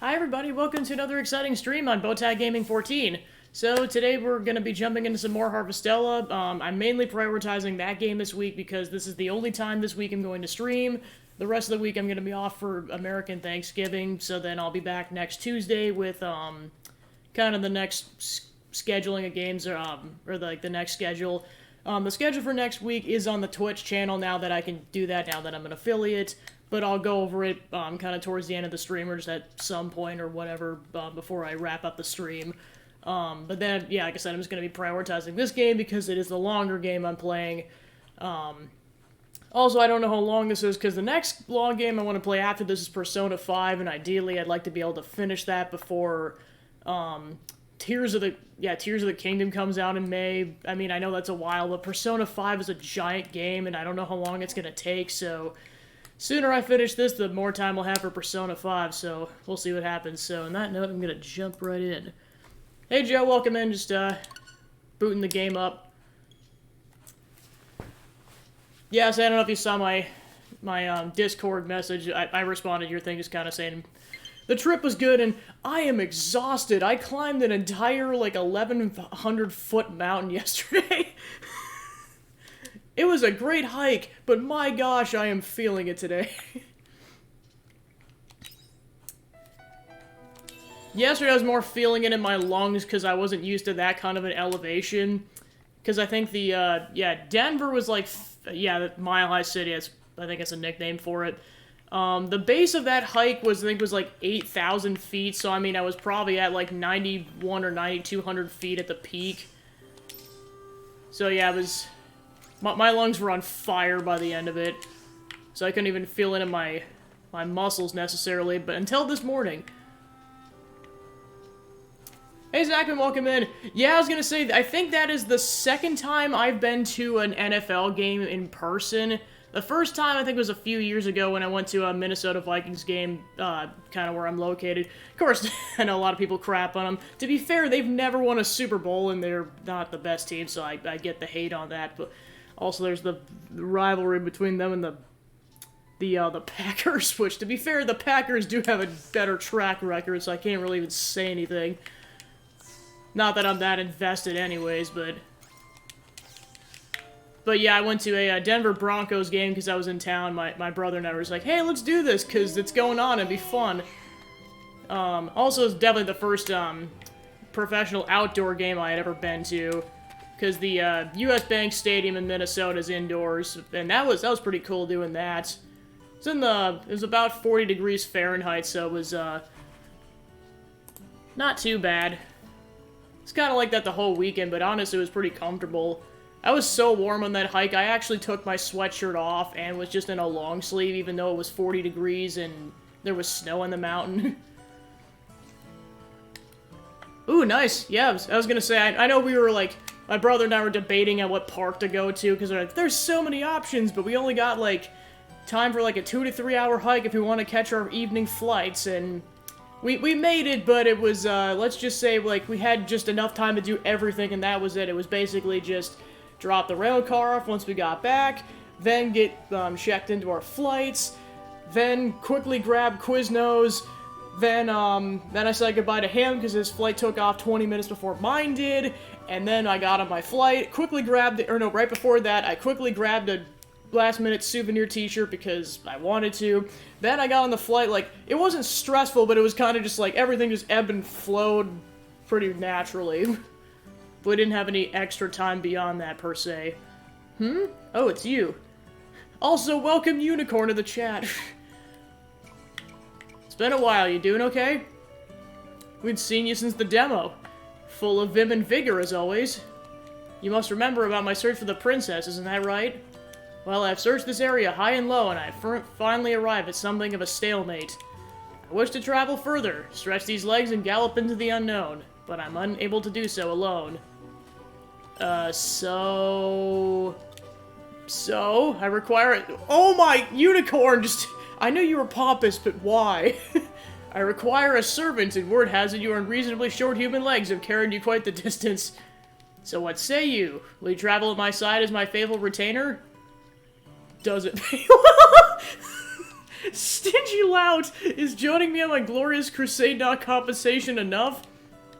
Hi everybody, welcome to another exciting stream on Bowtie Gaming 14. So today we're going to be jumping into some more Harvestella. I'm mainly prioritizing that game this week because this is the only time this week I'm going to stream. The rest of the week I'm going to be off for American Thanksgiving, so then I'll be back next Tuesday with kind of the next scheduling of games, or like the next schedule. The schedule for next week is on the Twitch channel now that I can do that, now that I'm an affiliate. But I'll go over it kind of towards the end of the stream, or just at some point or whatever, before I wrap up the stream. But then, yeah, like I said, I'm just going to be prioritizing this game because it is the longer game I'm playing. Also, I don't know how long this is, because the next long game I want to play after this is Persona 5, and ideally I'd like to be able to finish that before Tears of the Kingdom comes out in May. I mean, I know that's a while, but Persona 5 is a giant game, and I don't know how long it's going to take, so sooner I finish this, the more time I'll have for Persona 5, so we'll see what happens. So on that note, I'm going to jump right in. Hey Joe, welcome in, just booting the game up. Yeah, so I don't know if you saw my Discord message. I responded to your thing just kind of saying, the trip was good and I am exhausted. I climbed an entire, like, 1,100-foot mountain yesterday. It was a great hike, but my gosh, I am feeling it today. Yesterday I was more feeling it in my lungs because I wasn't used to that kind of an elevation. Because I think Denver was like, Mile High City, I think it's a nickname for it. The base of that hike was like 8,000 feet, so I mean I was probably at like 91 or 9,200 feet at the peak. So yeah, it was... My lungs were on fire by the end of it, so I couldn't even feel it in my muscles necessarily, but until this morning. Hey Zachman, welcome in. Yeah, I was gonna say, I think that is the second time I've been to an NFL game in person. The first time, I think, was a few years ago when I went to a Minnesota Vikings game, kind of where I'm located. Of course, I know a lot of people crap on them. To be fair, they've never won a Super Bowl, and they're not the best team, so I get the hate on that, but... Also, there's the rivalry between them and the Packers, which, to be fair, the Packers do have a better track record, so I can't really even say anything. Not that I'm that invested anyways, but yeah, I went to a Denver Broncos game because I was in town. My brother and I were just like, hey, let's do this, because it's going on, it'd be fun. Also, it's definitely the first professional outdoor game I had ever been to. Because the U.S. Bank Stadium in Minnesota is indoors, and that was pretty cool doing that. It was about 40 degrees Fahrenheit, so it was not too bad. It's kind of like that the whole weekend, but honestly, it was pretty comfortable. I was so warm on that hike, I actually took my sweatshirt off and was just in a long sleeve, even though it was 40 degrees and there was snow on the mountain. Ooh, nice. Yeah, I was gonna say, I know we were like... My brother and I were debating at what park to go to, because like, there's so many options, but we only got, like, time for, like, a 2 to 3 hour hike if we want to catch our evening flights, and we made it, but it was, let's just say, like, we had just enough time to do everything, and that was it. It was basically just drop the rental car off once we got back, then get, checked into our flights, then quickly grab Quiznos, then I said goodbye to him, because his flight took off 20 minutes before mine did, and then I got on my flight, right before that, I quickly grabbed a last-minute souvenir t-shirt because I wanted to. Then I got on the flight, like, it wasn't stressful, but it was kind of just like, everything just ebbed and flowed pretty naturally. We didn't have any extra time beyond that, per se. Oh, it's you. Also, welcome Unicorn to the chat. It's been a while, you doing okay? We'd seen you since the demo. Full of vim and vigor, as always. You must remember about my search for the princess, isn't that right? Well, I've searched this area high and low, and I finally arrived at something of a stalemate. I wish to travel further, stretch these legs and gallop into the unknown, but I'm unable to do so alone. So, I require it. Oh my, Unicorn, I knew you were pompous, but why? I require a servant, and word has it you unreasonably short human legs have carried you quite the distance. So what say you? Will you travel at my side as my faithful retainer? Does it pay well? Stingy Lout, is joining me on my glorious crusade not compensation enough?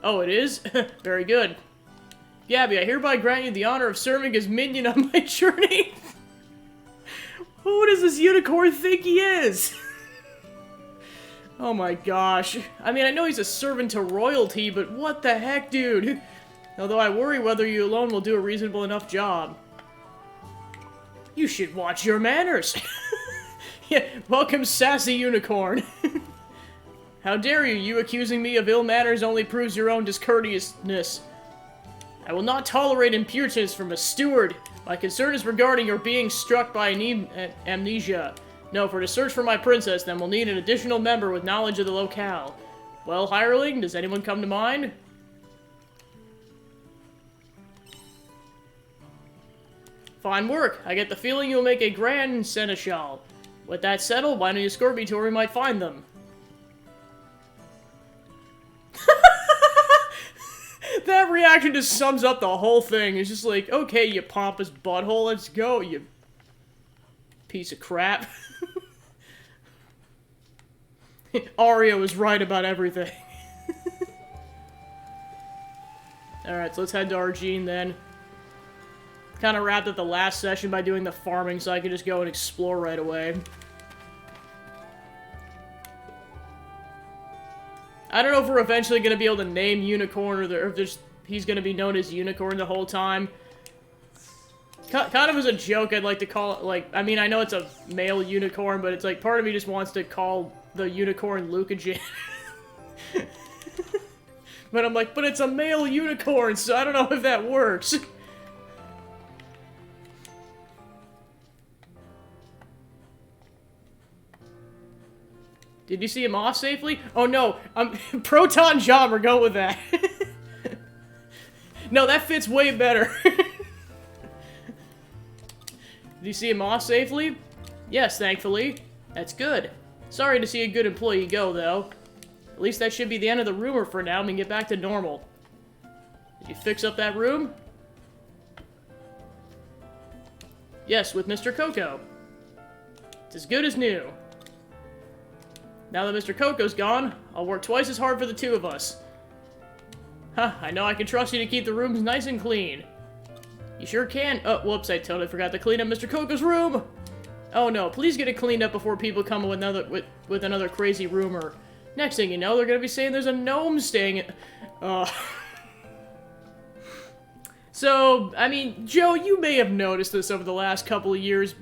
Oh, it is? Very good. Gabby, I hereby grant you the honor of serving as minion on my journey. Who does this unicorn think he is? Oh my gosh. I mean, I know he's a servant to royalty, but what the heck, dude? Although I worry whether you alone will do a reasonable enough job. You should watch your manners. Yeah, welcome, sassy unicorn. How dare you? You accusing me of ill manners only proves your own discourteousness. I will not tolerate impudence from a steward. My concern is regarding your being struck by amnesia. No, for to search for my princess, then we'll need an additional member with knowledge of the locale. Well, hireling, does anyone come to mind? Fine work. I get the feeling you'll make a grand seneschal. With that settled, why don't you escort me to where we might find them? That reaction just sums up the whole thing. It's just like, okay, you pompous butthole, let's go, you piece of crap. Arya was right about everything. Alright, so let's head to Argene then. Kind of wrapped up the last session by doing the farming, so I could just go and explore right away. I don't know if we're eventually going to be able to name Unicorn, or if he's going to be known as Unicorn the whole time. Kind of as a joke, I'd like to call it, like, I mean, I know it's a male unicorn, but it's like, part of me just wants to call the unicorn Lucagen. But I'm like, but it's a male unicorn, so I don't know if that works. Did you see him off safely? Oh no, Proton John, we're going with that. No, that fits way better. Did you see him off safely? Yes, thankfully. That's good. Sorry to see a good employee go, though. At least that should be the end of the rumor for now, and we can get back to normal. Did you fix up that room? Yes, with Mr. Coco. It's as good as new. Now that Mr. Coco's gone, I'll work twice as hard for the two of us. Huh, I know I can trust you to keep the rooms nice and clean. You sure can. Oh, whoops, I totally forgot to clean up Mr. Coco's room! Oh no, please get it cleaned up before people come with another crazy rumor. Next thing you know, they're gonna be saying there's a gnome staying So, I mean, Joe, you may have noticed this over the last couple of years,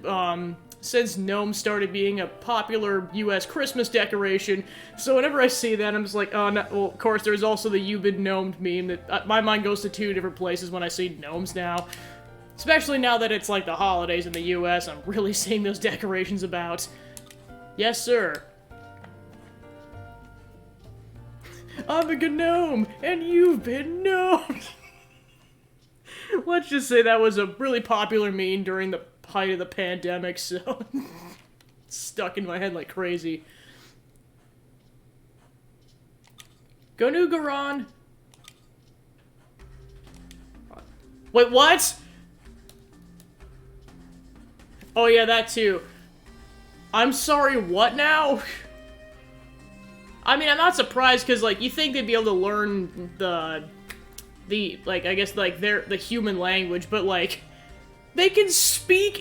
since gnomes started being a popular U.S. Christmas decoration. So whenever I see that, I'm just like, oh, no. Well, of course, there's also the "you've been gnomed" meme that my mind goes to two different places when I see gnomes now. Especially now that it's like the holidays in the U.S., I'm really seeing those decorations about. Yes, sir. I'm a gnome, and you've been gnomed. Let's just say that was a really popular meme during the height of the pandemic, so it's stuck in my head like crazy. Gonugaron. Wait, what? Oh yeah, that too. I'm sorry, what now? I mean, I'm not surprised, because, like, you think they'd be able to learn like, I guess, like, the human language, but, like, they can speak,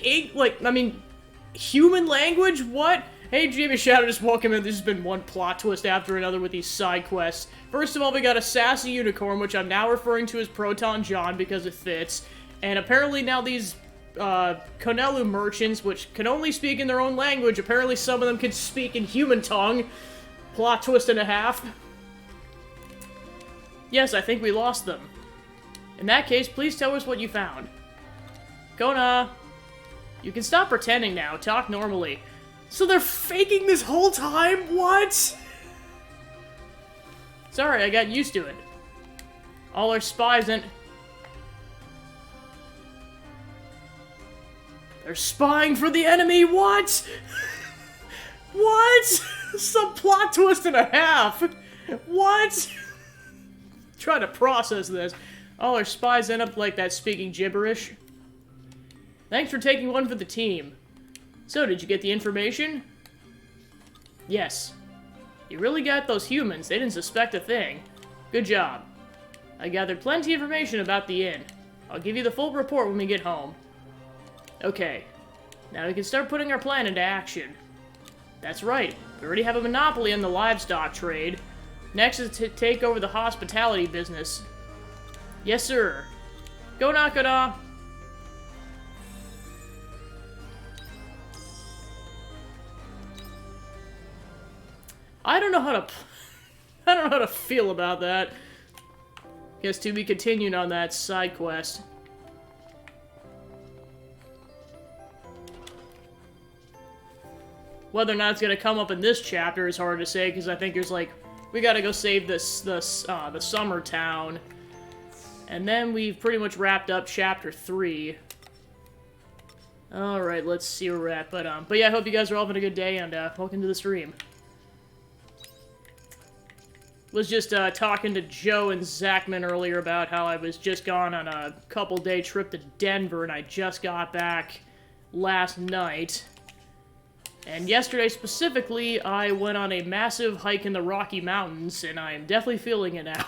human language? What? Hey, Jamie Shadow, just welcome in. There's been one plot twist after another with these side quests. First of all, we got a sassy unicorn, which I'm now referring to as Proton John because it fits. And apparently now these, Konelu merchants, which can only speak in their own language, apparently some of them can speak in human tongue. Plot twist and a half. Yes, I think we lost them. In that case, please tell us what you found. Kona! You can stop pretending now. Talk normally. So they're faking this whole time? What? Sorry, I got used to it. All our spies and... They're spying for the enemy, what? What? Some plot twist and a half. What? Trying to process this. All our spies end up like that speaking gibberish. Thanks for taking one for the team. So, did you get the information? Yes. You really got those humans. They didn't suspect a thing. Good job. I gathered plenty of information about the inn. I'll give you the full report when we get home. Okay. Now we can start putting our plan into action. That's right. We already have a monopoly on the livestock trade. Next is to take over the hospitality business. Yes, sir. Go Nakada! I don't know how to feel about that. Guess to be continued on that side quest. Whether or not it's gonna come up in this chapter is hard to say, because I think there's like, we gotta go save the summer town. And then we've pretty much wrapped up chapter 3. Alright, let's see where we're at. But yeah, I hope you guys are all having a good day, and welcome to the stream. Was just talking to Joe and Zachman earlier about how I was just gone on a couple-day trip to Denver, and I just got back last night. And yesterday, specifically, I went on a massive hike in the Rocky Mountains, and I am definitely feeling it now.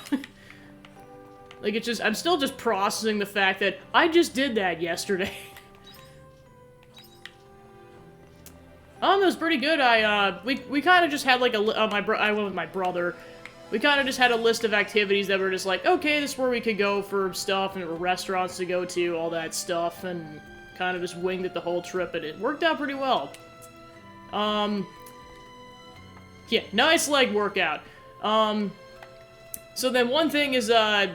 Like, it's just, I'm still just processing the fact that I just did that yesterday. It was pretty good. We kind of just had, like, I went with my brother. We kind of just had a list of activities that were just like, okay, this is where we could go for stuff, and restaurants to go to, all that stuff, and kind of just winged it the whole trip, and it worked out pretty well. Yeah, nice leg workout. So then one thing is, like,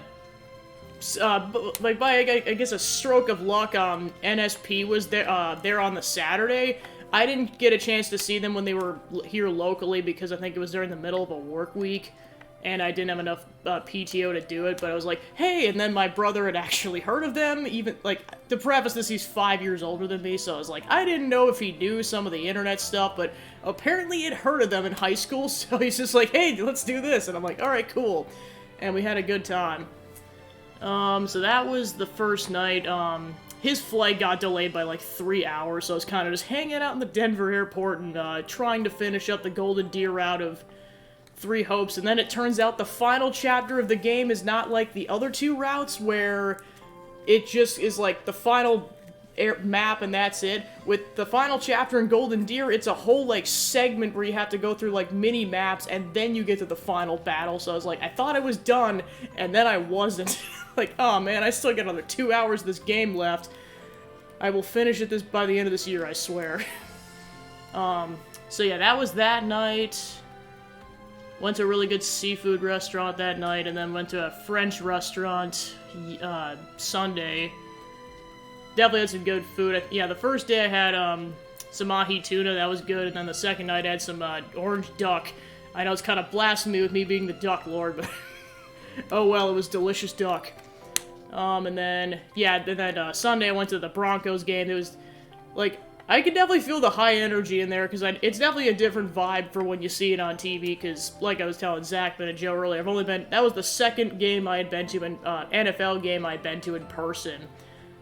by, I guess, a stroke of luck, NSP was there on the Saturday. I didn't get a chance to see them when they were here locally, because I think it was during the middle of a work week, and I didn't have enough PTO to do it, but I was like, hey, and then my brother had actually heard of them, even, like, to preface this, he's 5 years older than me, so I was like, I didn't know if he knew some of the internet stuff, but apparently he'd heard of them in high school, so he's just like, hey, let's do this, and I'm like, alright, cool, and we had a good time. So that was the first night. His flight got delayed by like 3 hours, so I was kind of just hanging out in the Denver airport and trying to finish up the Golden Deer route of Three Hopes, and then it turns out the final chapter of the game is not like the other two routes, where it just is like the final map and that's it. With the final chapter in Golden Deer, it's a whole like segment where you have to go through like mini maps, and then you get to the final battle, so I was like, I thought I was done, and then I wasn't. Like, oh man, I still got another 2 hours of this game left. I will finish it by the end of this year, I swear. So yeah, that was that night. Went to a really good seafood restaurant that night, and then went to a French restaurant Sunday. Definitely had some good food. Yeah, the first day I had some ahi tuna, that was good, and then the second night I had some orange duck. I know it's kind of blasphemy with me being the duck lord, but oh well, it was delicious duck. And then, yeah, then Sunday I went to the Broncos game. It was, like, I could definitely feel the high energy in there, because it's definitely a different vibe for when you see it on TV, because, like I was telling Zach and Joe earlier, that was the second game I had been to, NFL game I had been to in person.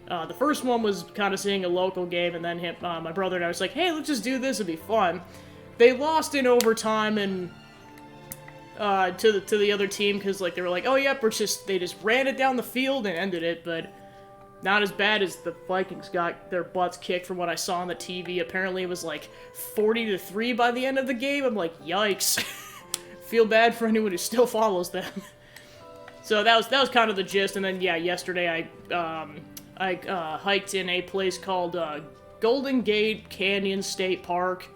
The first one was kind of seeing a local game, and then my brother and I was like, hey, let's just do this, it'd be fun. They lost in overtime, and to the other team, because like they were like, oh yep, they just ran it down the field and ended it, but not as bad as the Vikings got their butts kicked from what I saw on the TV. Apparently it was like 40-3 by the end of the game. I'm like, yikes. Feel bad for anyone who still follows them. So that was kind of the gist, and then yeah, yesterday I hiked in a place called Golden Gate Canyon State Park.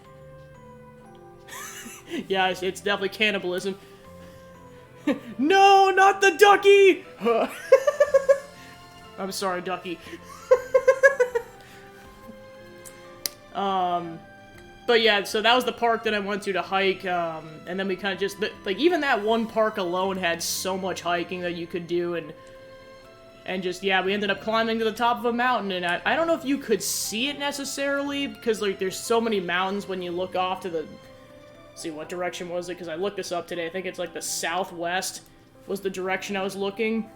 Yeah, it's definitely cannibalism. No, not the ducky! I'm sorry, ducky. But yeah, so that was the park that I went to hike, and then we kind of just, like, even that one park alone had so much hiking that you could do, and just, yeah, we ended up climbing to the top of a mountain, and I don't know if you could see it necessarily, because, like, there's so many mountains when you look off to the, see, what direction was it, because I looked this up today, I think it's, like, the southwest was the direction I was looking.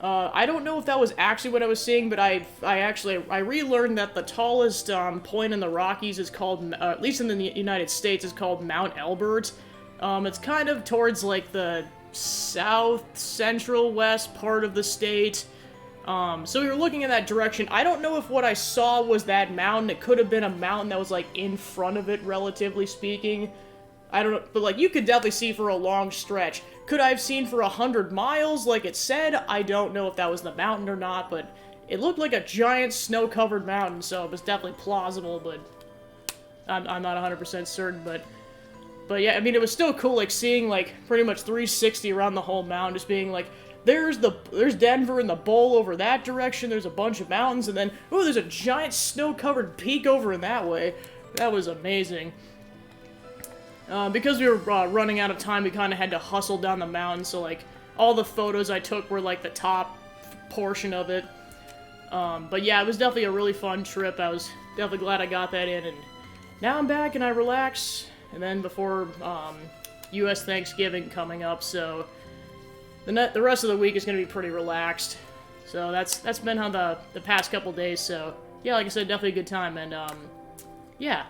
I don't know if that was actually what I was seeing, but I relearned that the tallest point in the Rockies is called, at least in the United States, is called Mount Elbert. It's kind of towards like the south central west part of the state. So we were looking in that direction. I don't know if what I saw was that mountain. It could have been a mountain that was like in front of it, relatively speaking. I don't know, but like you could definitely see for a long stretch. Could I have seen for 100 miles like it said? I don't know if that was the mountain or not, but it looked like a giant snow-covered mountain, so it was definitely plausible, but I'm not 100% certain, but yeah, I mean, it was still cool, like, seeing, like, pretty much 360 around the whole mountain, just being like, there's Denver and the bowl over that direction, there's a bunch of mountains, and then, oh, there's a giant snow-covered peak over in that way. That was amazing. Because we were running out of time, we kind of had to hustle down the mountain, so, like, all the photos I took were, like, the top portion of it. But yeah, it was definitely a really fun trip. I was definitely glad I got that in, and now I'm back and I relax, and then before, U.S. Thanksgiving coming up, so the rest of the week is going to be pretty relaxed. So that's been how the past couple days, so yeah, like I said, definitely a good time, and, yeah.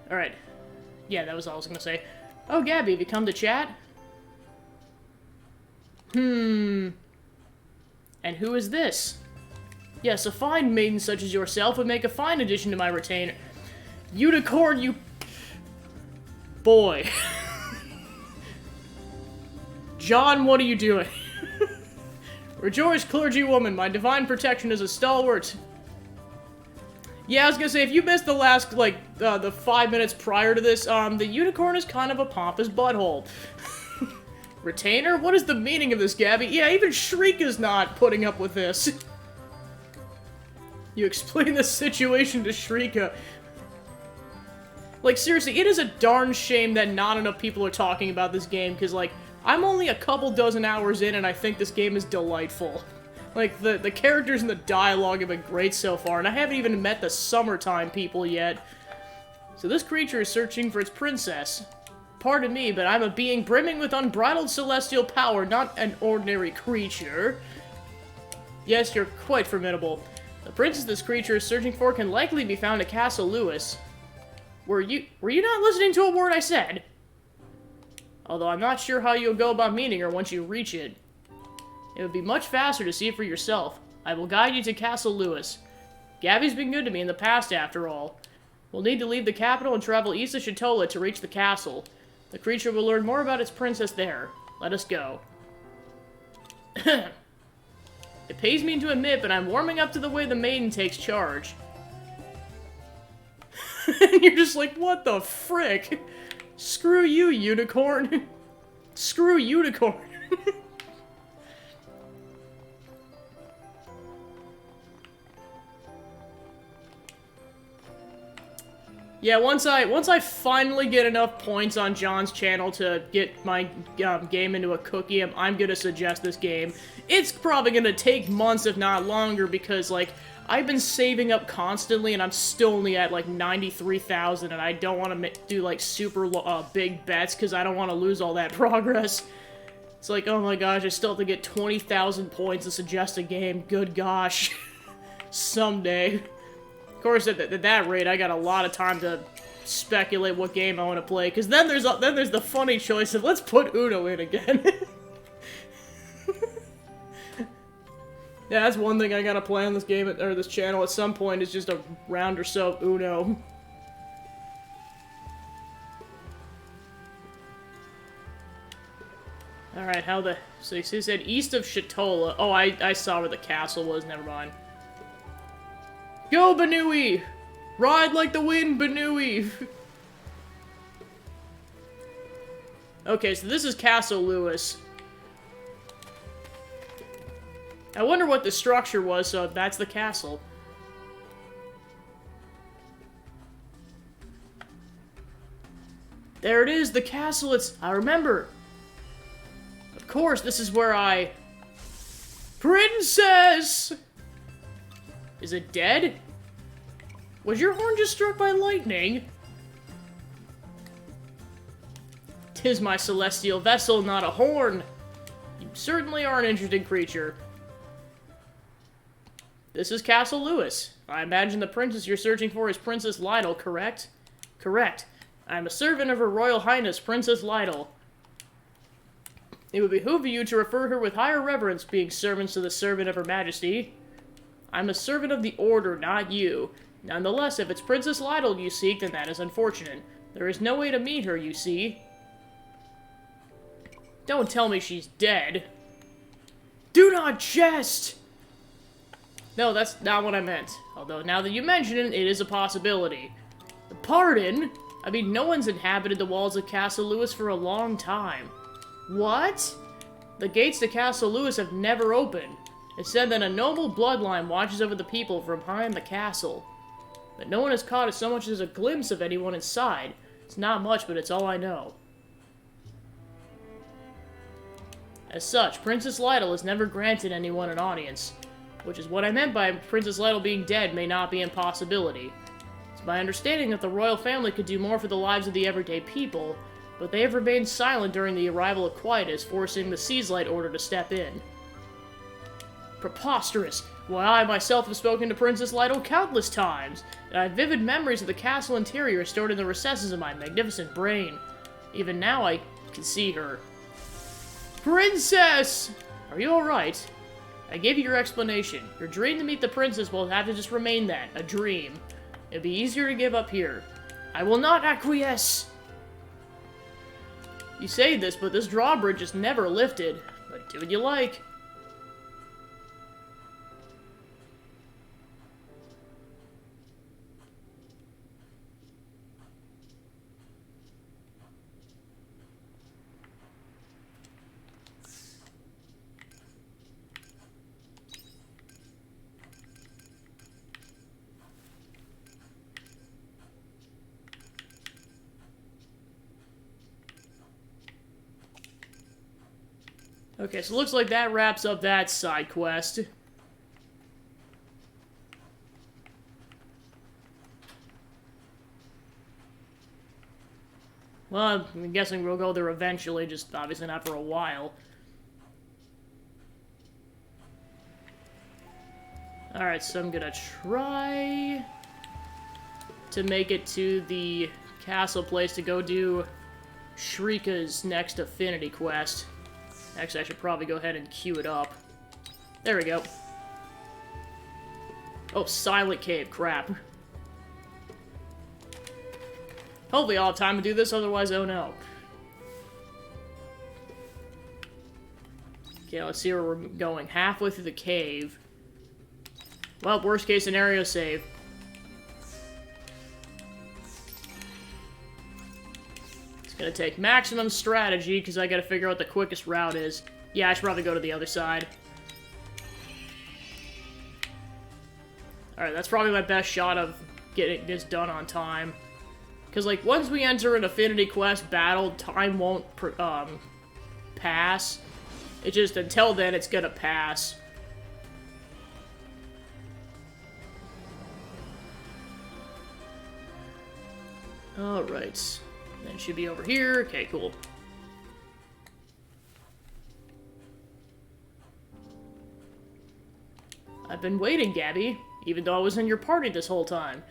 Alright. Yeah, that was all I was gonna say. Oh, Gabby, have you come to chat? And who is this? Yes, a fine maiden such as yourself would make a fine addition to my retainer. Unicorn, you... boy. John, what are you doing? Rejoice, clergywoman, my divine protection is a stalwart. Yeah, I was gonna say, if you missed the last, like, the 5 minutes prior to this, the unicorn is kind of a pompous butthole. Retainer? What is the meaning of this, Gabby? Yeah, even Shriek is not putting up with this. You explain the situation to Shrika. Like, seriously, it is a darn shame that not enough people are talking about this game, because, like, I'm only a couple dozen hours in, and I think this game is delightful. Like, the characters and the dialogue have been great so far, and I haven't even met the summertime people yet. So this creature is searching for its princess. Pardon me, but I'm a being brimming with unbridled celestial power, not an ordinary creature. Yes, you're quite formidable. The princess this creature is searching for can likely be found at Castle Lewis. Were you not listening to a word I said? Although I'm not sure how you'll go about meeting her once you reach it. It would be much faster to see it for yourself. I will guide you to Castle Lewis. Gabby's been good to me in the past, after all. We'll need to leave the capital and travel east of Shatola to reach the castle. The creature will learn more about its princess there. Let us go. It pays me to admit, but I'm warming up to the way the maiden takes charge. And you're just like, what the frick? Screw you, unicorn. Screw unicorn. Yeah, once I finally get enough points on John's channel to get my game into a cookie, I'm gonna suggest this game. It's probably gonna take months, if not longer, because, like, I've been saving up constantly, and I'm still only at, like, 93,000, and I don't want to do, like, super big bets, because I don't want to lose all that progress. It's like, oh my gosh, I still have to get 20,000 points to suggest a game. Good gosh. Someday. Of course, at that rate, I got a lot of time to speculate what game I want to play, because then there's the funny choice of, let's put Uno in again. Yeah, that's one thing I gotta play on this game, or this channel at some point, is just a round or so of Uno. Alright, so he said east of Shatola. Oh, I saw where the castle was, never mind. Go, Banui! Ride like the wind, Banui! Okay, so this is Castle Lewis. I wonder what the structure was, so that's the castle. There it is, the castle, I remember! Of course, this is where Princess! Is it dead? Was your horn just struck by lightning? 'Tis my celestial vessel, not a horn. You certainly are an interesting creature. This is Castle Lewis. I imagine the princess you're searching for is Princess Lytle, correct? Correct. I'm a servant of Her Royal Highness, Princess Lytle. It would behoove you to refer her with higher reverence, being servants to the servant of Her Majesty. I'm a servant of the Order, not you. Nonetheless, if it's Princess Lytle you seek, then that is unfortunate. There is no way to meet her, you see. Don't tell me she's dead. Do not jest! No, that's not what I meant. Although, now that you mention it, it is a possibility. Pardon? I mean, no one's inhabited the walls of Castle Lewis for a long time. What? The gates to Castle Lewis have never opened. It's said that a noble bloodline watches over the people from behind the castle. But no one has caught so much as a glimpse of anyone inside. It's not much, but it's all I know. As such, Princess Lytle has never granted anyone an audience, which is what I meant by Princess Lytle being dead may not be an impossibility. It's my understanding that the royal family could do more for the lives of the everyday people, but they have remained silent during the arrival of Quietus, forcing the Seaslight Order to step in. Preposterous! Why, I myself have spoken to Princess Lytle countless times, and I have vivid memories of the castle interior stored in the recesses of my magnificent brain. Even now I can see her. Princess! Are you alright? I gave you your explanation. Your dream to meet the princess will have to just remain that, a dream. It'd be easier to give up here. I will not acquiesce! You say this, but this drawbridge is never lifted. But do what you like. Okay, so it looks like that wraps up that side quest. Well, I'm guessing we'll go there eventually, just obviously not for a while. Alright, so I'm gonna try to make it to the castle place to go do Shrika's next affinity quest. Actually, I should probably go ahead and queue it up. There we go. Oh, Silent Cave, crap. Hopefully I'll have time to do this, otherwise, oh no. Okay, let's see where we're going. Halfway through the cave. Well, worst case scenario, save. Gonna take maximum strategy, because I gotta figure out what the quickest route is. Yeah, I should probably go to the other side. Alright, that's probably my best shot of getting this done on time. Because, like, once we enter an Affinity Quest battle, time won't, pass. It just, until then, it's gonna pass. Alright. Then it should be over here. Okay, cool. I've been waiting, Gabby, even though I was in your party this whole time.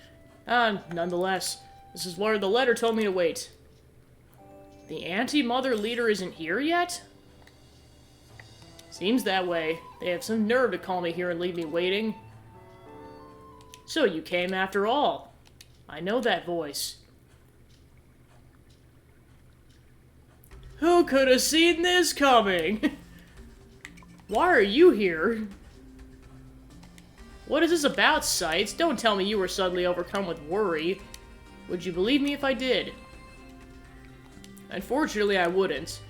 Nonetheless, this is where the letter told me to wait. The anti-mother leader isn't here yet? Seems that way. They have some nerve to call me here and leave me waiting. So you came after all. I know that voice. Who could have seen this coming? Why are you here? What is this about, Sights? Don't tell me you were suddenly overcome with worry. Would you believe me if I did? Unfortunately, I wouldn't.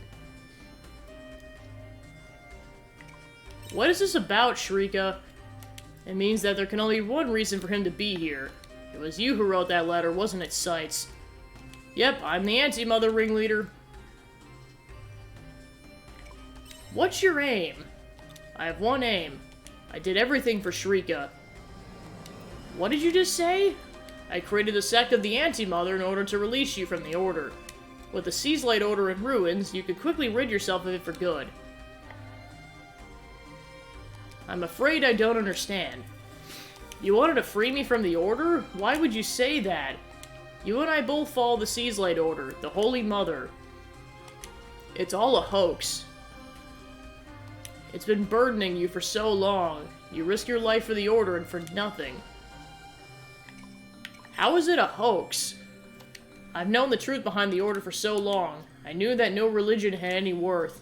What is this about, Shrika? It means that there can only be one reason for him to be here. It was you who wrote that letter, wasn't it, Sights? Yep, I'm the anti-mother ringleader. What's your aim? I have one aim. I did everything for Shrika. What did you just say? I created a sect of the Anti-Mother in order to release you from the Order. With the Seaslight Order in ruins, you could quickly rid yourself of it for good. I'm afraid I don't understand. You wanted to free me from the Order? Why would you say that? You and I both follow the Seaslight Order, the Holy Mother. It's all a hoax. It's been burdening you for so long. You risk your life for the Order and for nothing. How is it a hoax? I've known the truth behind the Order for so long. I knew that no religion had any worth.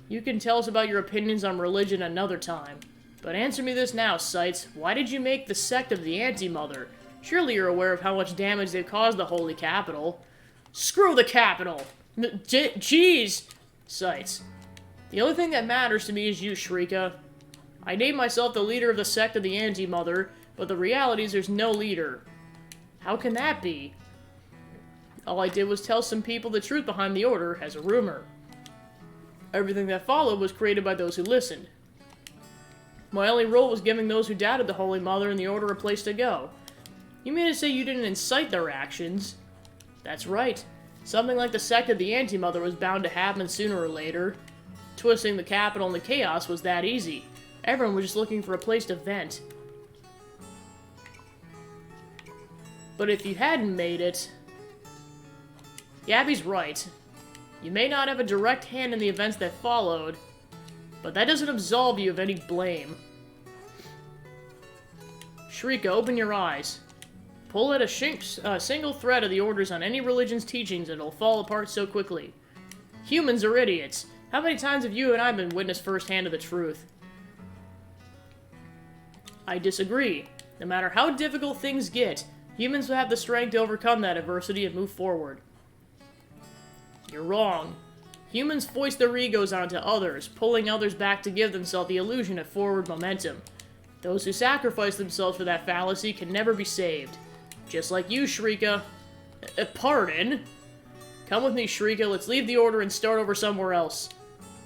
You can tell us about your opinions on religion another time. But answer me this now, Sights. Why did you make the sect of the Anti-Mother? Surely you're aware of how much damage they've caused the Holy Capital. Screw the Capital! Jeez! Sights. The only thing that matters to me is you, Shrika. I named myself the leader of the sect of the Anti-Mother, but the reality is there's no leader. How can that be? All I did was tell some people the truth behind the Order as a rumor. Everything that followed was created by those who listened. My only role was giving those who doubted the Holy Mother and the Order a place to go. You mean to say you didn't incite their actions? That's right. Something like the sect of the Anti-Mother was bound to happen sooner or later. Twisting the Capital into chaos was that easy. Everyone was just looking for a place to vent. But if you hadn't made it... Gabby's right. You may not have a direct hand in the events that followed, but that doesn't absolve you of any blame. Shrika, open your eyes. Pull at a single thread of the Orders on any religion's teachings and it'll fall apart so quickly. Humans are idiots. How many times have you and I been witness firsthand of the truth? I disagree. No matter how difficult things get, humans will have the strength to overcome that adversity and move forward. You're wrong. Humans foist their egos onto others, pulling others back to give themselves the illusion of forward momentum. Those who sacrifice themselves for that fallacy can never be saved. Just like you, Shrika. Pardon? Come with me, Shrika. Let's leave the Order and start over somewhere else.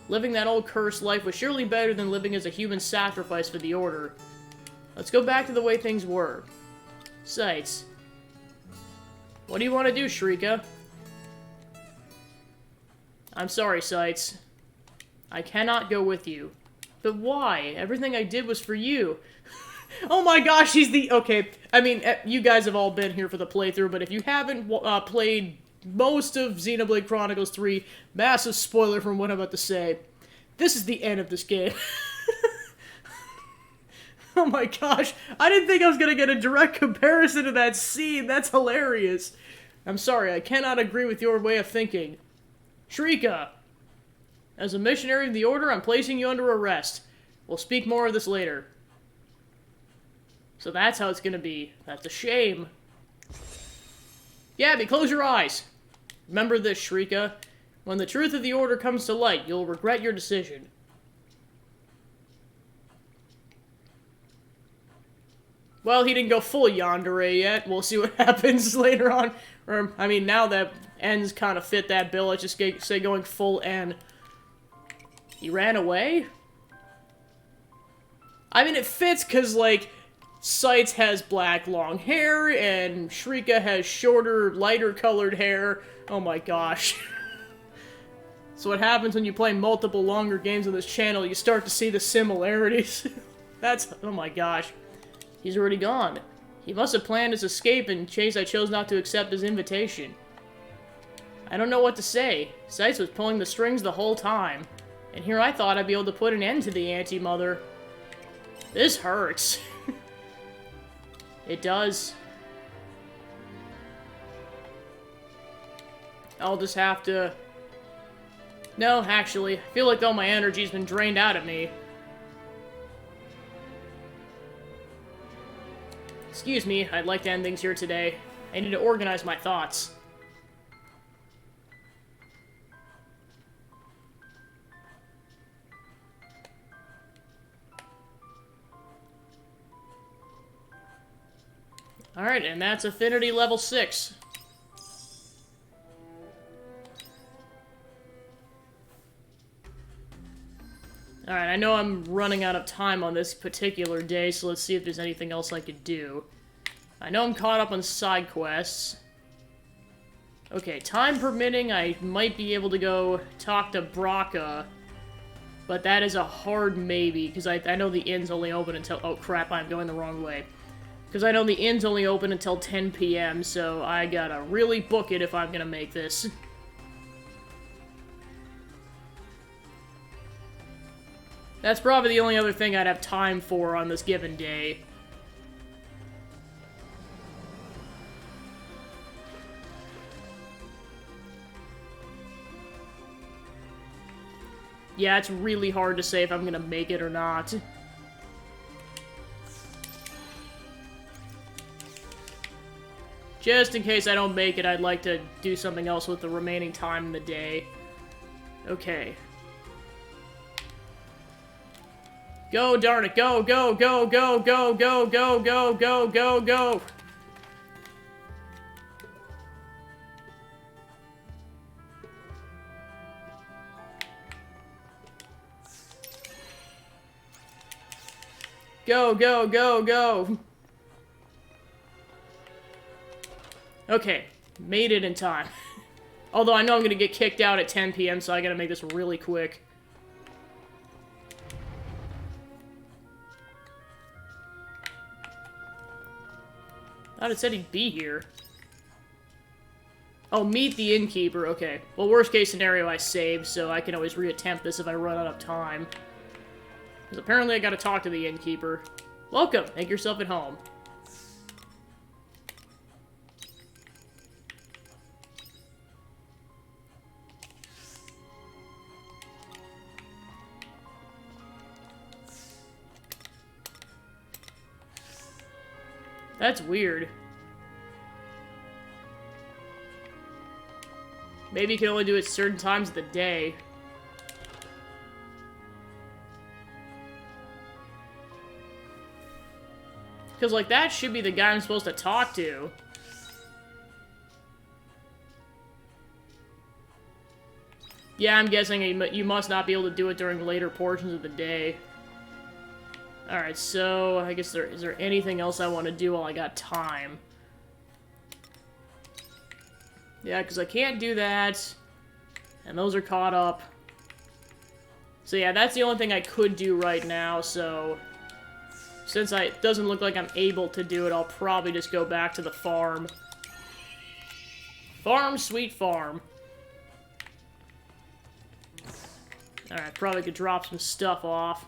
Living that old cursed life was surely better than living as a human sacrifice for the Order. Let's go back to the way things were. Sights. What do you want to do, Shrika? I'm sorry, Sights. I cannot go with you. But why? Everything I did was for you. Oh my gosh, he's the... Okay, I mean, you guys have all been here for the playthrough, but if you haven't played most of Xenoblade Chronicles 3, massive spoiler from what I'm about to say, this is the end of this game. Oh my gosh, I didn't think I was gonna get a direct comparison to that scene. That's hilarious. I'm sorry, I cannot agree with your way of thinking. Shrika! As a missionary of the Order, I'm placing you under arrest. We'll speak more of this later. So that's how it's gonna be. That's a shame. Gabby, close your eyes! Remember this, Shrika. When the truth of the Order comes to light, you'll regret your decision. Well, he didn't go full yandere yet. We'll see what happens later on. Or, I mean, now that N's kind of fit that bill, let's just say going full N. He ran away? I mean, it fits because, like, Sights has black long hair, and Shrika has shorter, lighter colored hair. Oh my gosh. So what happens when you play multiple longer games on this channel, you start to see the similarities. That's, oh my gosh. He's already gone. He must have planned his escape in case I chose not to accept his invitation. I don't know what to say. Sights was pulling the strings the whole time. And here I thought I'd be able to put an end to the Anti-Mother. This hurts. It does. I'll just have to... No, actually, I feel like all my energy's been drained out of me. Excuse me, I'd like to end things here today. I need to organize my thoughts. Alright, and that's Affinity level 6. Alright, I know I'm running out of time on this particular day, so let's see if there's anything else I could do. I know I'm caught up on side quests. Okay, time permitting, I might be able to go talk to Braca But that is a hard maybe, because I know the inn's only open until... Oh, crap, I'm going the wrong way. Because I know the inn's only open until 10 p.m., so I gotta really book it if I'm gonna make this. That's probably the only other thing I'd have time for on this given day. Yeah, it's really hard to say if I'm gonna make it or not. Just in case I don't make it, I'd like to do something else with the remaining time in the day. Okay. Go, darn it. Go, go, go, go, go, go, go, go, go, go, go. Go, go, go, go. Okay, made it in time. Although I know I'm gonna get kicked out at 10 p.m., so I gotta make this really quick. Thought it said he'd be here. Oh, meet the innkeeper, okay. Well, worst case scenario, I saved, so I can always reattempt this if I run out of time. Because apparently I gotta talk to the innkeeper. Welcome, make yourself at home. That's weird. Maybe you can only do it certain times of the day. Because, like, that should be the guy I'm supposed to talk to. Yeah, I'm guessing you must not be able to do it during later portions of the day. Alright, so I guess is there anything else I want to do while I got time? Yeah, because I can't do that. And those are caught up. So yeah, that's the only thing I could do right now, so... Since it doesn't look like I'm able to do it, I'll probably just go back to the farm. Farm, sweet farm. Alright, probably could drop some stuff off.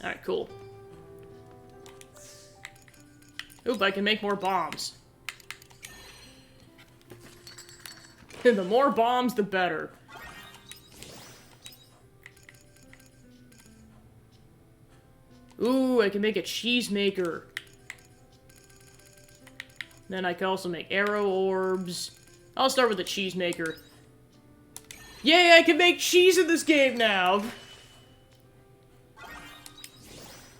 Alright, cool. Oop, I can make more bombs. The more bombs, the better. Ooh, I can make a cheese maker. Then I can also make arrow orbs. I'll start with the cheese maker. Yay, I can make cheese in this game now!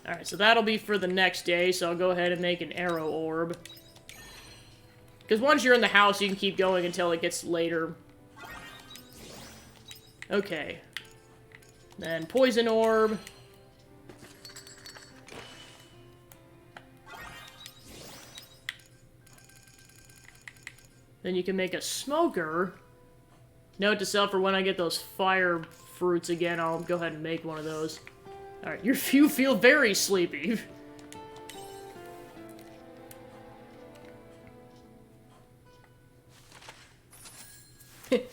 Alright, so that'll be for the next day, so I'll go ahead and make an arrow orb. Because once you're in the house, you can keep going until it gets later. Okay. Then poison orb. Then you can make a smoker. Note to self, for when I get those fire fruits again, I'll go ahead and make one of those. Alright, you feel very sleepy.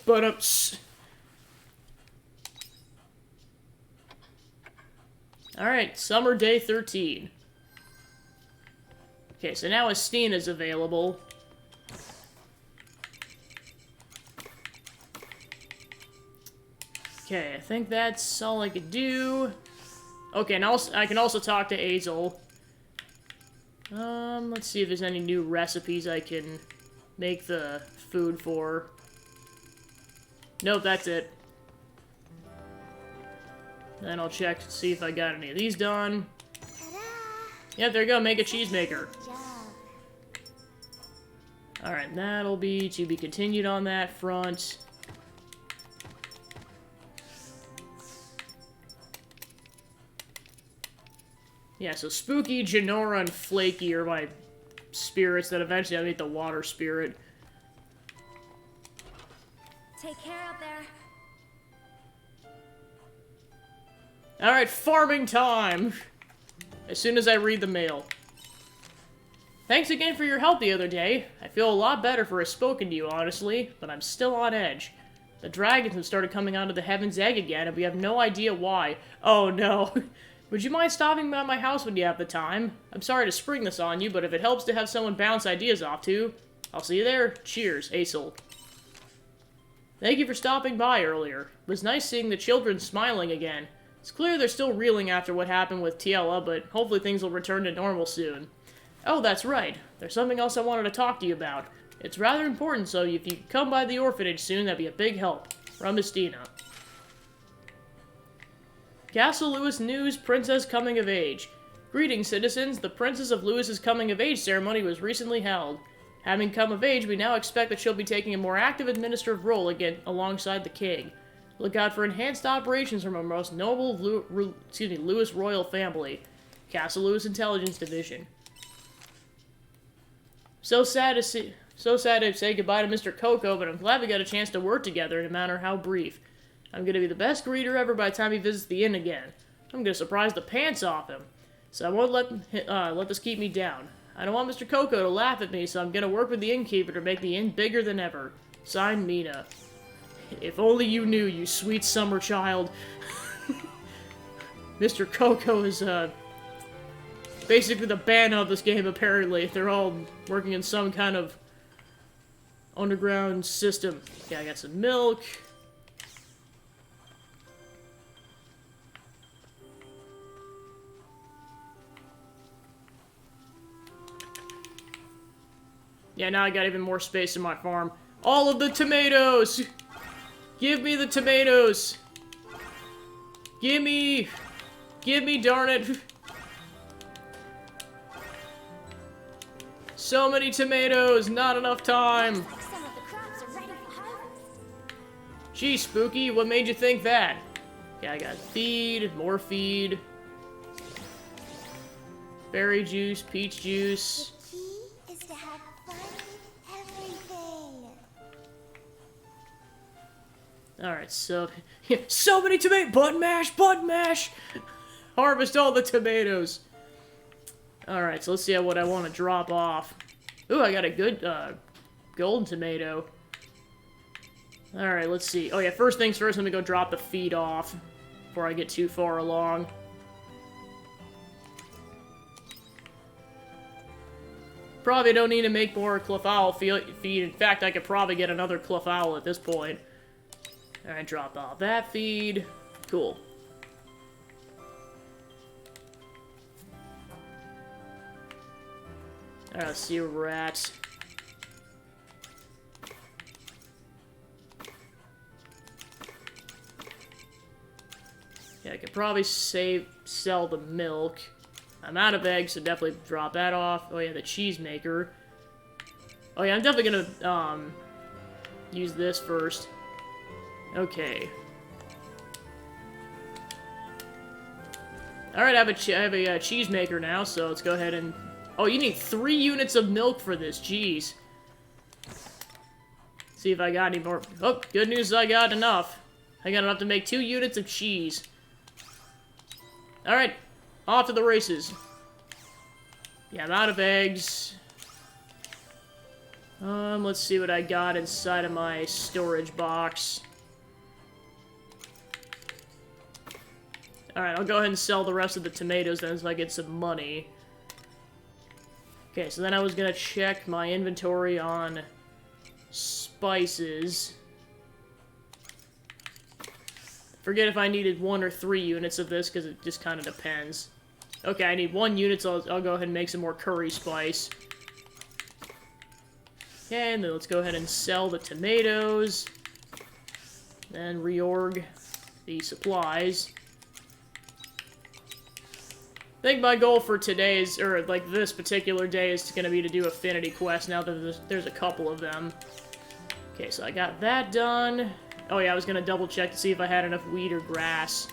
But, Alright, summer day 13. Okay, so now Esteen is available. Okay, I think that's all I could do. Okay, and I can also talk to Azel. Let's see if there's any new recipes I can make the food for. Nope, that's it. Then I'll check to see if I got any of these done. Yep, there you go, make a cheese maker. Alright, that'll be to be continued on that front. Yeah, so Spooky, Janora, and Flaky are my spirits, then eventually I'll meet the water spirit. Take care out there. Alright, farming time! As soon as I read the mail. Thanks again for your help the other day. I feel a lot better for having spoken to you, honestly, but I'm still on edge. The dragons have started coming out of the Heaven's Egg again, and we have no idea why. Oh no. Would you mind stopping by my house when you have the time? I'm sorry to spring this on you, but if it helps to have someone bounce ideas off to, I'll see you there. Cheers, Aesel. Thank you for stopping by earlier. It was nice seeing the children smiling again. It's clear they're still reeling after what happened with Tiela, but hopefully things will return to normal soon. Oh, that's right. There's something else I wanted to talk to you about. It's rather important, so if you could come by the orphanage soon, that'd be a big help. From Estina. Castle Lewis News, Princess Coming of Age. Greetings, citizens. The Princess of Lewis's Coming of Age ceremony was recently held. Having come of age, we now expect that she'll be taking a more active administrative role again alongside the king. Look out for enhanced operations from our most noble Lewis royal family. Castle Lewis Intelligence Division. So sad to say goodbye to Mr. Coco, but I'm glad we got a chance to work together, no matter how brief. I'm gonna be the best greeter ever by the time he visits the inn again. I'm gonna surprise the pants off him. So I won't let this keep me down. I don't want Mr. Coco to laugh at me, so I'm gonna work with the innkeeper to make the inn bigger than ever. Signed, Mina. If only you knew, you sweet summer child. Mr. Coco is, basically the banner of this game, apparently. They're all working in some kind of underground system. Okay, I got some milk. Yeah, now I got even more space in my farm. All of the tomatoes! Give me the tomatoes! Gimme! Gimme, darn it! So many tomatoes, not enough time! Gee, Spooky, what made you think that? Okay, I got feed, more feed. Berry juice, peach juice. Alright, so... so many tomatoes! Button mash! Button mash! Harvest all the tomatoes! Alright, so let's see what I want to drop off. Ooh, I got a good, golden tomato. Alright, let's see. Oh yeah, first things first, let me go drop the feed off before I get too far along. Probably don't need to make more Cleffowl feed. In fact, I could probably get another Cleffowl at this point. Alright, drop off that feed. Cool. Alright, let's see where we're at. Yeah, I could probably sell the milk. I'm out of eggs, so definitely drop that off. Oh yeah, the cheese maker. Oh yeah, I'm definitely gonna, use this first. Okay. Alright, I have a cheese maker now, so let's go ahead and... Oh, you need 3 units of milk for this, jeez. See if I got any more... Oh, good news, I got enough. I got enough to make 2 units of cheese. Alright, off to the races. Yeah, I'm out of eggs. Let's see what I got inside of my storage box. Alright, I'll go ahead and sell the rest of the tomatoes then so I get some money. Okay, so then I was gonna check my inventory on spices. Forget if I needed 1 or 3 units of this, because it just kind of depends. Okay, I need 1 unit, so I'll go ahead and make some more curry spice. Okay, and then let's go ahead and sell the tomatoes. Then reorg the supplies. I think my goal for today's, or like this particular day, is going to be to do affinity quests now that there's a couple of them. Okay, so I got that done. Oh yeah, I was going to double check to see if I had enough wheat or grass.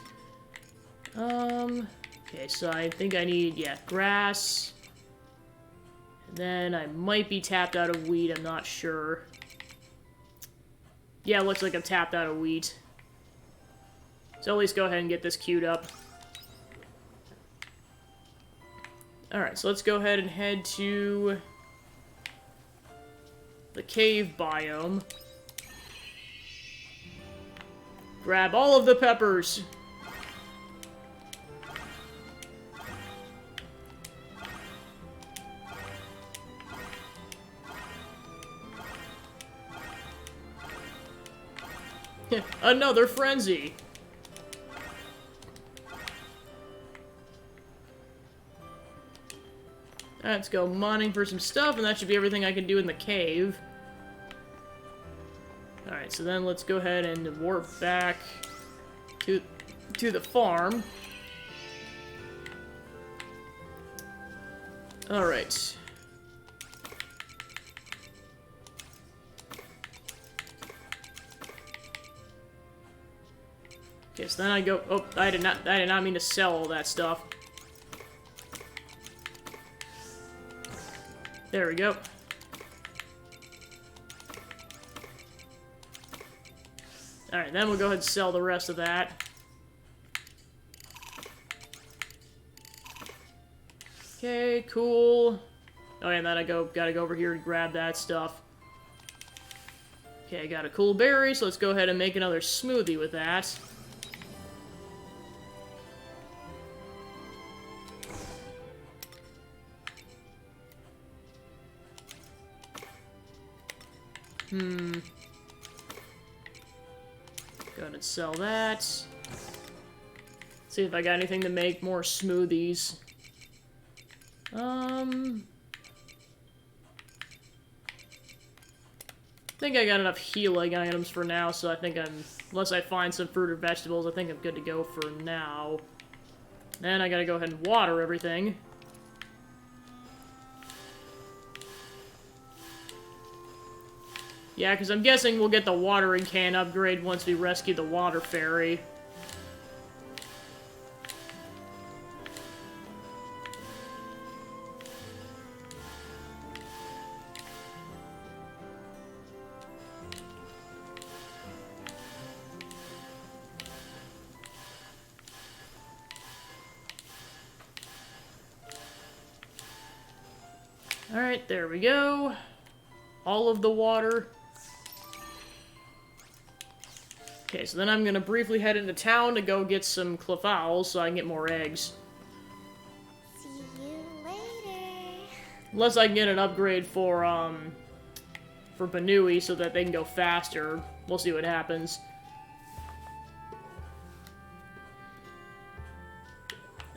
Okay, so I think I need, yeah, grass. Then I might be tapped out of wheat, I'm not sure. Yeah, it looks like I'm tapped out of wheat. So at least go ahead and get this queued up. Alright, so let's go ahead and head to the cave biome. Grab all of the peppers. Another frenzy. Let's go mining for some stuff, and that should be everything I can do in the cave. Alright, so then let's go ahead and warp back to the farm. Alright. Okay, so then I go... Oh, I did not mean to sell all that stuff. There we go. Alright, then we'll go ahead and sell the rest of that. Okay, cool. Oh, yeah, and then gotta go over here and grab that stuff. Okay, I got a cool berry, so let's go ahead and make another smoothie with that. Go ahead and sell that. See if I got anything to make more smoothies. I think I got enough healing items for now, so I think unless I find some fruit or vegetables, I think I'm good to go for now. Then I gotta go ahead and water everything. Yeah, because I'm guessing we'll get the watering can upgrade once we rescue the water fairy. Alright, there we go. All of the water. Okay, so then I'm gonna briefly head into town to go get some cliff owls so I can get more eggs. See you later. Unless I can get an upgrade for Banui so that they can go faster. We'll see what happens.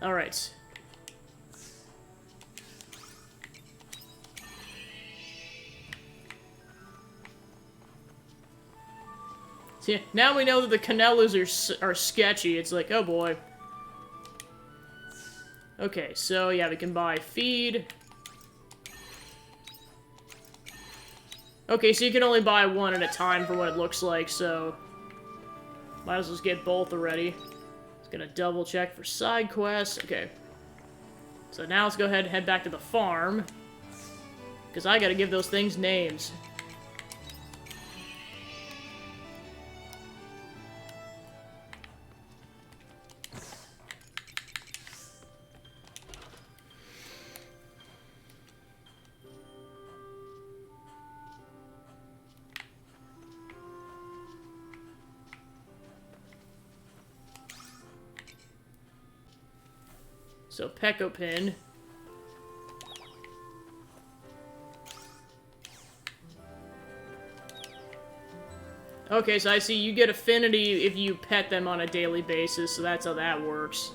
Alright. See, now we know that the Canellas are sketchy. It's like, oh boy. Okay, so yeah, we can buy feed. Okay, so you can only buy one at a time for what it looks like, so... Might as well just get both already. Just gonna double check for side quests. Okay. So now let's go ahead and head back to the farm. Because I gotta give those things names. So, Pecopin. Okay, so I see you get affinity if you pet them on a daily basis, so that's how that works.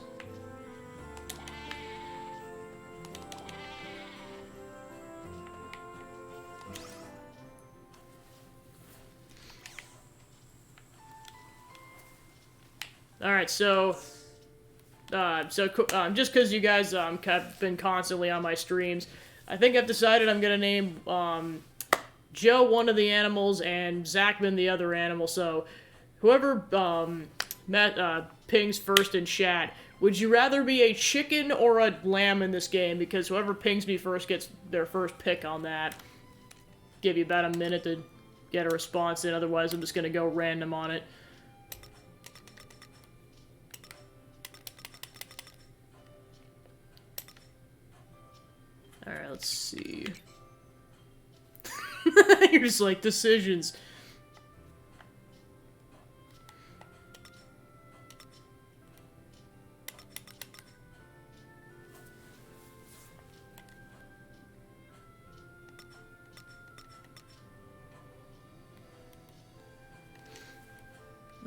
Alright, so... just because you guys have been constantly on my streams, I think I've decided I'm gonna name Joe one of the animals and Zachman the other animal. So whoever pings first in chat, Would you rather be a chicken or a lamb in this game? Because whoever pings me first gets their first pick on that. Give you about a minute to get a response in, otherwise I'm just gonna go random on it. Alright, let's see. You're just like, decisions.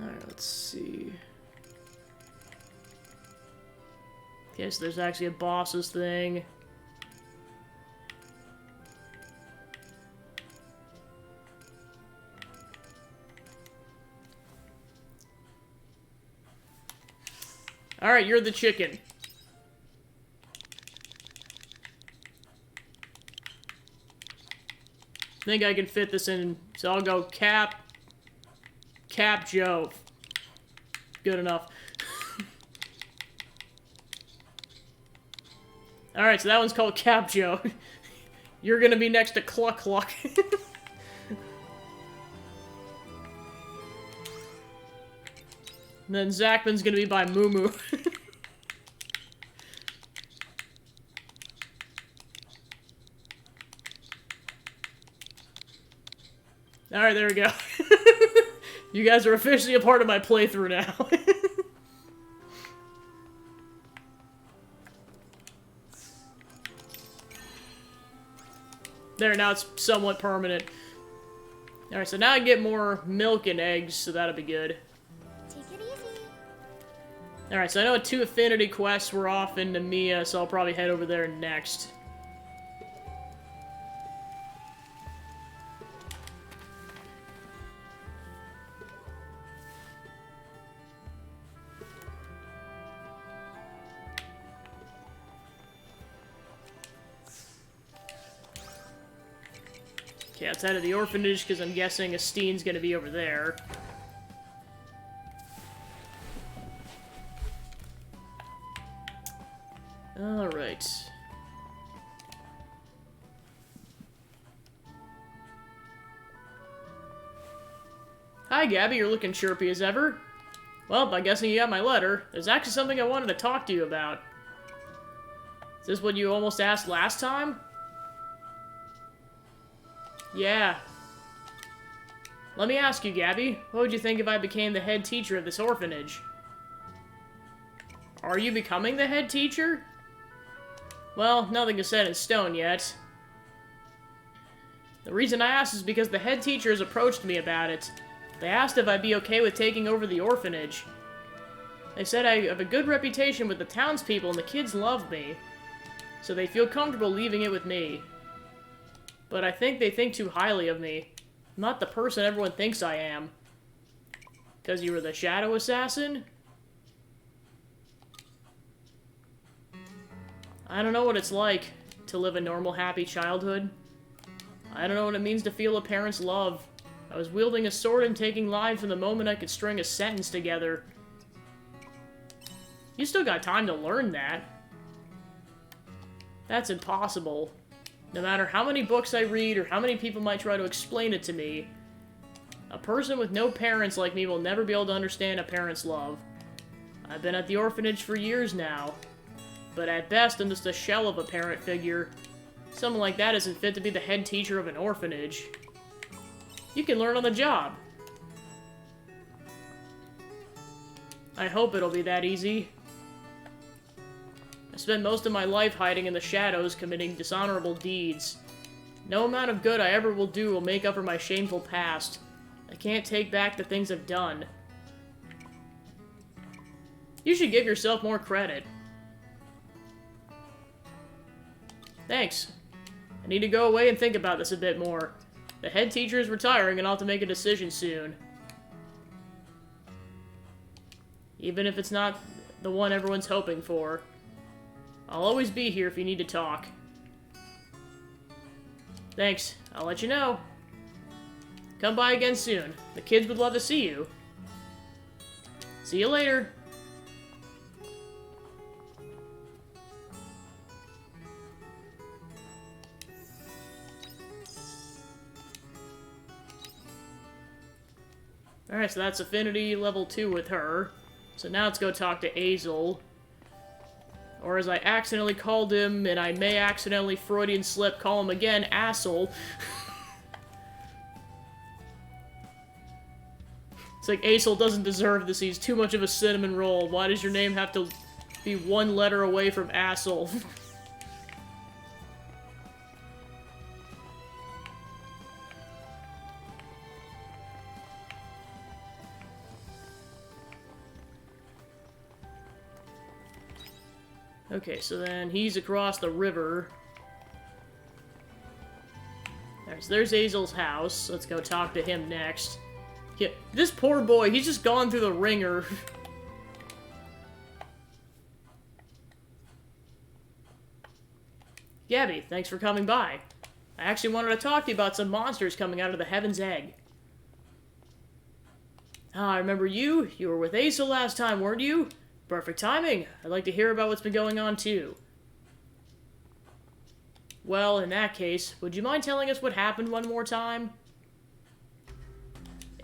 Alright, let's see. Okay, so there's actually a boss's thing. Alright, you're the chicken. I think I can fit this in, so I'll go Cap Joe. Good enough. Alright, so that one's called Cap Joe. You're gonna be next to Cluck Cluck. And then Zachman's gonna be by Moo Moo. Alright, there we go. You guys are officially a part of my playthrough now. There, now it's somewhat permanent. Alright, so now I get more milk and eggs, so that'll be good. Take it easy. Alright, so I know 2 affinity quests were off into Mia, so I'll probably head over there next. Okay, outside of the orphanage, because I'm guessing Estine's gonna be over there. Alright. Hi, Gabby, you're looking chirpy as ever. Well, I'm guessing you got my letter. There's actually something I wanted to talk to you about. Is this what you almost asked last time? Yeah. Let me ask you, Gabby, what would you think if I became the head teacher of this orphanage? Are you becoming the head teacher? Well, nothing is set in stone yet. The reason I asked is because the head teachers approached me about it. They asked if I'd be okay with taking over the orphanage. They said I have a good reputation with the townspeople and the kids love me, so they feel comfortable leaving it with me. But I think they think too highly of me. I'm not the person everyone thinks I am. 'Cause you were the shadow assassin? I don't know what it's like to live a normal, happy childhood. I don't know what it means to feel a parent's love. I was wielding a sword and taking lives from the moment I could string a sentence together. You still got time to learn that. That's impossible. No matter how many books I read or how many people might try to explain it to me, a person with no parents like me will never be able to understand a parent's love. I've been at the orphanage for years now, but at best I'm just a shell of a parent figure. Someone like that isn't fit to be the head teacher of an orphanage. You can learn on the job. I hope it'll be that easy. I spent most of my life hiding in the shadows, committing dishonorable deeds. No amount of good I ever will do will make up for my shameful past. I can't take back the things I've done. You should give yourself more credit. Thanks. I need to go away and think about this a bit more. The head teacher is retiring and I'll have to make a decision soon. Even if it's not the one everyone's hoping for. I'll always be here if you need to talk. Thanks. I'll let you know. Come by again soon. The kids would love to see you. See you later. Alright, so that's affinity level 2 with her. So now let's go talk to Azel. Or as I accidentally called him, and I may accidentally Freudian slip, call him again, asshole. It's like, Azel doesn't deserve this, he's too much of a cinnamon roll. Why does your name have to be one letter away from asshole? Okay, so then he's across the river. There's Azel's house. Let's go talk to him next. Yeah, this poor boy, he's just gone through the ringer. Gabby, thanks for coming by. I actually wanted to talk to you about some monsters coming out of the Heaven's Egg. Ah, I remember you. You were with Azel last time, weren't you? Perfect timing. I'd like to hear about what's been going on, too. Well, in that case, would you mind telling us what happened one more time?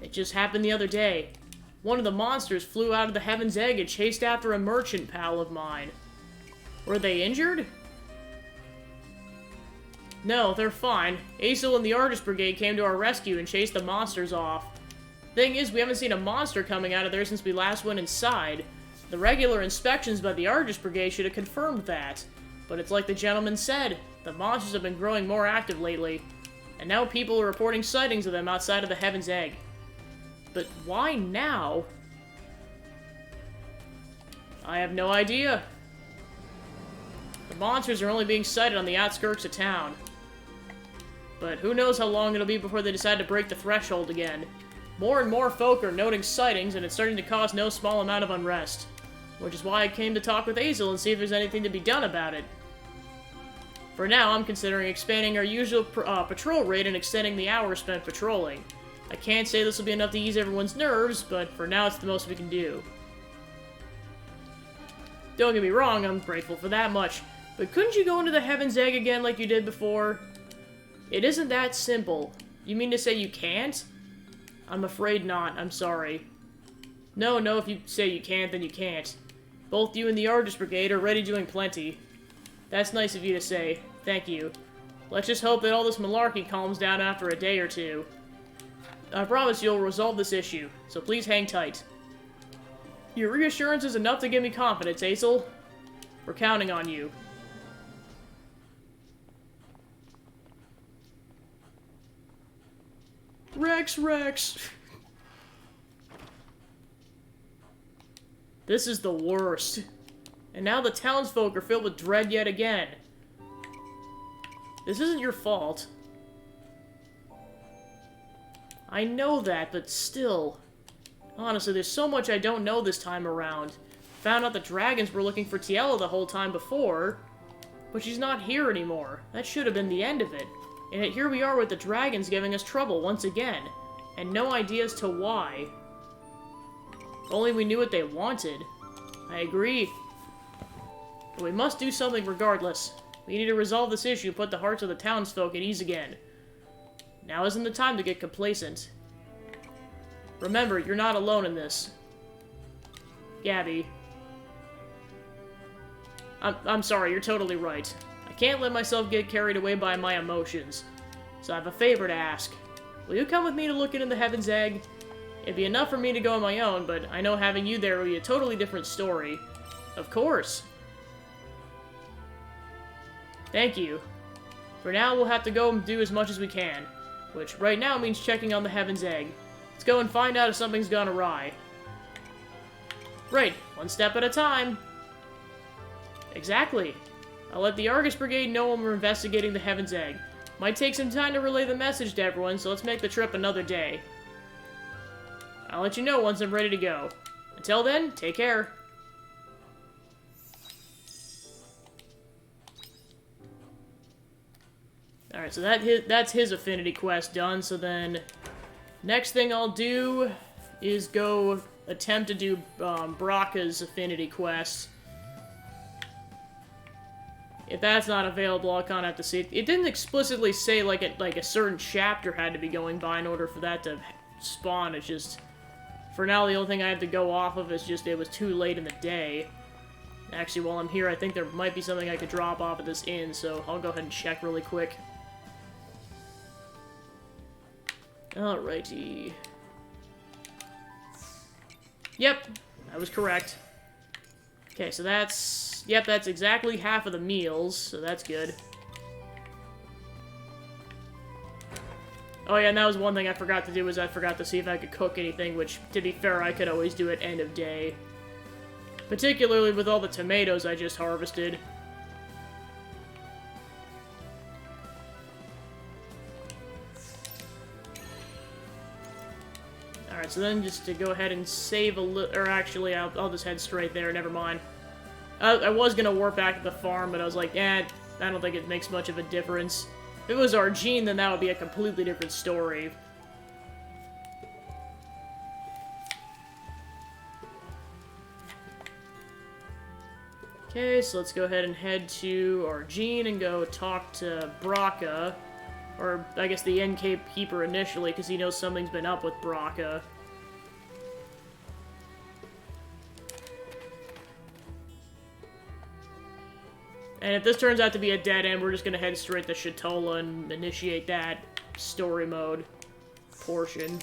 It just happened the other day. One of the monsters flew out of the Heaven's Egg and chased after a merchant pal of mine. Were they injured? No, they're fine. Azel and the Artist Brigade came to our rescue and chased the monsters off. Thing is, we haven't seen a monster coming out of there since we last went inside. The regular inspections by the Artist Brigade should have confirmed that. But it's like the gentleman said, the monsters have been growing more active lately. And now people are reporting sightings of them outside of the Heaven's Egg. But why now? I have no idea. The monsters are only being sighted on the outskirts of town. But who knows how long it'll be before they decide to break the threshold again. More and more folk are noting sightings, and it's starting to cause no small amount of unrest. Which is why I came to talk with Azel and see if there's anything to be done about it. For now, I'm considering expanding our usual patrol rate and extending the hours spent patrolling. I can't say this will be enough to ease everyone's nerves, but for now it's the most we can do. Don't get me wrong, I'm grateful for that much, but couldn't you go into the Heaven's Egg again like you did before? It isn't that simple. You mean to say you can't? I'm afraid not, I'm sorry. No, if you say you can't, then you can't. Both you and the Artist Brigade are already doing plenty. That's nice of you to say. Thank you. Let's just hope that all this malarkey calms down after a day or two. I promise you'll resolve this issue, so please hang tight. Your reassurance is enough to give me confidence, Azel. We're counting on you. Rex! This is the worst. And now the townsfolk are filled with dread yet again. This isn't your fault. I know that, but still. Honestly, there's so much I don't know this time around. Found out the dragons were looking for Tiella the whole time before. But she's not here anymore. That should have been the end of it. And yet here we are with the dragons giving us trouble once again. And no idea as to why. If only we knew what they wanted. I agree. But we must do something regardless. We need to resolve this issue and put the hearts of the townsfolk at ease again. Now isn't the time to get complacent. Remember, you're not alone in this. Gabby. I'm sorry, you're totally right. I can't let myself get carried away by my emotions. So I have a favor to ask. Will you come with me to look into the Heaven's Egg? It'd be enough for me to go on my own, but I know having you there would be a totally different story. Of course. Thank you. For now, we'll have to go and do as much as we can. Which, right now, means checking on the Heaven's Egg. Let's go and find out if something's gone awry. Right, one step at a time. Exactly. I'll let the Argus Brigade know when we're investigating the Heaven's Egg. Might take some time to relay the message to everyone, so let's make the trip another day. I'll let you know once I'm ready to go. Until then, take care. Alright, so that's his affinity quest done, so then next thing I'll do is go attempt to do Bracca's affinity quest. If that's not available, I'll kind of have to see it. It didn't explicitly say like a certain chapter had to be going by in order for that to spawn. It's just For now, the only thing I have to go off of is just it was too late in the day. Actually, while I'm here, I think there might be something I could drop off at this inn, so I'll go ahead and check really quick. Alrighty. Yep, I was correct. Okay, so that's... Yep, that's exactly half of the meals, so that's good. Oh yeah, and that was one thing I forgot to do, is I forgot to see if I could cook anything, which, to be fair, I could always do at end of day. Particularly with all the tomatoes I just harvested. Alright, so then just to go ahead and save a little... Or actually, I'll just head straight there, never mind. I was gonna warp back to the farm, but I was like, I don't think it makes much of a difference. If it was Argene, then that would be a completely different story. Okay, so let's go ahead and head to Argene and go talk to Braca. Or, I guess the innkeeper initially, because he knows something's been up with Braca. And if this turns out to be a dead end, we're just gonna head straight to Shatola and initiate that story mode portion.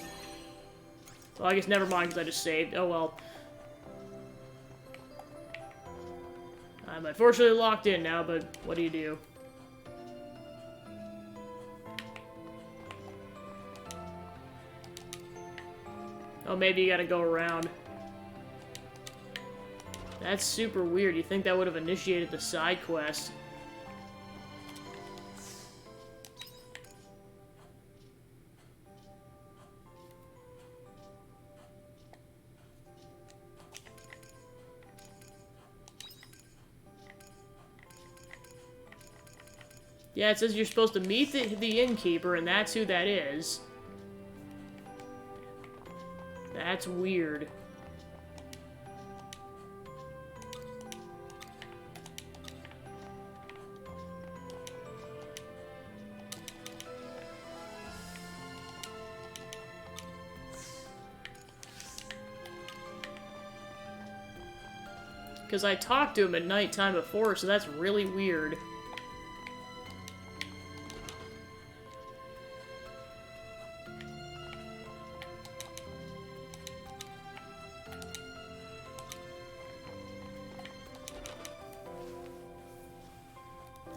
Well, I guess never mind, because I just saved. Oh well. I'm unfortunately locked in now, but what do you do? Oh, maybe you gotta go around. That's super weird. You think that would have initiated the side quest. Yeah, it says you're supposed to meet the innkeeper, and that's who that is. That's weird. Because I talked to him at nighttime before, so that's really weird.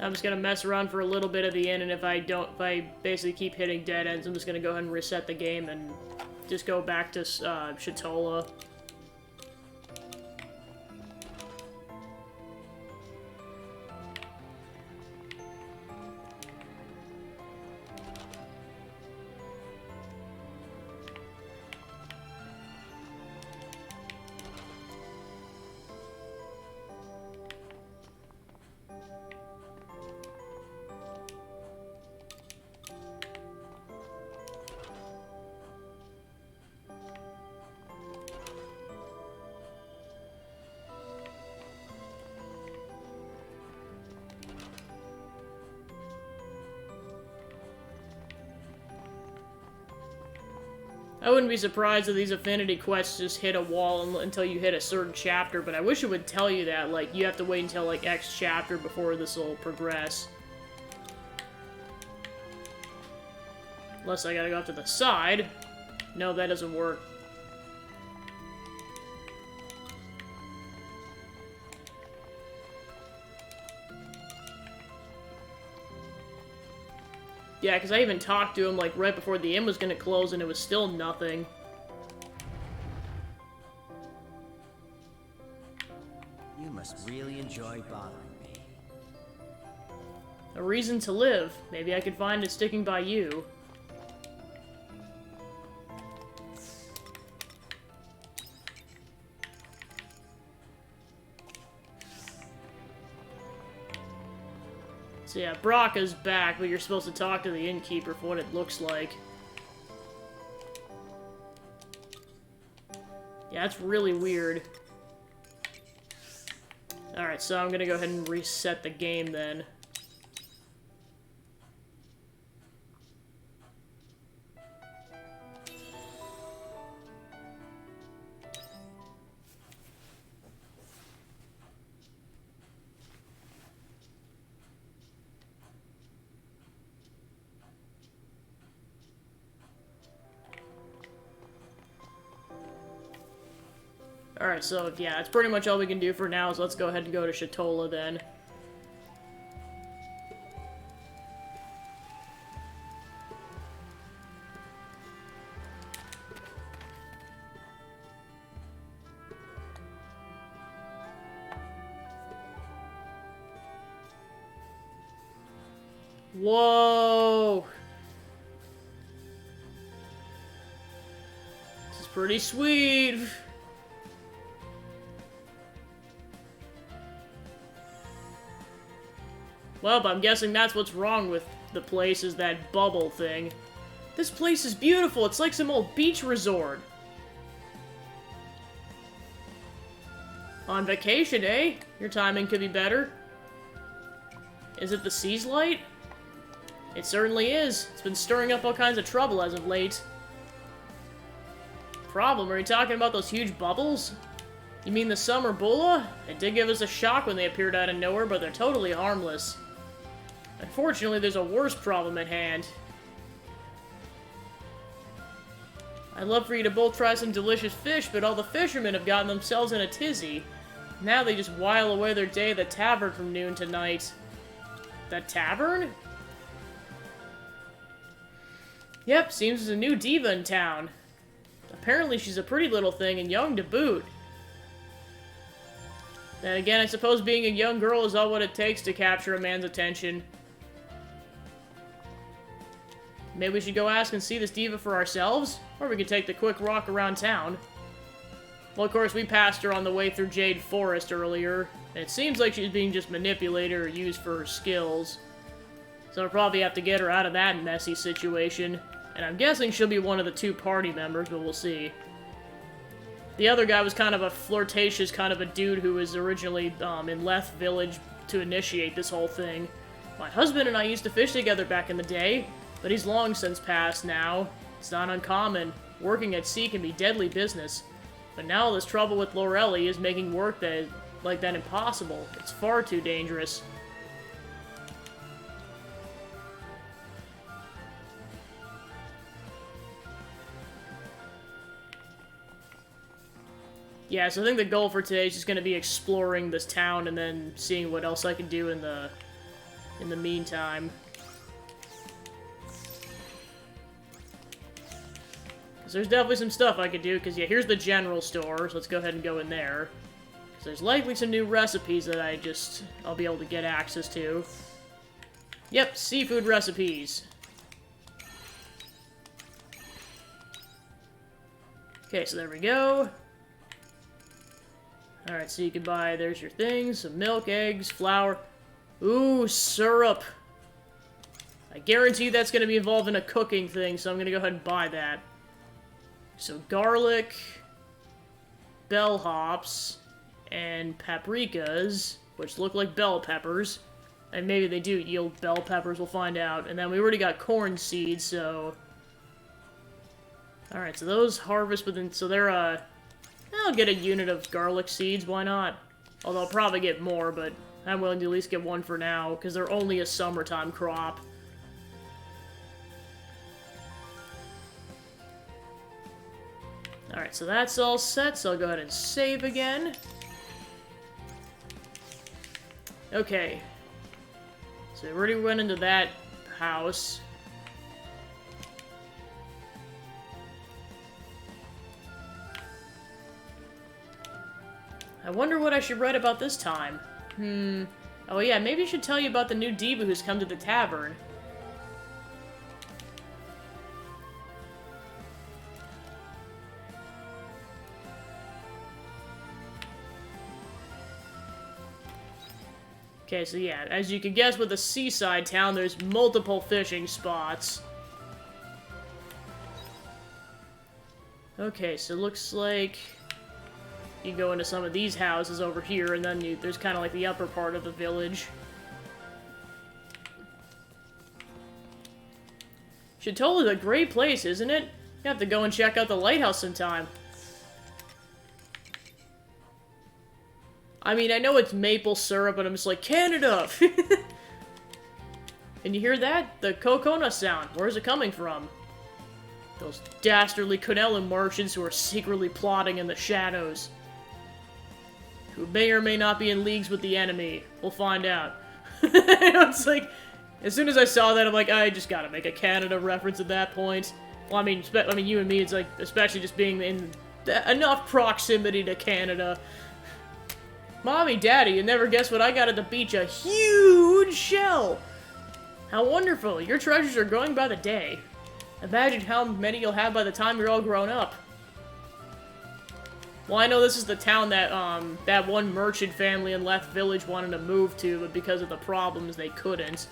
I'm just gonna mess around for a little bit at the end, and if I basically keep hitting dead ends, I'm just gonna go ahead and reset the game and just go back to Shatola. I wouldn't be surprised if these affinity quests just hit a wall until you hit a certain chapter, but I wish it would tell you that, like, you have to wait until, like, X chapter before this will progress. Unless I gotta go up to the side. No, that doesn't work. Yeah, because I even talked to him, like, right before the inn was gonna close, and it was still nothing. You must really enjoy bothering me. A reason to live. Maybe I could find it sticking by you. So yeah, Braca's back, but you're supposed to talk to the innkeeper for what it looks like. Yeah, that's really weird. Alright, so I'm gonna go ahead and reset the game then. Alright, so yeah, that's pretty much all we can do for now, so let's go ahead and go to Shatola then. Whoa! This is pretty sweet. Well, I'm guessing that's what's wrong with the place, is that bubble thing. This place is beautiful. It's like some old beach resort. On vacation, eh? Your timing could be better. Is it the Sea's light? It certainly is. It's been stirring up all kinds of trouble as of late. Problem? Are you talking about those huge bubbles? You mean the summer bulla? It did give us a shock when they appeared out of nowhere, but they're totally harmless. Unfortunately, there's a worse problem at hand. I'd love for you to both try some delicious fish, but all the fishermen have gotten themselves in a tizzy. Now they just while away their day at the tavern from noon to night. The tavern? Yep, seems there's a new diva in town. Apparently she's a pretty little thing and young to boot. Then again, I suppose being a young girl is all what it takes to capture a man's attention. Maybe we should go ask and see this diva for ourselves? Or we could take the quick walk around town. Well, of course, we passed her on the way through Jade Forest earlier, and it seems like she's being just manipulated or used for her skills. So we'll probably have to get her out of that messy situation. And I'm guessing she'll be one of the two party members, but we'll see. The other guy was kind of a flirtatious kind of a dude who was originally in Leth Village to initiate this whole thing. My husband and I used to fish together back in the day, but he's long since passed now. It's not uncommon. Working at sea can be deadly business. But now all this trouble with Lorelli is making work like that impossible. It's far too dangerous. Yeah, so I think the goal for today is just going to be exploring this town and then seeing what else I can do in the meantime. Because there's definitely some stuff I could do, because yeah, here's the general store, so let's go ahead and go in there. Because there's likely some new recipes that I'll be able to get access to. Yep, seafood recipes. Okay, so there we go. Alright, so you can buy, there's your things, some milk, eggs, flour. Ooh, syrup. I guarantee you that's going to be involved in a cooking thing, so I'm going to go ahead and buy that. So garlic, bell hops, and paprikas, which look like bell peppers. And maybe they do yield bell peppers, we'll find out. And then we already got corn seeds, so... Alright, so those harvest within, so they're, I'll get a unit of garlic seeds, why not? Although I'll probably get more, but I'm willing to at least get one for now, because they're only a summertime crop. Alright, so that's all set, so I'll go ahead and save again. Okay. So we already went into that house. I wonder what I should write about this time. Oh yeah, maybe I should tell you about the new diva who's come to the tavern. Okay, so yeah, as you can guess with a seaside town, there's multiple fishing spots. Okay, so it looks like you go into some of these houses over here, and then there's kind of like the upper part of the village. Shatola's a great place, isn't it? You have to go and check out the lighthouse sometime. I mean, I know it's maple syrup, but I'm just like, Canada! And you hear that? The coconut sound. Where's it coming from? Those dastardly Quinella merchants who are secretly plotting in the shadows. who may or may not be in leagues with the enemy. We'll find out. It's like, as soon as I saw that, I'm like, I just gotta make a Canada reference at that point. Well, I mean, you and me, it's like, especially just being in enough proximity to Canada. Mommy, Daddy, you never guess what I got at the beach? A huge shell! How wonderful! Your treasures are growing by the day. Imagine how many you'll have by the time you're all grown up. Well, I know this is the town that, that one merchant family in Left Village wanted to move to, but because of the problems, they couldn't.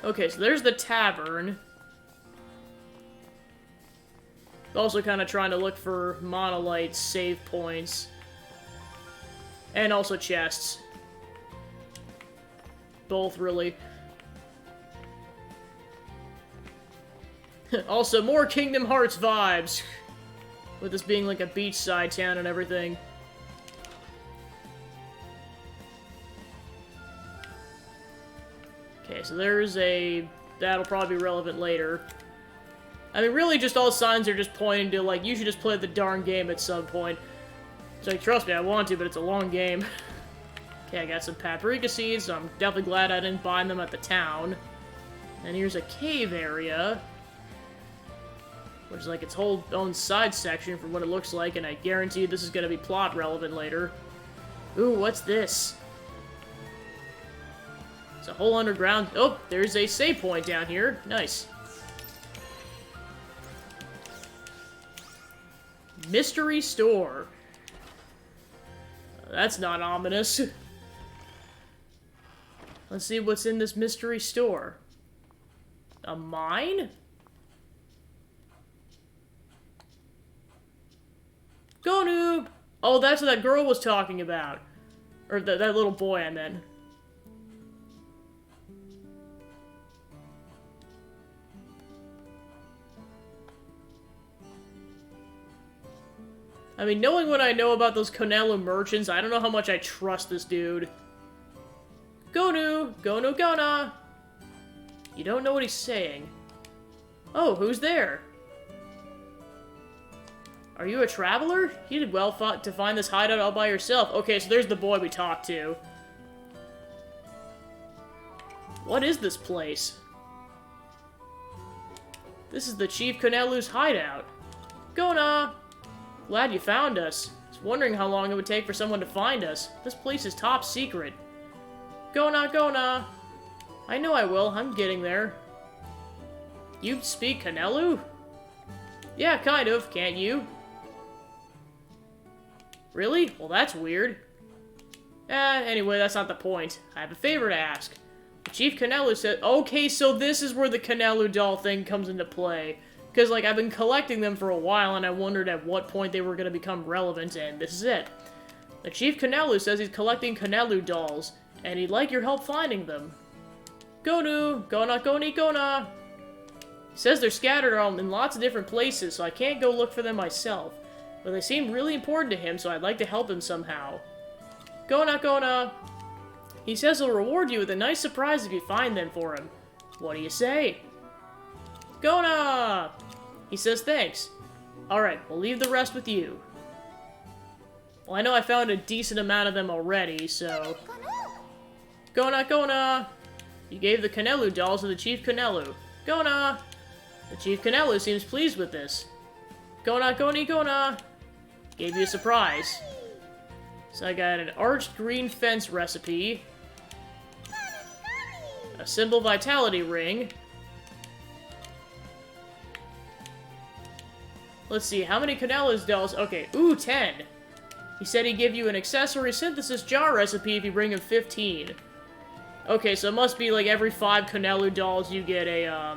Okay, so there's the tavern. Also kind of trying to look for monolites, save points. And also chests. Both, really. Also, more Kingdom Hearts vibes. With this being like a beachside town and everything. Okay, so there's a... That'll probably be relevant later. I mean, really, just all signs are just pointing to, like, you should just play the darn game at some point. It's like, trust me, I want to, but it's a long game. Okay, I got some paprika seeds, so I'm definitely glad I didn't buy them at the town. And here's a cave area. Which is like its whole own side section from what it looks like, and I guarantee you this is going to be plot relevant later. Ooh, what's this? It's a whole underground... Oh, there's a save point down here. Nice. Mystery store. That's not ominous. Let's see what's in this mystery store. A mine? Go noob! Oh, that's what that girl was talking about. Or that little boy, I meant. I mean, knowing what I know about those Canelo merchants, I don't know how much I trust this dude. Gonu! Gonu Gona! You don't know what he's saying. Oh, who's there? Are you a traveler? You did well to find this hideout all by yourself. Okay, so there's the boy we talked to. What is this place? This is the Chief Canelu's hideout. Gona! Glad you found us. I was wondering how long it would take for someone to find us. This place is top secret. Gona, Gona! I know I will. I'm getting there. You speak Canelu? Yeah, kind of. Can't you? Really? Well, that's weird. Anyway, that's not the point. I have a favor to ask. The Chief Canelu said... Okay, so this is where the Canelu doll thing comes into play. Because, like, I've been collecting them for a while, and I wondered at what point they were going to become relevant, and this is it. The Chief Canelu says he's collecting Canelu dolls, and he'd like your help finding them. Gonu! Gona, Goni, Gona! He says they're scattered in lots of different places, so I can't go look for them myself. But they seem really important to him, so I'd like to help him somehow. Gona, Gona! He says he'll reward you with a nice surprise if you find them for him. What do you say? Gona! He says thanks. Alright, we'll leave the rest with you. Well, I know I found a decent amount of them already, so... Gona, Gona! You gave the Canelu dolls to the Chief Canelu. Gona! The Chief Canelu seems pleased with this. Gona, Goni, Gona! Gave you a surprise. So I got an arched green fence recipe. A symbol vitality ring. Let's see, how many Canelu's dolls? Okay, ooh, 10. He said he'd give you an accessory synthesis jar recipe if you bring him 15. Okay, so it must be like every 5 Canelu dolls you get a,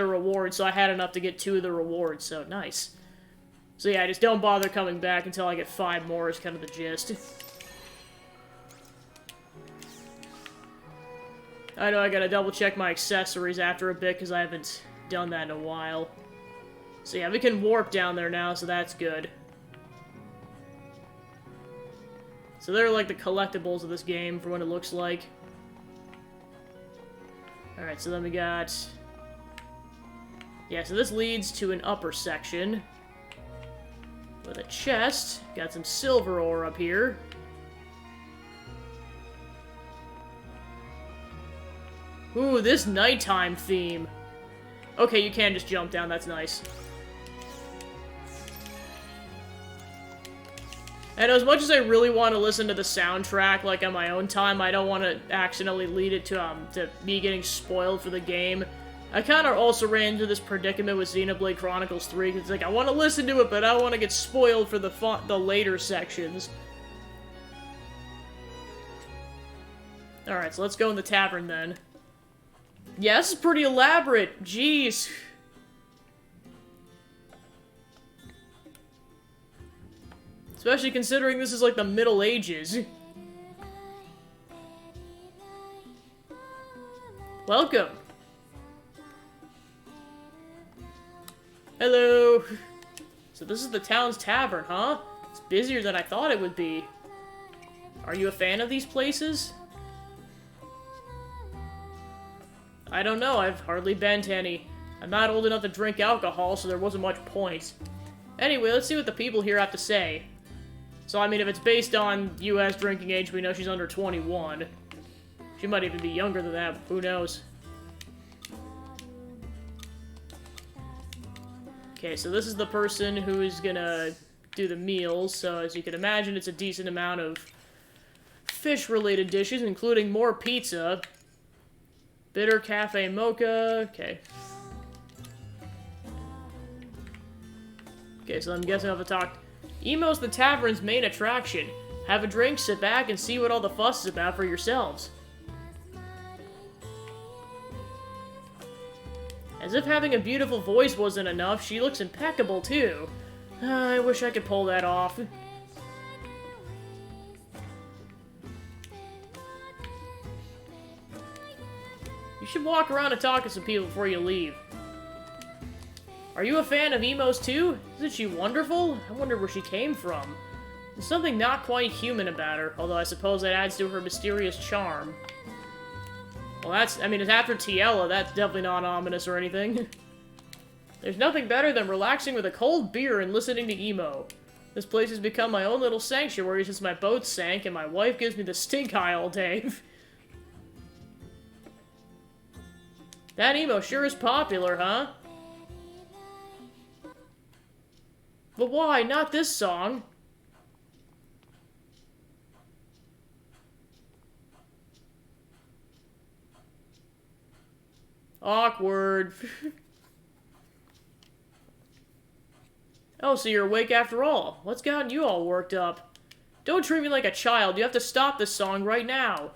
reward, so I had enough to get 2 of the rewards, so nice. So yeah, just don't bother coming back until I get 5 more is kind of the gist. I know I gotta double check my accessories after a bit, because I haven't done that in a while. So yeah, we can warp down there now, so that's good. So they're like the collectibles of this game, for what it looks like. Alright, so then we got... Yeah, so this leads to an upper section. With a chest. Got some silver ore up here. Ooh, this nighttime theme. Okay, you can just jump down, that's nice. And as much as I really want to listen to the soundtrack, like, on my own time, I don't want to accidentally lead it to me getting spoiled for the game. I kind of also ran into this predicament with Xenoblade Chronicles 3, because it's like, I want to listen to it, but I don't want to get spoiled for the later sections. Alright, so let's go in the tavern, then. Yeah, this is pretty elaborate. Jeez. Especially considering this is like the Middle Ages. Welcome. Hello. So this is the town's tavern, huh? It's busier than I thought it would be. Are you a fan of these places? I don't know, I've hardly been to any. I'm not old enough to drink alcohol, so there wasn't much point. Anyway, let's see what the people here have to say. So, I mean, if it's based on US drinking age, we know she's under 21. She might even be younger than that, who knows. Okay, so this is the person who is gonna do the meals, so as you can imagine, it's a decent amount of fish-related dishes, including more pizza. Bitter cafe mocha, okay. Okay, so I'm guessing I have to talk. Emo's the tavern's main attraction. Have a drink, sit back, and see what all the fuss is about for yourselves. As if having a beautiful voice wasn't enough, she looks impeccable, too. I wish I could pull that off. You should walk around and talk to some people before you leave. Are you a fan of Emo's too? Isn't she wonderful? I wonder where she came from. There's something not quite human about her, although I suppose that adds to her mysterious charm. Well, I mean, it's after Tiella, that's definitely not ominous or anything. There's nothing better than relaxing with a cold beer and listening to Emo. This place has become my own little sanctuary since my boat sank, and my wife gives me the stink eye all day. That Emo sure is popular, huh? But why? Not this song. Awkward. Oh, so you're awake after all. What's gotten you all worked up? Don't treat me like a child. You have to stop this song right now.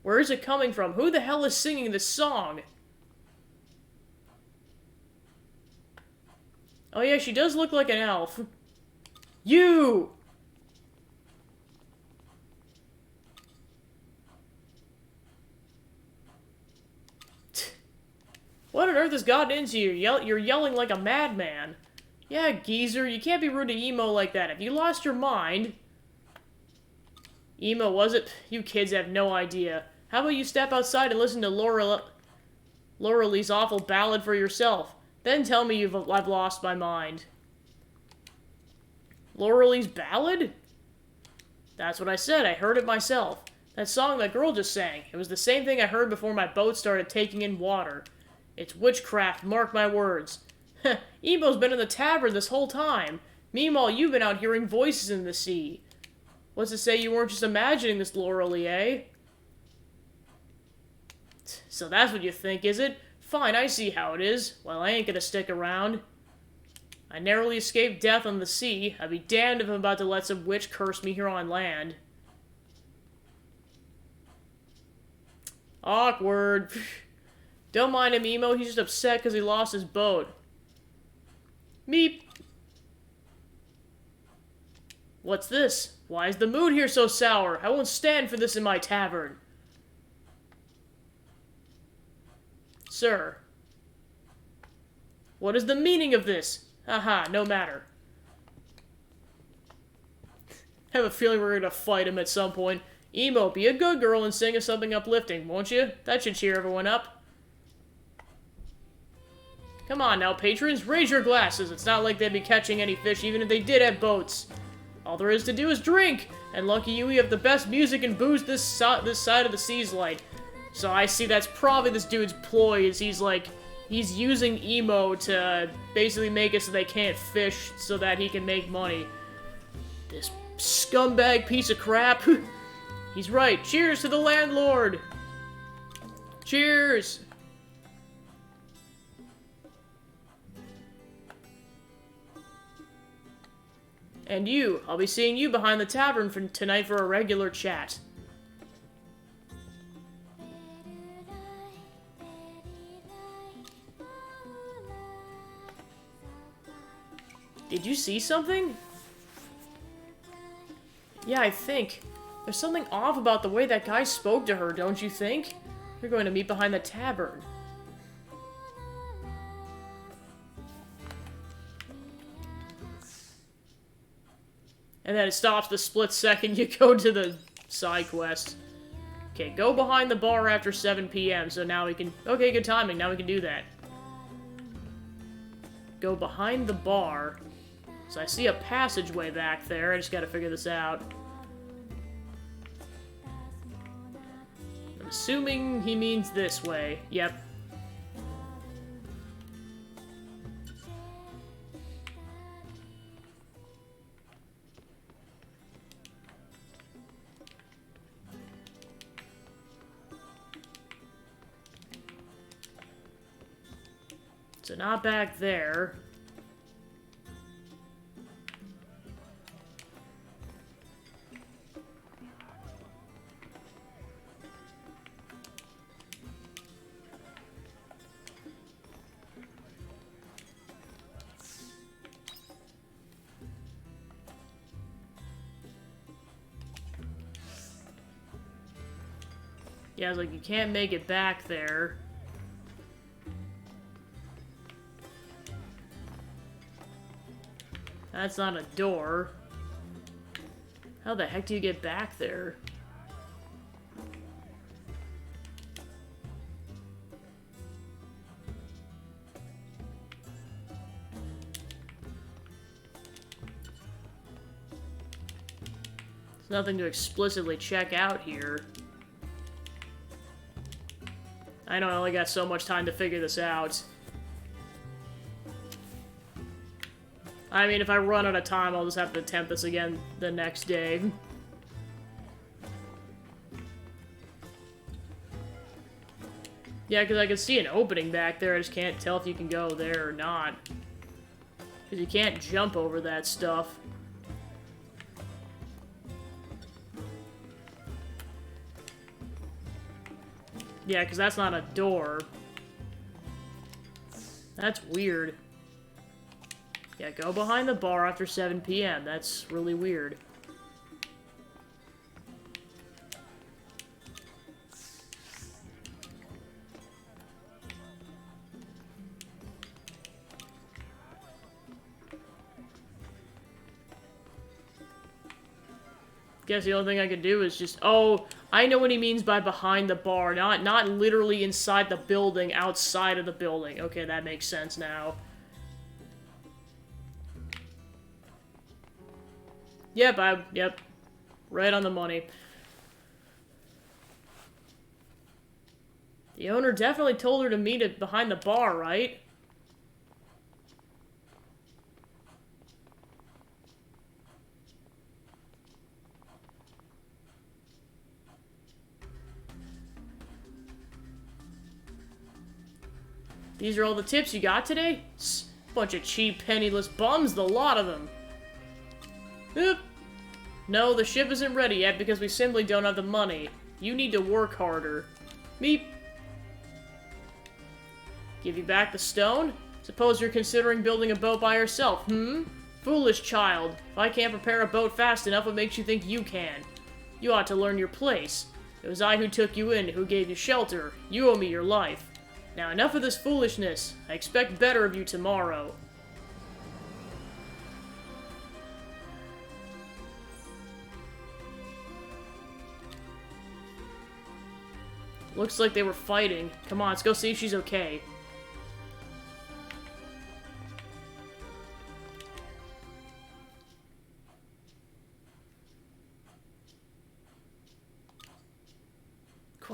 Where is it coming from? Who the hell is singing this song? Oh yeah, she does look like an elf. You! What on earth has gotten into you? You're yelling like a madman. Yeah, geezer, you can't be rude to Emo like that. Have you lost your mind? Emo, was it? You kids have no idea. How about you step outside and listen to Laurelie's awful ballad for yourself? Then tell me I've lost my mind. Laurelie's ballad? That's what I said. I heard it myself. That song that girl just sang. It was the same thing I heard before my boat started taking in water. It's witchcraft, mark my words. Emo's been in the tavern this whole time. Meanwhile, you've been out hearing voices in the sea. What's to say you weren't just imagining this, Laurelie, eh? So that's what you think, is it? Fine, I see how it is. Well, I ain't gonna stick around. I narrowly escaped death on the sea. I'd be damned if I'm about to let some witch curse me here on land. Awkward. Don't mind him, Emo. He's just upset because he lost his boat. Meep. What's this? Why is the mood here so sour? I won't stand for this in my tavern. Sir. What is the meaning of this? Haha, no matter. I have a feeling we're gonna fight him at some point. Emo, be a good girl and sing us something uplifting, won't you? That should cheer everyone up. Come on now, patrons, raise your glasses. It's not like they'd be catching any fish even if they did have boats. All there is to do is drink, and lucky you, we have the best music and booze this side of the sea's like. So I see that's probably this dude's ploy, is he's using emo to basically make it so they can't fish so that he can make money. This scumbag piece of crap. He's right. Cheers to the landlord. Cheers. And you, I'll be seeing you behind the tavern tonight for a regular chat. Did you see something? Yeah, I think. There's something off about the way that guy spoke to her, don't you think? You're going to meet behind the tavern. And then it stops the split second you go to the side quest. Okay, go behind the bar after 7 p.m. So now we can... Okay, good timing. Now we can do that. Go behind the bar. So I see a passageway back there. I just gotta figure this out. I'm assuming he means this way. Yep. So not back there. Yeah, I was like, you can't make it back there. That's not a door. How the heck do you get back there? There's nothing to explicitly check out here. I know I only got so much time to figure this out. I mean, if I run out of time, I'll just have to attempt this again the next day. Yeah, because I can see an opening back there, I just can't tell if you can go there or not. Because you can't jump over that stuff. Yeah, because that's not a door. That's weird. Yeah, go behind the bar after 7 p.m. That's really weird. Guess the only thing I could do is just... Oh, I know what he means by behind the bar. Not literally inside the building, outside of the building. Okay, that makes sense now. Yep. Right on the money. The owner definitely told her to meet it behind the bar, right? These are all the tips you got today? Bunch of cheap, penniless bums, the lot of them. Oop. No, the ship isn't ready yet because we simply don't have the money. You need to work harder. Meep. Give you back the stone? Suppose you're considering building a boat by yourself, Foolish child. If I can't prepare a boat fast enough, what makes you think you can? You ought to learn your place. It was I who took you in, who gave you shelter. You owe me your life. Now enough of this foolishness. I expect better of you tomorrow. Looks like they were fighting. Come on, let's go see if she's okay.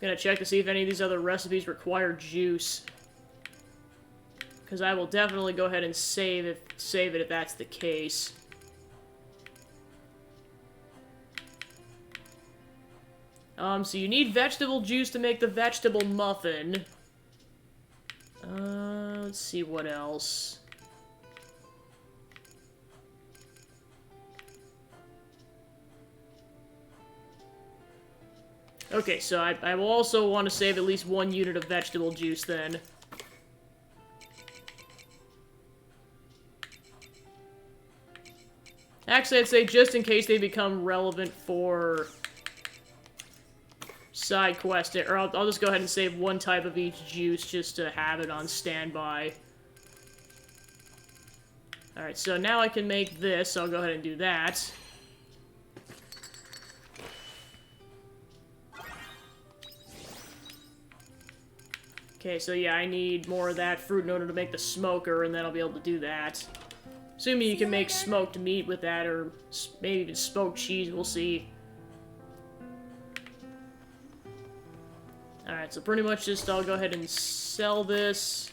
Gonna check to see if any of these other recipes require juice. Because I will definitely go ahead and save it if that's the case. So you need vegetable juice to make the vegetable muffin. Let's see what else. Okay, so I will also want to save at least 1 unit of vegetable juice then. Actually, I'd say just in case they become relevant for side quest, or I'll just go ahead and save 1 type of each juice just to have it on standby. Alright, so now I can make this, so I'll go ahead and do that. Okay, so yeah, I need more of that fruit in order to make the smoker, and then I'll be able to do that. Assuming you can make smoked meat with that, or maybe even smoked cheese, we'll see. Alright, so pretty much just I'll go ahead and sell this.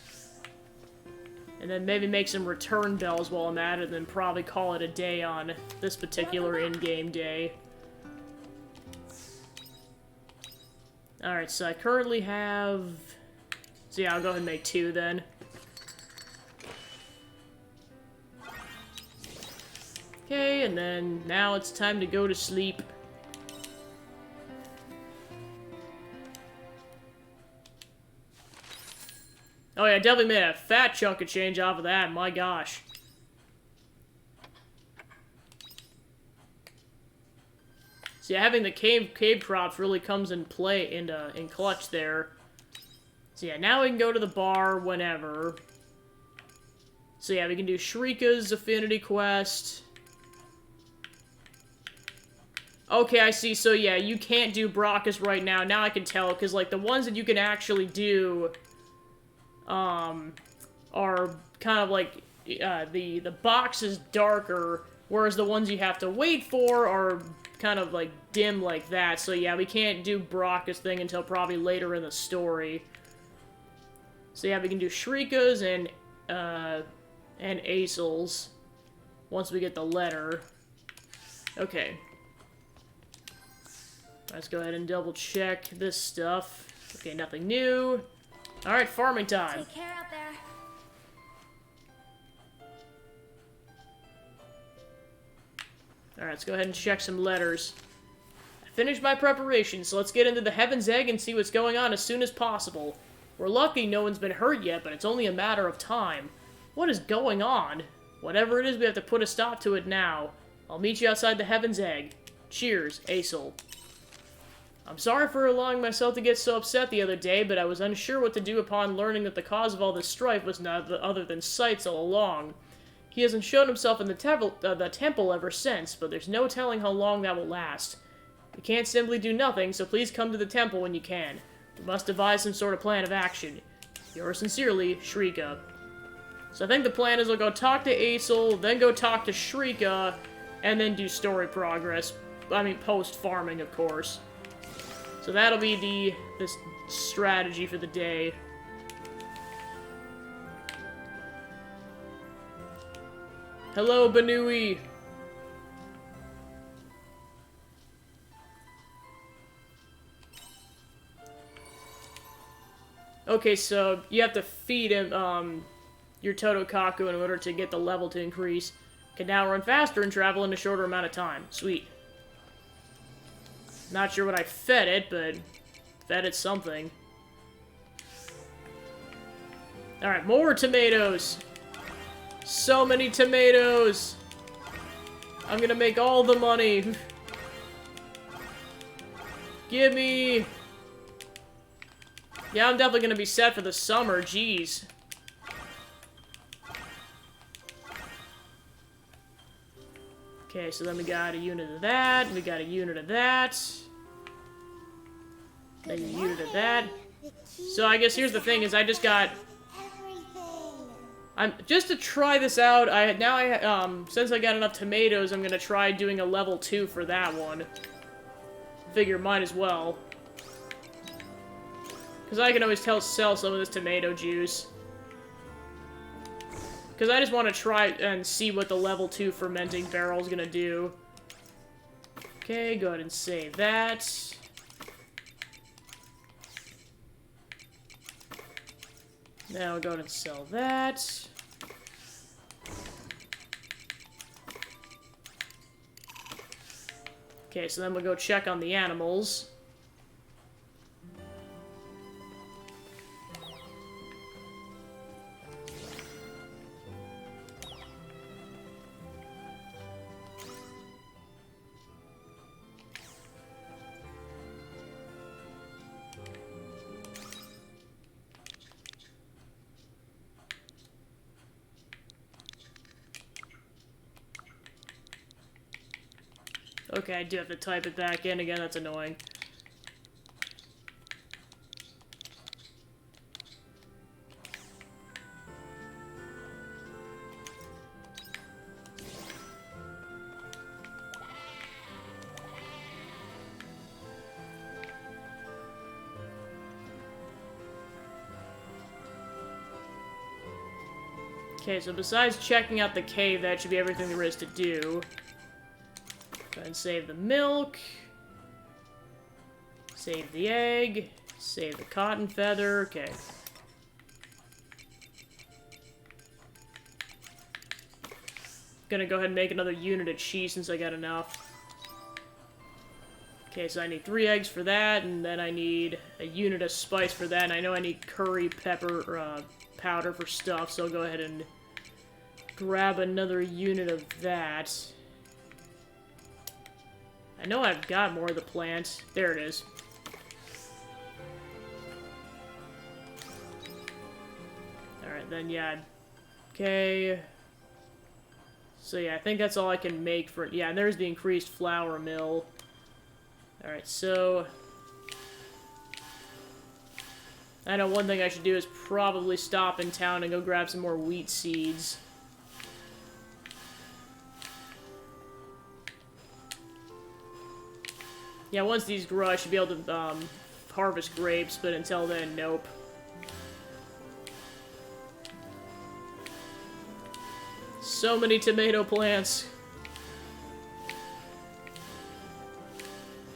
And then maybe make some return bells while I'm at it, and then probably call it a day on this particular in-game day. Alright, so I currently have... So yeah, I'll go ahead and make 2 then. Okay, and then now it's time to go to sleep. Oh yeah, I definitely made a fat chunk of change off of that, my gosh. See, having the cave crops really comes in play in clutch there. So yeah, now we can go to the bar whenever. So yeah, we can do Shrika's Affinity Quest. Okay, I see. So yeah, you can't do Brockus right now. Now I can tell, because like the ones that you can actually do are kind of like the box is darker, whereas the ones you have to wait for are kind of like dim like that. So yeah, we can't do Brockus thing until probably later in the story. So yeah, we can do Shrika's and Acel's once we get the letter. Okay. Let's go ahead and double check this stuff. Okay, nothing new. Alright, farming time. Take care out there. Alright, let's go ahead and check some letters. I finished my preparations, so let's get into the Heaven's Egg and see what's going on as soon as possible. We're lucky no one's been hurt yet, but it's only a matter of time. What is going on? Whatever it is, we have to put a stop to it now. I'll meet you outside the Heaven's Egg. Cheers, Acel. I'm sorry for allowing myself to get so upset the other day, but I was unsure what to do upon learning that the cause of all this strife was none other than Sights all along. He hasn't shown himself in the temple ever since, but there's no telling how long that will last. We can't simply do nothing, so please come to the temple when you can. We must devise some sort of plan of action. Yours sincerely, Shrika. So I think the plan is we'll go talk to Acel, then go talk to Shrika, and then do story progress. I mean, post-farming, of course. So that'll be the strategy for the day. Hello, Banui. Okay, so you have to feed him, your Totokaku in order to get the level to increase. Can now run faster and travel in a shorter amount of time. Sweet. Not sure what I fed it, but fed it something. Alright, more tomatoes! So many tomatoes! I'm gonna make all the money! Gimme! Yeah, I'm definitely gonna be set for the summer, jeez. Okay, so then we got a unit of that, we got a unit of that. Then a unit of that. So I guess here's the thing, is I just got... just to try this out, since I got enough tomatoes, I'm gonna try doing a level 2 for that one. Figure might as well. Because I can always sell some of this tomato juice. Because I just want to try and see what the level 2 fermenting barrel is going to do. Okay, go ahead and save that. Now we'll go ahead and sell that. Okay, so then we'll go check on the animals. Okay, I do have to type it back in again, that's annoying. Okay, so besides checking out the cave, that should be everything there is to do. Go ahead and save the milk. Save the egg. Save the cotton feather. Okay. Gonna go ahead and make another unit of cheese since I got enough. Okay, so I need 3 eggs for that, and then I need a unit of spice for that, and I know I need curry pepper powder for stuff, so I'll go ahead and grab another unit of that. I know I've got more of the plant. There it is. Alright, then, yeah. Okay. So, yeah, I think that's all I can make for it. Yeah, and there's the increased flour mill. Alright, so... I know one thing I should do is probably stop in town and go grab some more wheat seeds. Yeah, once these grow, I should be able to harvest grapes, but until then, nope. So many tomato plants.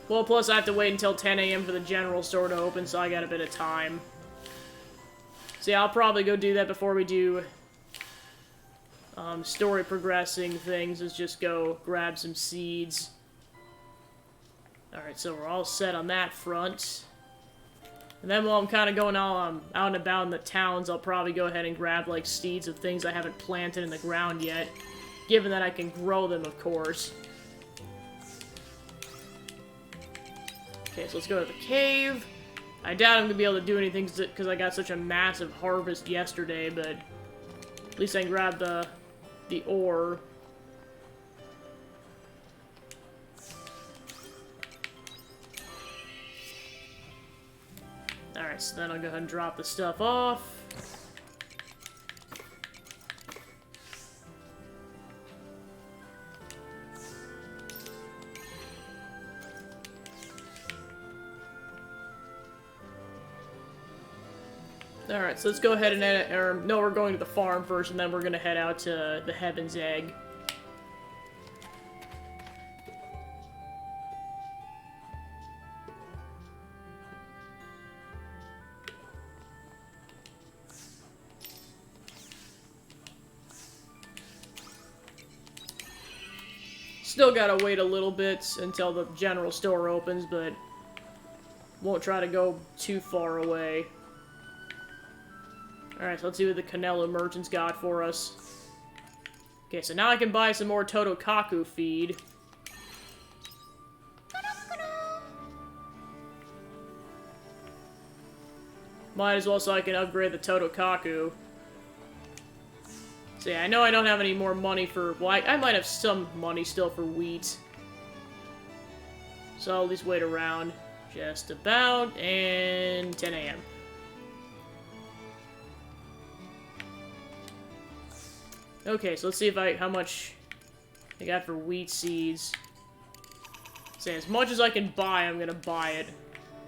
Well, plus I have to wait until 10 AM for the general store to open, so I got a bit of time. So yeah, I'll probably go do that before we do story progressing things, is just go grab some seeds. Alright, so we're all set on that front. And then while I'm kind of going all out and about in the towns, I'll probably go ahead and grab, like, seeds of things I haven't planted in the ground yet. Given that I can grow them, of course. Okay, so let's go to the cave. I doubt I'm going to be able to do anything because I got such a massive harvest yesterday, but at least I can grab the ore. Alright, so then I'll go ahead and drop the stuff off. Alright, so let's go ahead and no, we're going to the farm first, and then we're gonna head out to the Heaven's Egg. Still gotta wait a little bit until the general store opens, but won't try to go too far away. Alright, so let's see what the Canelo merchant's got for us. Okay, so now I can buy some more Totokaku feed. Might as well so I can upgrade the Totokaku. So yeah, I know I don't have any more money for... Well, I might have some money still for wheat. So I'll at least wait around. Just about, and 10 AM. Okay, so let's see if how much I got for wheat seeds. Say, as much as I can buy, I'm gonna buy it.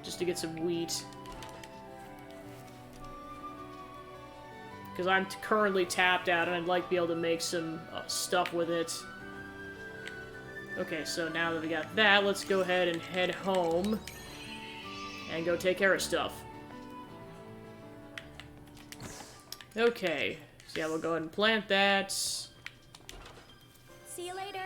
Just to get some wheat. Because I'm currently tapped out, and I'd like to be able to make some stuff with it. Okay, so now that we got that, let's go ahead and head home. And go take care of stuff. Okay, so yeah, we'll go ahead and plant that. See you later.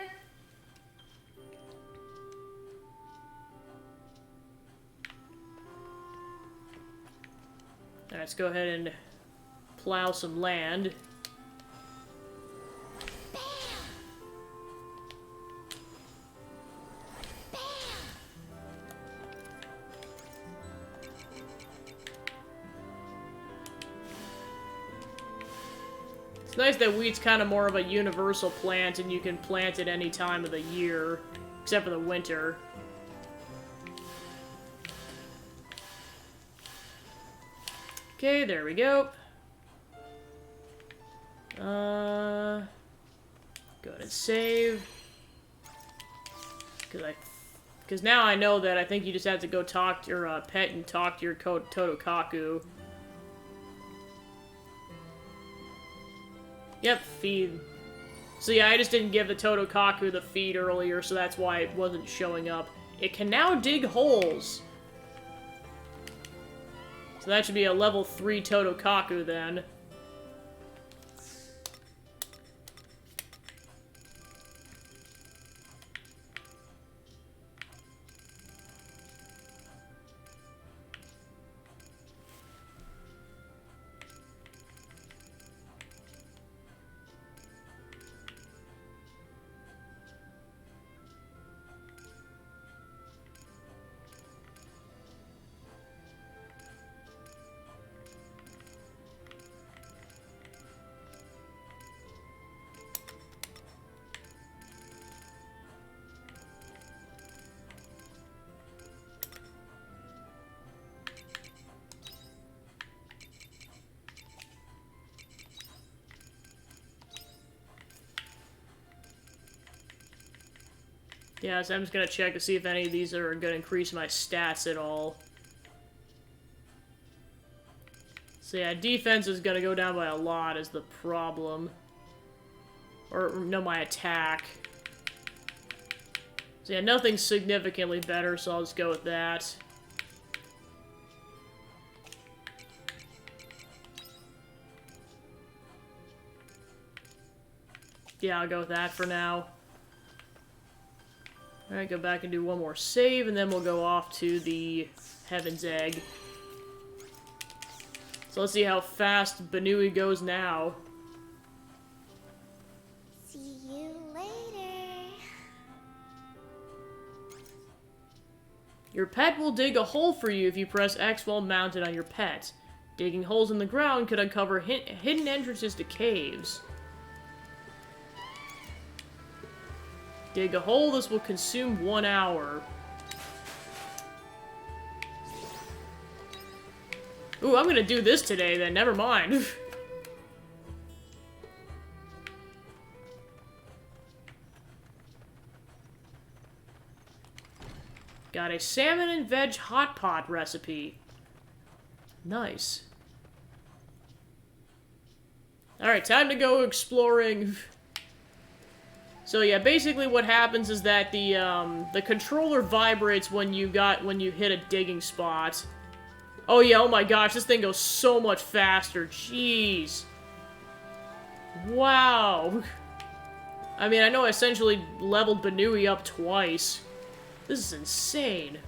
Alright, let's go ahead and plow some land. It's nice that wheat's kind of more of a universal plant, and you can plant it any time of the year, except for the winter. Okay, there we go. Go ahead and save. Because now I know that I think you just have to go talk to your pet and talk to your Totokaku. Yep, feed. So yeah, I just didn't give the Totokaku the feed earlier, so that's why it wasn't showing up. It can now dig holes. So that should be a level 3 Totokaku then. Yeah, so I'm just gonna check to see if any of these are gonna increase my stats at all. So yeah, defense is gonna go down by a lot is the problem. Or, no, my attack. So yeah, nothing's significantly better, so I'll just go with that. Yeah, I'll go with that for now. Alright, go back and do one more save, and then we'll go off to the Heaven's Egg. So let's see how fast Banui goes now. See you later. Your pet will dig a hole for you if you press X while mounted on your pet. Digging holes in the ground could uncover hidden entrances to caves. Dig a hole, this will consume 1 hour. Ooh, I'm gonna do this today then, never mind. Got a salmon and veg hot pot recipe. Nice. Alright, time to go exploring. So yeah, basically what happens is that the controller vibrates when you hit a digging spot. Oh yeah, oh my gosh, this thing goes so much faster. Jeez. Wow. I mean, I know I essentially leveled Banui up twice. This is insane.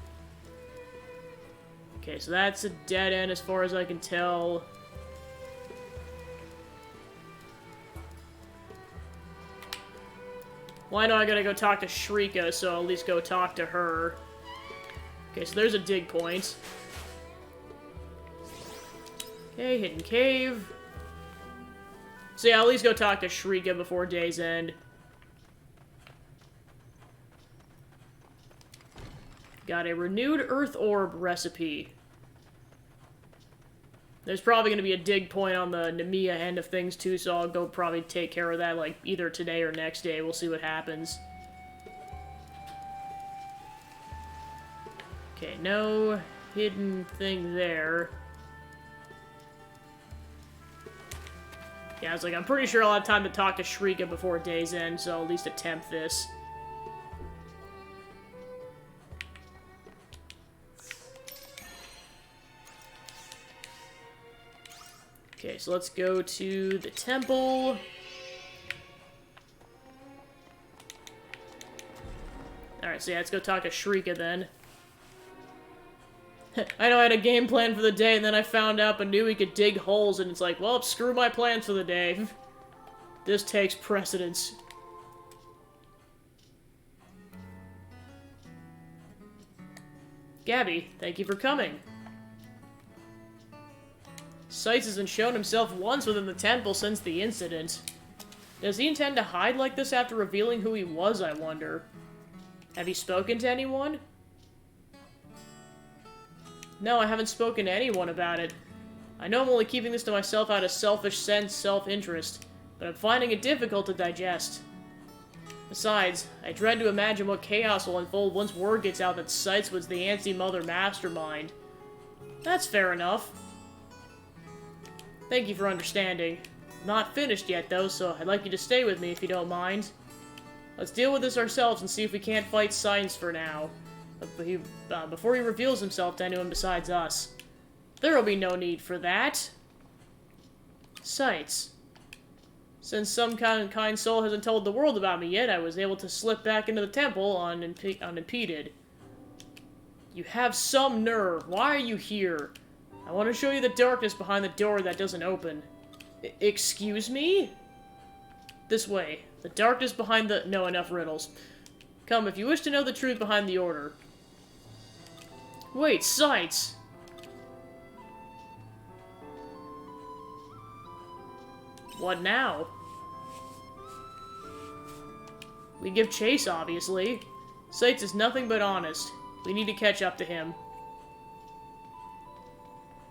Okay, so that's a dead end as far as I can tell. Well, I know I gotta go talk to Shrika, so I'll at least go talk to her. Okay, so there's a dig point. Okay, hidden cave. So yeah, I'll at least go talk to Shrika before day's end. Got a renewed earth orb recipe. There's probably going to be a dig point on the Namiya end of things too, so I'll go probably take care of that like either today or next day. We'll see what happens. Okay, no hidden thing there. Yeah, I was like, I'm pretty sure I'll have time to talk to Shrika before day's end, so I'll at least attempt this. Okay, so let's go to the temple. Alright, so yeah, let's go talk to Shrika then. I know I had a game plan for the day, and then I found out but knew we could dig holes, and it's like, well, screw my plans for the day. This takes precedence. Gabby, thank you for coming. Sites hasn't shown himself once within the temple since the incident. Does he intend to hide like this after revealing who he was, I wonder? Have you spoken to anyone? No, I haven't spoken to anyone about it. I know I'm only keeping this to myself out of selfish sense, self-interest, but I'm finding it difficult to digest. Besides, I dread to imagine what chaos will unfold once word gets out that Sites was the anti-mother mastermind. That's fair enough. Thank you for understanding. Not finished yet, though, so I'd like you to stay with me if you don't mind. Let's deal with this ourselves and see if we can't fight Science for now. Before he reveals himself to anyone besides us. There'll be no need for that. Sights. Since some kind soul hasn't told the world about me yet, I was able to slip back into the temple unimpeded. You have some nerve. Why are you here? I want to show you the darkness behind the door that doesn't open. Excuse me? This way. The darkness behind the... No, enough riddles. Come, if you wish to know the truth behind the order. Wait, Sights! What now? We give chase, obviously. Sights is nothing but honest. We need to catch up to him.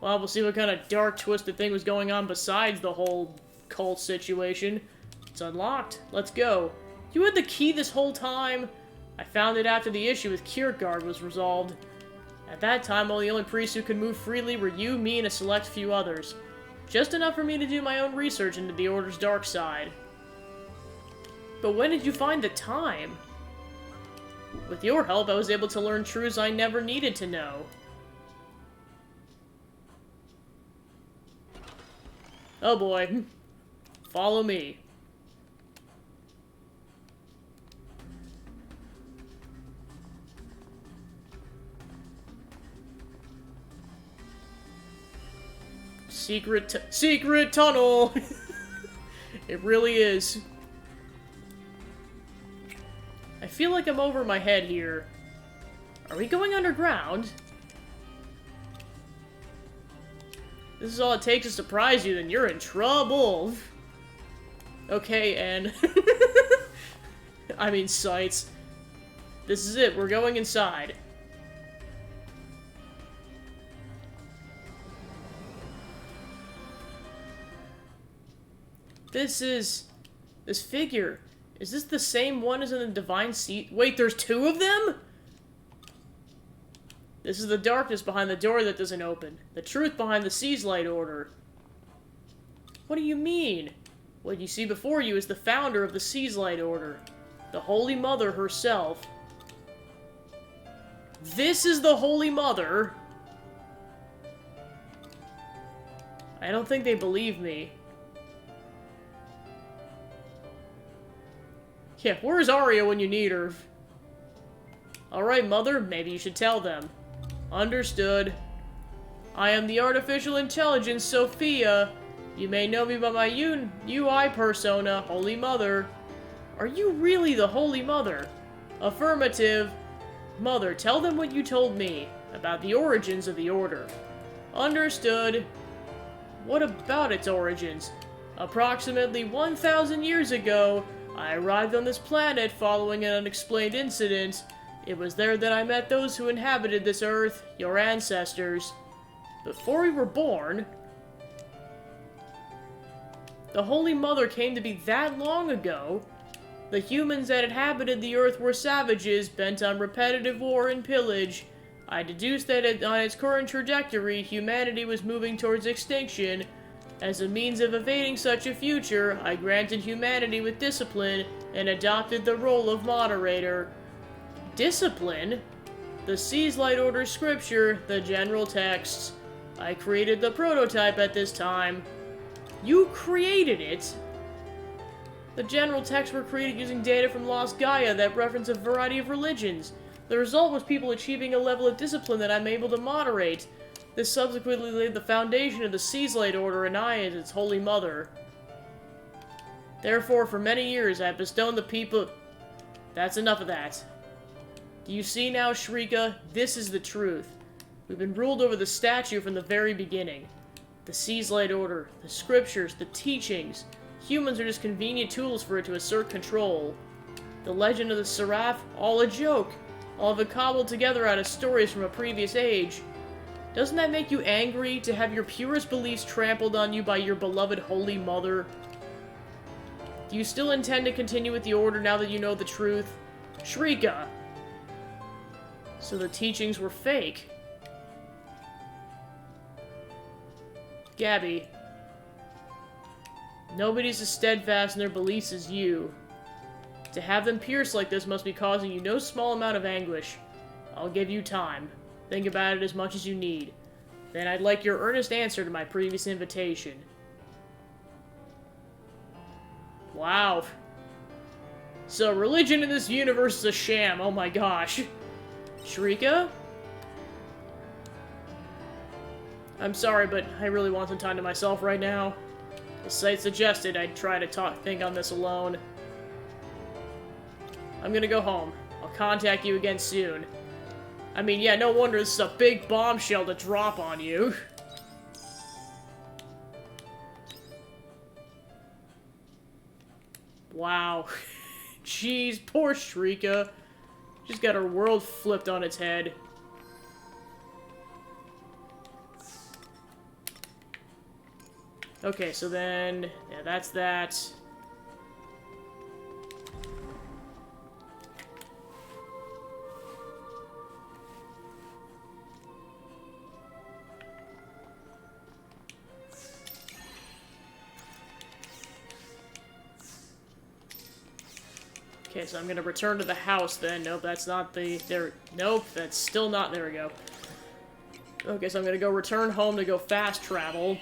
Well, we'll see what kind of dark, twisted thing was going on besides the whole cult situation. It's unlocked. Let's go. You had the key this whole time? I found it after the issue with Kierkegaard was resolved. At that time, the only priests who could move freely were you, me, and a select few others. Just enough for me to do my own research into the Order's dark side. But when did you find the time? With your help, I was able to learn truths I never needed to know. Oh boy. Follow me. Secret tunnel! It really is. I feel like I'm over my head here. Are we going underground? This is all it takes to surprise you, then you're in trouble. Okay, and... I mean, Sights. This is it, we're going inside. This figure. Is this the same one as in the Divine Seat? Wait, there's two of them?! This is the darkness behind the door that doesn't open. The truth behind the Sea's Light Order. What do you mean? What you see before you is the founder of the Sea's Light Order. The Holy Mother herself. This is the Holy Mother? I don't think they believe me. Yeah, where's Arya when you need her? Alright, Mother, maybe you should tell them. Understood. I am the artificial intelligence, Sophia. You may know me by my UI persona, Holy Mother. Are you really the Holy Mother? Affirmative. Mother, tell them what you told me about the origins of the Order. Understood. What about its origins? Approximately 1,000 years ago, I arrived on this planet following an unexplained incident. It was there that I met those who inhabited this Earth, your ancestors. Before we were born, the Holy Mother came to be that long ago. The humans that inhabited the Earth were savages bent on repetitive war and pillage. I deduced that on its current trajectory, humanity was moving towards extinction. As a means of evading such a future, I granted humanity with discipline and adopted the role of moderator. Discipline? The Seas Light Order scripture, the general texts. I created the prototype at this time. You created it? The general texts were created using data from Lost Gaia that reference a variety of religions. The result was people achieving a level of discipline that I'm able to moderate. This subsequently laid the foundation of the Seas Light Order and I as its Holy Mother. Therefore, for many years, I have bestowed the people... That's enough of that. Do you see now, Shrika? This is the truth. We've been ruled over the statue from the very beginning. The Seas Light Order, the scriptures, the teachings. Humans are just convenient tools for it to assert control. The legend of the Seraph, all a joke. All of it cobbled together out of stories from a previous age. Doesn't that make you angry to have your purest beliefs trampled on you by your beloved Holy Mother? Do you still intend to continue with the Order now that you know the truth? Shrika! So the teachings were fake. Gabby. Nobody's as steadfast in their beliefs as you. To have them pierced like this must be causing you no small amount of anguish. I'll give you time. Think about it as much as you need. Then I'd like your earnest answer to my previous invitation. Wow. So religion in this universe is a sham, oh my gosh. Shrika? I'm sorry, but I really want some time to myself right now. The site suggested I'd try to think on this alone. I'm gonna go home. I'll contact you again soon. I mean, yeah, no wonder this is a big bombshell to drop on you. Wow. Jeez, poor Shrika. She's got her world flipped on its head. Okay, so then... yeah, that's that. Okay, so I'm gonna return to the house then. Nope, that's not the... there... nope, that's still not... there we go. Okay, so I'm gonna go return home to go fast travel.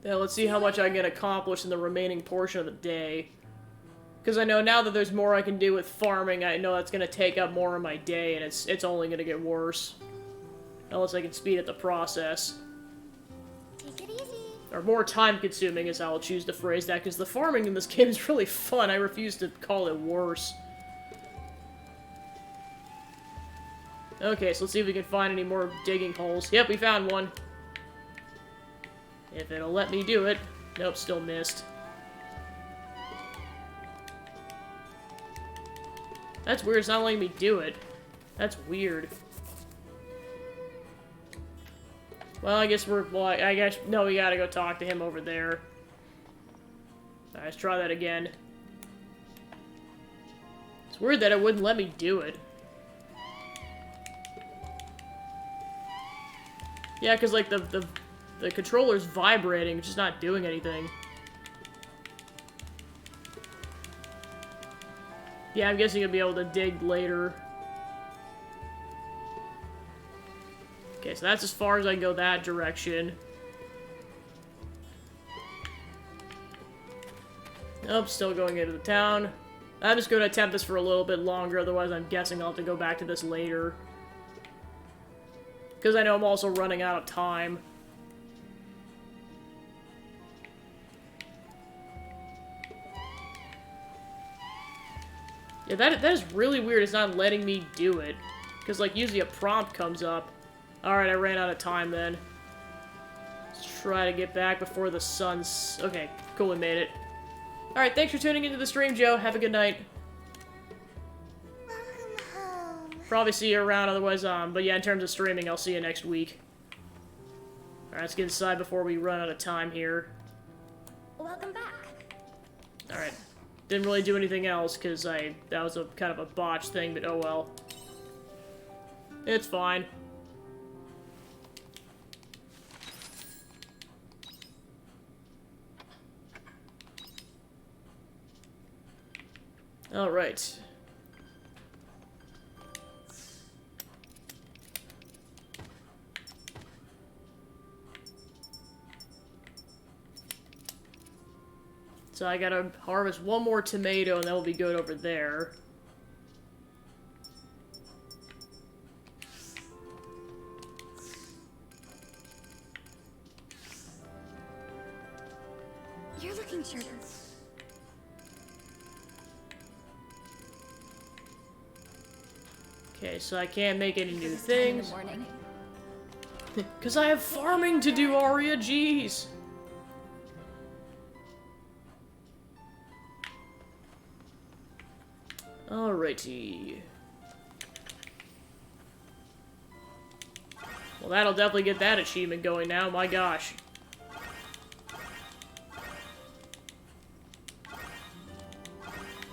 Yeah, let's see how much I can accomplish in the remaining portion of the day. Because I know now that there's more I can do with farming, I know that's gonna take up more of my day, and it's only gonna get worse. Unless I can speed up the process. Take it easy. Or more time-consuming is how I'll choose to phrase that, because the farming in this game is really fun. I refuse to call it worse. Okay, so let's see if we can find any more digging holes. Yep, we found one. If it'll let me do it. Nope, still missed. That's weird, it's not letting me do it. That's weird. Well, I guess I guess, no, we gotta go talk to him over there. Alright, let's try that again. It's weird that it wouldn't let me do it. Yeah, because, like, the controller's vibrating, which is not doing anything. Yeah, I'm guessing you'll be able to dig later. Okay, so that's as far as I can go that direction. Nope, still going into the town. I'm just going to attempt this for a little bit longer, otherwise I'm guessing I'll have to go back to this later. Because I know I'm also running out of time. Yeah, that is really weird. It's not letting me do it. Because, like, usually a prompt comes up. Alright, I ran out of time then. Let's try to get back before the sun's... okay, cool, we made it. Alright, thanks for tuning into the stream, Joe. Have a good night. Welcome home. Probably see you around otherwise, but yeah, in terms of streaming, I'll see you next week. Alright, let's get inside before we run out of time here. Welcome back. Alright. Didn't really do anything else, because that was a kind of a botch thing, but oh well. It's fine. Alright. So I gotta harvest one more tomato and then we'll be good over there. You're looking sharper. Okay, so I can't make any new This time in the things. morning. Because I have farming to do, Aria, jeez! Alrighty. Well, that'll definitely get that achievement going now, my gosh.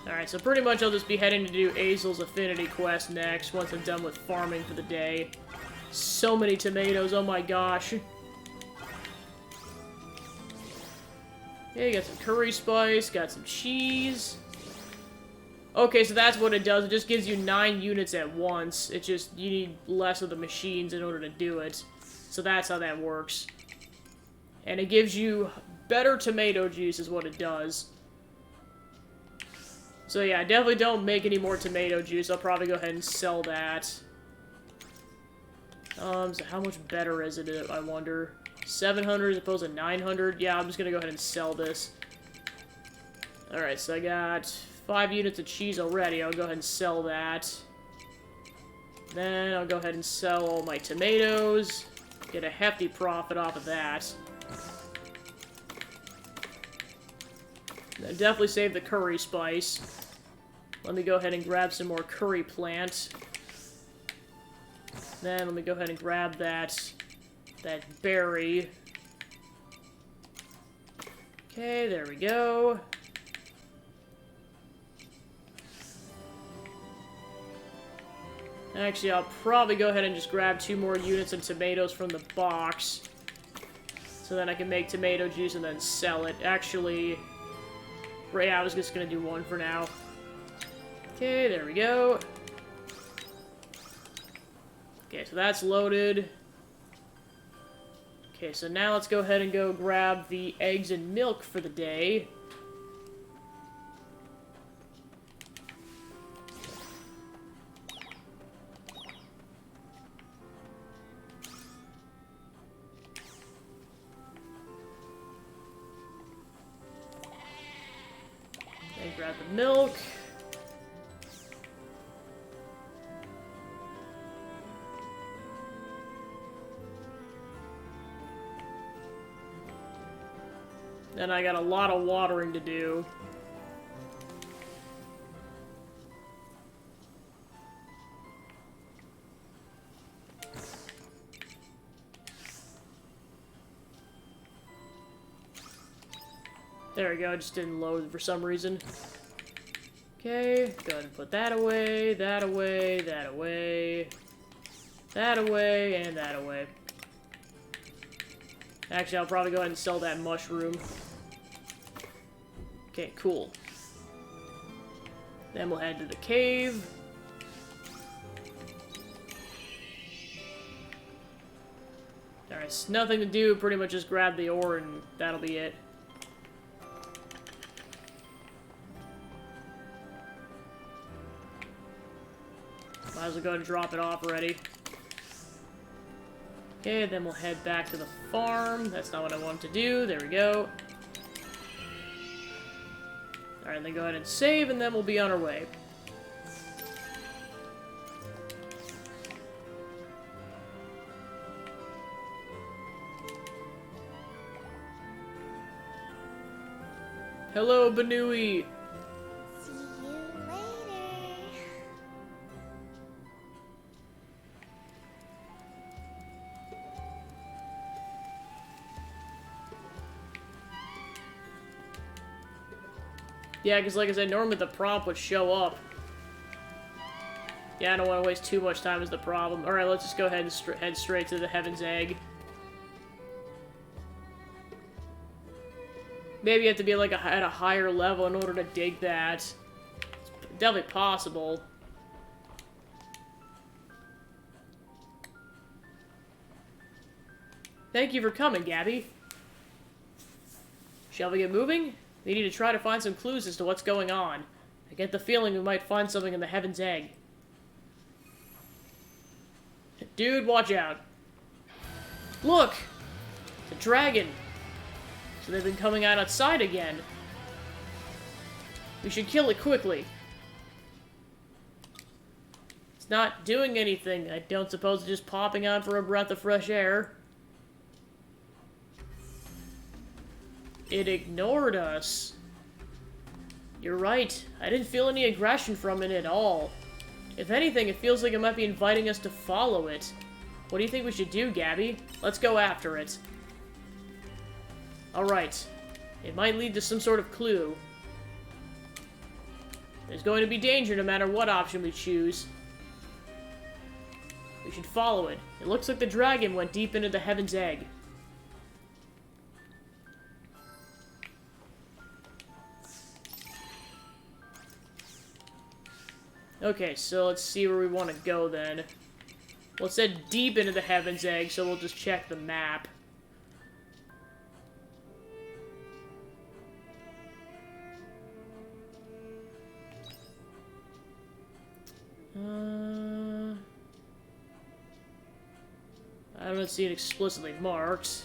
Alright, so pretty much I'll just be heading to do Azel's Affinity quest next, once I'm done with farming for the day. So many tomatoes, oh my gosh. Yeah, you got some curry spice, got some cheese. Okay, so that's what it does. It just gives you 9 units at once. It just, you need less of the machines in order to do it. So that's how that works. And it gives you better tomato juice is what it does. So yeah, I definitely don't make any more tomato juice. I'll probably go ahead and sell that. So how much better is it, I wonder? 700 as opposed to 900? Yeah, I'm just gonna go ahead and sell this. Alright, so I got 5 units of cheese already. I'll go ahead and sell that. Then I'll go ahead and sell all my tomatoes. Get a hefty profit off of that. Then definitely save the curry spice. Let me go ahead and grab some more curry plant. Then let me go ahead and grab that berry. Okay, there we go. Actually, I'll probably go ahead and just grab 2 more units of tomatoes from the box. So then I can make tomato juice and then sell it. Actually, yeah, I was just gonna do 1 for now. Okay, there we go. Okay, so that's loaded. Okay, so now let's go ahead and go grab the eggs and milk for the day. And grab the milk. Then I got a lot of watering to do. There we go, it just didn't load for some reason. Okay, go ahead and put that away, that away, that away, that away, and that away. Actually, I'll probably go ahead and sell that mushroom. Okay, cool. Then we'll head to the cave. Alright, nothing to do, pretty much just grab the ore and that'll be it. Might as well go ahead and drop it off already. Okay, then we'll head back to the farm. That's not what I wanted to do. There we go. Alright, then go ahead and save, and then we'll be on our way. Hello, Banui! See you later. Yeah, because like I said, normally the prompt would show up Yeah, I don't want to waste too much time is the problem. Alright, let's just go ahead and head straight to the Heaven's Egg. Maybe you have to be like at a higher level in order to dig that. It's definitely possible. Thank you for coming, Gabby. Shall we get moving? We need to try to find some clues as to what's going on. I get the feeling we might find something in the Heaven's Egg. Dude, watch out. Look! It's a dragon. So they've been coming out outside again. We should kill it quickly. It's not doing anything. I don't suppose it's just popping out for a breath of fresh air. It ignored us. You're right. I didn't feel any aggression from it at all. If anything, it feels like it might be inviting us to follow it. What do you think we should do, Gabby? Let's go after it. Alright. It might lead to some sort of clue. There's going to be danger no matter what option we choose. We should follow it. It looks like the dragon went deep into the Heaven's Egg. Okay, so let's see where we want to go then. Well, it said deep into the Heaven's Egg, so we'll just check the map. I don't see it explicitly marked.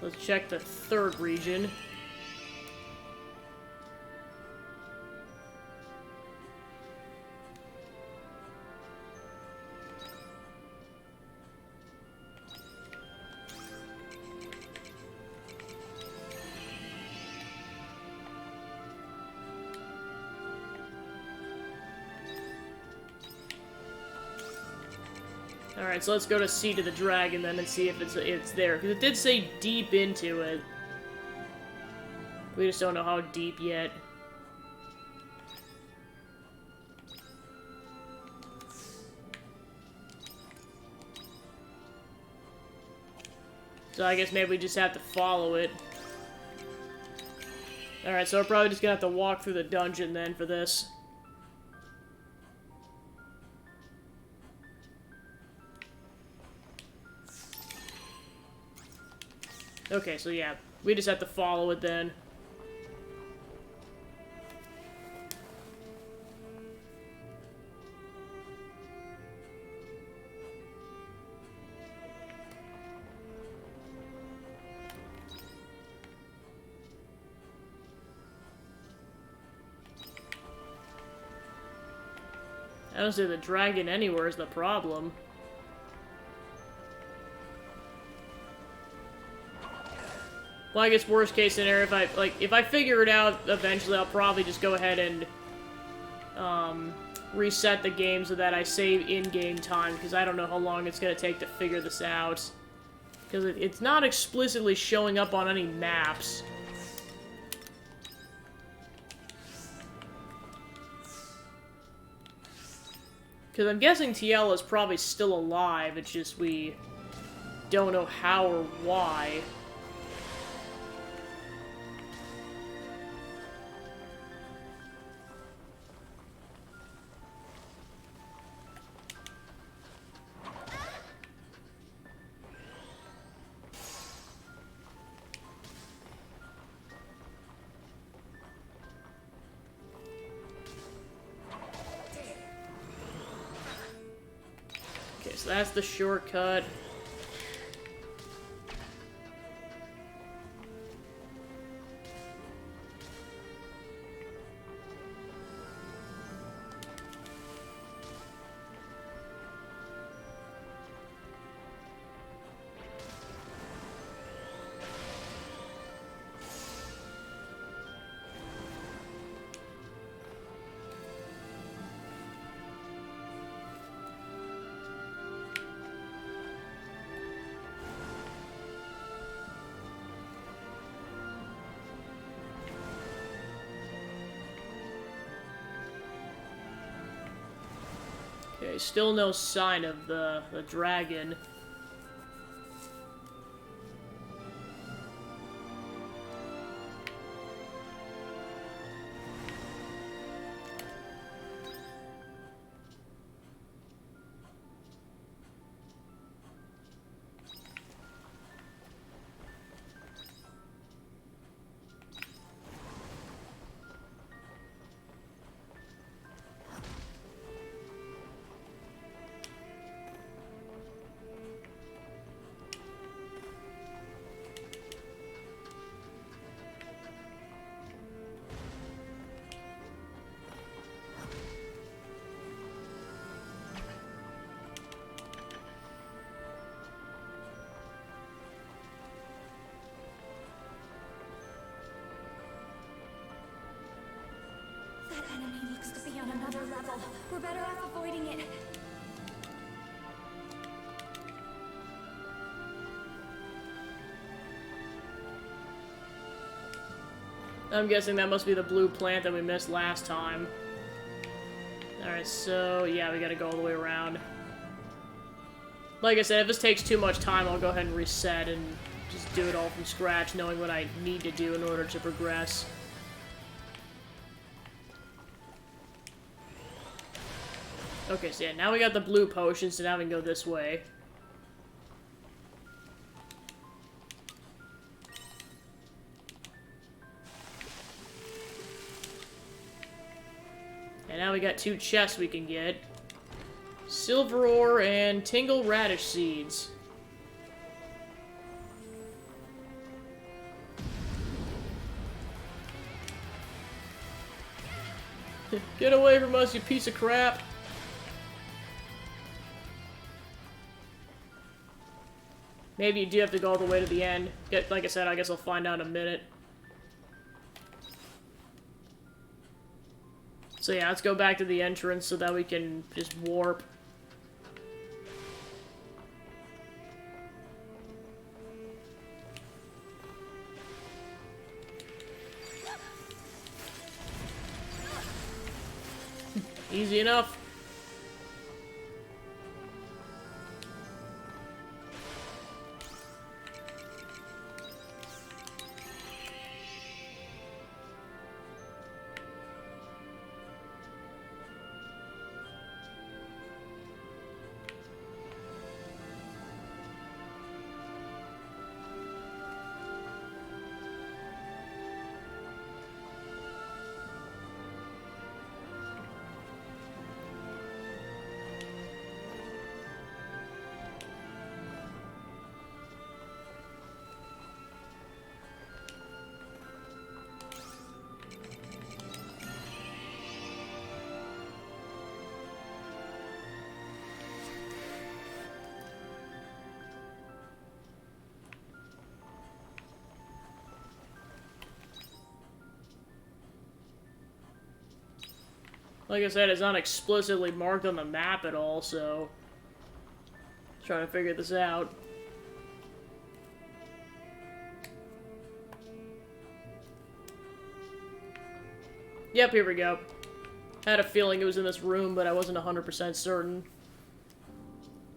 Let's check the third region. Alright, so let's go to Seat of the Dragon then and see if it's there. Because it did say deep into it. We just don't know how deep yet. So I guess maybe we just have to follow it. Alright, so we're probably just gonna have to walk through the dungeon then for this. Okay, so yeah, we just have to follow it then. I don't see the dragon anywhere is the problem. Well, I guess worst case scenario, if I figure it out eventually, I'll probably just go ahead and reset the game so that I save in-game time, because I don't know how long it's going to take to figure this out. Because it's not explicitly showing up on any maps. Because I'm guessing TL is probably still alive, it's just we don't know how or why. So that's the shortcut. Okay, still no sign of the dragon. That enemy looks to be on another level. We're better off avoiding it. I'm guessing that must be the blue plant that we missed last time. Alright, so yeah, we gotta go all the way around. Like I said, if this takes too much time, I'll go ahead and reset and just do it all from scratch, knowing what I need to do in order to progress. Okay, so yeah, now we got the blue potion, so now we can go this way. And now we got 2 chests we can get. Silver ore and tingle radish seeds. Get away from us, you piece of crap! Maybe you do have to go all the way to the end. Like I said, I guess I'll find out in a minute. So yeah, let's go back to the entrance so that we can just warp. Easy enough. Like I said, it's not explicitly marked on the map at all, so... trying to figure this out. Yep, here we go. Had a feeling it was in this room, but I wasn't 100% certain.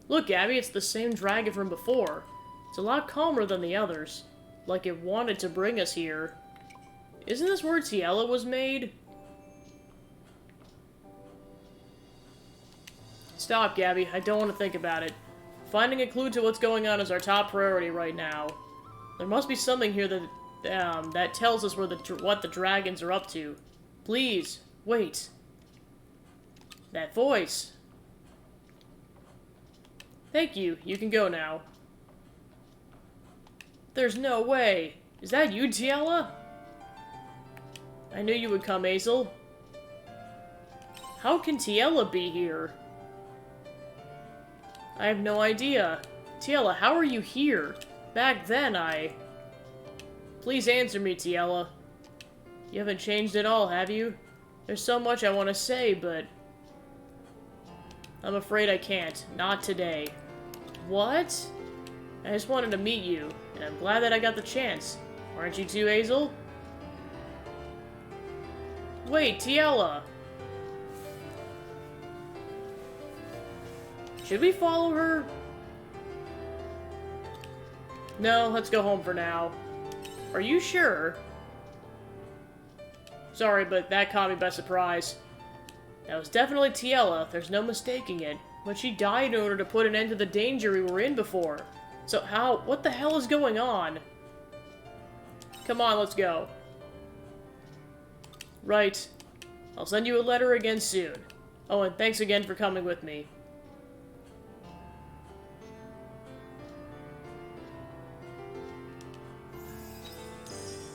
Look, Abby, it's the same dragon from before. It's a lot calmer than the others. Like it wanted to bring us here. Isn't this where Tiella was made? Stop, Gabby. I don't want to think about it. Finding a clue to what's going on is our top priority right now. There must be something here that tells us what the dragons are up to. Please, wait. That voice. Thank you. You can go now. There's no way. Is that you, Tiella? I knew you would come, Azel. How can Tiella be here? I have no idea. Tiella, how are you here? Back then, Please answer me, Tiella. You haven't changed at all, have you? There's so much I want to say, but... I'm afraid I can't. Not today. What? I just wanted to meet you, and I'm glad that I got the chance. Aren't you too, Azel? Wait, Tiella! Should we follow her? No, let's go home for now. Are you sure? Sorry, but that caught me by surprise. That was definitely Tiella, there's no mistaking it. But she died in order to put an end to the danger we were in before. So what the hell is going on? Come on, let's go. Right. I'll send you a letter again soon. Oh, and thanks again for coming with me.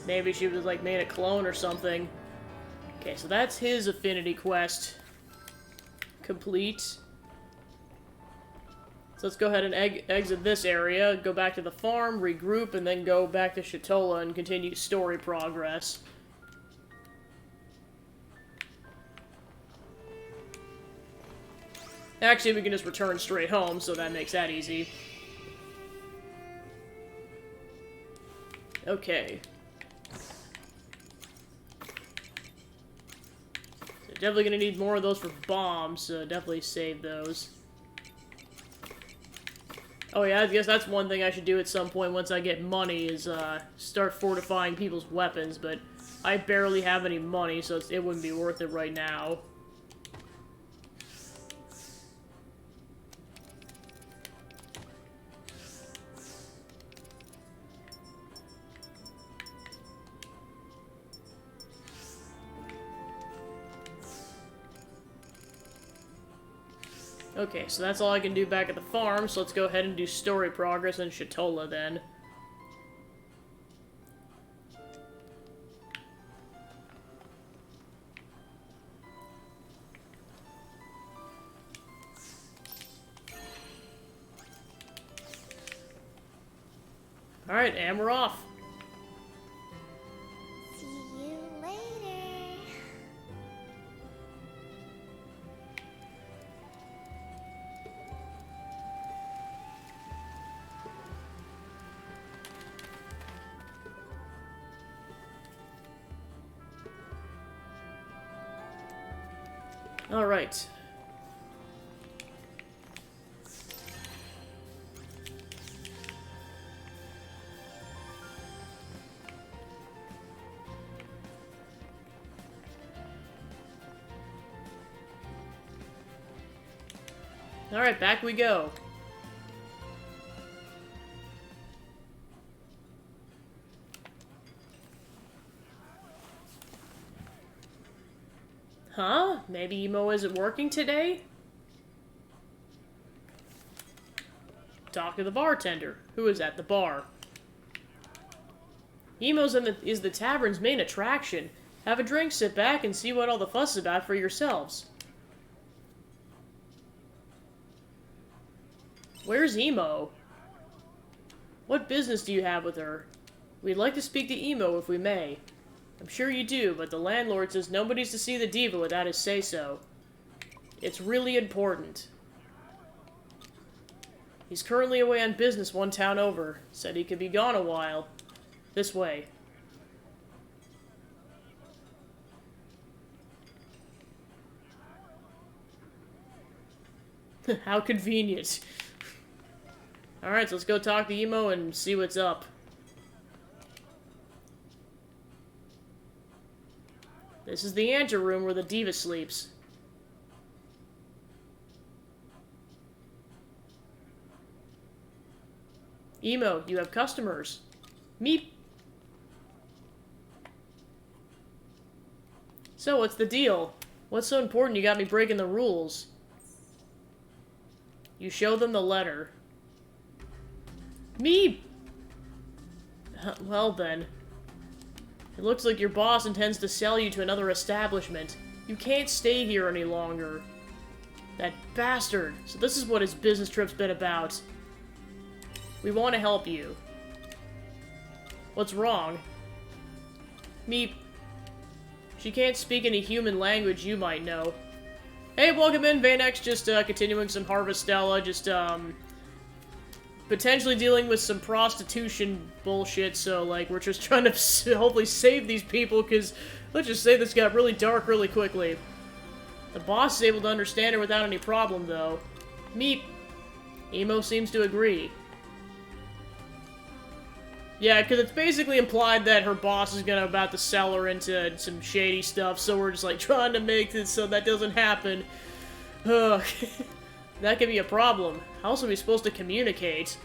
Maybe she was, like, made a clone or something. Okay, so that's his affinity quest. Complete. So let's go ahead and exit this area, go back to the farm, regroup, and then go back to Shatola and continue story progress. Actually, we can just return straight home, so that makes that easy. Okay. So definitely gonna need more of those for bombs, so definitely save those. Oh yeah, I guess that's one thing I should do at some point once I get money, is start fortifying people's weapons, but I barely have any money, so it wouldn't be worth it right now. Okay, so that's all I can do back at the farm, so let's go ahead and do story progress in Shatola then. Alright, and we're off. See you later. Alright. Alright, back we go. Huh? Maybe Emo isn't working today? Talk to the bartender, who is at the bar. Emo's is the tavern's main attraction. Have a drink, sit back, and see what all the fuss is about for yourselves. Where's Emo? What business do you have with her? We'd like to speak to Emo if we may. I'm sure you do, but the landlord says nobody's to see the diva without his say-so. It's really important. He's currently away on business one town over. Said he could be gone a while. This way. How convenient. Alright, so let's go talk to Emo and see what's up. This is the anteroom where the diva sleeps. Emo, you have customers. Meep. So, what's the deal? What's so important you got me breaking the rules? You show them the letter. Meep! Well then. It looks like your boss intends to sell you to another establishment. You can't stay here any longer. That bastard. So this is what his business trip's been about. We want to help you. What's wrong? Meep. She can't speak any human language you might know. Hey, welcome in, Vanex. Just continuing some Harvestella. Just potentially dealing with some prostitution bullshit, so, like, we're just trying to hopefully save these people, because, let's just say this got really dark really quickly. The boss is able to understand her without any problem, though. Meep. Emo seems to agree. Yeah, because it's basically implied that her boss is about to sell her into some shady stuff, so we're just like trying to make this so that doesn't happen. Ugh. That could be a problem. How else are we supposed to communicate?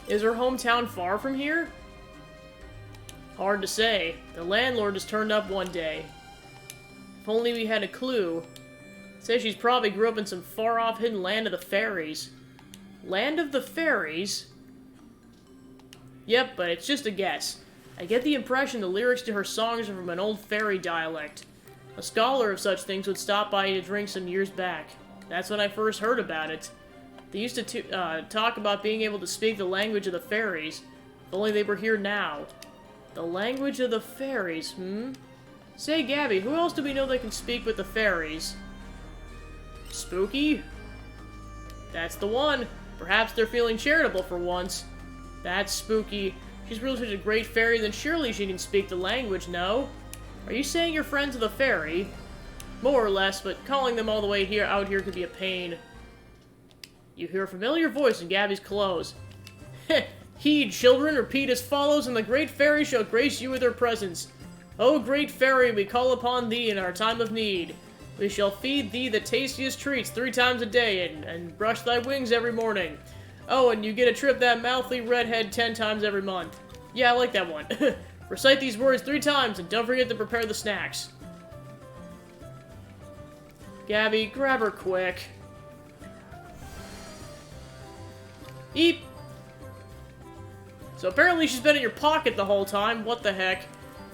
Is her hometown far from here? Hard to say. The landlord has turned up one day. If only we had a clue. Says she's probably grew up in some far-off hidden land of the fairies. Land of the fairies? Yep, but it's just a guess. I get the impression the lyrics to her songs are from an old fairy dialect. A scholar of such things would stop by to drink some years back. That's when I first heard about it. They used to talk about being able to speak the language of the fairies. If only they were here now. The language of the fairies, Say, Gabby, who else do we know that can speak with the fairies? Spooky? That's the one. Perhaps they're feeling charitable for once. That's spooky. She's really such a great fairy, then surely she can speak the language, no? Are you saying you're friends with a fairy? More or less, but calling them all the way out here could be a pain. You hear a familiar voice in Gabby's clothes. Heh! Heed, children, repeat as follows, and the great fairy shall grace you with her presence. O great fairy, we call upon thee in our time of need. We shall feed thee the tastiest treats 3 times a day, and brush thy wings every morning. Oh, and you get a trip that mouthy redhead 10 times every month. Yeah, I like that one. Recite these words 3 times, and don't forget to prepare the snacks. Gabby, grab her quick. Eep! So apparently she's been in your pocket the whole time. What the heck?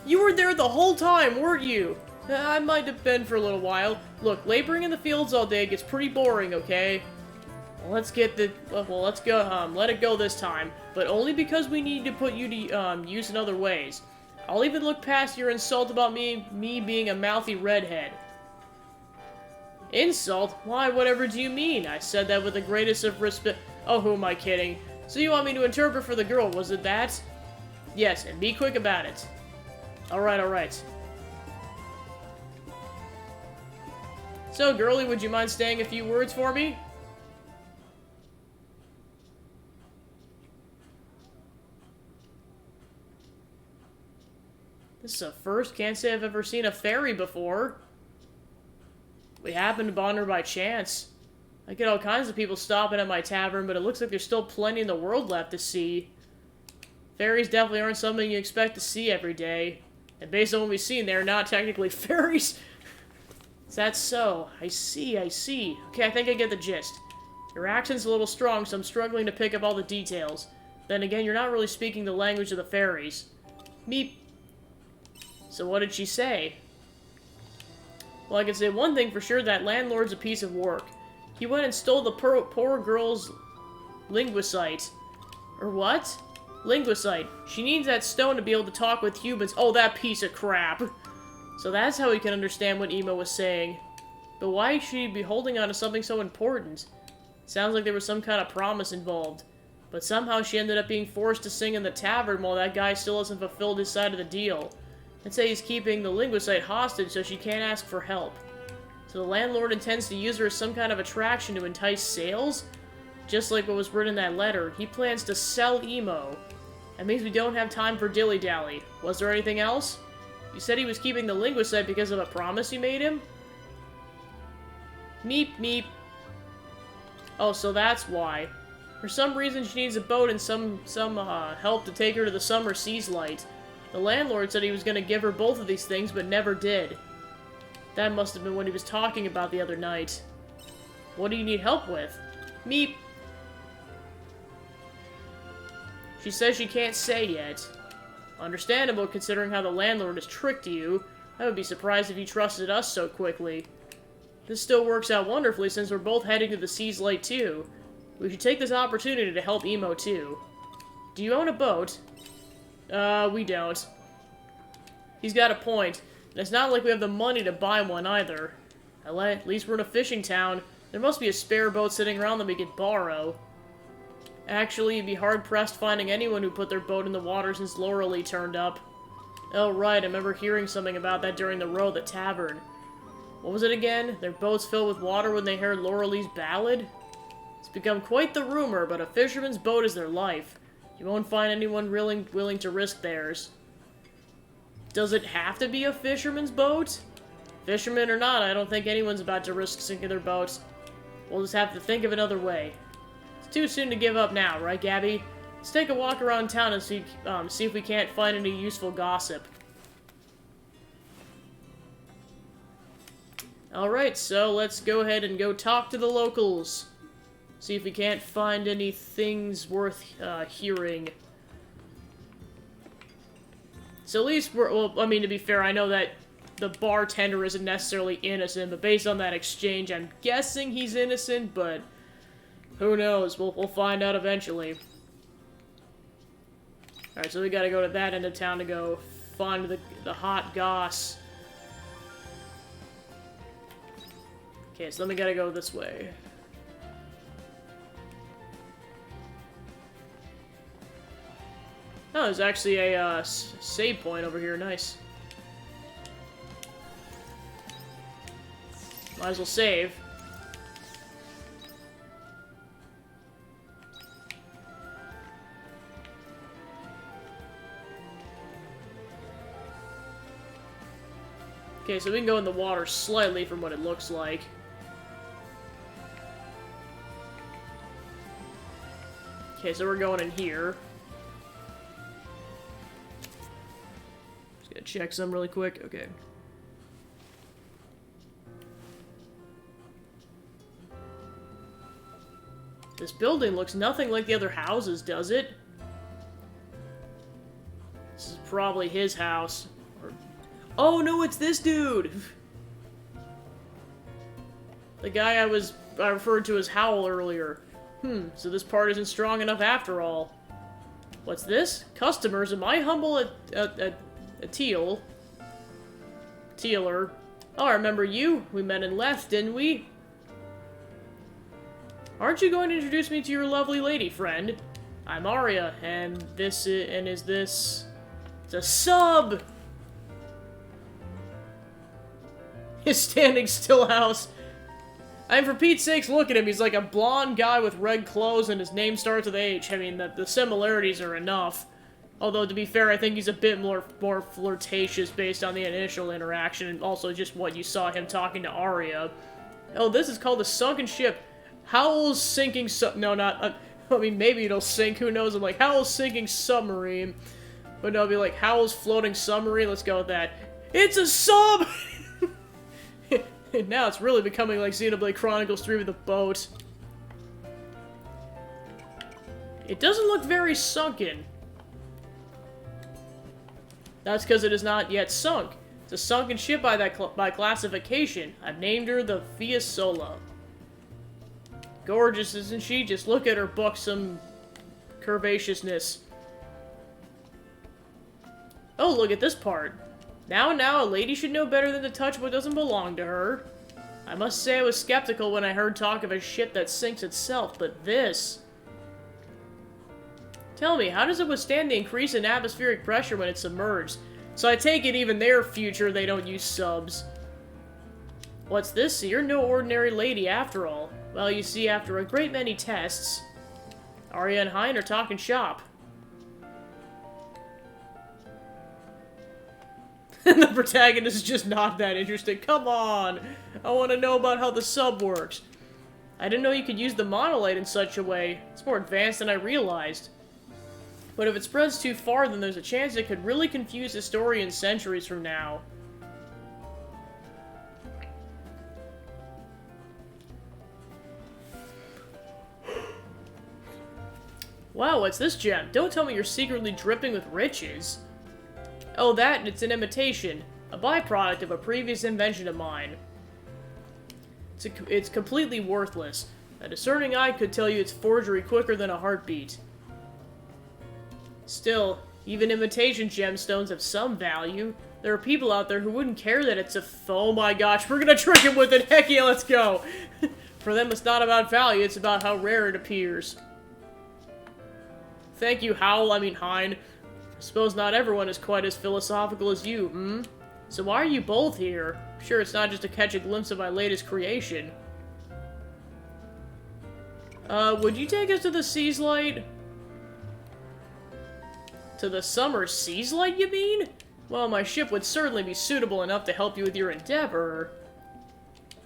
You were there the whole time, weren't you? I might have been for a little while. Look, laboring in the fields all day gets pretty boring, okay? Well, let's go, let it go this time. But only because we need to put you to, use in other ways. I'll even look past your insult about me being a mouthy redhead. Insult? Why, whatever do you mean? I said that with the greatest of respect. Oh, who am I kidding? So you want me to interpret for the girl, was it that? Yes, and be quick about it. Alright, alright. So, girlie, would you mind saying a few words for me? This is a first. Can't say I've ever seen a fairy before. We happened upon her by chance. I get all kinds of people stopping at my tavern, but it looks like there's still plenty in the world left to see. Fairies definitely aren't something you expect to see every day. And based on what we've seen, they're not technically fairies. Is that so? I see, I see. Okay, I think I get the gist. Your accent's a little strong, so I'm struggling to pick up all the details. Then again, you're not really speaking the language of the fairies. Meep. So what did she say? Well, I can say one thing for sure, that landlord's a piece of work. He went and stole the poor girl's linguicite. Or what? Linguicite. She needs that stone to be able to talk with humans. Oh, that piece of crap. So that's how we can understand what Emo was saying. But why should she be holding on to something so important? Sounds like there was some kind of promise involved. But somehow she ended up being forced to sing in the tavern while that guy still hasn't fulfilled his side of the deal. I'd say he's keeping the linguicite hostage so she can't ask for help. So the landlord intends to use her as some kind of attraction to entice sales? Just like what was written in that letter, he plans to sell Emo. That means we don't have time for dilly-dally. Was there anything else? You said he was keeping the linguicite because of a promise you made him? Meep, meep. Oh, so that's why. For some reason she needs a boat and some help to take her to the summer seas light. The landlord said he was going to give her both of these things, but never did. That must have been what he was talking about the other night. What do you need help with? Meep. She says she can't say yet. Understandable, considering how the landlord has tricked you. I would be surprised if he trusted us so quickly. This still works out wonderfully since we're both heading to the seas light too. We should take this opportunity to help Emo too. Do you own a boat? We don't. He's got a point. And it's not like we have the money to buy one either. At least we're in a fishing town. There must be a spare boat sitting around that we could borrow. Actually, you'd be hard-pressed finding anyone who put their boat in the water since Lauralee turned up. Oh, right, I remember hearing something about that during the row at the tavern. What was it again? Their boats filled with water when they heard Lauralee's ballad? It's become quite the rumor, but a fisherman's boat is their life. You won't find anyone willing to risk theirs. Does it have to be a fisherman's boat? Fisherman or not, I don't think anyone's about to risk sinking their boats. We'll just have to think of another way. It's too soon to give up now, right, Gabby? Let's take a walk around town and see if we can't find any useful gossip. Alright, so let's go ahead and go talk to the locals. See if we can't find any things worth hearing. So at least we're, well, I mean, to be fair, I know that the bartender isn't necessarily innocent, but based on that exchange, I'm guessing he's innocent, but who knows? We'll find out eventually. Alright, so we gotta go to that end of town to go find the hot goss. Okay, so then we gotta go this way. Oh, there's actually a save point over here. Nice. Might as well save. Okay, so we can go in the water slightly from what it looks like. Okay, so we're going in here. Just gonna check some really quick. Okay. This building looks nothing like the other houses, does it? This is probably his house. Or... Oh no, it's this dude! The guy I referred to as Howl earlier. So this part isn't strong enough after all. What's this? Customers, am I humble a tealer? Oh, I remember you. We met and left, didn't we? Aren't you going to introduce me to your lovely lady friend? I'm Arya, and is this... It's a sub! His standing still house. I mean, for Pete's sakes, look at him. He's like a blonde guy with red clothes, and his name starts with H. I mean, the similarities are enough. Although, to be fair, I think he's a bit more flirtatious based on the initial interaction, and also just what you saw him talking to Arya. Oh, this is called the Sunken Ship. Howl's sinking no, not... I mean, maybe it'll sink, who knows? I'm like, Howl's sinking submarine. But no, it'll be like, Howl's floating submarine. Let's go with that. It's a sub! Now it's really becoming like Xenoblade Chronicles 3 with a boat. It doesn't look very sunken. That's because it is not yet sunk. It's a sunken ship by classification. I've named her the Fiasola. Gorgeous, isn't she? Just look at her buxom curvaceousness. Oh, look at this part. Now, a lady should know better than to touch what doesn't belong to her. I must say I was skeptical when I heard talk of a ship that sinks itself, but this... Tell me, how does it withstand the increase in atmospheric pressure when it's submerged? So I take it even their future they don't use subs. What's this? So you're no ordinary lady after all. Well, you see, after a great many tests, Arya and Hein are talking shop. The protagonist is just not that interested. Come on! I want to know about how the sub works. I didn't know you could use the monolite in such a way. It's more advanced than I realized. But if it spreads too far, then there's a chance it could really confuse historians centuries from now. Wow, what's this gem? Don't tell me you're secretly dripping with riches. Oh, that, it's an imitation. A byproduct of a previous invention of mine. It's completely worthless. A discerning eye could tell you it's forgery quicker than a heartbeat. Still, even imitation gemstones have some value. There are people out there who wouldn't care that it's a... Oh my gosh, we're gonna trick him with it! Heck yeah, let's go! For them, it's not about value, it's about how rare it appears. Thank you, Howl, I mean Hein. I suppose not everyone is quite as philosophical as you, hmm? So why are you both here? I'm sure it's not just to catch a glimpse of my latest creation. Would you take us to the Seas Light? To the Summer Seas Light, you mean? Well, my ship would certainly be suitable enough to help you with your endeavor.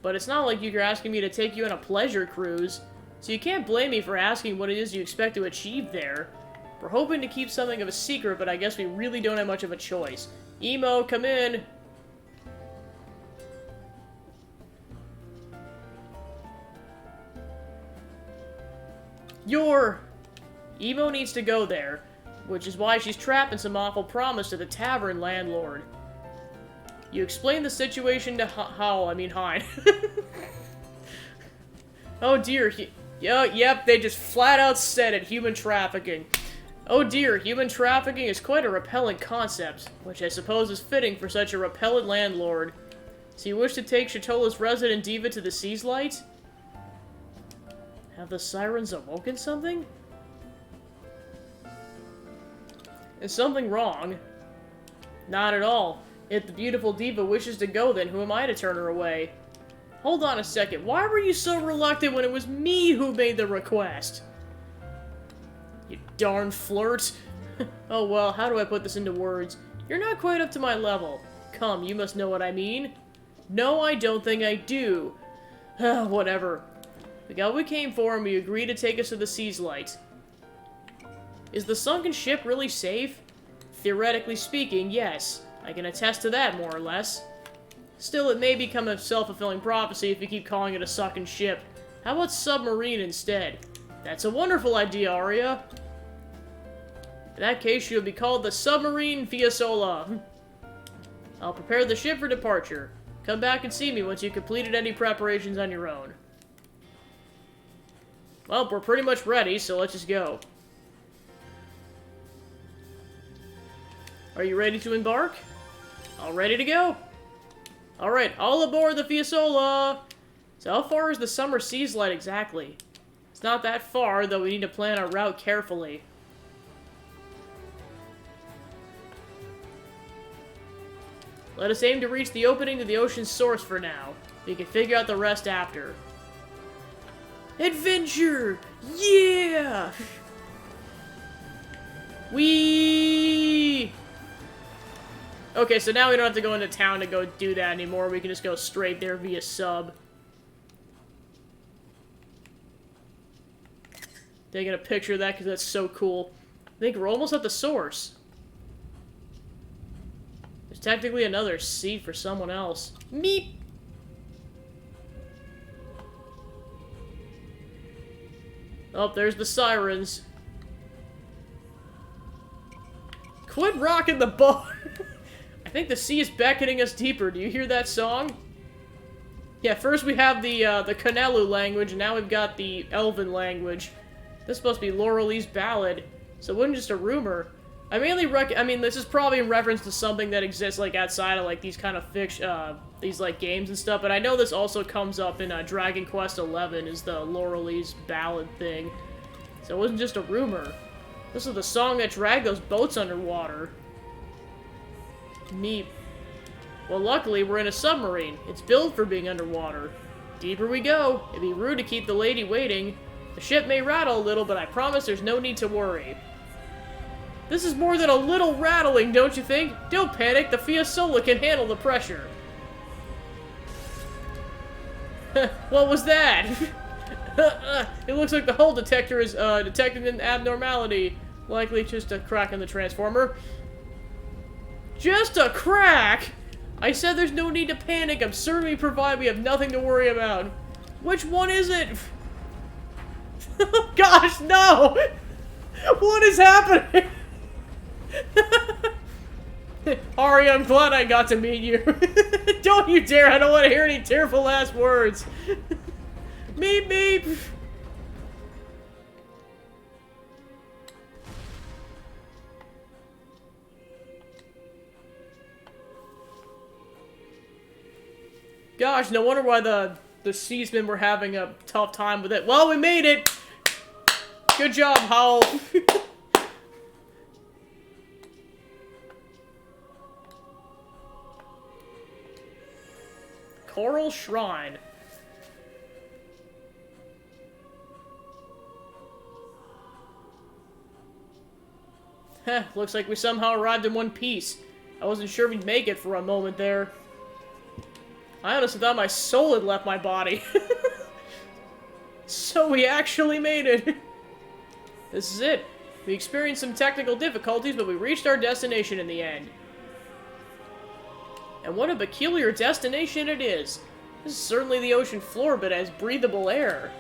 But it's not like you're asking me to take you on a pleasure cruise, so you can't blame me for asking what it is you expect to achieve there. We're hoping to keep something of a secret, but I guess we really don't have much of a choice. Emo, come in! Emo needs to go there, which is why she's trapping some awful promise to the tavern landlord. You explain the situation to Hein. Oh dear, yep, they just flat out said it, human trafficking. Oh dear, human trafficking is quite a repellent concept, which I suppose is fitting for such a repellent landlord. So you wish to take Shatola's resident diva to the Seas Light? Have the sirens awoken something? Is something wrong? Not at all. If the beautiful diva wishes to go, then who am I to turn her away? Hold on a second, why were you so reluctant when it was me who made the request? You darn flirt. Oh well, how do I put this into words? You're not quite up to my level. Come, you must know what I mean. No, I don't think I do. Whatever. We got what we came for and we agreed to take us to the Seas Light. Is the sunken ship really safe? Theoretically speaking, yes. I can attest to that, more or less. Still, it may become a self-fulfilling prophecy if you keep calling it a sunken ship. How about submarine instead? That's a wonderful idea, Arya. In that case, she will be called the Submarine Fiasola. I'll prepare the ship for departure. Come back and see me once you've completed any preparations on your own. Well, we're pretty much ready, so let's just go. Are you ready to embark? All ready to go? Alright, all aboard the Fiasola! So how far is the Summer Seas Light exactly? It's not that far, though we need to plan our route carefully. Let us aim to reach the opening to the ocean's source for now. We can figure out the rest after. Adventure! Yeah! Whee! Okay, so now we don't have to go into town to go do that anymore. We can just go straight there via sub. Taking a picture of that because that's so cool. I think we're almost at the source. There's technically another seat for someone else. Meep! Oh, there's the sirens. Quit rocking the boat! I think the sea is beckoning us deeper. Do you hear that song? Yeah, first we have the Canelu language, and now we've got the Elven language. This must be Laurelie's ballad, so it wasn't just a rumor. I mainly this is probably in reference to something that exists, like, outside of, like, these kind of these, like, games and stuff, but I know this also comes up in Dragon Quest XI, is the Laurelie's ballad thing. So it wasn't just a rumor. This is the song that dragged those boats underwater. Meep. Well, luckily, we're in a submarine. It's built for being underwater. Deeper we go. It'd be rude to keep the lady waiting. The ship may rattle a little, but I promise there's no need to worry. This is more than a little rattling, don't you think? Don't panic, the Fiasola can handle the pressure. What was that? It looks like the hull detector is detecting an abnormality. Likely just a crack in the transformer. Just a crack? I said there's no need to panic. I'm certain we have nothing to worry about. Which one is it? Gosh, no! What is happening? Ari, I'm glad I got to meet you. Don't you dare, I don't want to hear any tearful last words. Meep, meep. Gosh, no wonder why the seamen were having a tough time with it. Well, we made it! Good job, Howl. Coral Shrine. Heh, looks like we somehow arrived in one piece. I wasn't sure we'd make it for a moment there. I honestly thought my soul had left my body. So we actually made it. This is it. We experienced some technical difficulties, but we reached our destination in the end. And what a peculiar destination it is. This is certainly the ocean floor, but has breathable air.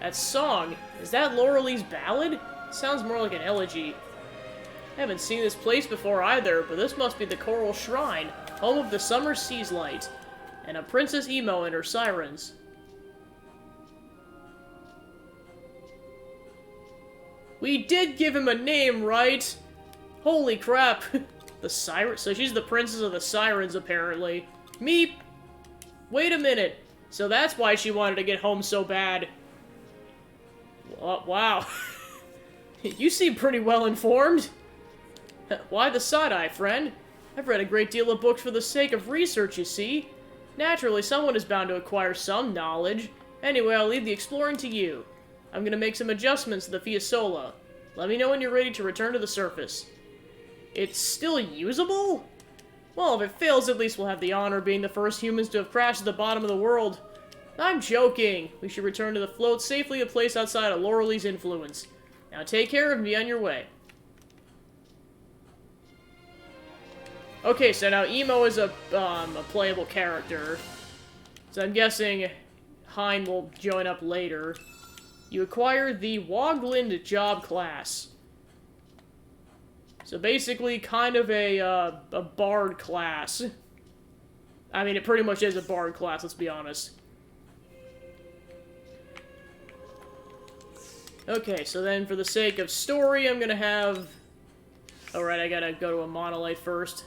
That song, is that Laurelie's ballad? Sounds more like an elegy. I haven't seen this place before either, but this must be the Coral Shrine, home of the Summer Seas Light, and a Princess Emo and her sirens. We did give him a name, right? Holy crap. The siren. So she's the princess of the sirens, apparently. Meep! Wait a minute. So that's why she wanted to get home so bad. Wow. You seem pretty well informed. Why the side-eye, friend? I've read a great deal of books for the sake of research, you see. Naturally, someone is bound to acquire some knowledge. Anyway, I'll leave the exploring to you. I'm gonna make some adjustments to the Fiasola. Let me know when you're ready to return to the surface. It's still usable? Well, if it fails, at least we'll have the honor of being the first humans to have crashed at the bottom of the world. I'm joking. We should return to the float safely, a place outside of Laurelie's influence. Now take care and be on your way. Okay, so now Emo is a playable character. So I'm guessing Hein will join up later. You acquire the Woglind job class. So basically, kind of a bard class. I mean, it pretty much is a bard class, let's be honest. Okay, so then for the sake of story, I'm gonna have... Alright, I gotta go to a monolith first.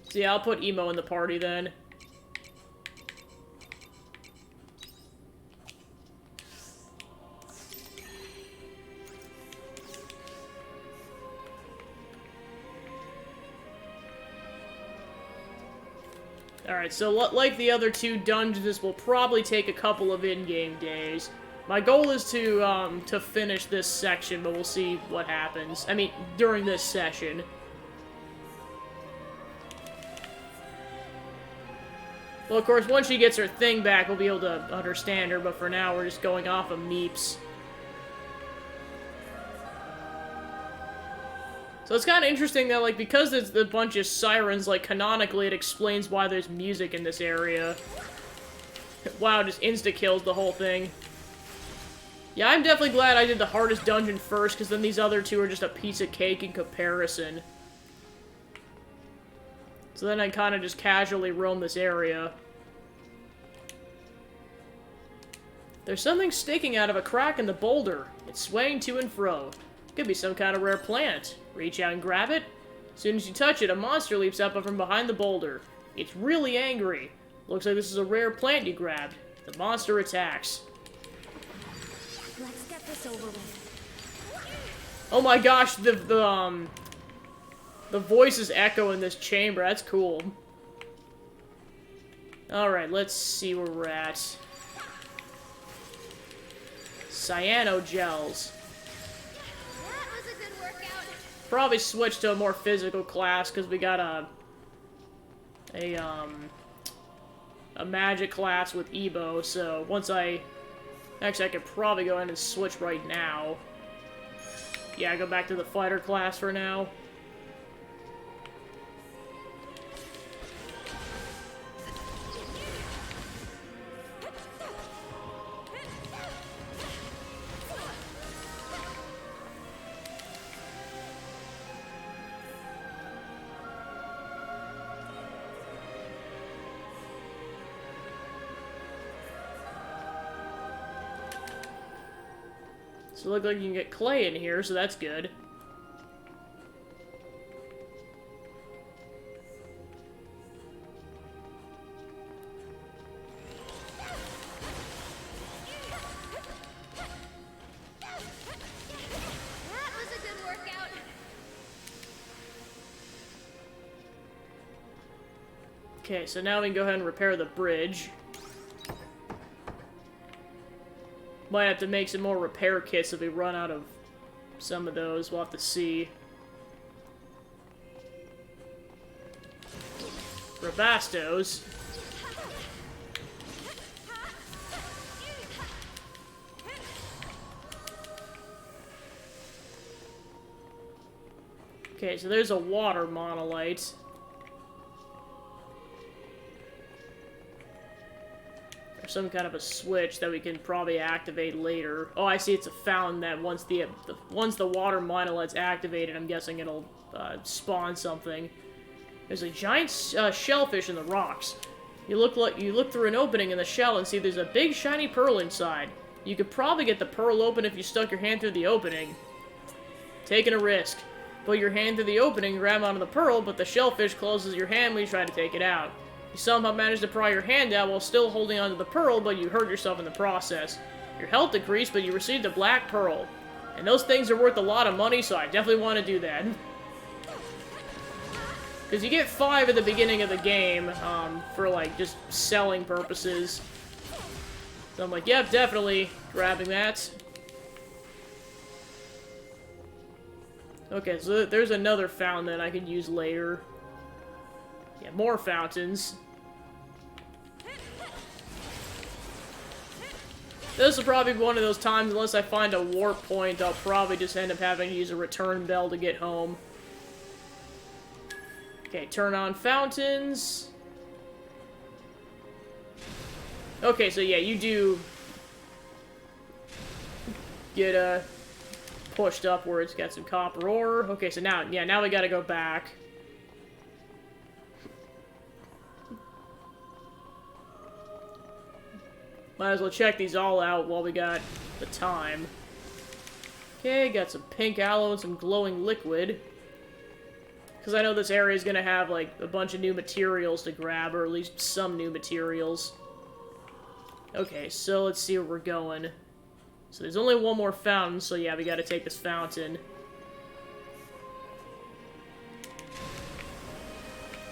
So yeah, I'll put Emo in the party then. Alright, so like the other two dungeons, this will probably take a couple of in-game days. My goal is to finish this section, but we'll see what happens. I mean, during this session. Well, of course, once she gets her thing back, we'll be able to understand her, but for now, we're just going off of meeps. So it's kind of interesting that, like, because there's a bunch of sirens, like, canonically, it explains why there's music in this area. Wow, just insta-kills the whole thing. Yeah, I'm definitely glad I did the hardest dungeon first, because then these other two are just a piece of cake in comparison. So then I kind of just casually roam this area. There's something sticking out of a crack in the boulder. It's swaying to and fro. Could be some kind of rare plant. Reach out and grab it. As soon as you touch it, a monster leaps up from behind the boulder. It's really angry. Looks like this is a rare plant you grabbed. The monster attacks. Let's get this over with. Oh my gosh, the voices echo in this chamber. That's cool. Alright, let's see where we're at. Cyanogels. That was a good workout. Probably switch to a more physical class, because we got a magic class with Ebo, so once actually, I could probably go in and switch right now. Yeah, go back to the fighter class for now. So it looks like you can get clay in here, so that's good. That was a good workout. Okay, so now we can go ahead and repair the bridge. Might have to make some more repair kits if we run out of some of those. We'll have to see. Ravastos. Okay, so there's a water monolith. There's some kind of a switch that we can probably activate later. Oh, I see, it's a fountain that once the water monolith's activated, I'm guessing it'll spawn something. There's a giant shellfish in the rocks. You look through an opening in the shell and see there's a big shiny pearl inside. You could probably get the pearl open if you stuck your hand through the opening. Taking a risk. Put your hand through the opening, grab onto the pearl, but the shellfish closes your hand when you try to take it out. You somehow manage to pry your hand out while still holding onto the pearl, but you hurt yourself in the process. Your health decreased, but you received a black pearl. And those things are worth a lot of money, so I definitely want to do that. Because you get 5 at the beginning of the game, for, like, just selling purposes. So I'm like, yep, definitely grabbing that. Okay, so there's another fountain that I could use later. Yeah, more fountains. This will probably be one of those times, unless I find a warp point, I'll probably just end up having to use a return bell to get home. Okay, turn on fountains. Okay, so yeah, you do get, pushed upwards, got some copper ore. Okay, so now, yeah, now we gotta go back. Might as well check these all out while we got the time. Okay, got some pink aloe and some glowing liquid. Because I know this area is gonna have, like, a bunch of new materials to grab, or at least some new materials. Okay, so let's see where we're going. So there's only one more fountain, so yeah, we gotta take this fountain.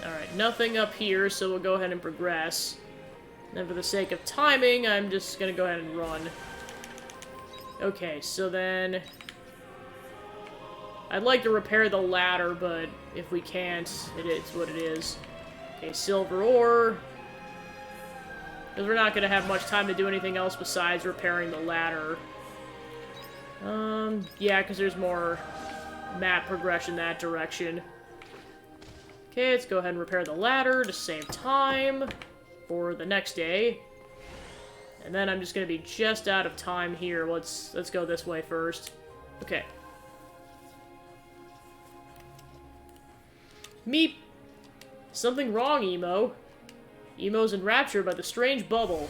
Alright, nothing up here, so we'll go ahead and progress. And then for the sake of timing, I'm just gonna go ahead and run. Okay, so then... I'd like to repair the ladder, but if we can't, it's what it is. Okay, silver ore. Because we're not going to have much time to do anything else besides repairing the ladder. Yeah, because there's more map progression that direction. Okay, let's go ahead and repair the ladder to save time for the next day. And then I'm just going to be just out of time here. Let's go this way first. Okay. Meep! Something wrong, Emo. Emo's enraptured by the strange bubble.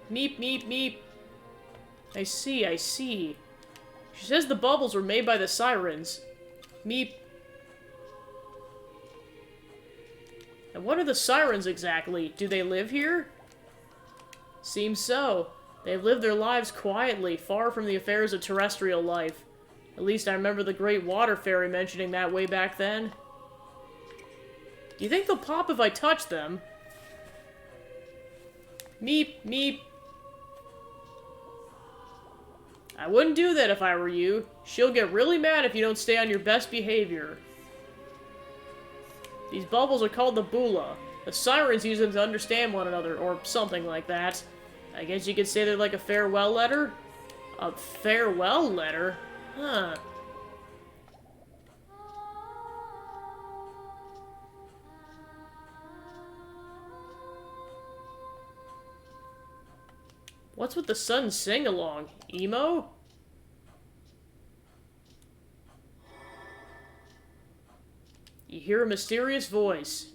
Meep, meep, meep. I see, I see. She says the bubbles were made by the sirens. Meep. And what are the sirens exactly? Do they live here? Seems so. They've lived their lives quietly, far from the affairs of terrestrial life. At least I remember the Great Water Fairy mentioning that way back then. Do you think they'll pop if I touch them? Meep, meep. I wouldn't do that if I were you. She'll get really mad if you don't stay on your best behavior. These bubbles are called the Bula. The sirens use them to understand one another, or something like that. I guess you could say they're like a farewell letter? A farewell letter? Huh. What's with the sudden sing-along? Emo? You hear a mysterious voice.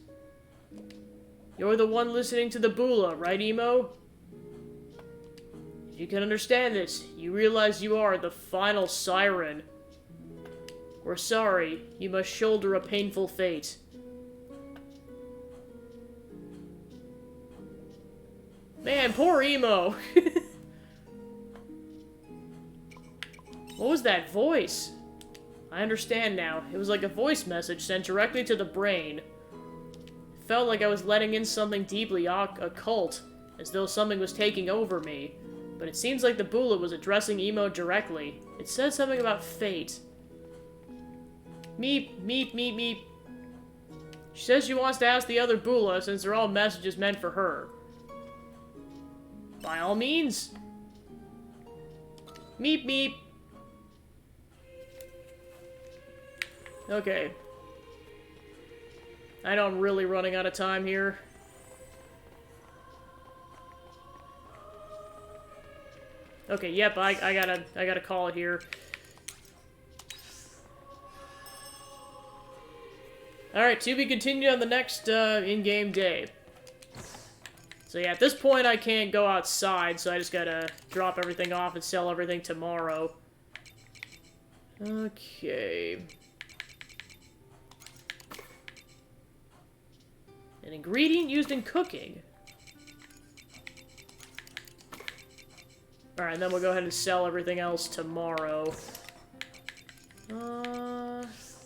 You're the one listening to the Bula, right, Emo? If you can understand this, you realize you are the final siren. We're sorry, you must shoulder a painful fate. Man, poor Emo. What was that voice? I understand now. It was like a voice message sent directly to the brain. It felt like I was letting in something deeply occult, as though something was taking over me. But it seems like the Bula was addressing Emo directly. It said something about fate. Meep, meep, meep, meep. She says she wants to ask the other Bula since they're all messages meant for her. By all means. Meep, meep. Okay. I know I'm really running out of time here. Okay, yep, I gotta call it here. Alright, to be continued on the next in-game day. So yeah, at this point I can't go outside, so I just gotta drop everything off and sell everything tomorrow. Okay. An ingredient used in cooking. Alright, then we'll go ahead and sell everything else tomorrow.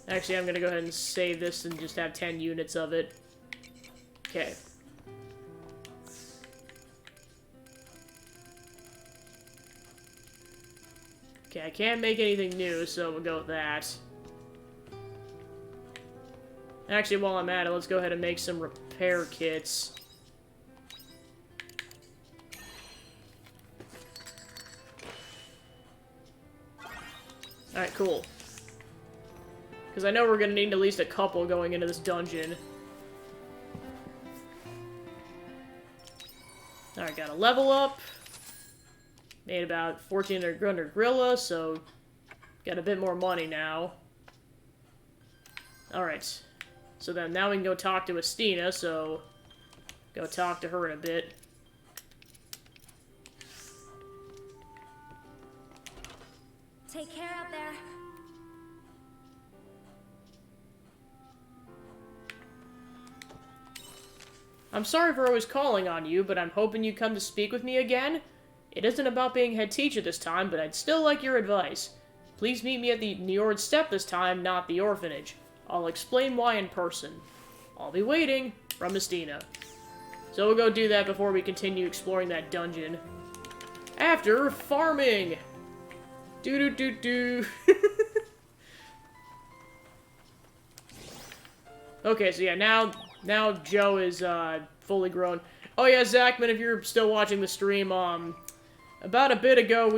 Actually, I'm gonna go ahead and save this and just have 10 units of it. Okay. Okay, I can't make anything new, so we'll go with that. Actually, while I'm at it, let's go ahead and make some repair kits. Alright, cool. Because I know we're going to need at least a couple going into this dungeon. Alright, got a level up. Made about 1,400 Grilla, so got a bit more money now. Alright. So then now we can go talk to Estina, so go talk to her in a bit. Take care out there. I'm sorry for always calling on you, but I'm hoping you come to speak with me again. It isn't about being head teacher this time, but I'd still like your advice. Please meet me at the Njord Step this time, not the orphanage. I'll explain why in person. I'll be waiting. From Estina. So we'll go do that before we continue exploring that dungeon. After farming! Do-do-do-do. Okay, so yeah, now Joe is, fully grown. Oh yeah, Zachman, if you're still watching the stream, about a bit ago,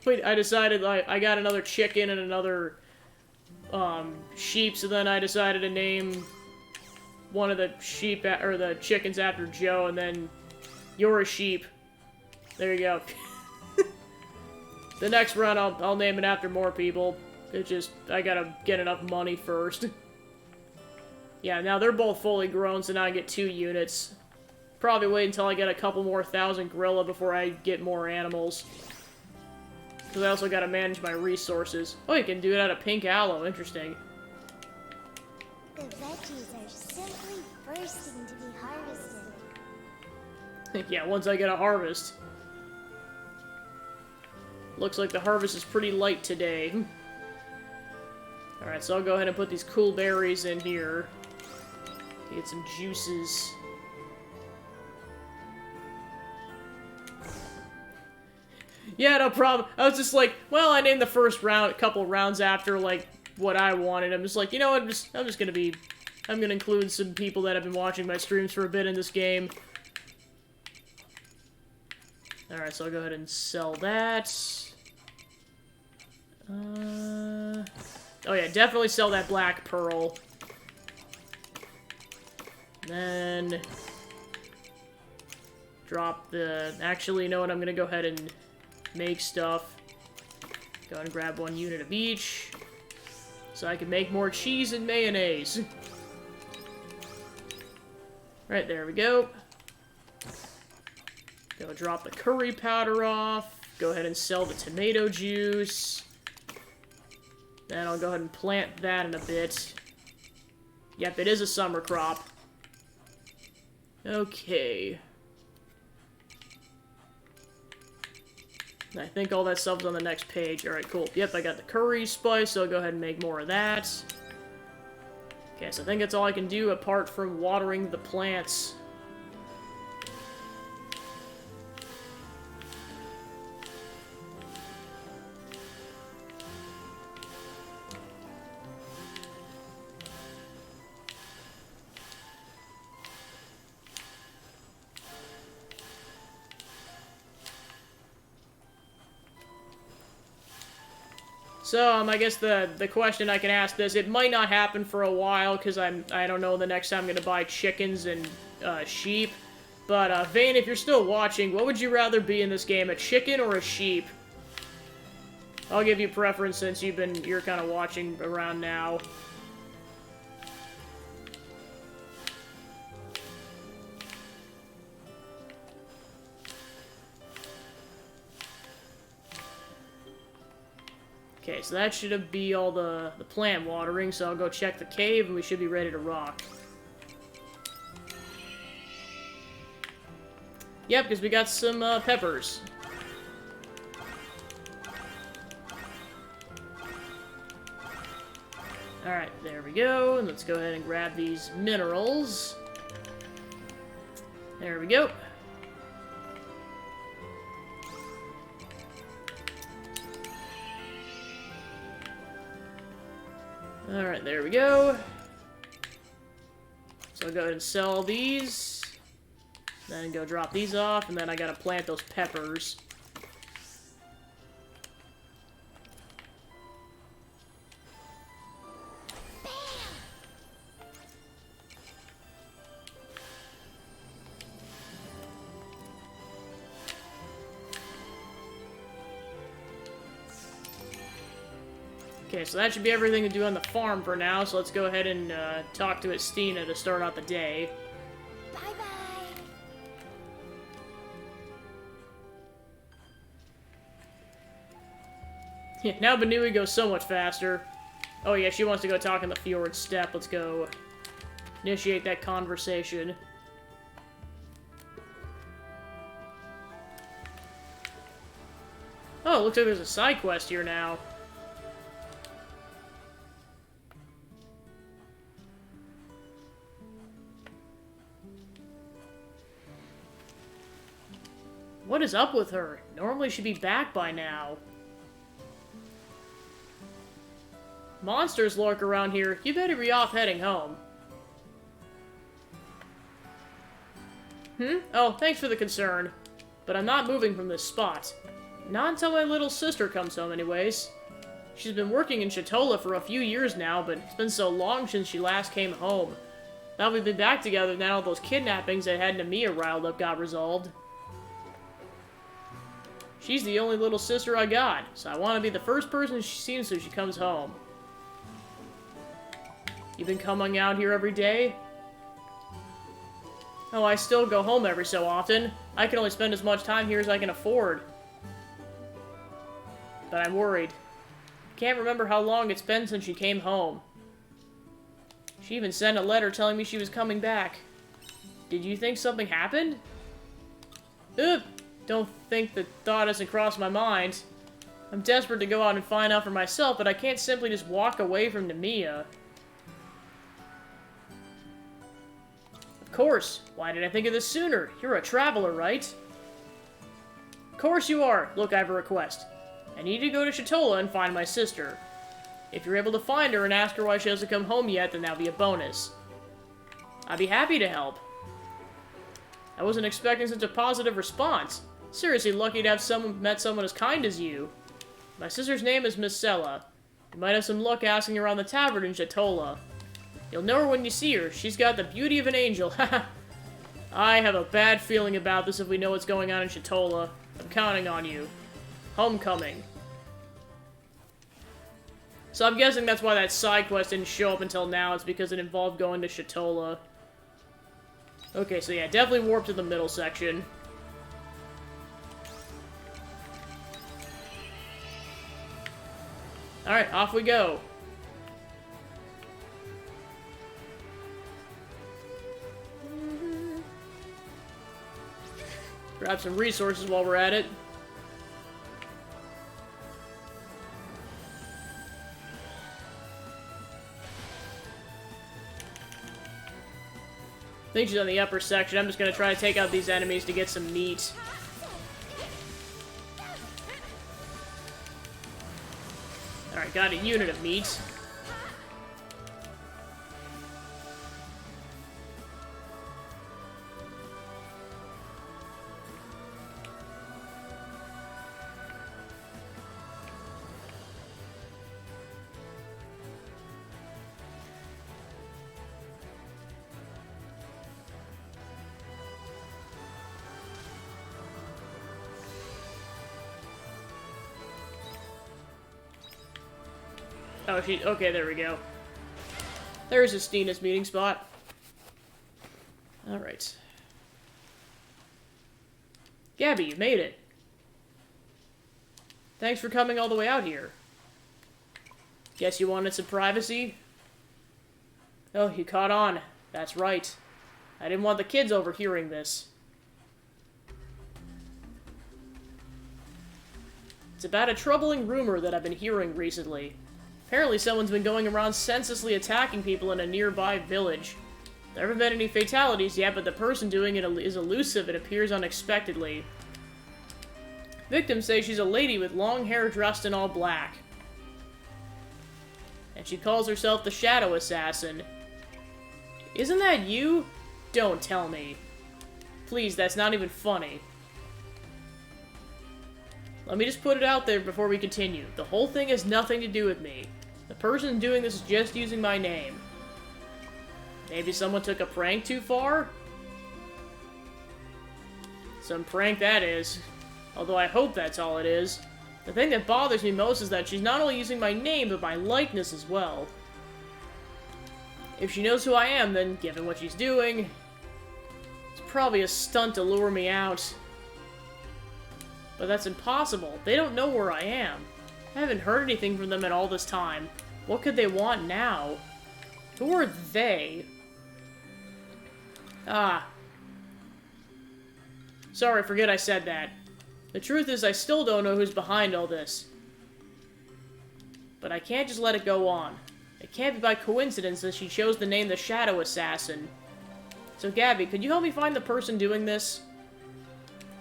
I decided, I got another chicken and another, sheep, so then I decided to name one of the sheep, or the chickens after Joe, and then you're a sheep. There you go. The next run, I'll name it after more people. It's just, I gotta get enough money first. Yeah, now they're both fully grown, so now I get 2 units. Probably wait until I get a couple more 1,000 Grilla before I get more animals. Because I also gotta manage my resources. Oh, you can do it out of pink aloe. Interesting. The veggies are simply bursting to be harvested. Yeah, once I get a harvest. Looks like the harvest is pretty light today. Alright, so I'll go ahead and put these cool berries in here. Get some juices. Yeah, no problem. I was just like, well, I named the first round, a couple rounds after, like, what I wanted. I'm just like, you know what, I'm gonna include some people that have been watching my streams for a bit in this game. Alright, so I'll go ahead and sell that. Oh yeah, definitely sell that black pearl. Then drop the... Actually, you know what? I'm gonna go ahead and make stuff. Go ahead and grab 1 unit of each. So I can make more cheese and mayonnaise. Right, there we go. Go drop the curry powder off. Go ahead and sell the tomato juice. Then I'll go ahead and plant that in a bit. Yep, it is a summer crop. Okay. I think all that stuff's on the next page. Alright, cool. Yep, I got the curry spice, so I'll go ahead and make more of that. Okay, so I think that's all I can do apart from watering the plants. So, I guess the question I can ask this, it might not happen for a while, because I don't know the next time I'm going to buy chickens and sheep. But, Vane, if you're still watching, what would you rather be in this game, a chicken or a sheep? I'll give you preference since you're kind of watching around now. Okay, so that should be all the plant watering, so I'll go check the cave and we should be ready to rock. Yep, because we got some peppers. Alright, there we go, and let's go ahead and grab these minerals. There we go. Alright, there we go. So I'll go ahead and sell these. Then go drop these off, and then I gotta plant those peppers. Okay, so that should be everything to do on the farm for now, so let's go ahead and talk to Estina to start out the day. Bye-bye. Yeah, now Banui goes so much faster. Oh yeah, she wants to go talk in the fjord step. Let's go initiate that conversation. Oh, looks like there's a side quest here now. What is up with her? Normally she'd be back by now. Monsters lurk around here. You better be off heading home. Oh, thanks for the concern. But I'm not moving from this spot. Not until my little sister comes home anyways. She's been working in Shatola for a few years now, but it's been so long since she last came home. Now we've been back together, now all those kidnappings that had Namiya riled up got resolved. She's the only little sister I got, so I want to be the first person she sees when she comes home. You been coming out here every day? Oh, I still go home every so often. I can only spend as much time here as I can afford. But I'm worried. Can't remember how long it's been since she came home. She even sent a letter telling me she was coming back. Did you think something happened? Ugh! Don't think the thought hasn't crossed my mind. I'm desperate to go out and find out for myself, but I can't simply just walk away from Namiya. Of course. Why did I think of this sooner? You're a traveler, right? Of course you are. Look, I have a request. I need to go to Shatola and find my sister. If you're able to find her and ask her why she hasn't come home yet, then that'll be a bonus. I'd be happy to help. I wasn't expecting such a positive response. Seriously lucky to have met someone as kind as you. My sister's name is Miss Sella. You might have some luck asking her around the tavern in Shatola. You'll know her when you see her. She's got the beauty of an angel. I have a bad feeling about this if we know what's going on in Shatola. I'm counting on you. Homecoming. So I'm guessing that's why that side quest didn't show up until now. It's because it involved going to Shatola. Okay, so yeah, definitely warp to the middle section. Alright, off we go. Grab some resources while we're at it. think she's on the upper section. I'm just gonna try to take out these enemies to get some meat. Alright, got a unit of meat. Oh, okay, there we go. There's Estina's meeting spot. Alright. Gabby, you made it. Thanks for coming all the way out here. Guess you wanted some privacy? Oh, you caught on. That's right. I didn't want the kids overhearing this. It's about a troubling rumor that I've been hearing recently. Apparently someone's been going around senselessly attacking people in a nearby village. There haven't been any fatalities yet, but the person doing it is elusive and appears unexpectedly. Victims say she's a lady with long hair dressed in all black. And she calls herself the Shadow Assassin. Isn't that you? Don't tell me. Please, that's not even funny. Let me just put it out there before we continue. The whole thing has nothing to do with me. The person doing this is just using my name. Maybe someone took a prank too far? Some prank that is. Although I hope that's all it is. The thing that bothers me most is that she's not only using my name, but my likeness as well. If she knows who I am, then given what she's doing, it's probably a stunt to lure me out. But that's impossible. They don't know where I am. I haven't heard anything from them in all this time. What could they want now? Who are they? Ah. Sorry, forget I said that. The truth is I still don't know who's behind all this. But I can't just let it go on. It can't be by coincidence that she chose the name the Shadow Assassin. So Gabby, could you help me find the person doing this?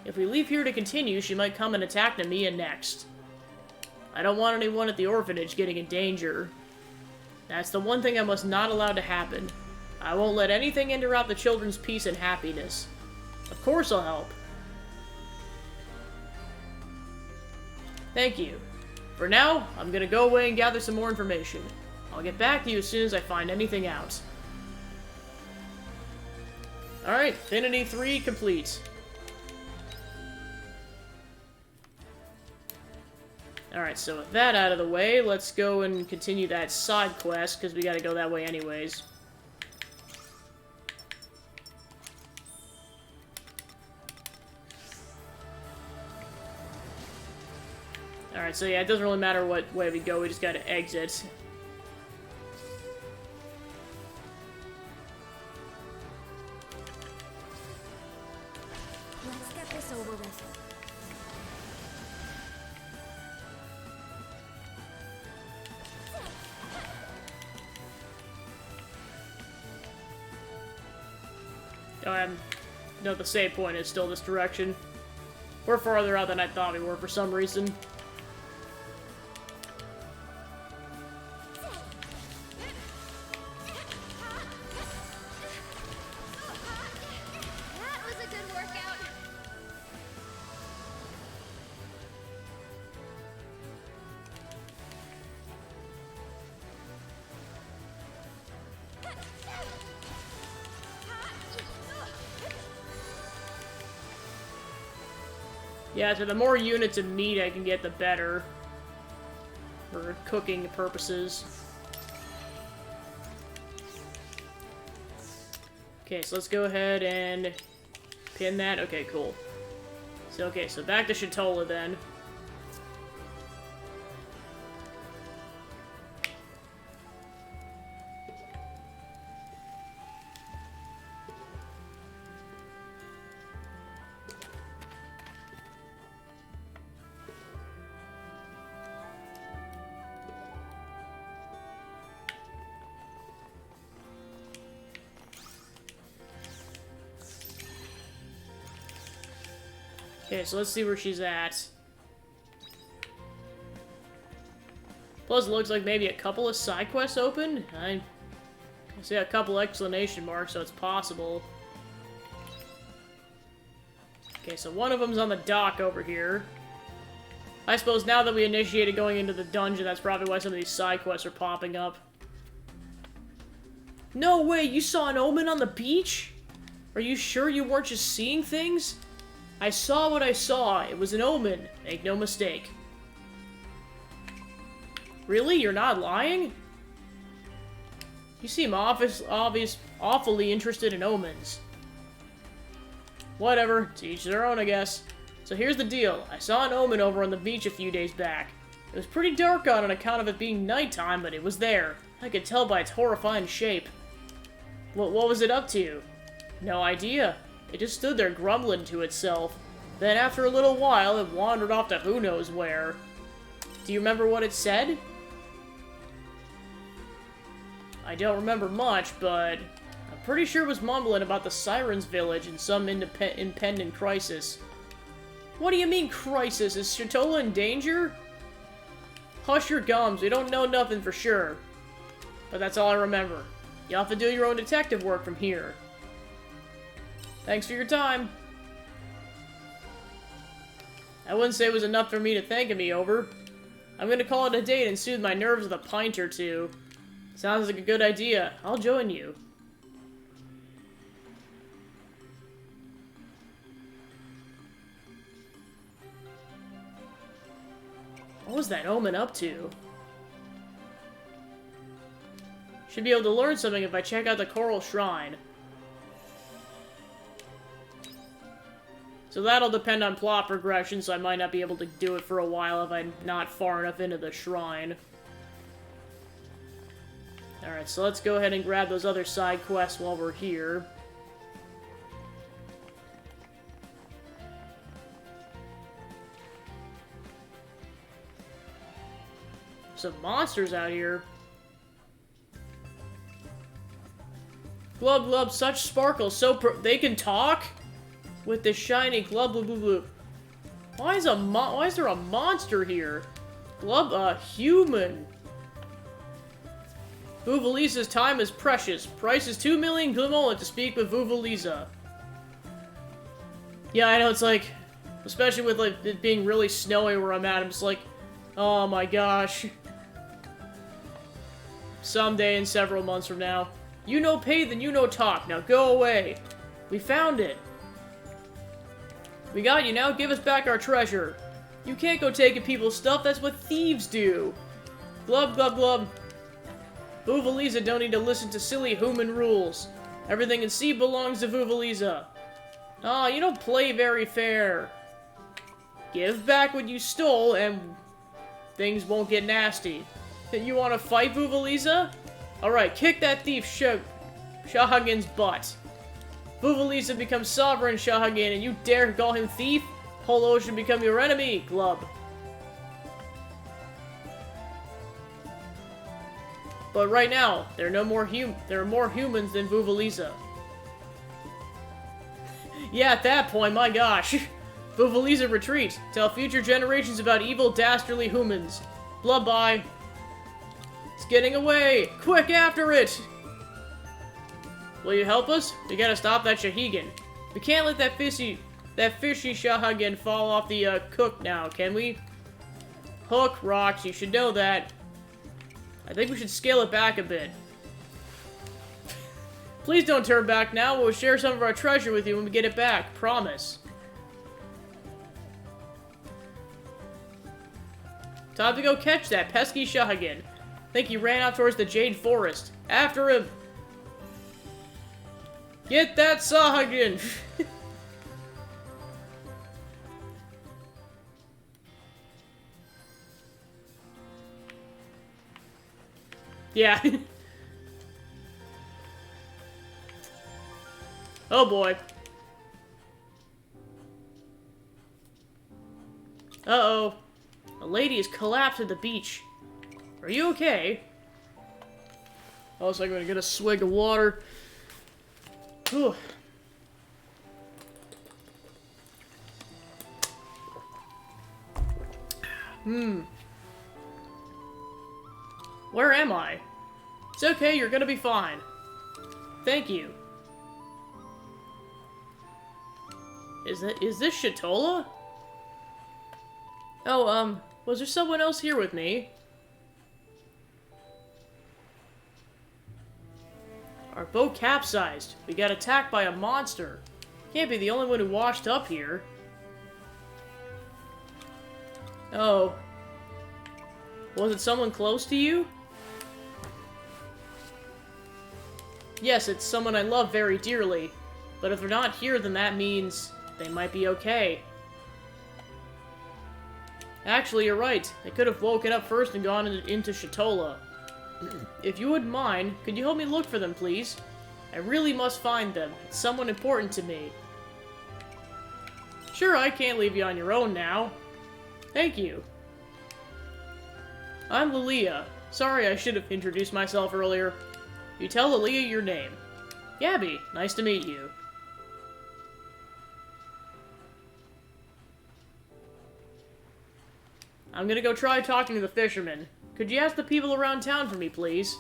If we leave here to continue, she might come and attack Namiya next. I don't want anyone at the orphanage getting in danger. That's the one thing I must not allow to happen. I won't let anything interrupt the children's peace and happiness. Of course I'll help. Thank you. For now, I'm gonna go away and gather some more information. I'll get back to you as soon as I find anything out. Alright, Affinity 3 complete. Alright, so with that out of the way, let's go and continue that side quest, because we gotta go that way anyways. Alright, so yeah, it doesn't really matter what way we go, we just gotta exit. Let's get this over with. Oh, no, the save point is still this direction. We're farther out than I thought we were for some reason. That was a good workout. Yeah, so the more units of meat I can get, the better. For cooking purposes. Okay, so let's go ahead and pin that. Okay, cool. So, okay, so back to Shatola then. Okay, so let's see where she's at. Plus, it looks like maybe a couple of side quests open. I see a couple exclamation marks, so it's possible. Okay, so one of them's on the dock over here. I suppose now that we initiated going into the dungeon, that's probably why some of these side quests are popping up. No way, you saw an omen on the beach? Are you sure you weren't just seeing things? I saw what I saw. It was an omen. Make no mistake. Really? You're not lying? You seem awfully interested in omens. Whatever. To each their own, I guess. So here's the deal. I saw an omen over on the beach a few days back. It was pretty dark out on account of it being nighttime, but it was there. I could tell by its horrifying shape. What was it up to? No idea. It just stood there grumbling to itself. Then after a little while, it wandered off to who knows where. Do you remember what it said? I don't remember much, but I'm pretty sure it was mumbling about the Sirens Village and some impending crisis. What do you mean, crisis? Is Shatola in danger? Hush your gums, we don't know nothing for sure. But that's all I remember. You'll have to do your own detective work from here. Thanks for your time. I wouldn't say it was enough for me to thank me over. I'm gonna call it a date and soothe my nerves with a pint or two. Sounds like a good idea. I'll join you. What was that omen up to? Should be able to learn something if I check out the Coral Shrine. So that'll depend on plot progression, so I might not be able to do it for a while if I'm not far enough into the shrine. Alright, so let's go ahead and grab those other side quests while we're here. Some monsters out here. Glub glub, such sparkle, they can talk? With this shiny glub glub glub glub. Why is there a monster here? Glub, a human. Vuvalisa's time is precious. Price is 2 million Glimola to speak with Vuvalisa. Yeah, I know, it's like, especially with like it being really snowy where I'm at, I'm just like, oh my gosh. Someday in several months from now. You know pay, then you know talk. Now go away. We found it. We got you now, give us back our treasure. You can't go taking people's stuff, that's what thieves do. Glub glub glub. Vuvalisa don't need to listen to silly human rules. Everything in sea belongs to Vuvalisa. Aw, you don't play very fair. Give back what you stole and things won't get nasty. You want to fight Vuvalisa? Alright, kick that thief Shahagin's butt. Vuvalisa becomes sovereign Shahagin and you dare call him thief? Whole ocean become your enemy, Glub. But right now, there are more humans than Vuvalisa. Yeah, at that point, my gosh. Vuvalisa retreat. Tell future generations about evil, dastardly humans. Blub bye. It's getting away! Quick after it! Will you help us? We gotta stop that Shahigan. We can't let that fishy Shahagan fall off the cook now, can we? Hook rocks, you should know that. I think we should scale it back a bit. Please don't turn back now. We'll share some of our treasure with you when we get it back. Promise. Time to go catch that pesky Shahagan. Think he ran out towards the Jade Forest. After him! Get that Shahagan! Yeah. Oh boy. Uh-oh. A lady has collapsed at the beach. Are you okay? Also, I'm gonna get a swig of water. Whew. Where am I? It's okay, you're gonna be fine. Thank you. Is this Shatola? Oh, was there someone else here with me? Our boat capsized. We got attacked by a monster. Can't be the only one who washed up here. Oh. Was it someone close to you? Yes, it's someone I love very dearly. But if they're not here, then that means they might be okay. Actually, you're right. They could have woken up first and gone into Shatola. If you wouldn't mind, could you help me look for them, please? I really must find them. It's someone important to me. Sure, I can't leave you on your own now. Thank you. I'm Lilia. Sorry, I should have introduced myself earlier. You tell Lilia your name. Gabby, nice to meet you. I'm gonna go try talking to the fisherman. Could you ask the people around town for me, please?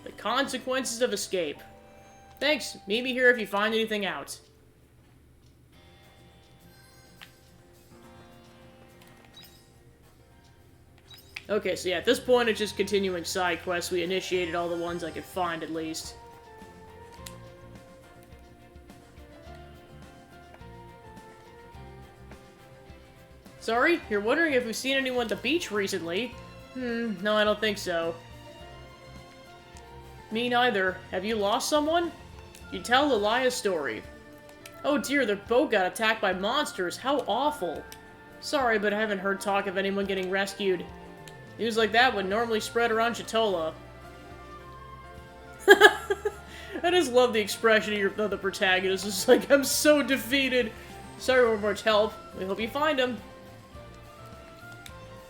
The consequences of escape. Thanks. Meet me here if you find anything out. Okay, so yeah, at this point it's just continuing side quests. We initiated all the ones I could find, at least. Sorry? You're wondering if we've seen anyone at the beach recently? No, I don't think so. Me neither. Have you lost someone? You tell Lilia's story. Oh dear, their boat got attacked by monsters. How awful. Sorry, but I haven't heard talk of anyone getting rescued. News like that would normally spread around Shatola. I just love the expression of the protagonist. It's like, I'm so defeated. Sorry for much help. We hope you find him.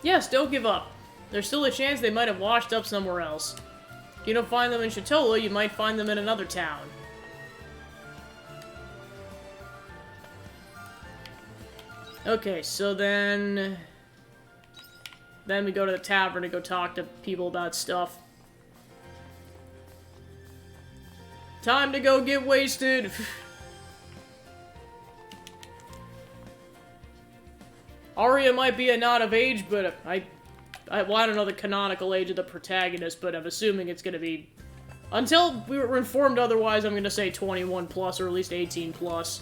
Yes, don't give up. There's still a chance they might have washed up somewhere else. If you don't find them in Shatola, you might find them in another town. Okay, so then we go to the tavern to go talk to people about stuff. Time to go get wasted! Arya might be a not of age, but well, I don't know the canonical age of the protagonist, but I'm assuming it's gonna be... Until we were informed otherwise, I'm gonna say 21 plus, or at least 18 plus.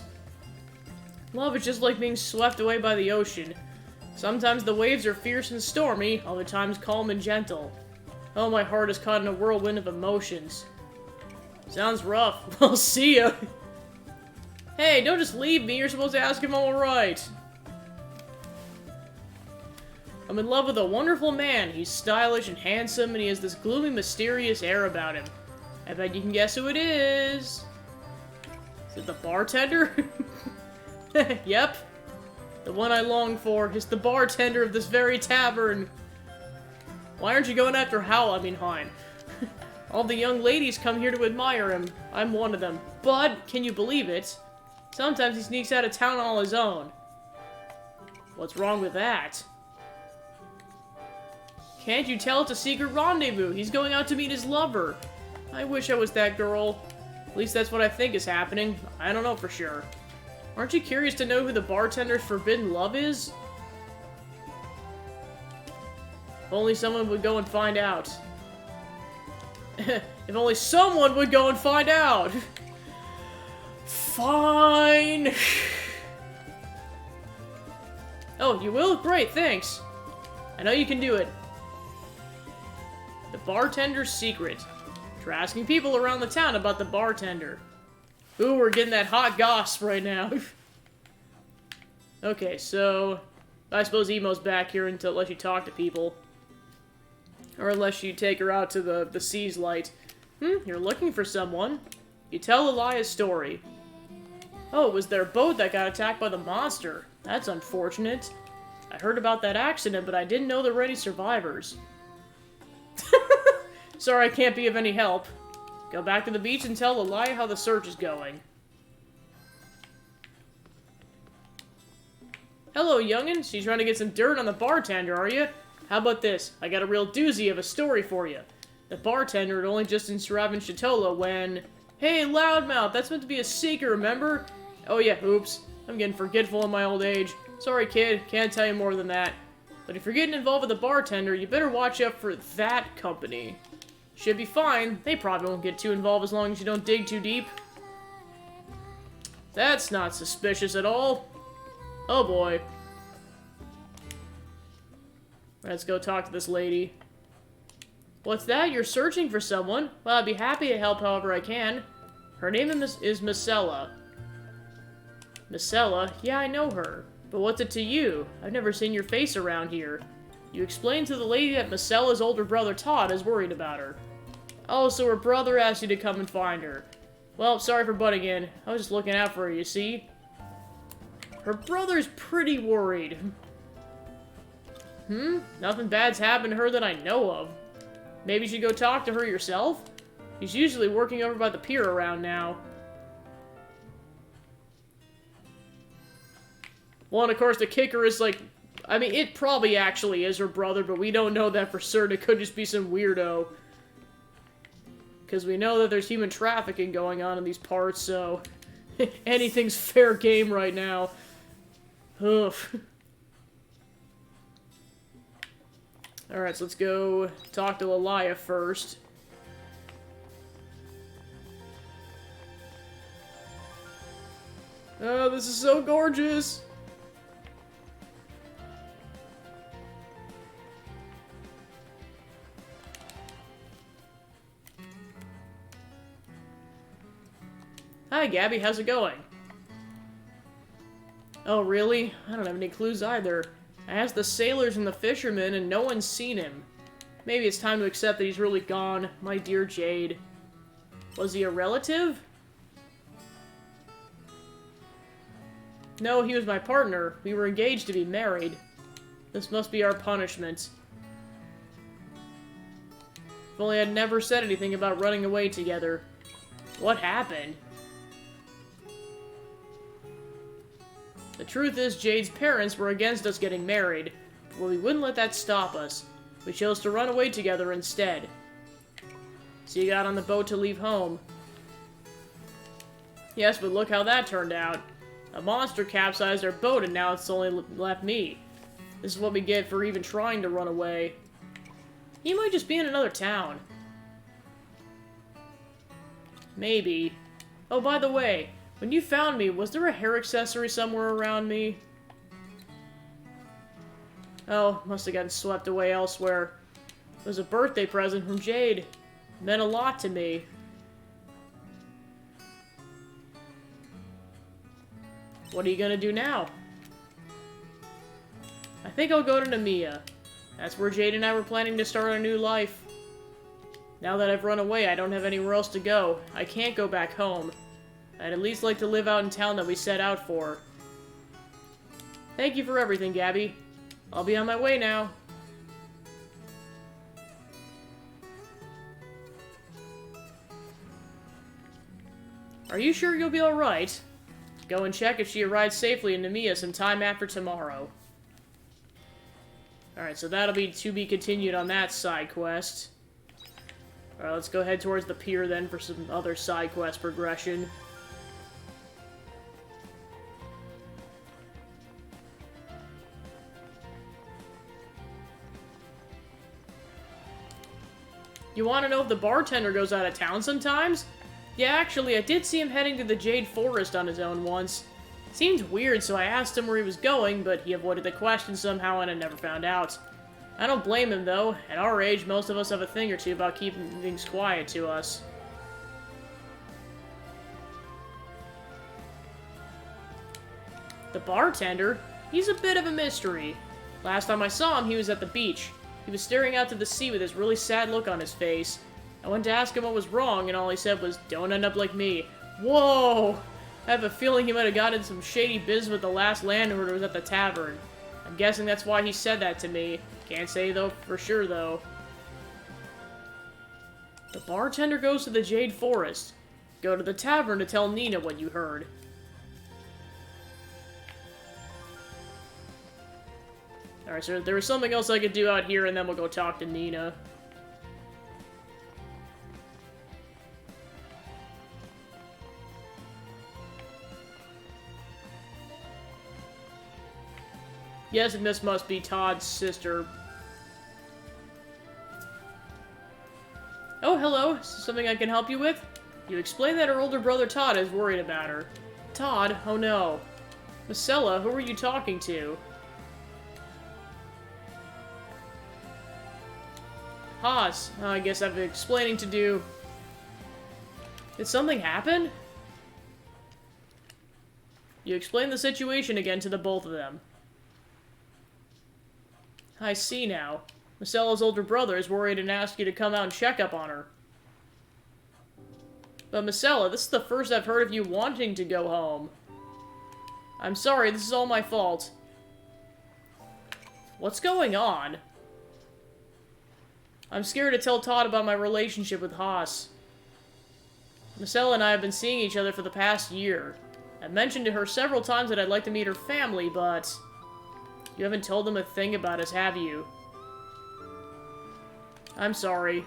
Love is just like being swept away by the ocean. Sometimes the waves are fierce and stormy, other times calm and gentle. Oh, my heart is caught in a whirlwind of emotions. Sounds rough. Well, see ya. Hey, don't just leave me, you're supposed to ask if I'm alright. I'm in love with a wonderful man. He's stylish and handsome, and he has this gloomy, mysterious air about him. I bet you can guess who it is. Is it the bartender? Yep. The one I long for is the bartender of this very tavern. Why aren't you going after Hein? All the young ladies come here to admire him. I'm one of them. But, can you believe it? Sometimes he sneaks out of town all his own. What's wrong with that? Can't you tell it's a secret rendezvous? He's going out to meet his lover. I wish I was that girl. At least that's what I think is happening. I don't know for sure. Aren't you curious to know who the bartender's forbidden love is? If only someone would go and find out. If only someone would go and find out! Fine! Oh, you will? Great, thanks. I know you can do it. The bartender's secret. Try asking people around the town about the bartender. Ooh, we're getting that hot gossip right now. Okay, so... I suppose Emo's back here until unless you talk to people. Or unless you take her out to the sea's light. You're looking for someone. You tell Elia's story. Oh, it was their boat that got attacked by the monster. That's unfortunate. I heard about that accident, but I didn't know there were any survivors. Sorry, I can't be of any help. Go back to the beach and tell Elia how the search is going. Hello, youngin'. So you trying to get some dirt on the bartender, are you? How about this? I got a real doozy of a story for you. The bartender had only just in Shatola when... Hey, loudmouth, that's meant to be a secret, remember? Oh yeah, oops. I'm getting forgetful in my old age. Sorry, kid. Can't tell you more than that. But if you're getting involved with the bartender, you better watch out for that company. Should be fine. They probably won't get too involved as long as you don't dig too deep. That's not suspicious at all. Oh boy. Let's go talk to this lady. What's that? You're searching for someone? Well, I'd be happy to help however I can. Her name is Misella. Misella? Yeah, I know her. But what's it to you? I've never seen your face around here. You explained to the lady that Misella's older brother Todd is worried about her. Oh, so her brother asked you to come and find her. Well, sorry for butting in. I was just looking out for her, you see? Her brother's pretty worried. Nothing bad's happened to her that I know of. Maybe you should go talk to her yourself? She's usually working over by the pier around now. Well, and of course, the kicker is like... I mean, it probably actually is her brother, but we don't know that for certain. It could just be some weirdo. Because we know that there's human trafficking going on in these parts, so... anything's fair game right now. Oof. Alright, so let's go talk to Elia first. Oh, this is so gorgeous! Hi, Gabby, how's it going? Oh, really? I don't have any clues either. I asked the sailors and the fishermen, and no one's seen him. Maybe it's time to accept that he's really gone, my dear Jade. Was he a relative? No, he was my partner. We were engaged to be married. This must be our punishment. If only I'd never said anything about running away together. What happened? The truth is, Jade's parents were against us getting married, but we wouldn't let that stop us. We chose to run away together instead. So you got on the boat to leave home. Yes, but look how that turned out. A monster capsized our boat and now it's only left me. This is what we get for even trying to run away. He might just be in another town. Maybe. Oh, by the way, when you found me, was there a hair accessory somewhere around me? Oh, must have gotten swept away elsewhere. It was a birthday present from Jade. It meant a lot to me. What are you gonna do now? I think I'll go to Namiya. That's where Jade and I were planning to start a new life. Now that I've run away, I don't have anywhere else to go. I can't go back home. I'd at least like to live out in town that we set out for. Thank you for everything, Gabby. I'll be on my way now. Are you sure you'll be alright? Go and check if she arrives safely in Namiya sometime after tomorrow. Alright, so that'll be to be continued on that side quest. Alright, let's go head towards the pier then for some other side quest progression. You want to know if the bartender goes out of town sometimes? Yeah, actually, I did see him heading to the Jade Forest on his own once. Seemed weird, so I asked him where he was going, but he avoided the question somehow and I never found out. I don't blame him, though. At our age, most of us have a thing or two about keeping things quiet to us. The bartender? He's a bit of a mystery. Last time I saw him, he was at the beach. He was staring out to the sea with this really sad look on his face. I went to ask him what was wrong, and all he said was, "Don't end up like me." Whoa! I have a feeling he might have gotten in some shady business with the last landlord who was at the tavern. I'm guessing that's why he said that to me. Can't say though for sure, though. The bartender goes to the Jade Forest. Go to the tavern to tell Nina what you heard. Alright, so there was something else I could do out here, and then we'll go talk to Nina. Yes, and this must be Todd's sister. Oh, hello. Something I can help you with? You explained that her older brother Todd is worried about her. Todd? Oh no. Marcella, who are you talking to? Haas. Oh, I guess I've explaining to do. Did something happen? You explained the situation again to the both of them. I see now. Marcella's older brother is worried and asked you to come out and check up on her. But Marcella, this is the first I've heard of you wanting to go home. I'm sorry, this is all my fault. What's going on? I'm scared to tell Todd about my relationship with Haas. Marcella and I have been seeing each other for the past year. I've mentioned to her several times that I'd like to meet her family, but... You haven't told them a thing about us, have you? I'm sorry.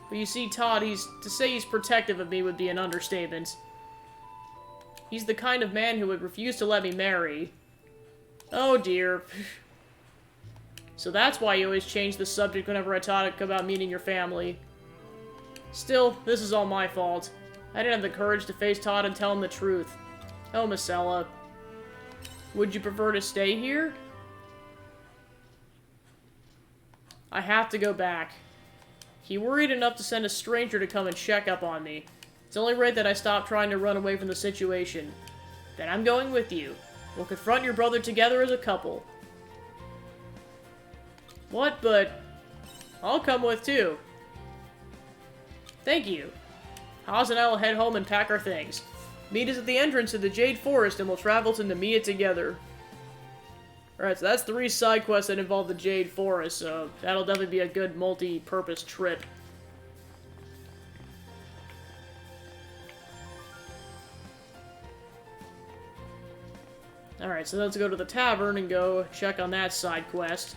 But you see, Todd, to say he's protective of me would be an understatement. He's the kind of man who would refuse to let me marry. Oh dear. So that's why you always change the subject whenever I talk about meeting your family. Still, this is all my fault. I didn't have the courage to face Todd and tell him the truth. Oh, Marcella. Would you prefer to stay here? I have to go back. He worried enough to send a stranger to come and check up on me. It's only right that I stop trying to run away from the situation. Then I'm going with you. We'll confront your brother together as a couple. What? But... I'll come with too. Thank you. Haas and I will head home and pack our things. Meet us at the entrance to the Jade Forest and we'll travel to Namiya together. Alright, so that's 3 side quests that involve the Jade Forest, so that'll definitely be a good multi-purpose trip. Alright, so let's go to the tavern and go check on that side quest.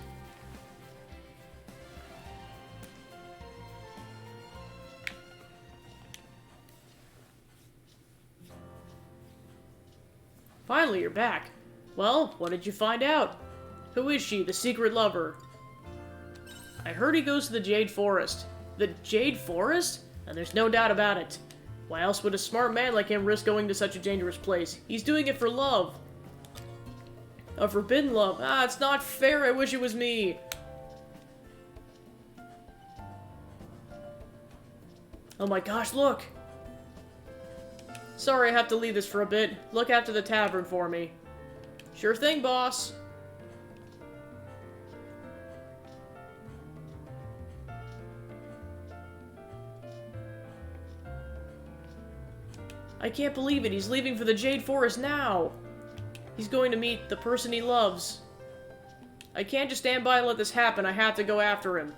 Finally, you're back. Well, what did you find out? Who is she, the secret lover? I heard he goes to the Jade Forest. The Jade Forest? And there's no doubt about it. Why else would a smart man like him risk going to such a dangerous place? He's doing it for love. A forbidden love. Ah, it's not fair. I wish it was me. Oh my gosh, look. Sorry, I have to leave this for a bit. Look after the tavern for me. Sure thing, boss. I can't believe it. He's leaving for the Jade Forest now. He's going to meet the person he loves. I can't just stand by and let this happen. I have to go after him.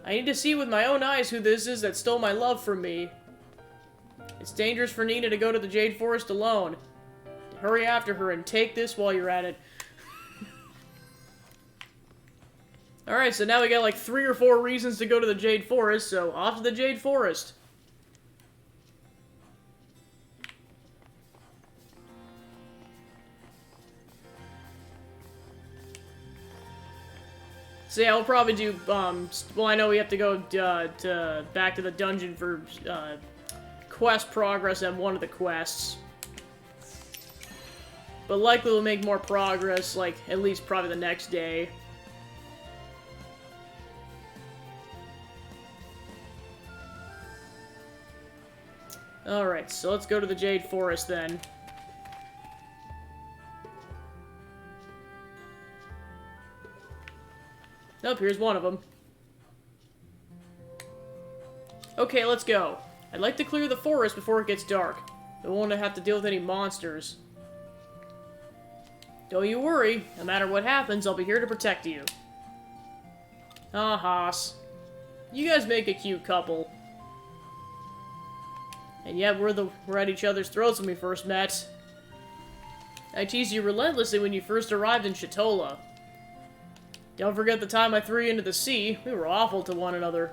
I need to see with my own eyes who this is that stole my love from me. It's dangerous for Nina to go to the Jade Forest alone. Hurry after her and take this while you're at it. Alright, so now we got like 3 or 4 reasons to go to the Jade Forest, so off to the Jade Forest. So yeah, we'll probably do, well, I know we have to go back to the dungeon for quest progress at one of the quests. But likely we'll make more progress, like, at least probably the next day. Alright, so let's go to the Jade Forest then. Nope, here's one of them. Okay, let's go. I'd like to clear the forest before it gets dark. I don't want to have to deal with any monsters. Don't you worry. No matter what happens, I'll be here to protect you. Ah, Haas. You guys make a cute couple. And yet, we're at each other's throats when we first met. I teased you relentlessly when you first arrived in Shatola. Don't forget the time I threw you into the sea. We were awful to one another.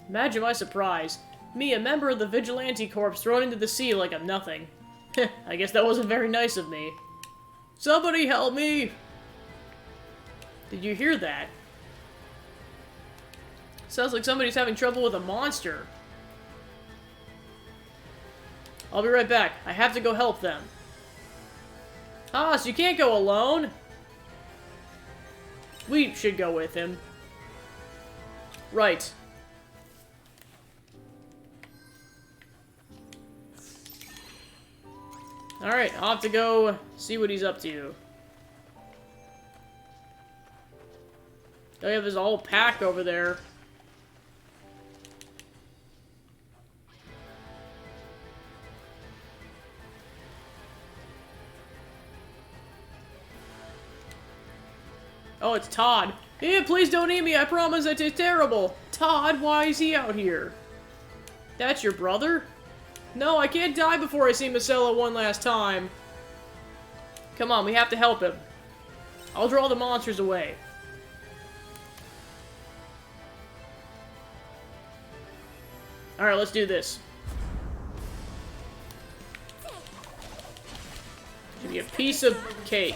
Imagine my surprise. Me, a member of the Vigilante Corps, thrown into the sea like I'm nothing. I guess that wasn't very nice of me. Somebody help me! Did you hear that? Sounds like somebody's having trouble with a monster. I'll be right back. I have to go help them. Haas, you can't go alone! We should go with him. Right. Alright, I'll have to go see what he's up to. Oh, yeah, there's a whole pack over there. Oh, it's Todd. Yeah, please don't eat me, I promise it is terrible. Todd, why is he out here? That's your brother? No, I can't die before I see Marcella one last time. Come on, we have to help him. I'll draw the monsters away. Alright, let's do this. Give me a piece of cake.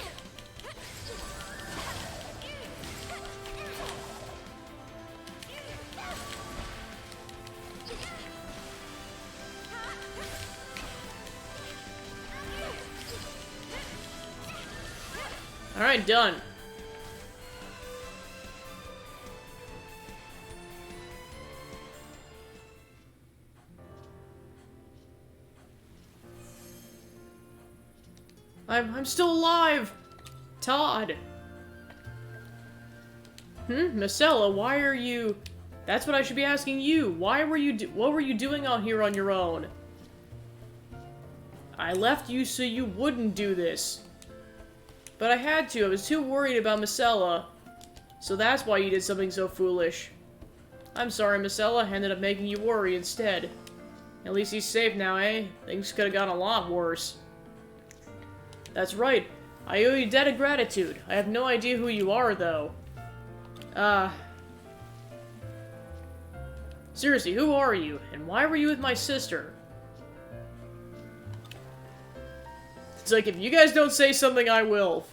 Alright, done. I'm still alive! Todd! Marcella, why are you... That's what I should be asking you. Why were you what were you doing out here on your own? I left you so you wouldn't do this. But I had to. I was too worried about Marcella. So that's why you did something so foolish. I'm sorry, Marcella. I ended up making you worry instead. At least he's safe now, eh? Things could have gone a lot worse. That's right. I owe you a debt of gratitude. I have no idea who you are, though. Seriously, who are you? And why were you with my sister? It's like, if you guys don't say something, I will.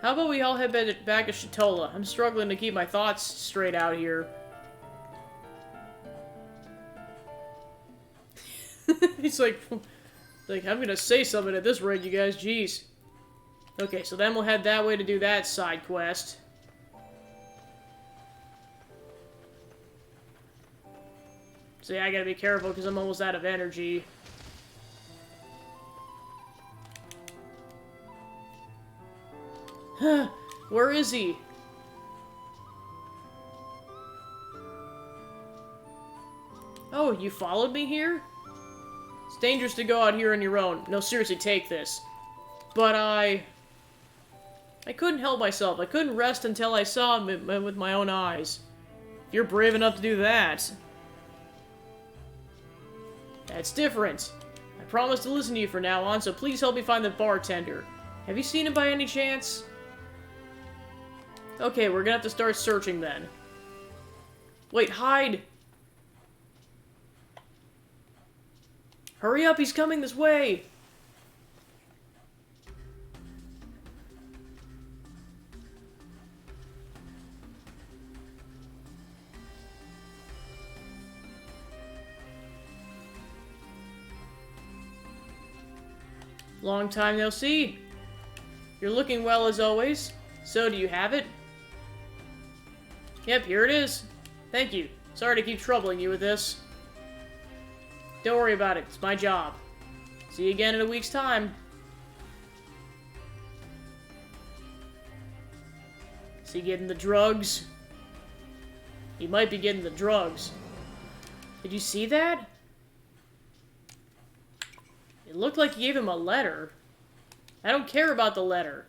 How about we all head back to Shatola? I'm struggling to keep my thoughts straight out here. He's like, I'm gonna say something at this rate, you guys, jeez. Okay, so then we'll head that way to do that side quest. So yeah, I gotta be careful because I'm almost out of energy. Where is he? Oh, you followed me here? It's dangerous to go out here on your own. No, seriously, take this. But I couldn't help myself. I couldn't rest until I saw him with my own eyes. If you're brave enough to do that... That's different. I promise to listen to you from now on, so please help me find the bartender. Have you seen him by any chance? Okay, we're gonna have to start searching then. Wait, hide! Hurry up, he's coming this way! Long time no see. You're looking well as always. So, do you have it? Yep, here it is. Thank you. Sorry to keep troubling you with this. Don't worry about it. It's my job. See you again in a week's time. Is he getting the drugs? He might be getting the drugs. Did you see that? It looked like he gave him a letter. I don't care about the letter.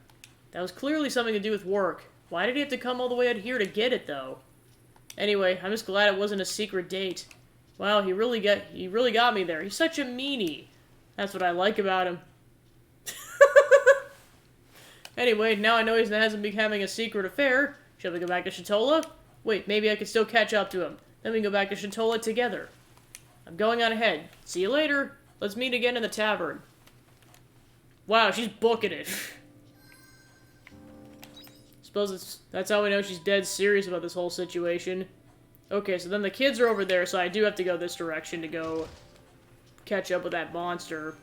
That was clearly something to do with work. Why did he have to come all the way out here to get it, though? Anyway, I'm just glad it wasn't a secret date. Wow, he really got me there. He's such a meanie. That's what I like about him. Anyway, now I know he hasn't been having a secret affair. Shall we go back to Shatola? Wait, maybe I could still catch up to him. Then we can go back to Shatola together. I'm going on ahead. See you later. Let's meet again in the tavern. Wow, she's booking it. Suppose that's how we know she's dead serious about this whole situation. Okay, so then the kids are over there, so I do have to go this direction to go catch up with that monster.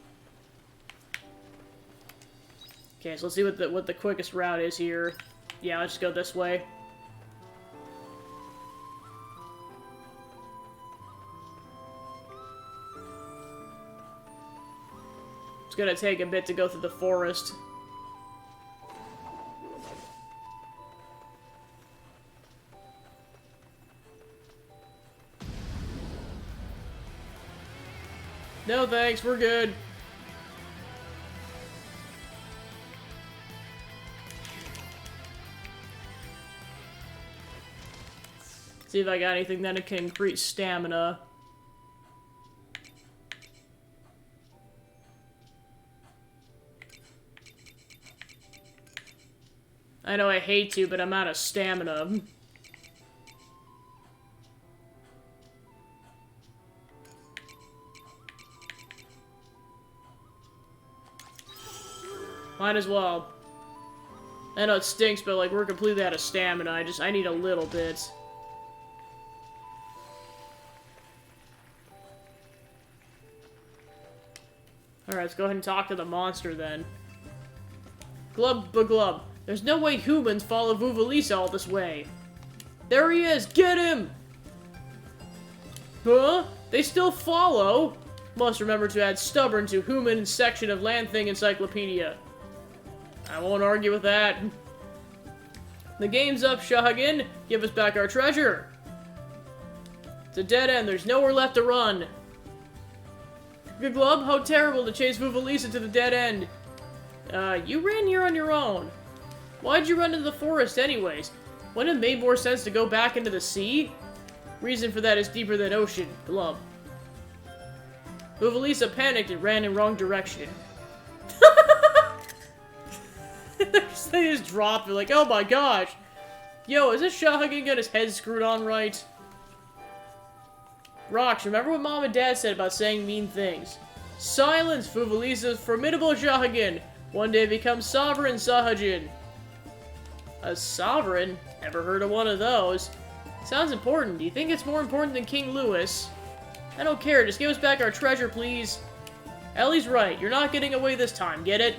Okay, so let's see what the quickest route is here. Yeah, let's just go this way. It's gonna take a bit to go through the forest. No thanks, we're good. See if I got anything that can increase stamina. I know I hate to, but I'm out of stamina. Might as well. I know it stinks, but like we're completely out of stamina. I need a little bit. Alright, let's go ahead and talk to the monster then. Glub-ba-glub. There's no way humans follow Vuvalisa all this way. There he is! Get him! Huh? They still follow? Must remember to add stubborn to human section of Land Thing Encyclopedia. I won't argue with that. The game's up, Shahagin. Give us back our treasure. It's a dead end. There's nowhere left to run. Glub, how terrible to chase Vuvalisa to the dead end. You ran here on your own. Why'd you run into the forest anyways? Wouldn't it have made more sense to go back into the sea? Reason for that is deeper than ocean, Glub. Vuvalisa panicked and ran in wrong direction. They just dropped. They're like, oh my gosh. Yo, is this Shahagin got his head screwed on right? Rox, remember what Mom and Dad said about saying mean things? Silence, Vuvalisa's formidable Shahagin. One day become sovereign Sahajin. A sovereign? Never heard of one of those. Sounds important. Do you think it's more important than King Louis? I don't care. Just give us back our treasure, please. Ellie's right. You're not getting away this time. Get it?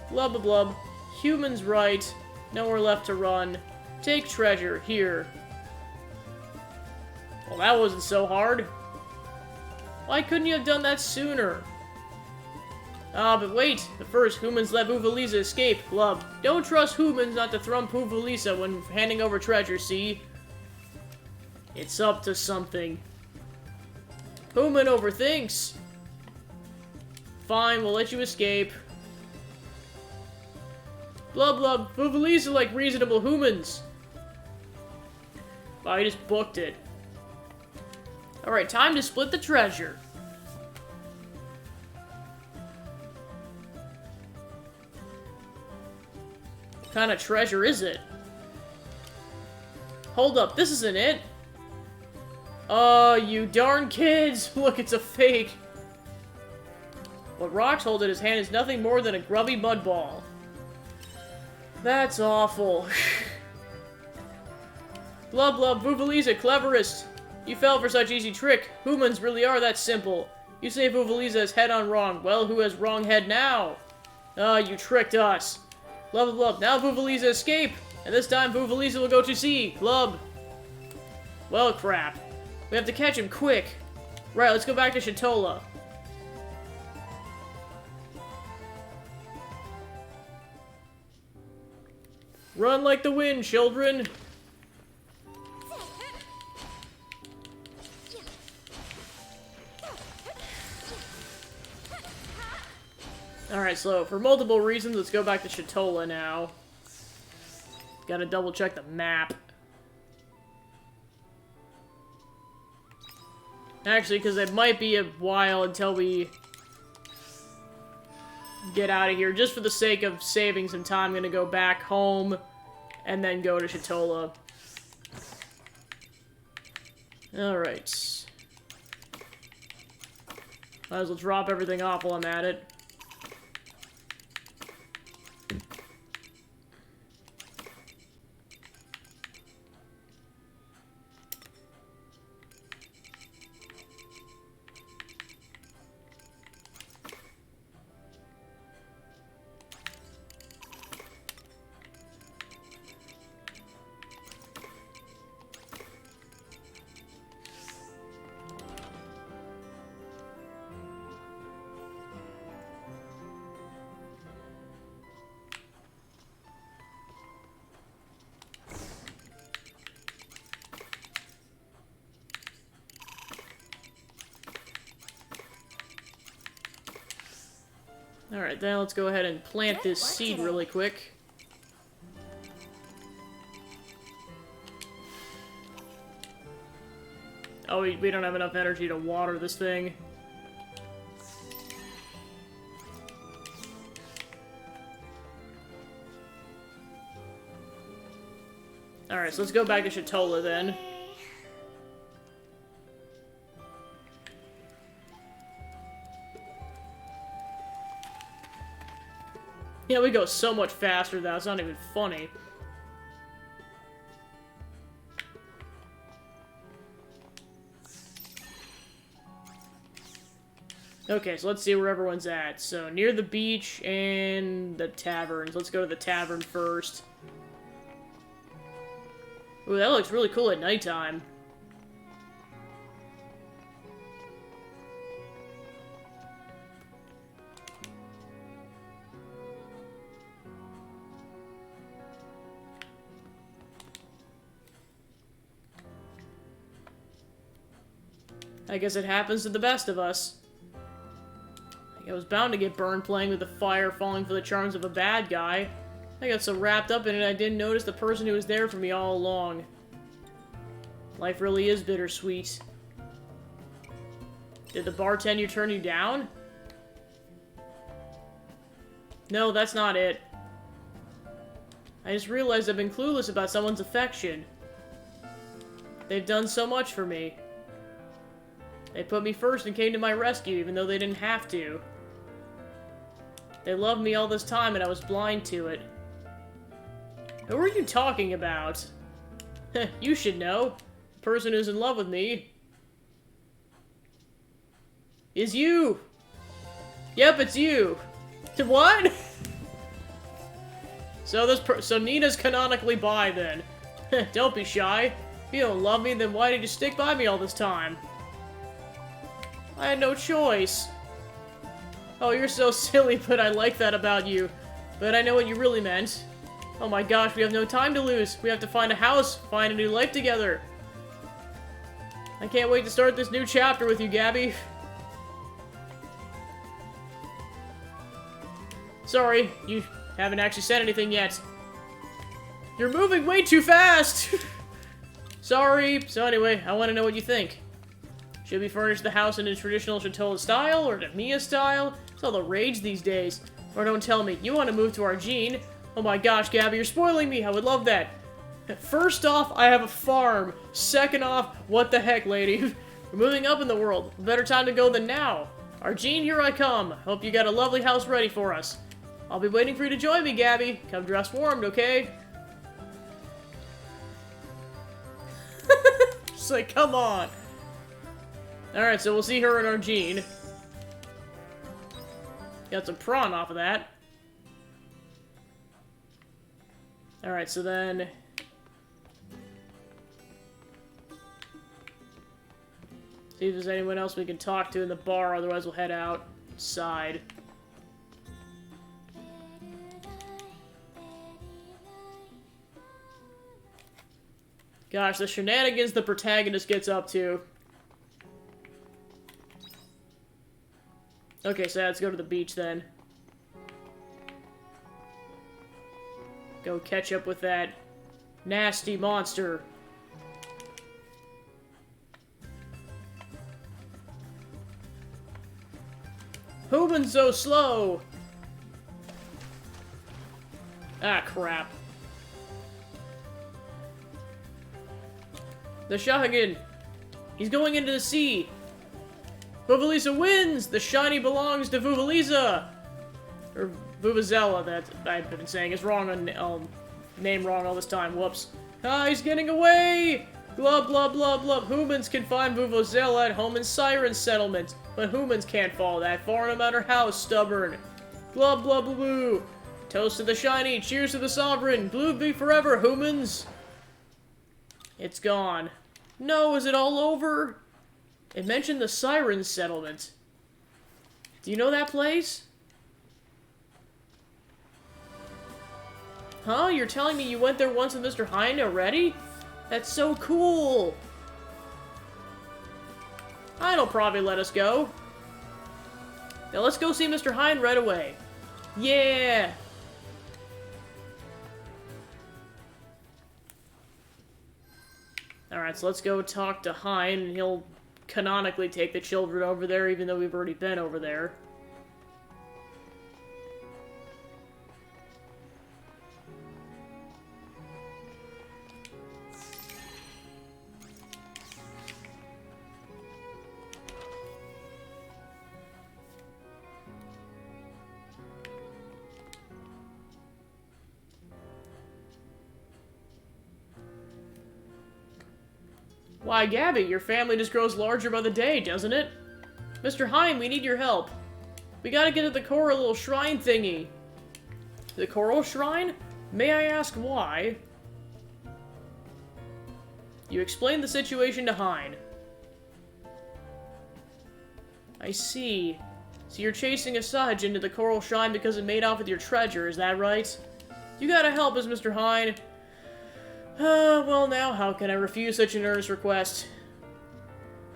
Blub blub. Human's right. Nowhere left to run. Take treasure. Here. Well, that wasn't so hard. Why couldn't you have done that sooner? Ah, but wait. But first, humans let Vuvalisa escape. Blub. Don't trust humans not to thrum Vuvalisa when handing over treasure, see? It's up to something. Human overthinks. Fine, we'll let you escape. Blub blub. Vuvalisa like reasonable humans. Wow, I just booked it. Alright, time to split the treasure. What kind of treasure is it? Hold up, this isn't it. You darn kids! Look, it's a fake. What Rox holds in his hand is nothing more than a grubby mud ball. That's awful. Blub blub, Vuvalisa, cleverest. You fell for such easy trick. Humans really are that simple. You say Vuvalisa is head on wrong. Well, who has wrong head now? Ah, you tricked us. Blub blub, now Vuvalisa escape. And this time Vuvalisa will go to sea. Blub. Well, crap. We have to catch him quick. Right, let's go back to Shatola. Run like the wind, children! Alright, so for multiple reasons, let's go back to Shatola now. Gotta double check the map. Actually, because it might be a while until we get out of here. Just for the sake of saving some time, I'm gonna go back home and then go to Shatola. Alright. Might as well drop everything off while I'm at it. Alright, then let's go ahead and plant this seed really quick. Oh, we don't have enough energy to water this thing. Alright, so let's go back to Shatola then. Yeah, we go so much faster now, it's not even funny. Okay, so let's see where everyone's at. So, near the beach and the taverns. Let's go to the tavern first. Ooh, that looks really cool at nighttime. I guess it happens to the best of us. I was bound to get burned playing with the fire, falling for the charms of a bad guy. I got so wrapped up in it I didn't notice the person who was there for me all along. Life really is bittersweet. Did the bartender turn you down? No, that's not it. I just realized I've been clueless about someone's affection. They've done so much for me. They put me first and came to my rescue, even though they didn't have to. They loved me all this time, and I was blind to it. Who are you talking about? You should know. The person who's in love with me is you. Yep, it's you. What? So Nina's canonically bi then. Don't be shy. If you don't love me, then why did you stick by me all this time? I had no choice. Oh, you're so silly, but I like that about you. But I know what you really meant. Oh my gosh, we have no time to lose. We have to find a house, find a new life together. I can't wait to start this new chapter with you, Gabby. Sorry, you haven't actually said anything yet. You're moving way too fast! Sorry. So anyway, I want to know what you think. Should we furnish the house in a traditional Shatola style, or Mia style? It's all the rage these days. Or don't tell me, you want to move to Argene? Oh my gosh, Gabby, you're spoiling me! I would love that! First off, I have a farm. Second off, what the heck, lady? We're moving up in the world. Better time to go than now. Argene, here I come. Hope you got a lovely house ready for us. I'll be waiting for you to join me, Gabby. Come dressed warmed, okay? Just like, come on. Alright, so we'll see her in Argene. Got some prawn off of that. Alright, so then... see if there's anyone else we can talk to in the bar, otherwise we'll head outside. Gosh, the shenanigans the protagonist gets up to. Okay, so let's go to the beach then. Go catch up with that nasty monster. Who been so slow? Ah, crap. The Shahagan. He's going into the sea. Vuvaliza wins! The shiny belongs to Vuvaliza! Or Vuvuzela, that I've been saying is wrong on name wrong all this time. Whoops. Ah, he's getting away! Glub, blub, blub, blub. Humans can find Vuvuzela at home in Siren Settlement, but humans can't fall that far no matter how stubborn. Glub, blub, blub, blue. Toast to the shiny, cheers to the sovereign. Blue be forever, humans! It's gone. No, is it all over? It mentioned the Siren Settlement. Do you know that place? Huh? You're telling me you went there once with Mr. Hind already? That's so cool! Hind'll probably let us go. Now let's go see Mr. Hind right away. Yeah! Alright, so let's go talk to Hind, and he'll canonically take the children over there, even though we've already been over there. Why, Gabby, your family just grows larger by the day, doesn't it? Mr. Hind, we need your help. We gotta get to the coral little shrine thingy. The coral shrine? May I ask why? You explained the situation to Hind. I see. So you're chasing Asajj into the coral shrine because it made off with your treasure, is that right? You gotta help us, Mr. Hind. Well now, how can I refuse such an earnest request?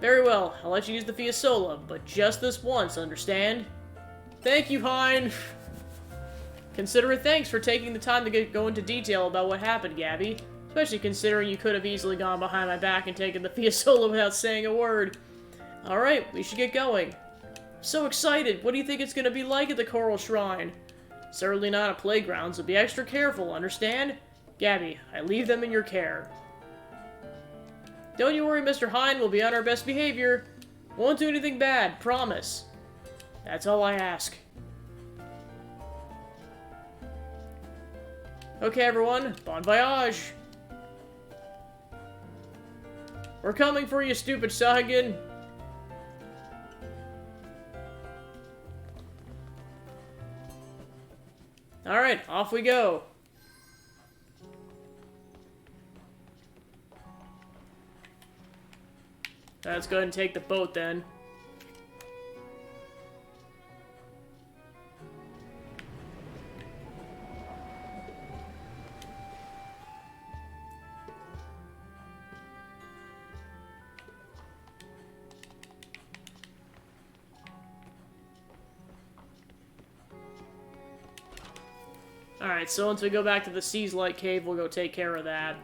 Very well, I'll let you use the Fiasola, but just this once, understand? Thank you, Hind! Consider it thanks for taking the time to go into detail about what happened, Gabby. Especially considering you could have easily gone behind my back and taken the Fiasola without saying a word. Alright, we should get going. I'm so excited! What do you think it's gonna be like at the Coral Shrine? Certainly not a playground, so be extra careful, understand? Gabby, I leave them in your care. Don't you worry, Mr. Hind, we'll be on our best behavior. Won't do anything bad, promise. That's all I ask. Okay, everyone, bon voyage. We're coming for you, stupid Sahuagin. Alright, off we go. Let's go ahead and take the boat then. Alright, so once we go back to the Seas Light Cave, we'll go take care of that.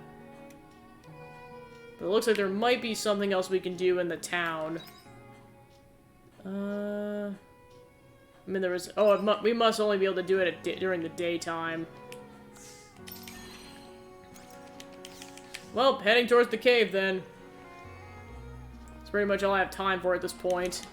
But it looks like there might be something else we can do in the town. I mean, there was... Oh, we must only be able to do it during the daytime. Well, heading towards the cave, then. That's pretty much all I have time for at this point.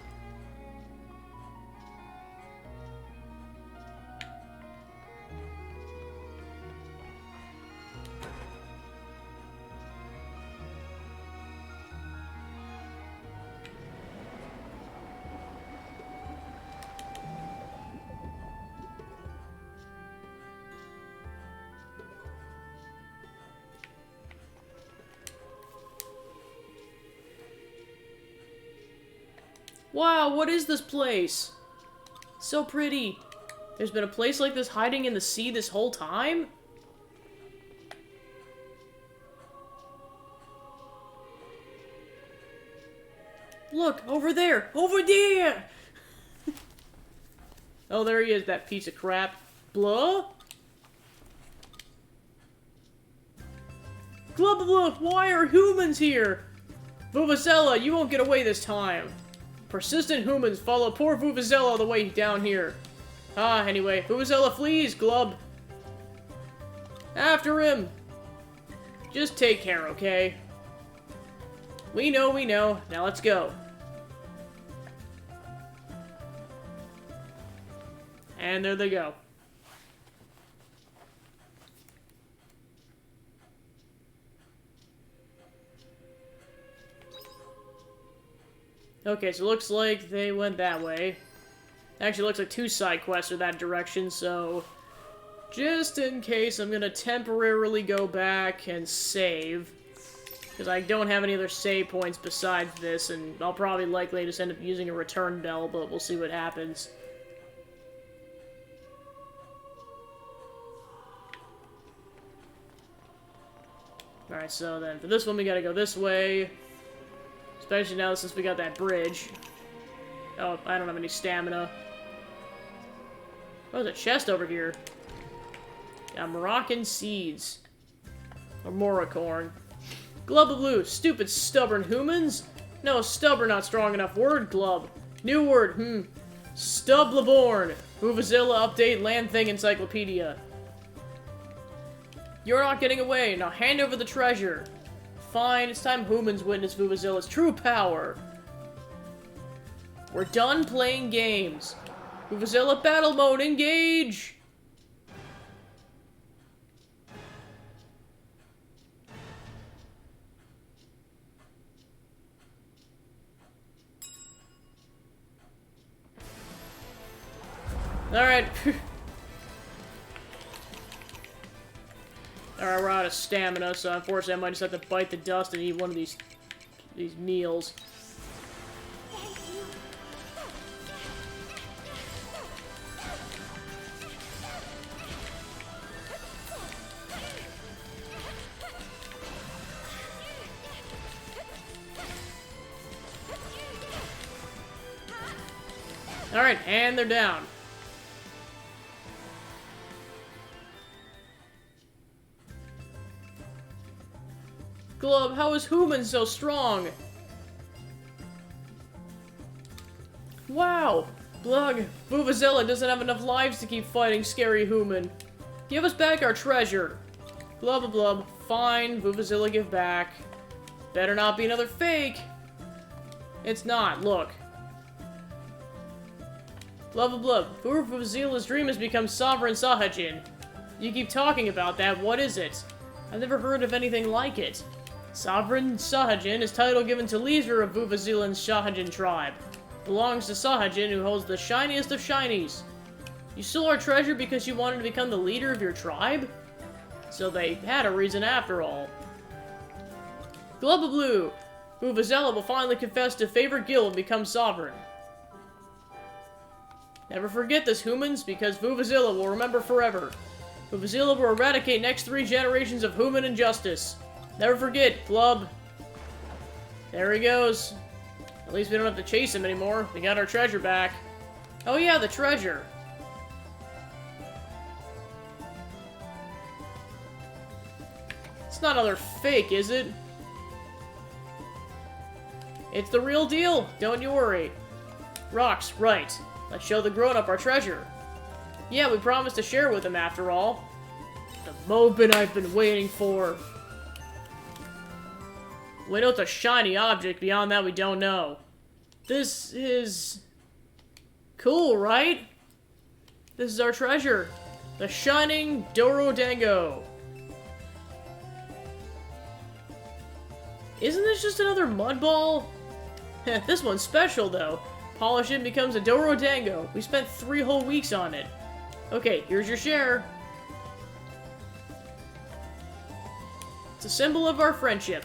Wow, what is this place? So pretty. There's been a place like this hiding in the sea this whole time? Look, over there! Over there! Oh, there he is, that piece of crap. Blah? Glub glub, why are humans here? Vuvuzela, you won't get away this time. Persistent humans follow poor Vuvuzela all the way down here. Ah, anyway, Vuvuzela flees, Glub. After him! Just take care, okay? We know, we know. Now let's go. And there they go. Okay, so it looks like they went that way. Actually, it looks like 2 side quests are that direction, so... just in case, I'm gonna temporarily go back and save. Because I don't have any other save points besides this, and I'll probably likely just end up using a return bell, but we'll see what happens. Alright, so then for this one we gotta go this way. Especially now since we got that bridge. Oh, I don't have any stamina. Oh, there's a chest over here. Got Moroccan seeds. Or Moracorn. Glub of blue. Stupid stubborn humans. No, stubborn not strong enough word, Glub. New word, Stublaborn. Vuvuzela update land thing encyclopedia. You're not getting away. Now hand over the treasure. Fine, it's time humans witness Vuvuzella's true power. We're done playing games. Vuvuzela battle mode, engage! Alright. Alright, we're out of stamina, so unfortunately I might just have to bite the dust and eat one of these meals. Alright, and they're down. Glub, how is human so strong? Wow! Blug, Vuvuzela doesn't have enough lives to keep fighting scary human. Give us back our treasure. Blub blub. Fine, Vuvuzela give back. Better not be another fake. It's not, look. Blub blub. Vuvuzela's dream has become Sovereign Sahajin. You keep talking about that, what is it? I've never heard of anything like it. Sovereign Sahajin is title given to leader of Vuvuzelan's Sahajin tribe. Belongs to Sahajin, who holds the shiniest of shinies. You stole our treasure because you wanted to become the leader of your tribe? So they had a reason after all. Glubba-blue! Vuvuzela will finally confess to favorite guild and become sovereign. Never forget this, humans, because Vuvuzela will remember forever. Vuvuzela will eradicate next 3 generations of human injustice. Never forget, Glub. There he goes. At least we don't have to chase him anymore. We got our treasure back. Oh yeah, the treasure. It's not another fake, is it? It's the real deal, don't you worry. Rocks, right. Let's show the grown-up our treasure. Yeah, we promised to share with him after all. The moment I've been waiting for. We know it's a shiny object, beyond that we don't know. This is... cool, right? This is our treasure. The Shining Dorodango. Isn't this just another mud ball? This one's special, though. Polish it becomes a Dorodango. We spent 3 whole weeks on it. Okay, here's your share. It's a symbol of our friendship.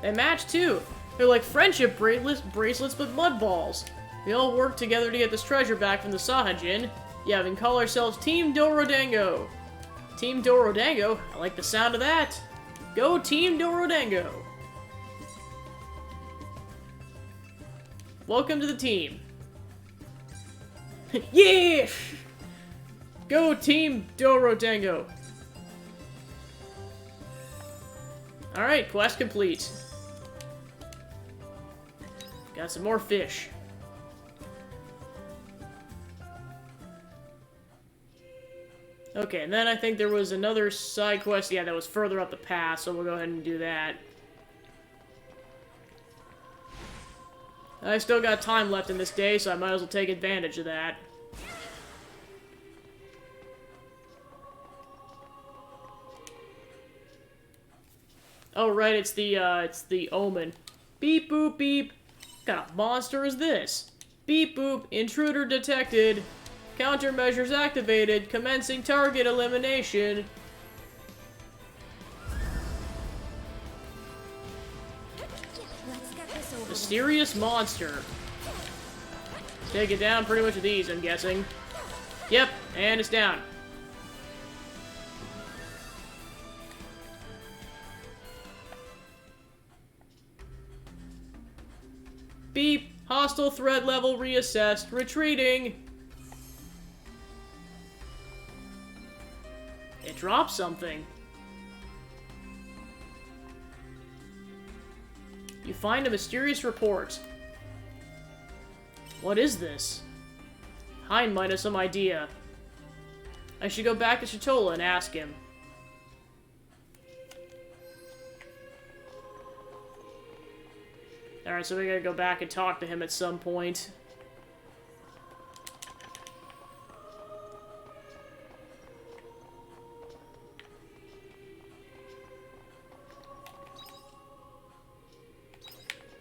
They match, too. They're like friendship bracelets, but mud balls. We all work together to get this treasure back from the Sahajin. Yeah, we can call ourselves Team Dorodango. Team Dorodango? I like the sound of that. Go Team Dorodango. Welcome to the team. Yeah! Go Team Dorodango. Alright, quest complete. Got some more fish. Okay, and then I think there was another side quest, yeah, that was further up the path, so we'll go ahead and do that. I still got time left in this day, so I might as well take advantage of that. Oh, right, it's the Omen. Beep boop beep. What kind of monster is this? Beep boop, intruder detected. Countermeasures activated, commencing target elimination. Let's get this over with. Mysterious monster. Take it down pretty much with ease, I'm guessing. Yep, and it's down. Beep. Hostile threat level reassessed. Retreating. It dropped something. You find a mysterious report. What is this? Hein might have some idea. I should go back to Shatola and ask him. Alright, so we gotta go back and talk to him at some point.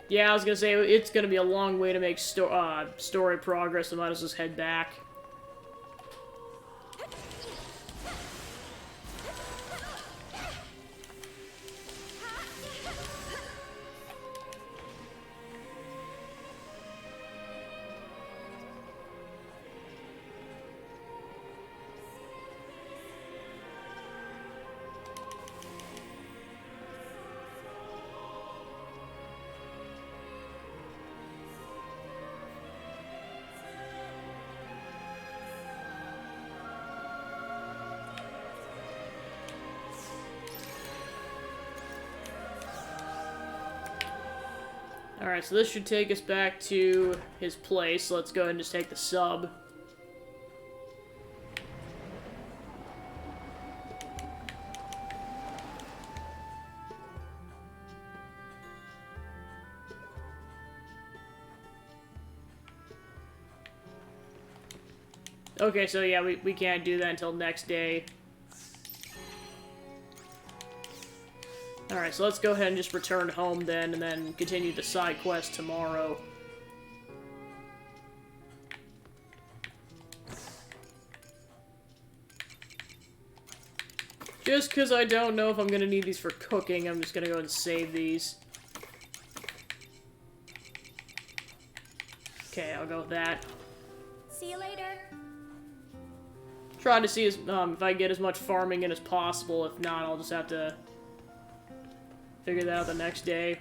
Yeah, I was gonna say, it's gonna be a long way to make story progress, so might as well just head back. Alright, so this should take us back to his place. Let's go ahead and just take the sub. Okay, so yeah, we can't do that until next day. Alright, so let's go ahead and just return home then, and then continue the side quest tomorrow. Just because I don't know if I'm going to need these for cooking, I'm just going to go and save these. Okay, I'll go with that. See you later. Try to see if I get as much farming in as possible. If not, I'll just have to figure that out the next day.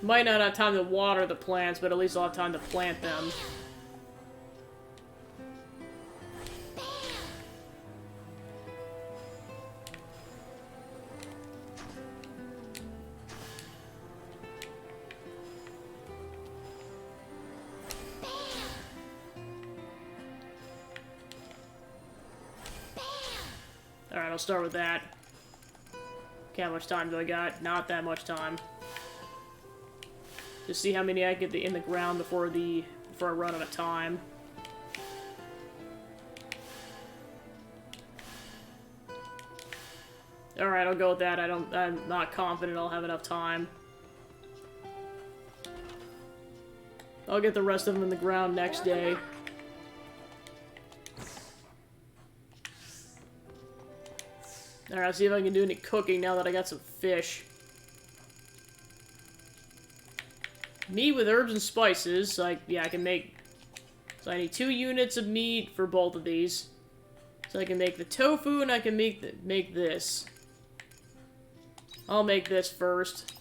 Might not have time to water the plants, but at least I'll have time to plant them. Alright, I'll start with that. Okay, how much time do I got? Not that much time. Just see how many I get in the ground before I run out of time. Alright, I'll go with that. I'm not confident I'll have enough time. I'll get the rest of them in the ground next day. Alright, I'll see if I can do any cooking now that I got some fish. Meat with herbs and spices. So I can make... So I need 2 units of meat for both of these. So I can make the tofu and I can make this. I'll make this first.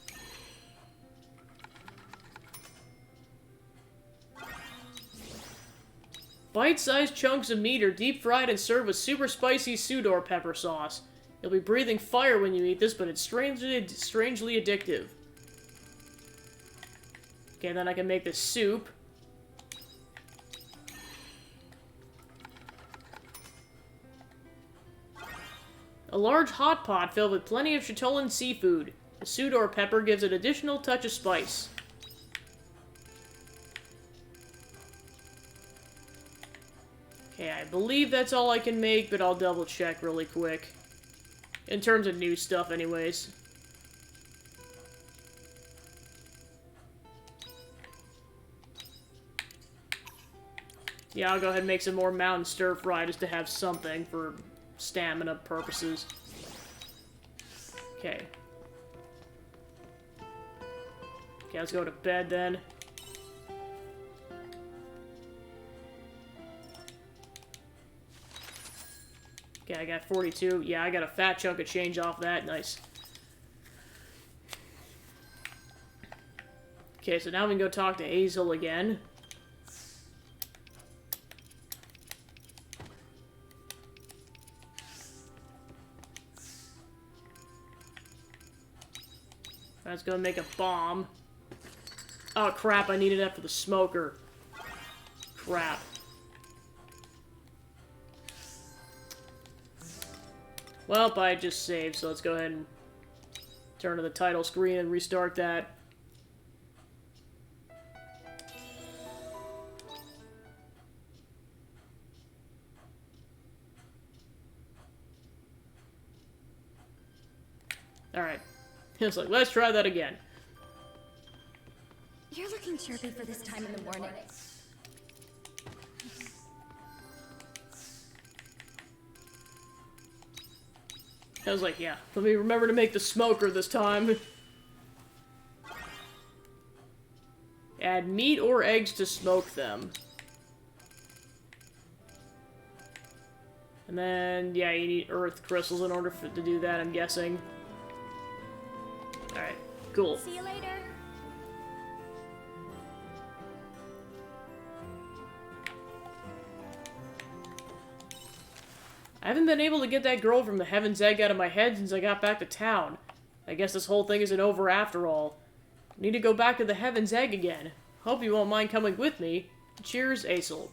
Bite-sized chunks of meat are deep-fried and served with super spicy Sudor pepper sauce. You'll be breathing fire when you eat this, but it's strangely addictive. Okay, then I can make this soup. A large hot pot filled with plenty of Chatolan seafood. The Sudor pepper gives an additional touch of spice. Okay, I believe that's all I can make, but I'll double check really quick. In terms of new stuff, anyways. Yeah, I'll go ahead and make some more mountain stir-fry just to have something for stamina purposes. Okay. Okay, let's go to bed then. Okay, I got 42. Yeah, I got a fat chunk of change off that. Nice. Okay, so now we can go talk to Hazel again. Let's go make a bomb. Oh, crap, I needed that for the smoker. Crap. Well, I just saved, so let's go ahead and turn to the title screen and restart that. Alright. It's like, let's try that again. You're looking chirpy for this time in the morning. I was like, yeah, let me remember to make the smoker this time. Add meat or eggs to smoke them. And then, yeah, you need earth crystals in order to do that, I'm guessing. Alright, cool. See you later. I haven't been able to get that girl from the Heaven's Egg out of my head since I got back to town. I guess this whole thing isn't over after all. Need to go back to the Heaven's Egg again. Hope you won't mind coming with me. Cheers, Aesel.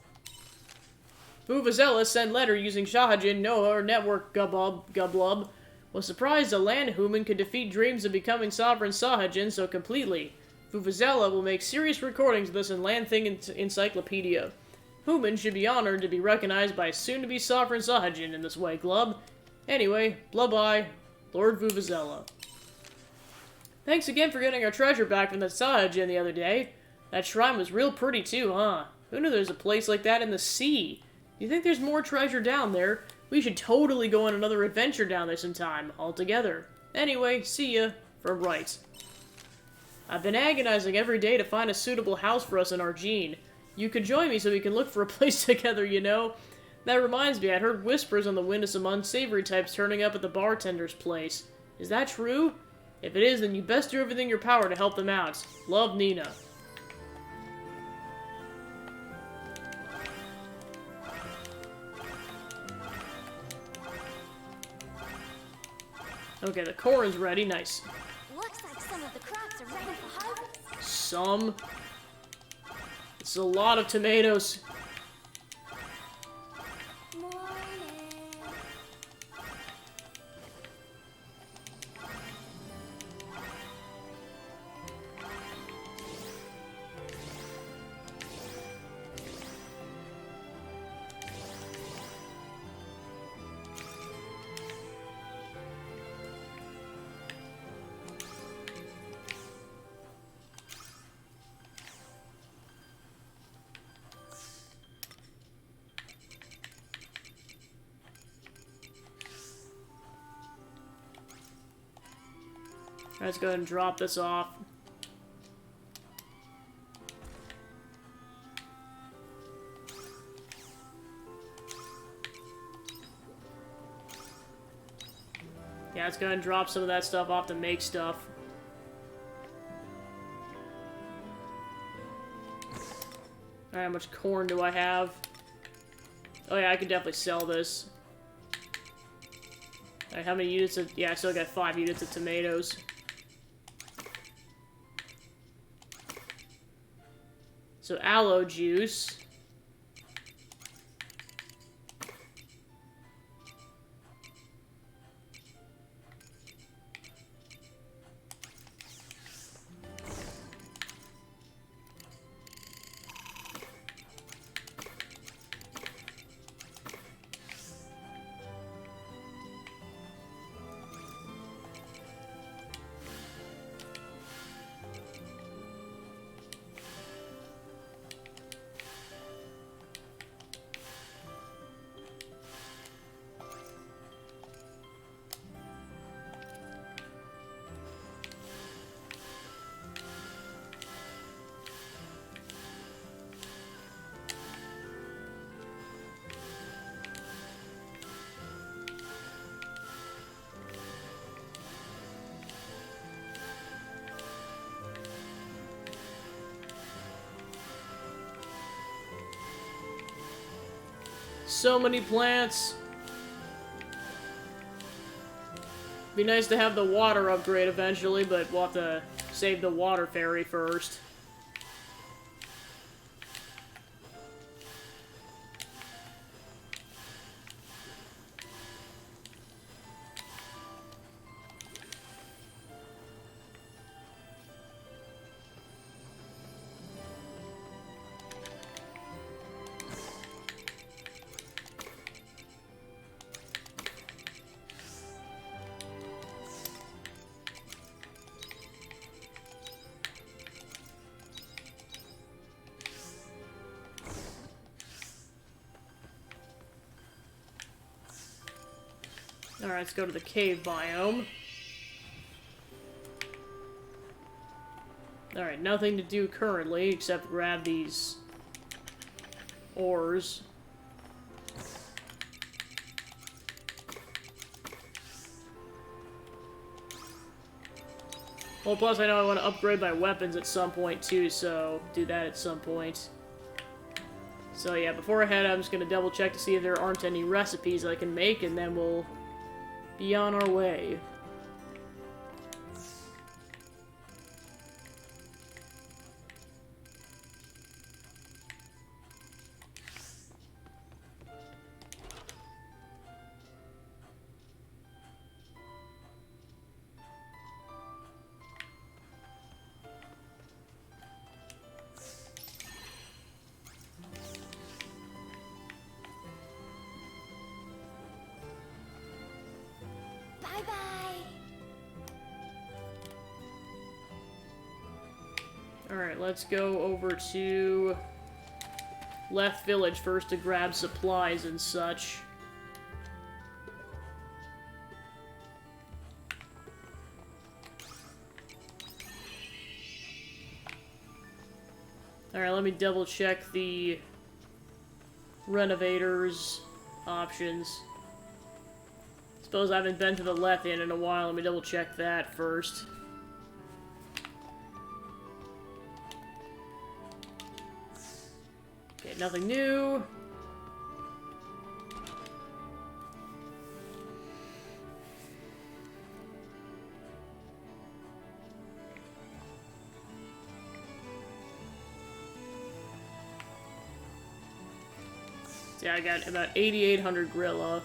Vuvuzela sent letter using Shahajin Noah Network Gublub. Was surprised a land human could defeat dreams of becoming sovereign Sahajin so completely. Vuvuzela will make serious recordings of this in Land Thing Encyclopedia. Human should be honored to be recognized by soon-to-be sovereign Sahajin in this way, Glub. Anyway, blub-bye, Lord Vuvuzela. Thanks again for getting our treasure back from the Sahajin the other day. That shrine was real pretty too, huh? Who knew there's a place like that in the sea? You think there's more treasure down there? We should totally go on another adventure down there sometime, all together. Anyway, see ya, from Right. I've been agonizing every day to find a suitable house for us in Argene. You could join me so we can look for a place together, you know? That reminds me, I'd heard whispers on the wind of some unsavory types turning up at the bartender's place. Is that true? If it is, then you best do everything in your power to help them out. Love, Nina. Okay, the corn's ready. Nice. Looks like some of the crops are ready for harvest. Some. It's a lot of tomatoes. Morning. Let's go ahead and drop this off. Yeah, let's go ahead and drop some of that stuff off to make stuff. Alright, how much corn do I have? Oh yeah, I can definitely sell this. Alright, how many units of... Yeah, I still got 5 units of tomatoes. So, aloe juice. So many plants. Be nice to have the water upgrade eventually, but we'll have to save the water fairy first. Alright, let's go to the cave biome. Alright, nothing to do currently except grab these ores. Well, plus I know I want to upgrade my weapons at some point too, so do that at some point. So yeah, before I head, I'm just gonna double check to see if there aren't any recipes I can make, and then we'll be on our way. Alright, let's go over to Left Village first to grab supplies and such. Alright, let me double check the renovators options. Suppose I haven't been to the left end in a while. Let me double check that first. Okay, nothing new. Yeah, I got about 8,800 Grilla.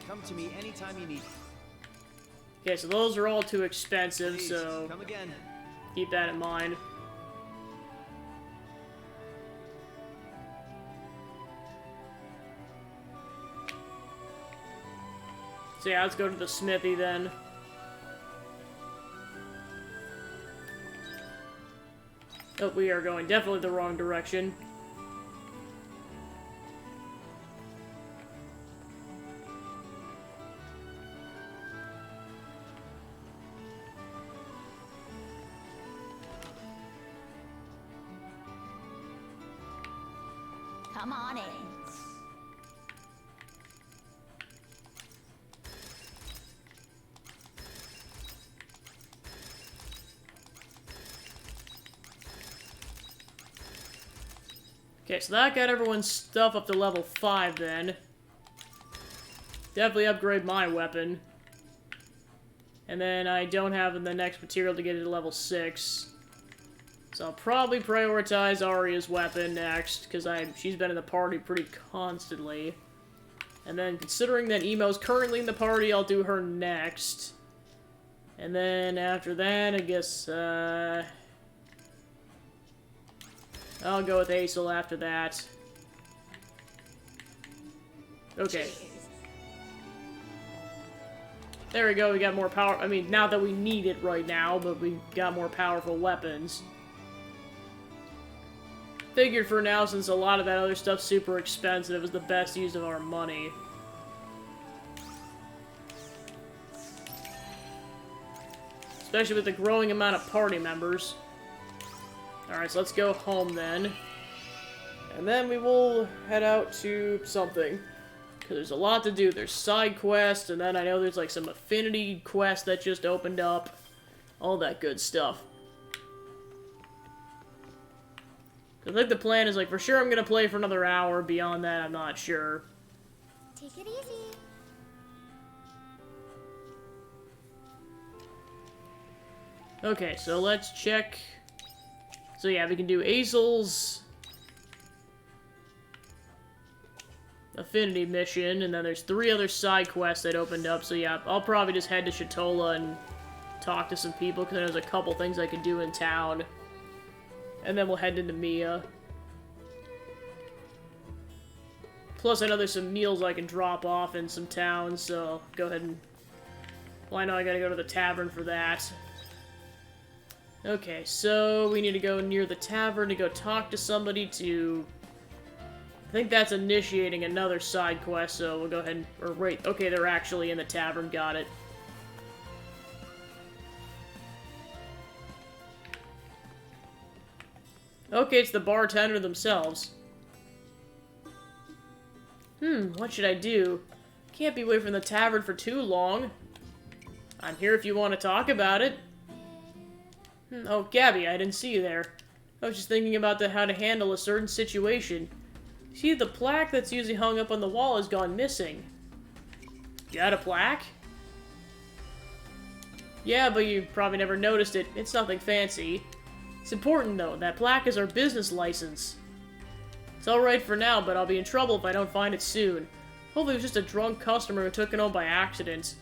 Come to me anytime you need. Okay, so those are all too expensive, Please, so come again. keep that in mind. So yeah, let's go to the smithy then. Oh, we are going definitely the wrong direction. Come on in. Okay, so that got everyone's stuff up to level 5 then. Definitely upgrade my weapon. And then I don't have the next material to get it to level 6. So I'll probably prioritize Arya's weapon next, because she's been in the party pretty constantly. And then considering that Emo's currently in the party, I'll do her next. And then after that, I guess, I'll go with Aesel after that. Okay. There we go, we got more power. I mean, not that we need it right now, but we got more powerful weapons. Figured for now, since a lot of that other stuff's super expensive, it was the best use of our money. Especially with the growing amount of party members. Alright, so let's go home then. And then we will head out to something. Because there's a lot to do. There's side quests, and then I know there's like some affinity quest that just opened up. All that good stuff. I think the plan is like, for sure I'm gonna play for another hour. Beyond that, I'm not sure. Take it easy. Okay, so let's check. So yeah, we can do Aesel's affinity mission, and then there's 3 other side quests that opened up. So yeah, I'll probably just head to Shatola and talk to some people, because there's a couple things I can do in town. And then we'll head into Mia. Plus, I know there's some meals I can drop off in some towns, so I'll go ahead and... Well, I know I gotta go to the tavern for that. Okay, so we need to go near the tavern to go talk to somebody to... I think that's initiating another side quest, so we'll go ahead and... Or wait, okay, they're actually in the tavern, got it. Okay, it's the bartender themselves. What should I do? Can't be away from the tavern for too long. I'm here if you want to talk about it. Oh, Gabby, I didn't see you there. I was just thinking about how to handle a certain situation. See, the plaque that's usually hung up on the wall has gone missing. You got a plaque? Yeah, but you probably never noticed it. It's nothing fancy. It's important, though. That plaque is our business license. It's alright for now, but I'll be in trouble if I don't find it soon. Hopefully it was just a drunk customer who took it home by accident.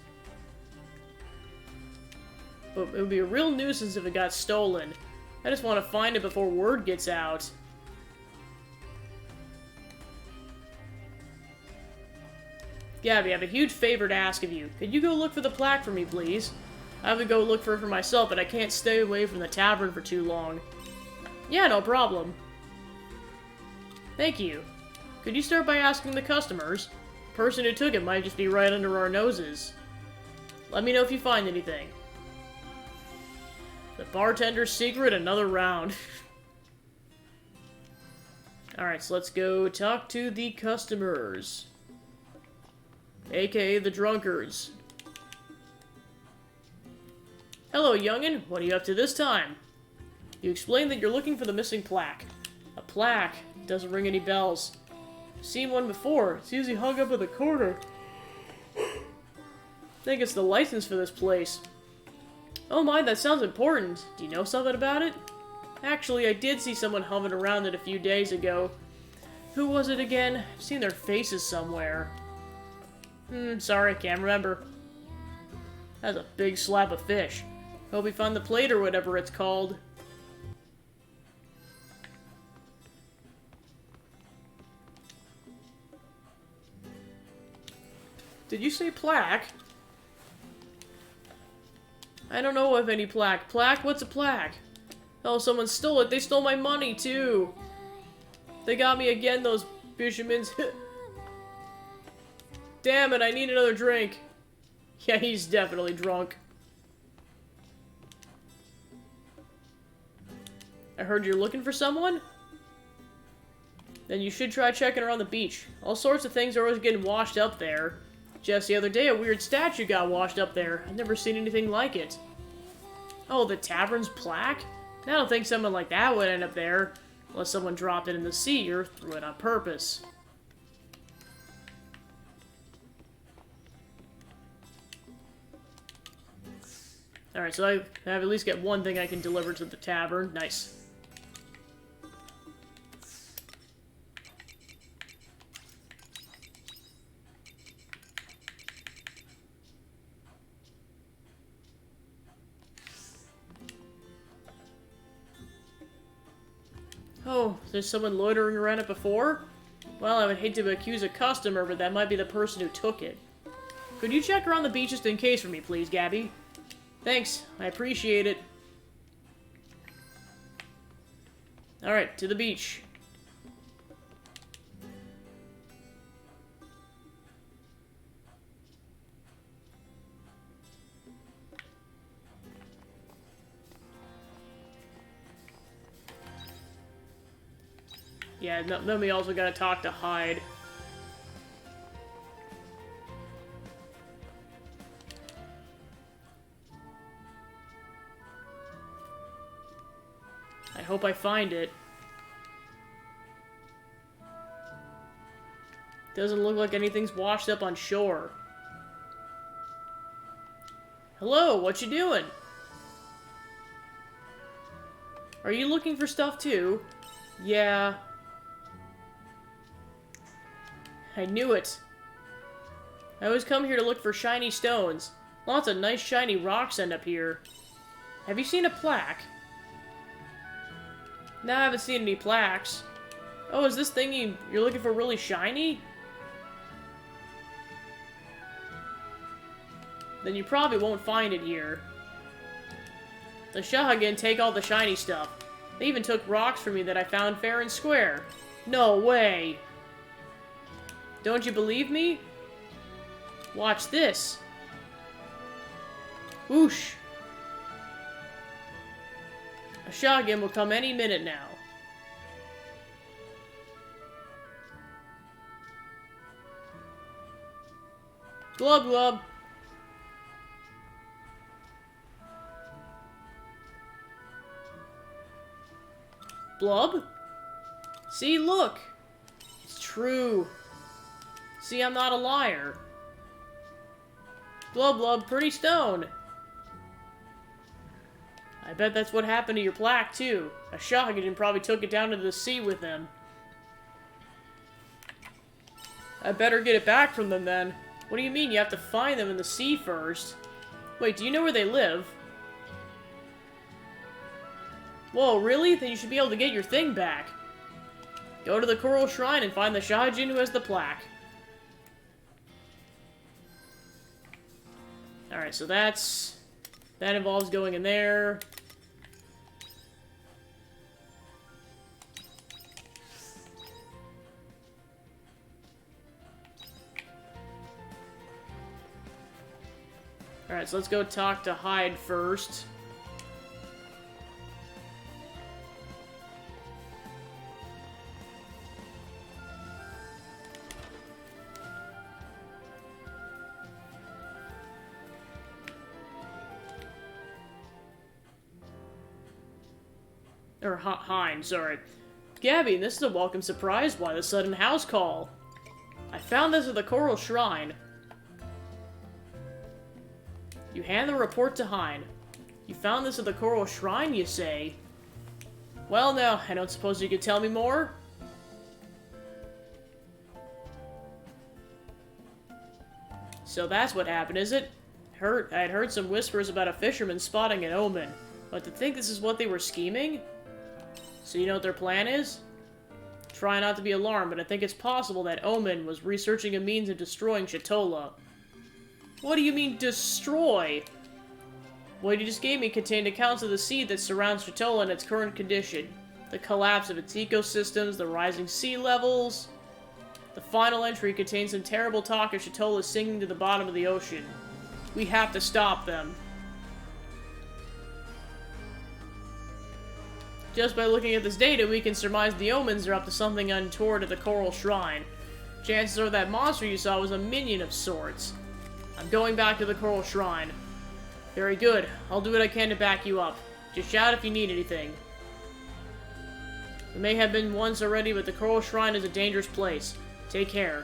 But it would be a real nuisance if it got stolen. I just want to find it before word gets out. Gabby, I have a huge favor to ask of you. Could you go look for the plaque for me, please? I have to go look for it for myself, but I can't stay away from the tavern for too long. Yeah, no problem. Thank you. Could you start by asking the customers? The person who took it might just be right under our noses. Let me know if you find anything. The bartender's secret, another round. Alright, so let's go talk to the customers. AKA the drunkards. Hello, youngin'. What are you up to this time? You explained that you're looking for the missing plaque. A plaque. Doesn't ring any bells. I've seen one before. It's usually hung up in the corner. I think it's the license for this place. Oh my, that sounds important. Do you know something about it? Actually, I did see someone hovering around it a few days ago. Who was it again? I've seen their faces somewhere. Sorry, can't remember. That's a big slab of fish. Hope we found the plate or whatever it's called. Did you say plaque? I don't know of any plaque. Plaque? What's a plaque? Oh, someone stole it. They stole my money, too. They got me again, those fishermen's. Damn it, I need another drink. Yeah, he's definitely drunk. I heard you're looking for someone? Then you should try checking around the beach. All sorts of things are always getting washed up there. Just the other day, a weird statue got washed up there. I've never seen anything like it. Oh, the tavern's plaque? I don't think someone like that would end up there. Unless someone dropped it in the sea or threw it on purpose. Alright, so I have at least get one thing I can deliver to the tavern. Nice. Oh, there's someone loitering around it before? Well, I would hate to accuse a customer, but that might be the person who took it. Could you check around the beach just in case for me, please, Gabby? Thanks, I appreciate it. Alright, to the beach. Yeah, then we also gotta talk to Hyde. I hope I find it. Doesn't look like anything's washed up on shore. Hello, what you doing? Are you looking for stuff too? Yeah. I knew it. I always come here to look for shiny stones. Lots of nice shiny rocks end up here. Have you seen a plaque? No, I haven't seen any plaques. Oh, is this thing you're looking for really shiny? Then you probably won't find it here. The Shahagin take all the shiny stuff. They even took rocks from me that I found fair and square. No way! Don't you believe me? Watch this. Whoosh! A Shahagin will come any minute now. Glub glub! Blub? See, look! It's true. See, I'm not a liar. Blub blub, pretty stone. I bet that's what happened to your plaque, too. A Shahagin probably took it down to the sea with them. I better get it back from them, then. What do you mean you have to find them in the sea first? Wait, do you know where they live? Whoa, really? Then you should be able to get your thing back. Go to the Coral Shrine and find the Shahagin who has the plaque. Alright, so that involves going in there. Alright, so let's go talk to Hyde first. Or Hein, sorry. Gabby, this is a welcome surprise. Why the sudden house call? I found this at the Coral Shrine. You hand the report to Hein. You found this at the Coral Shrine, you say? Well, now, I don't suppose you could tell me more? So that's what happened, is it? I had heard some whispers about a fisherman spotting an omen. But to think this is what they were scheming? So you know what their plan is? Try not to be alarmed, but I think it's possible that Omen was researching a means of destroying Shatola. What do you mean, destroy? What you just gave me contained accounts of the sea that surrounds Shatola in its current condition. The collapse of its ecosystems, the rising sea levels. The final entry contains some terrible talk of Shatola sinking to the bottom of the ocean. We have to stop them. Just by looking at this data, we can surmise the Omens are up to something untoward at the Coral Shrine. Chances are that monster you saw was a minion of sorts. I'm going back to the Coral Shrine. Very good. I'll do what I can to back you up. Just shout if you need anything. It may have been once already, but the Coral Shrine is a dangerous place. Take care.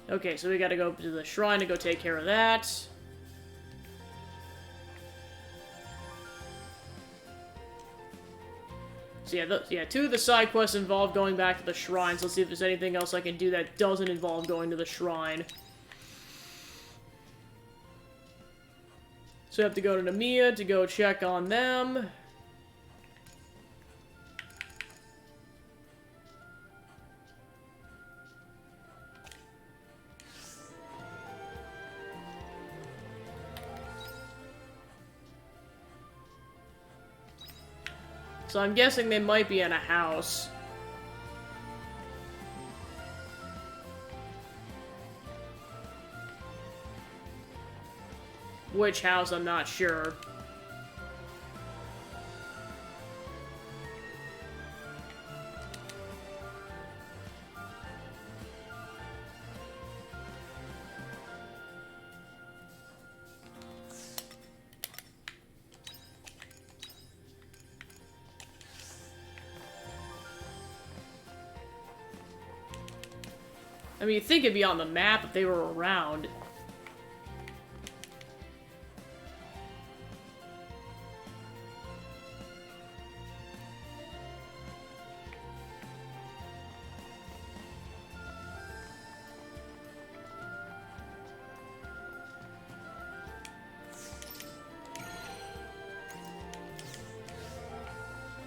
Okay, so we gotta go to the shrine to go take care of that. So yeah, 2 of the side quests involve going back to the shrines. Let's see if there's anything else I can do that doesn't involve going to the shrine. So I have to go to Namiya to go check on them. So I'm guessing they might be in a house. Which house, I'm not sure. I mean, you'd think it'd be on the map if they were around.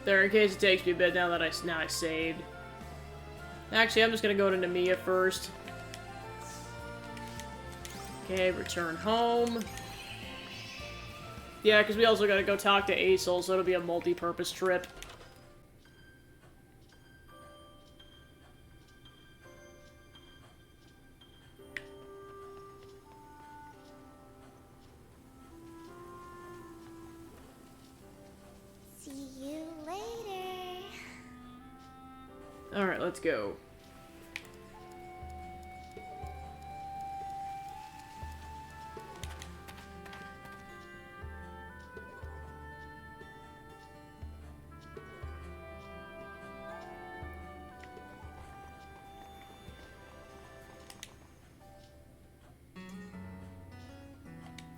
There, in case it takes me a bit now that I saved. Actually, I'm just gonna go to Namiya first. Okay, return home. Yeah, because we also gotta go talk to Aesol, so it'll be a multi-purpose trip. See you later. Alright, let's go.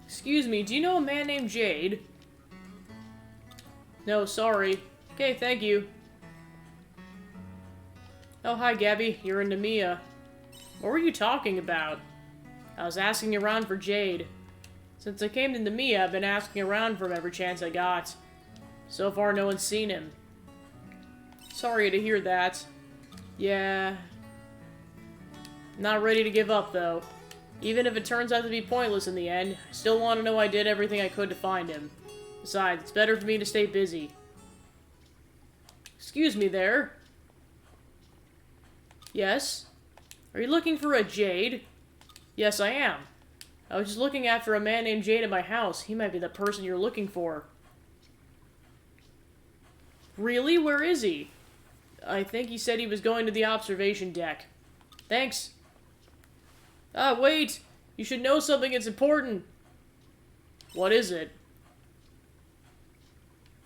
Excuse me, do you know a man named Jade? No, sorry. Okay, thank you. Oh, hi, Gabby. You're in Namiya. What were you talking about? I was asking around for Jade. Since I came to Namiya, I've been asking around for him every chance I got. So far, no one's seen him. Sorry to hear that. Yeah. Not ready to give up, though. Even if it turns out to be pointless in the end, I still want to know I did everything I could to find him. Besides, it's better for me to stay busy. Excuse me there. Yes? Are you looking for a Jade? Yes, I am. I was just looking after a man named Jade at my house. He might be the person you're looking for. Really? Where is he? I think he said he was going to the observation deck. Thanks. Ah, wait! You should know something, it's important! What is it?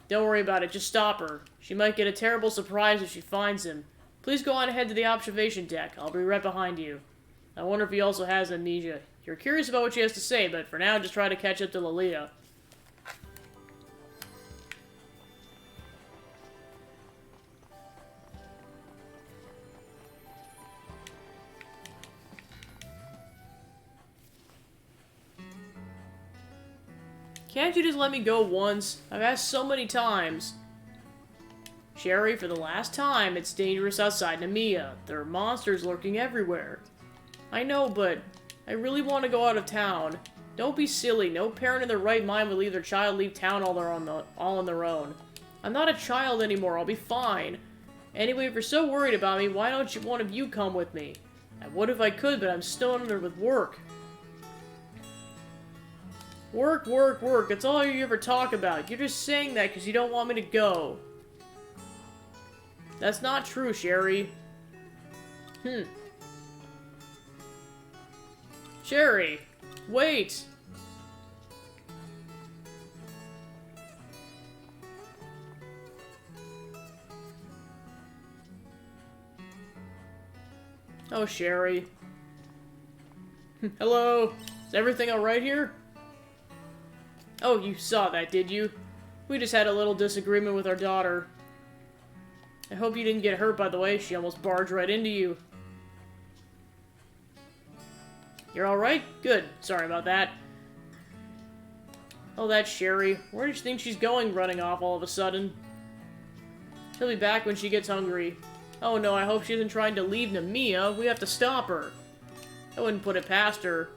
Don't worry about it, just stop her. She might get a terrible surprise if she finds him. Please go on ahead to the observation deck. I'll be right behind you. I wonder if he also has amnesia. You're curious about what she has to say, but for now, just try to catch up to Lilia. Can't you just let me go once? I've asked so many times. Sherry, for the last time, it's dangerous outside Namiya. There are monsters lurking everywhere. I know, but I really want to go out of town. Don't be silly. No parent in their right mind would leave their child leave town all on their own. I'm not a child anymore. I'll be fine. Anyway, if you're so worried about me, why don't one of you come with me? I would if I could, but I'm still under with work. Work, work, work. That's all you ever talk about. You're just saying that because you don't want me to go. That's not true, Sherry. Sherry, wait. Oh, Sherry. Hello. Is everything alright here? Oh, you saw that, did you? We just had a little disagreement with our daughter. I hope you didn't get hurt, by the way. She almost barged right into you. You're alright? Good. Sorry about that. Oh, that's Sherry. Where does she think she's going, running off all of a sudden? She'll be back when she gets hungry. Oh no, I hope she isn't trying to leave Namiya. We have to stop her. I wouldn't put it past her.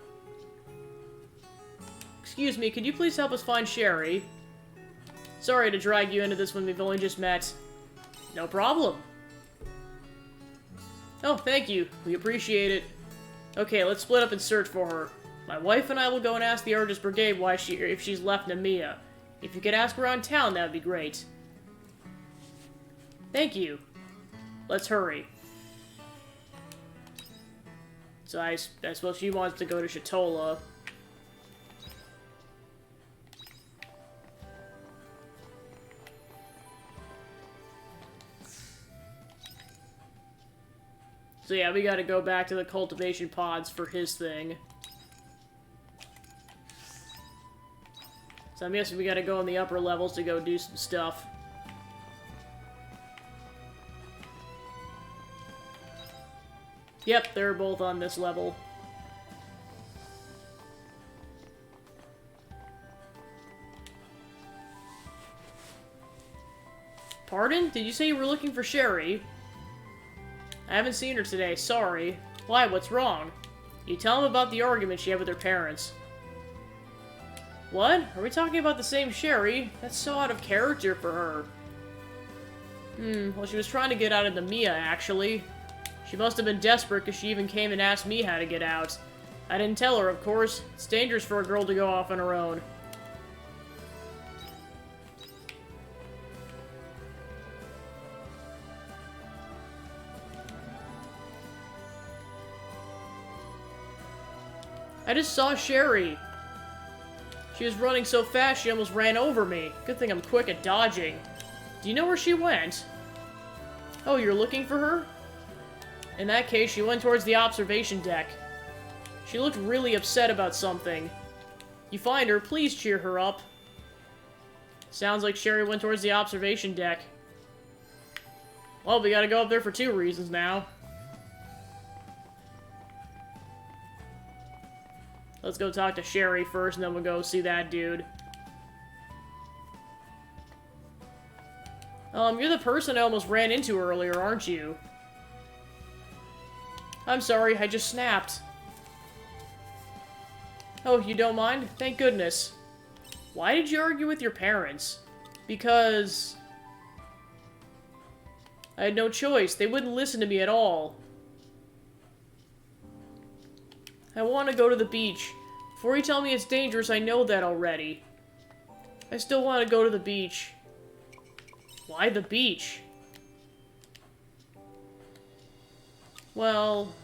Excuse me, could you please help us find Sherry? Sorry to drag you into this when we've only just met. No problem. Oh, thank you. We appreciate it. Okay, let's split up and search for her. My wife and I will go and ask the Argus Brigade if she's left Namiya. If you could ask around town, that would be great. Thank you. Let's hurry. So I suppose she wants to go to Shatola. So yeah, we gotta go back to the cultivation pods for his thing. So I'm guessing we gotta go in the upper levels to go do some stuff. Yep, they're both on this level. Pardon? Did you say you were looking for Sherry? I haven't seen her today, sorry. Why, what's wrong? You tell them about the argument she had with her parents. What? Are we talking about the same Sherry? That's so out of character for her. Well, she was trying to get out of Namiya, actually. She must have been desperate because she even came and asked me how to get out. I didn't tell her, of course. It's dangerous for a girl to go off on her own. I just saw Sherry. She was running so fast she almost ran over me. Good thing I'm quick at dodging. Do you know where she went? Oh, you're looking for her? In that case, she went towards the observation deck. She looked really upset about something. You find her, please cheer her up. Sounds like Sherry went towards the observation deck. Well, we gotta go up there for 2 reasons now. Let's go talk to Sherry first, and then we'll go see that dude. You're the person I almost ran into earlier, aren't you? I'm sorry, I just snapped. Oh, you don't mind? Thank goodness. Why did you argue with your parents? Because I had no choice. They wouldn't listen to me at all. I want to go to the beach. Before you tell me it's dangerous, I know that already. I still want to go to the beach. Why the beach? Well,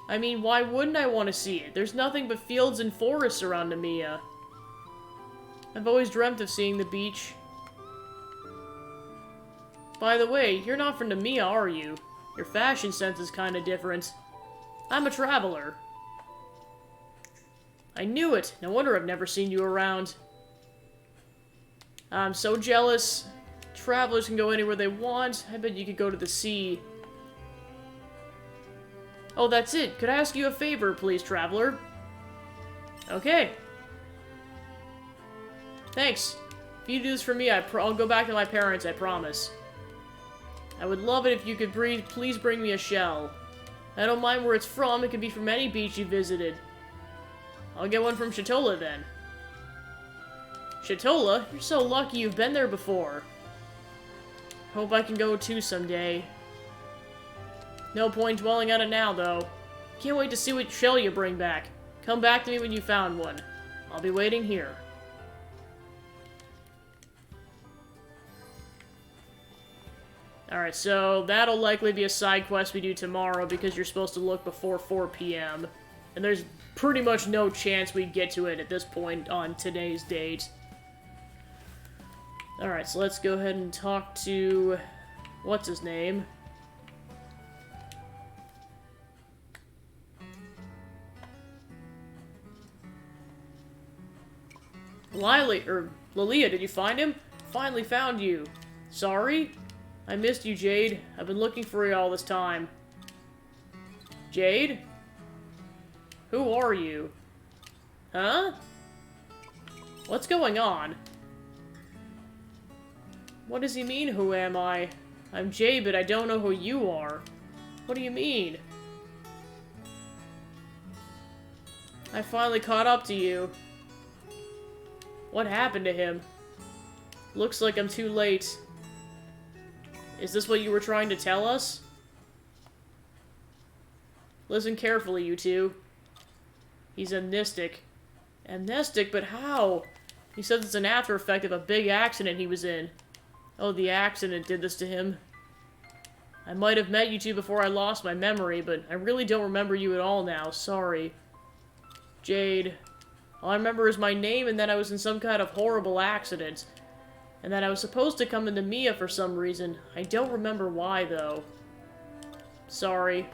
I mean, why wouldn't I want to see it? There's nothing but fields and forests around Namiya. I've always dreamt of seeing the beach. By the way, you're not from Namiya, are you? Your fashion sense is kinda different. I'm a traveler. I knew it! No wonder I've never seen you around. I'm so jealous. Travelers can go anywhere they want. I bet you could go to the sea. Oh, that's it. Could I ask you a favor, please, traveler? Okay. Thanks. If you do this for me, I'll go back to my parents, I promise. I would love it if you could please bring me a shell. I don't mind where it's from. It could be from any beach you visited. I'll get one from Shatola, then. Shatola? You're so lucky you've been there before. Hope I can go too someday. No point dwelling on it now, though. Can't wait to see what shell you bring back. Come back to me when you found one. I'll be waiting here. Alright, so that'll likely be a side quest we do tomorrow because you're supposed to look before 4 p.m. And there's pretty much no chance we get to it at this point on today's date. Alright, so let's go ahead and talk to... what's his name? Lilia, did you find him? Finally found you. Sorry? I missed you, Jade. I've been looking for you all this time. Jade? Who are you? Huh? What's going on? What does he mean, who am I? I'm Jade, but I don't know who you are. What do you mean? I finally caught up to you. What happened to him? Looks like I'm too late. Is this what you were trying to tell us? Listen carefully, you two. He's amnestic. Amnestic? But how? He says it's an after effect of a big accident he was in. Oh, the accident did this to him. I might have met you two before I lost my memory, but I really don't remember you at all now. Sorry. Jade. All I remember is my name and that I was in some kind of horrible accident. And that I was supposed to come into Mia for some reason. I don't remember why, though. Sorry.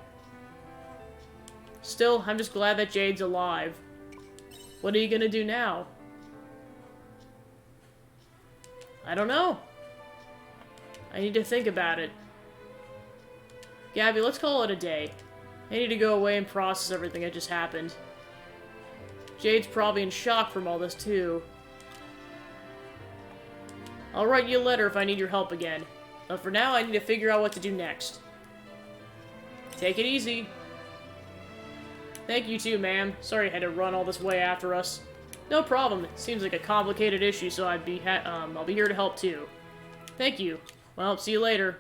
Still, I'm just glad that Jade's alive. What are you gonna do now? I don't know. I need to think about it. Gabby, let's call it a day. I need to go away and process everything that just happened. Jade's probably in shock from all this, too. I'll write you a letter if I need your help again. But for now, I need to figure out what to do next. Take it easy. Thank you too, ma'am. Sorry I had to run all this way after us. No problem. It seems like a complicated issue, so I'll be here to help too. Thank you. Well, see you later.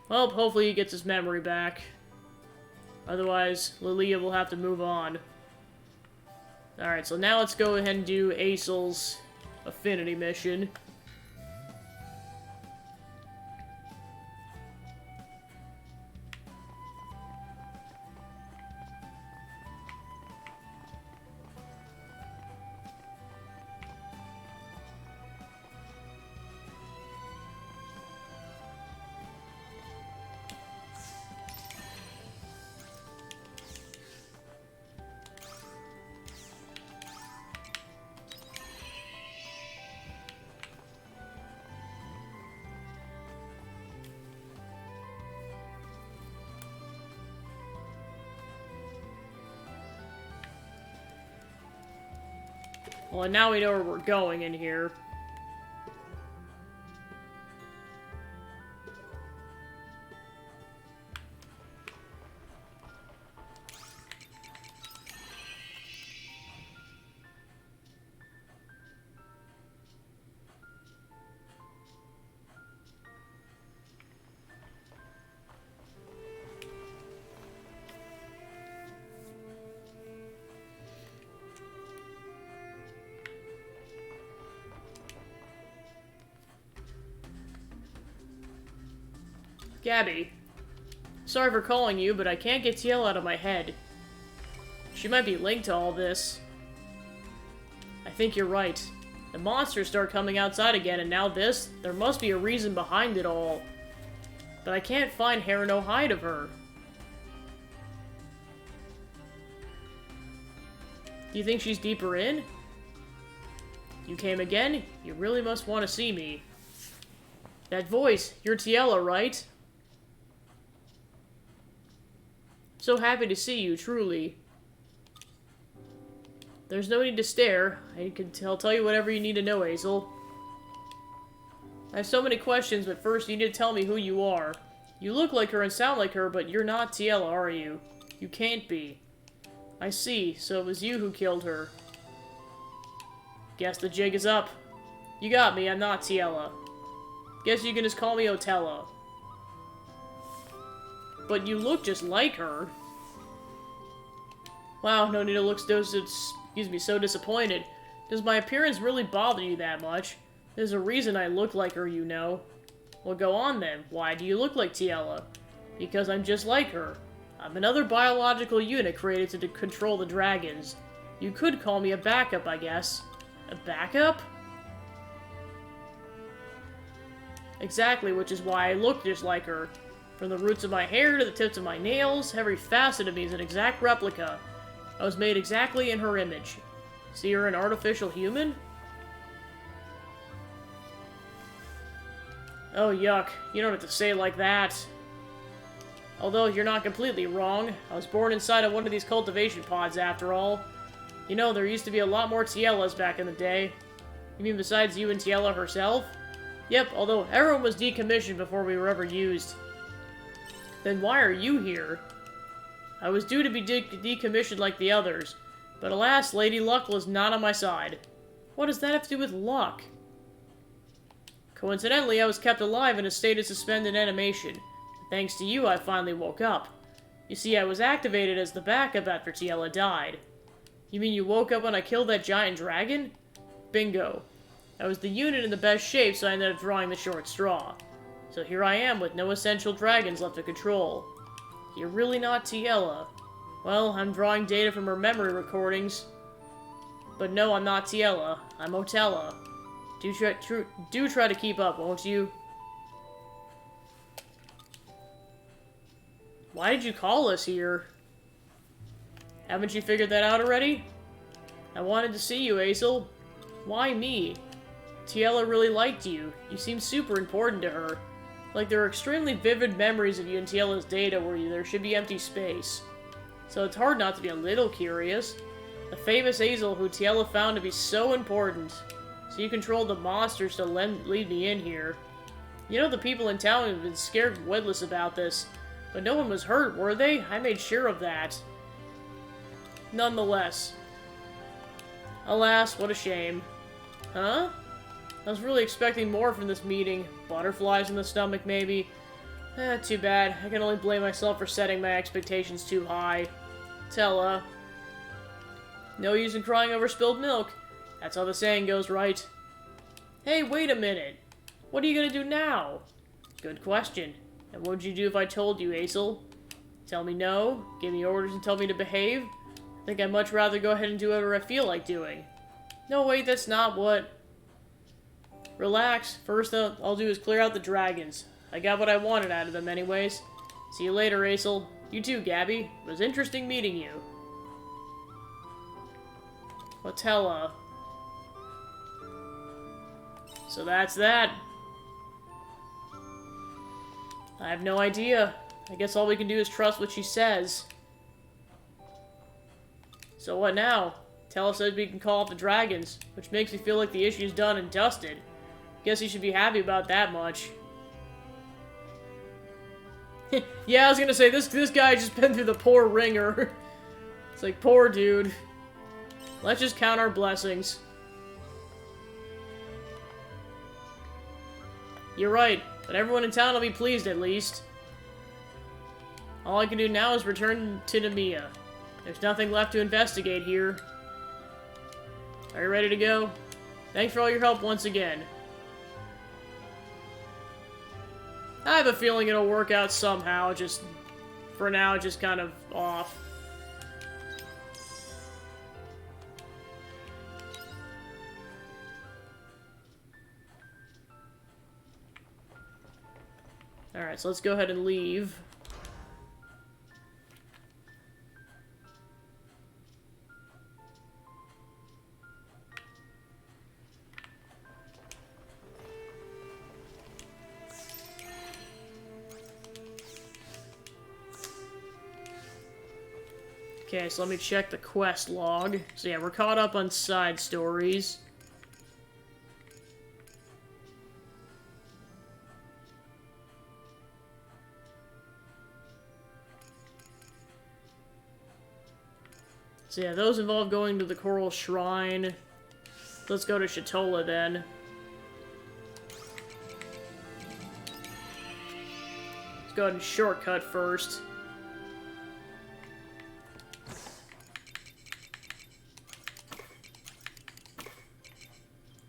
Well, hopefully he gets his memory back. Otherwise, Lilia will have to move on. Alright, so now let's go ahead and do Aesil's affinity mission. Well, and now we know where we're going in here. Gabby. Sorry for calling you, but I can't get TL out of my head. She might be linked to all this. I think you're right. The monsters start coming outside again, and now this? There must be a reason behind it all. But I can't find hair no hide of her. Do you think she's deeper in? You came again? You really must want to see me. That voice, you're Tiella, right? So happy to see you, truly. There's no need to stare. I'll tell you whatever you need to know, Aesil. I have so many questions, but first you need to tell me who you are. You look like her and sound like her, but you're not Tiella, are you? You can't be. I see, so it was you who killed her. Guess the jig is up. You got me, I'm not Tiella. Guess you can just call me Otella. But you look just like her. Wow, no need to look so disappointed. Does my appearance really bother you that much? There's a reason I look like her, you know. Well, go on then. Why do you look like Tiella? Because I'm just like her. I'm another biological unit created to control the dragons. You could call me a backup, I guess. A backup? Exactly, which is why I look just like her. From the roots of my hair to the tips of my nails, every facet of me is an exact replica. I was made exactly in her image. So you're an artificial human? Oh, yuck. You don't have to say it like that. Although, you're not completely wrong. I was born inside of one of these cultivation pods, after all. You know, there used to be a lot more Tiellas back in the day. You mean besides you and Tiella herself? Yep, although everyone was decommissioned before we were ever used. Then why are you here? I was due to be decommissioned like the others, but alas, Lady Luck was not on my side. What does that have to do with luck? Coincidentally, I was kept alive in a state of suspended animation. Thanks to you, I finally woke up. You see, I was activated as the backup after Tiella died. You mean you woke up when I killed that giant dragon? Bingo. I was the unit in the best shape, so I ended up drawing the short straw. So here I am with no essential dragons left to control. You're really not Tiella. Well, I'm drawing data from her memory recordings. But no, I'm not Tiella. I'm Otella. Do try to keep up, won't you? Why did you call us here? Haven't you figured that out already? I wanted to see you, Aesel. Why me? Tiella really liked you. You seem super important to her. Like, there are extremely vivid memories of you in Tiella's data where there should be empty space. So it's hard not to be a little curious. The famous Aesel who Tiella found to be so important. So you controlled the monsters to lead me in here. You know, the people in town have been scared witless about this. But no one was hurt, were they? I made sure of that. Nonetheless. Alas, what a shame. Huh? I was really expecting more from this meeting. Butterflies in the stomach, maybe. Too bad. I can only blame myself for setting my expectations too high. Tella. No use in crying over spilled milk. That's how the saying goes, right? Hey, wait a minute. What are you gonna do now? Good question. And what would you do if I told you, Aesel? Tell me no? Give me orders and tell me to behave? I think I'd much rather go ahead and do whatever I feel like doing. No, wait, that's not what... Relax. First I'll do is clear out the dragons. I got what I wanted out of them anyways. See you later, Aesel. You too, Gabby. It was interesting meeting you. Otella. So that's that. I have no idea. I guess all we can do is trust what she says. So what now? Tella says we can call off the dragons, which makes me feel like the issue's done and dusted. Guess you should be happy about that much. Yeah, I was gonna say, this guy just been through the poor ringer. It's like, poor dude. Let's just count our blessings. You're right, but everyone in town will be pleased at least. All I can do now is return to Nemea. There's nothing left to investigate here. Are you ready to go? Thanks for all your help once again. I have a feeling it'll work out somehow, just... for now, just kind of off. Alright, so let's go ahead and leave. Okay, so let me check the quest log. So yeah, we're caught up on side stories. So yeah, those involve going to the Coral Shrine. Let's go to Shatola then. Let's go ahead and shortcut first.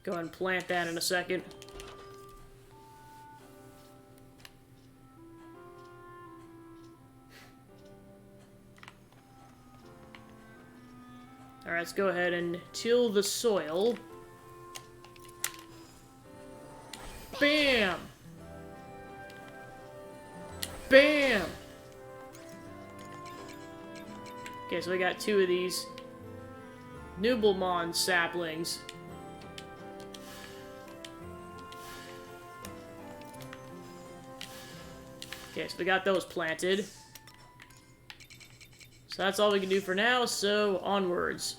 Go ahead and plant that in a second. Alright, let's go ahead and till the soil. Bam! Bam! Okay, so we got 2 of these Nubelmon saplings. Okay, so we got those planted. So that's all we can do for now, so onwards.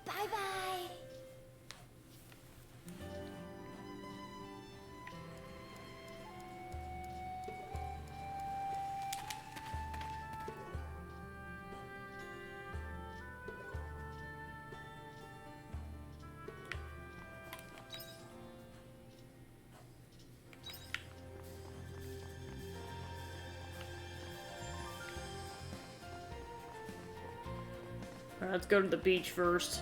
Bye-bye. Alright, let's go to the beach first.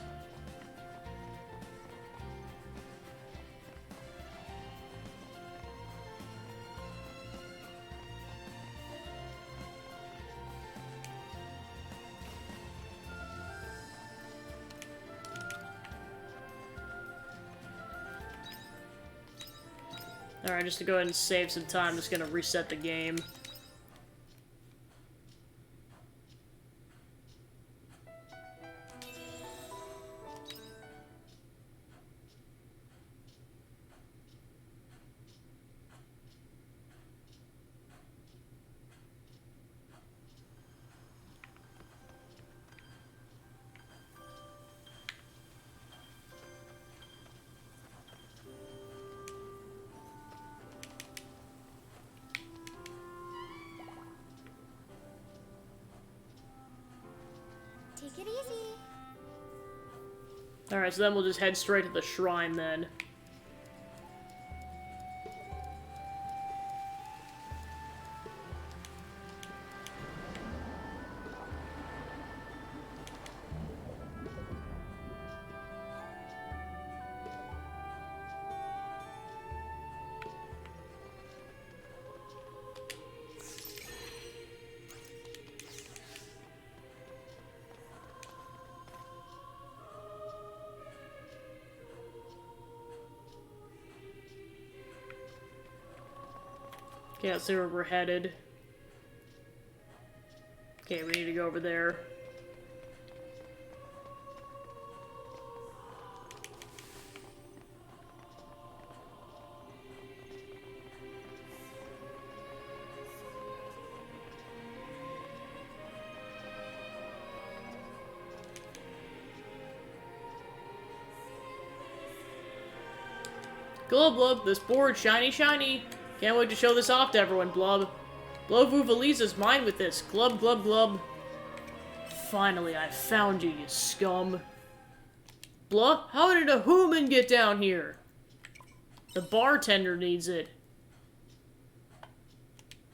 Alright, just to go ahead and save some time, I'm just gonna reset the game. Take it easy. Alright, so then we'll just head straight to the shrine then. Okay, let's see where we're headed. Okay, we need to go over there. Glub glub, this board, shiny shiny. Can't wait to show this off to everyone, Blub. Blow Vuvalisa's mind with this. Glub, glub, glub. Finally, I found you, you scum. Blub, how did a human get down here? The bartender needs it.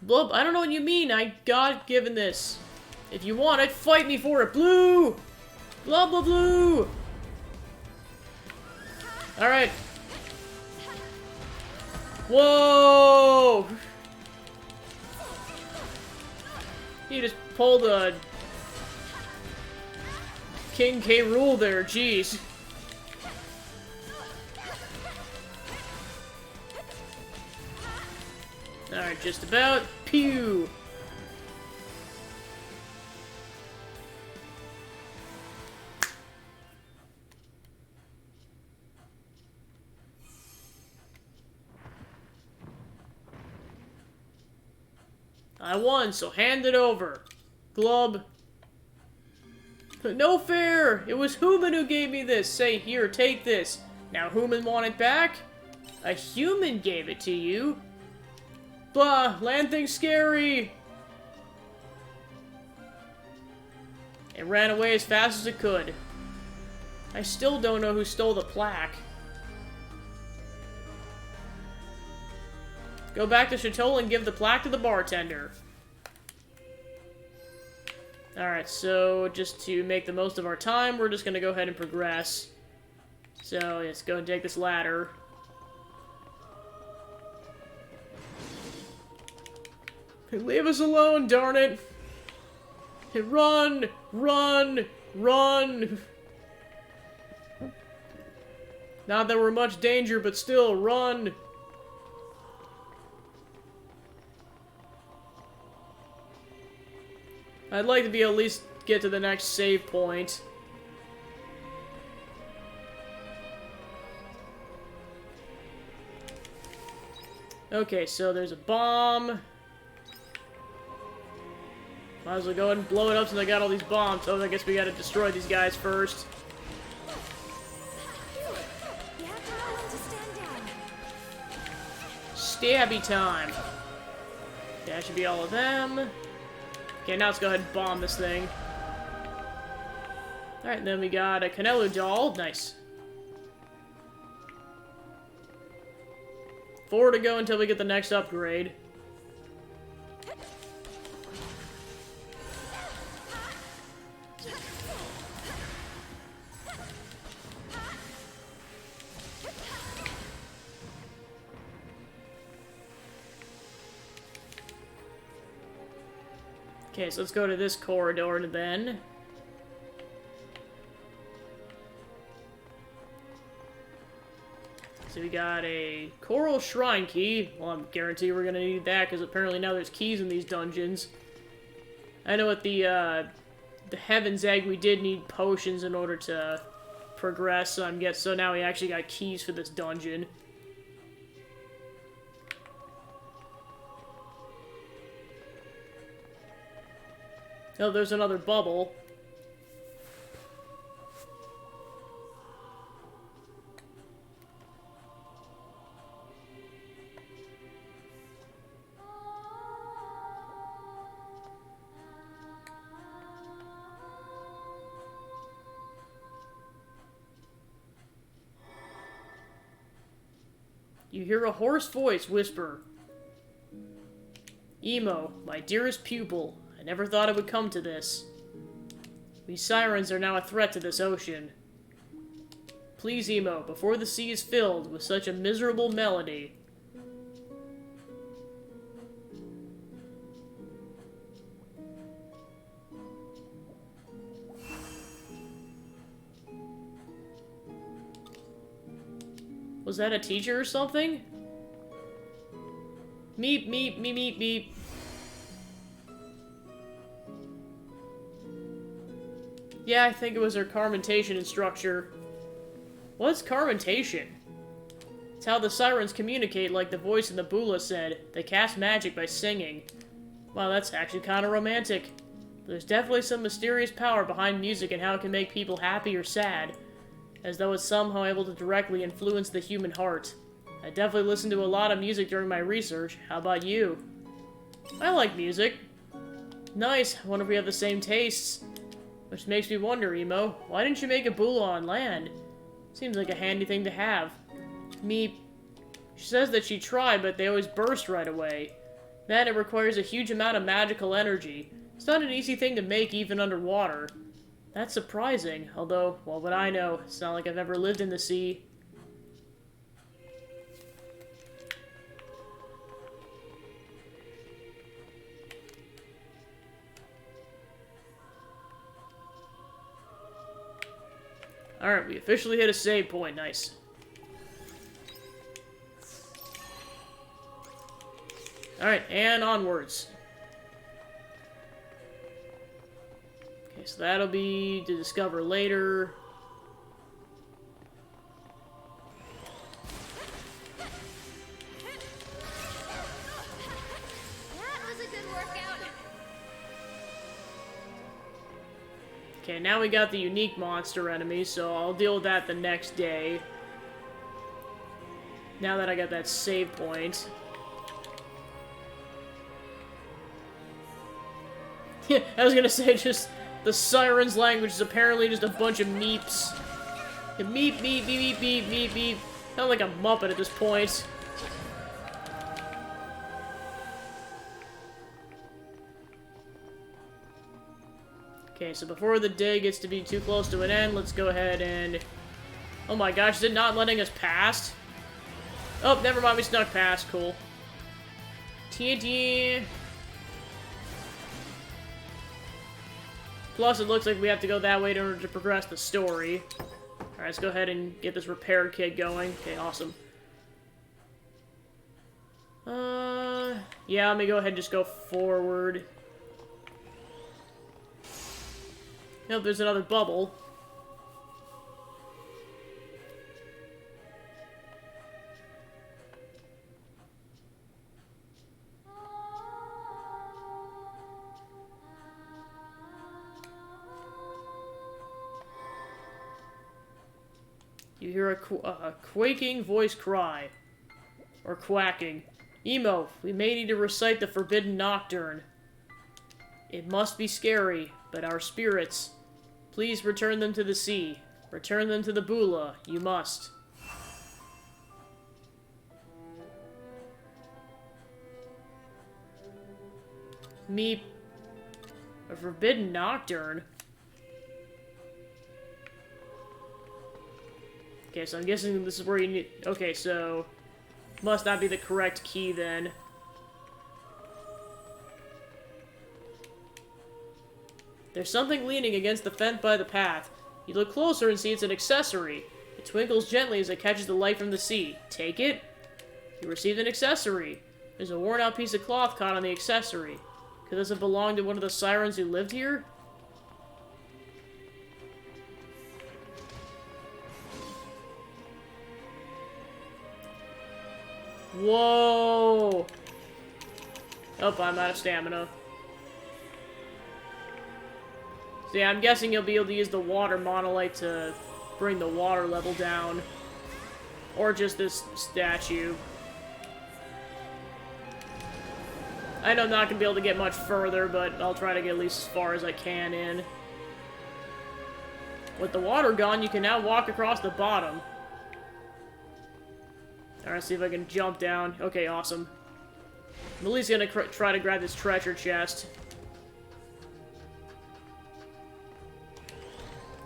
Blub, I don't know what you mean. I got given this. If you want it, fight me for it. Blue! Blah, blah, blue! Alright. Whoa! He just pulled a King K. Rool there, jeez. Alright, just about. Pew! I won, so hand it over. Glub. No fair! It was Human who gave me this. Say, here, take this. Now Human want it back? A human gave it to you? Blah, land thing's scary! It ran away as fast as it could. I still don't know who stole the plaque. Go back to Chateau and give the plaque to the bartender. Alright, so just to make the most of our time, we're just gonna go ahead and progress. So, let's go and take this ladder. Leave us alone, darn it! Run! Run! Run! Not that we're much danger, but still, run! I'd like to be at least get to the next save point. Okay, so there's a bomb. Might as well go ahead and blow it up since I got all these bombs. Oh, I guess we gotta destroy these guys first. You have to know when to stand down. Stabby time. That should be all of them. Okay, now let's go ahead and bomb this thing. Alright, then we got a Canelo doll. Nice. 4 to go until we get the next upgrade. Okay, so let's go to this corridor then. So we got a Coral Shrine Key. Well, I'm guaranteed we're gonna need that, because apparently now there's keys in these dungeons. I know at the Heaven's Egg we did need potions in order to progress, so now we actually got keys for this dungeon. Oh, there's another bubble. You hear a hoarse voice whisper, "Emo, my dearest pupil, I never thought it would come to this. These sirens are now a threat to this ocean. Please, Emo, before the sea is filled with such a miserable melody." Was that a teacher or something? Meep, meep, meep, meep, meep. Yeah, I think it was her Carmentation instructor. What's Carmentation? It's how the sirens communicate, like the voice in the Bula said. They cast magic by singing. Wow, that's actually kind of romantic. There's definitely some mysterious power behind music and how it can make people happy or sad, as though it's somehow able to directly influence the human heart. I definitely listen to a lot of music during my research. How about you? I like music. Nice, I wonder if we have the same tastes. Which makes me wonder, Emo, why didn't you make a Bula on land? Seems like a handy thing to have. Meep. She says that she tried, but they always burst right away. Then it requires a huge amount of magical energy. It's not an easy thing to make even underwater. That's surprising, although, what would I know? It's not like I've ever lived in the sea. Alright, we officially hit a save point. Nice. Alright, and onwards. Okay, so that'll be to discover later. That was a good workout. Okay, now we got the unique monster enemy, so I'll deal with that the next day. Now that I got that save point. I was gonna say, just the sirens' language is apparently just a bunch of meeps. Meep, meep, meep, meep, meep, meep, meep. Sound like a Muppet at this point. Okay, so before the day gets to be too close to an end, let's go ahead and... Oh my gosh, is it not letting us past? Oh, never mind, we snuck past. Cool. TNT. Plus, it looks like we have to go that way in order to progress the story. Alright, let's go ahead and get this repair kit going. Okay, awesome. Yeah, let me go ahead and just go forward. Nope, there's another bubble. You hear a quaking voice cry. Or quacking. Emo, we may need to recite the Forbidden Nocturne. It must be scary, but our spirits. Please return them to the sea. Return them to the Bula. You must. Me... A Forbidden Nocturne? Okay, so I'm guessing this is where you need... Okay, so... Must not be the correct key, then. There's something leaning against the fence by the path. You look closer and see it's an accessory. It twinkles gently as it catches the light from the sea. Take it? You received an accessory. There's a worn-out piece of cloth caught on the accessory. Could this have belonged to one of the sirens who lived here? Whoa! Oh, I'm out of stamina. So yeah, I'm guessing you'll be able to use the water monolith to bring the water level down. Or just this statue. I know I'm not going to be able to get much further, but I'll try to get at least as far as I can in. With the water gone, you can now walk across the bottom. Alright, see if I can jump down. Okay, awesome. I'm at least gonna try to grab this treasure chest.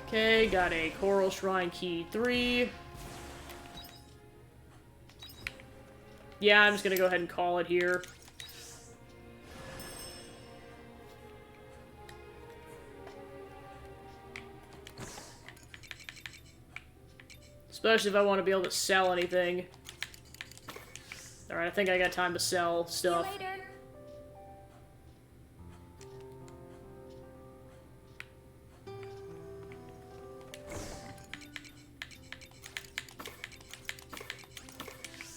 Okay, got a Coral Shrine Key 3. Yeah, I'm just gonna go ahead and call it here. Especially if I want to be able to sell anything. Alright, I think I got time to sell stuff. See you later.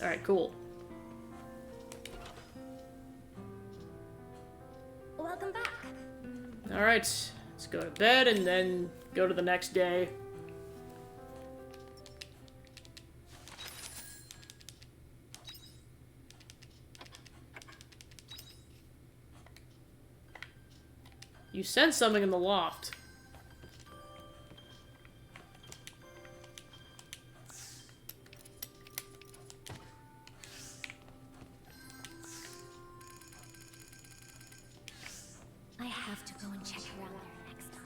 Alright, cool. Welcome back. Alright, let's go to bed and then go to the next day. You sense something in the loft. I have to go and check around there next time.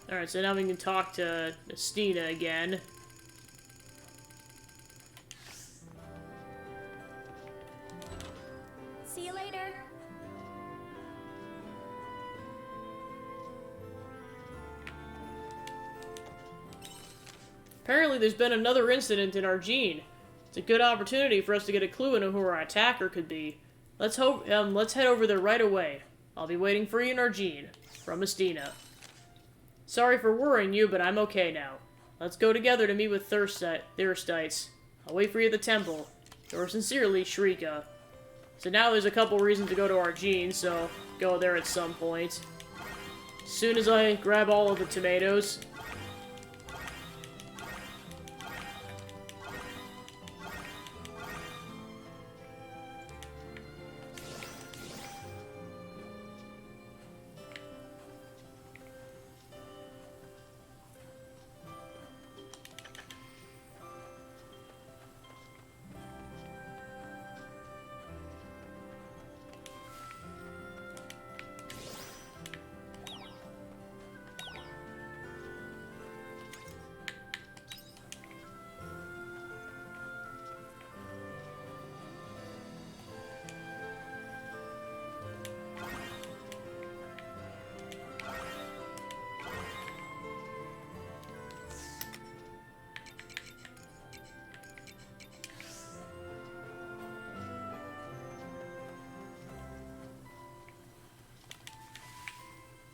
Alright, so now we can talk to Stina again. See you later. Apparently there's been another incident in Argene. It's a good opportunity for us to get a clue into who our attacker could be. Let's head over there right away. I'll be waiting for you in Argene. From Estina. Sorry for worrying you, but I'm okay now. Let's go together to meet with Thirstites. I'll wait for you at the temple. Yours sincerely, Shrika. So now there's a couple reasons to go to Argene, so go there at some point. As soon as I grab all of the tomatoes.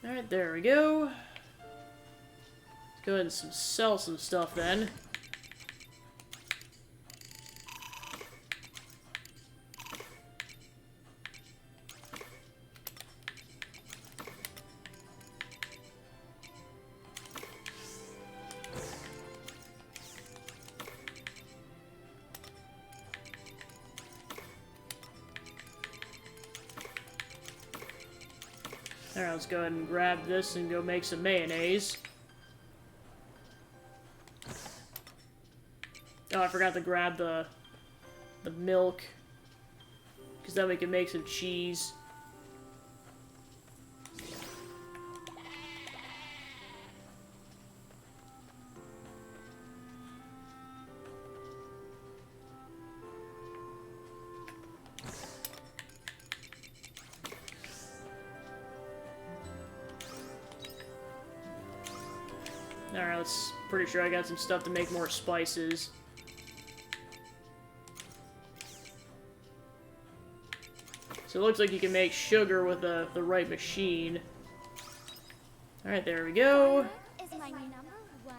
Alright, there we go. Let's go ahead and sell some stuff then. Alright, let's go ahead and grab this and go make some mayonnaise. Oh, I forgot to grab the milk. Because then we can make some cheese. Alright, let's... Pretty sure I got some stuff to make more spices. So it looks like you can make sugar with the right machine. Alright, there we go. Is my number one.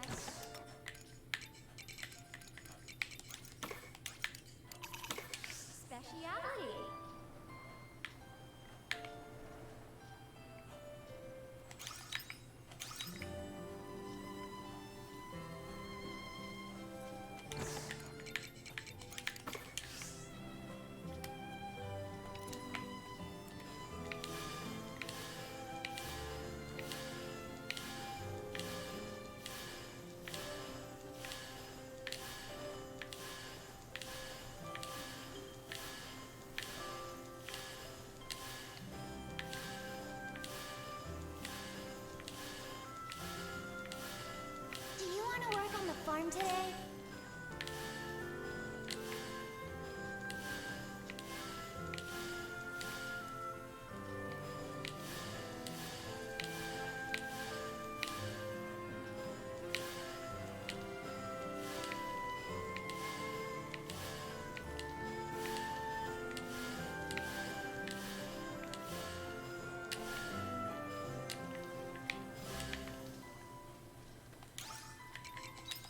Speciality. Do you want to work on the farm today?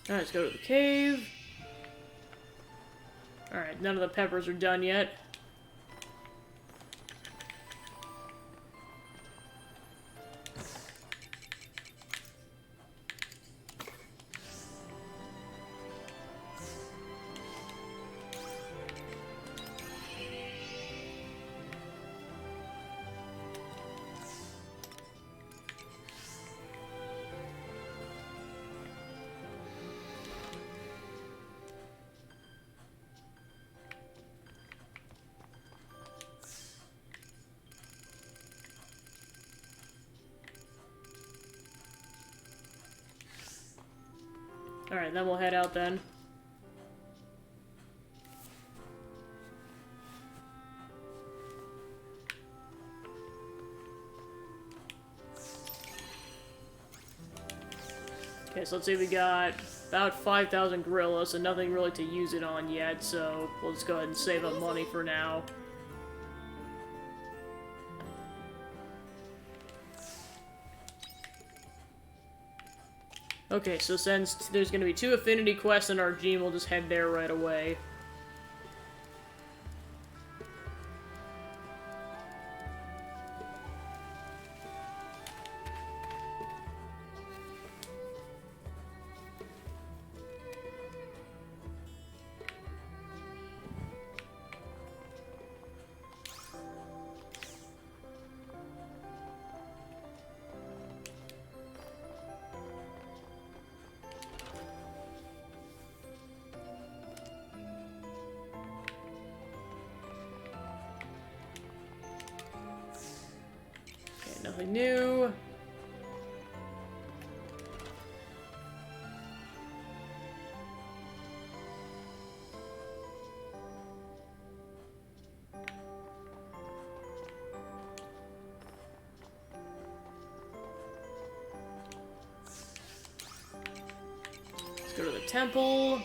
Alright, let's go to the cave. Alright, none of the peppers are done yet. Alright, then we'll head out then. Okay, so let's see, we got about 5,000 gorillas, and nothing really to use it on yet, so we'll just go ahead and save up money for now. Okay, so since there's gonna be 2 affinity quests in our gym, we'll just head there right away. Nothing new. Let's go to the temple.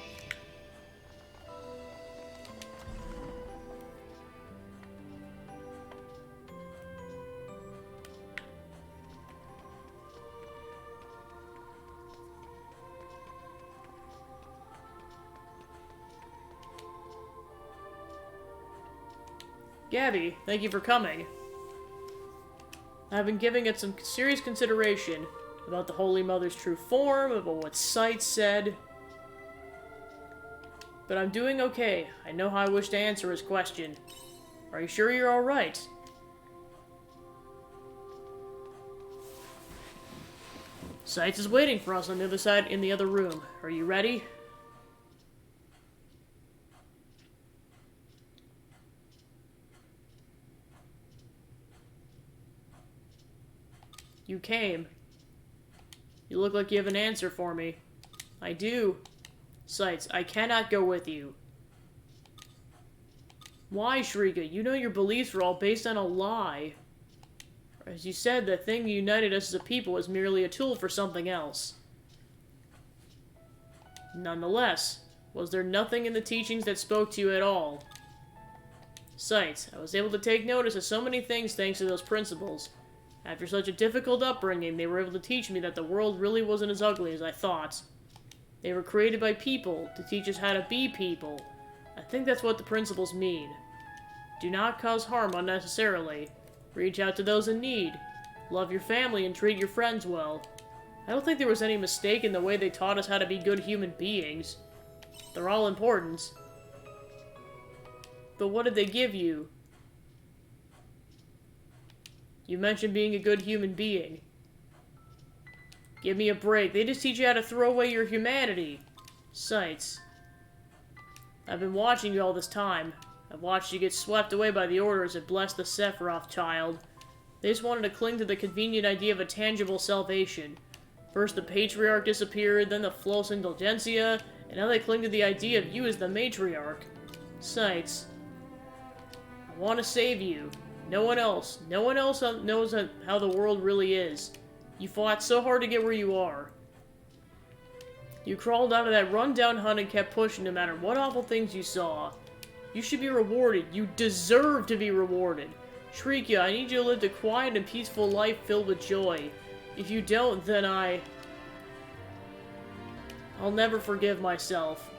Gabby, thank you for coming. I've been giving it some serious consideration about the Holy Mother's true form, about what Sight said. But I'm doing okay. I know how I wish to answer his question. Are you sure you're alright? Sights is waiting for us on the other side in the other room. Are you ready? You came. You look like you have an answer for me. I do. Sights, I cannot go with you. Why, Shrika? You know your beliefs were all based on a lie. As you said, the thing that united us as a people was merely a tool for something else. Nonetheless, was there nothing in the teachings that spoke to you at all? Sights, I was able to take notice of so many things thanks to those principles. After such a difficult upbringing, they were able to teach me that the world really wasn't as ugly as I thought. They were created by people to teach us how to be people. I think that's what the principles mean. Do not cause harm unnecessarily. Reach out to those in need. Love your family and treat your friends well. I don't think there was any mistake in the way they taught us how to be good human beings. They're all important. But what did they give you? You mentioned being a good human being. Give me a break. They just teach you how to throw away your humanity. Sights. I've been watching you all this time. I've watched you get swept away by the orders that blessed the Sephiroth child. They just wanted to cling to the convenient idea of a tangible salvation. First the Patriarch disappeared, then the Flos Indulgencia, and now they cling to the idea of you as the Matriarch. Sights. I want to save you. No one else knows how the world really is. You fought so hard to get where you are. You crawled out of that run-down hut and kept pushing no matter what awful things you saw. You should be rewarded. You deserve to be rewarded. Shrika, I need you to live a quiet and peaceful life filled with joy. If you don't, then I'll never forgive myself.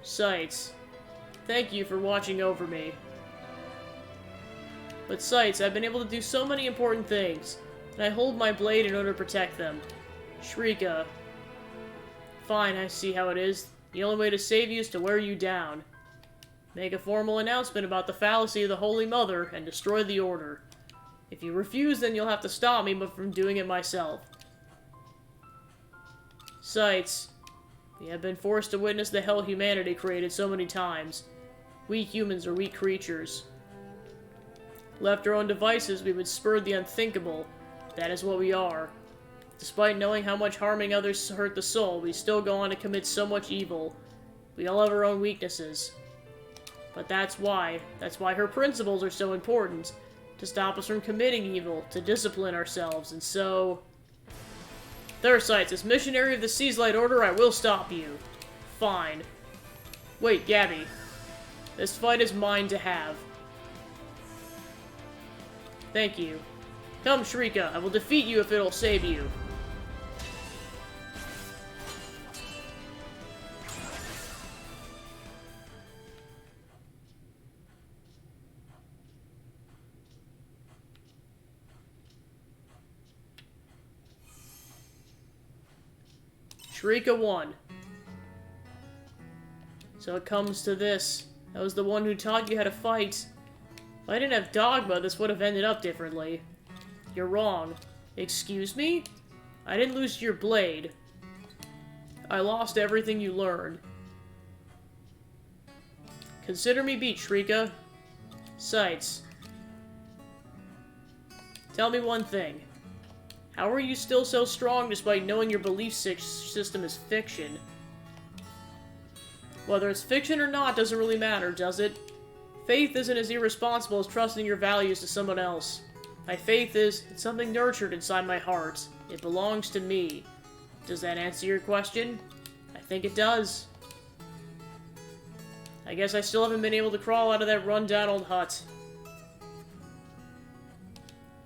Sights. Thank you for watching over me. But Sights, I've been able to do so many important things, and I hold my blade in order to protect them. Shrika. Fine, I see how it is. The only way to save you is to wear you down. Make a formal announcement about the fallacy of the Holy Mother, and destroy the Order. If you refuse, then you'll have to stop me from doing it myself. Sights. We have been forced to witness the hell humanity created so many times. We humans are weak creatures. Left our own devices, we would spur the unthinkable. That is what we are. Despite knowing how much harming others hurt the soul, we still go on to commit so much evil. We all have our own weaknesses. But that's why her principles are so important. To stop us from committing evil, to discipline ourselves, and so... There, Sights, as missionary of the Seaslight Order, I will stop you. Fine. Wait, Gabby. This fight is mine to have. Thank you. Come, Shrika, I will defeat you if it'll save you. Shrika won. So it comes to this. I was the one who taught you how to fight. If I didn't have Dogma, this would have ended up differently. You're wrong. Excuse me? I didn't lose your blade. I lost everything you learned. Consider me beat, Shrika. Sights. Tell me one thing. How are you still so strong despite knowing your belief system is fiction? Whether it's fiction or not doesn't really matter, does it? Faith isn't as irresponsible as trusting your values to someone else. My faith is, it's something nurtured inside my heart. It belongs to me. Does that answer your question? I think it does. I guess I still haven't been able to crawl out of that run-down old hut.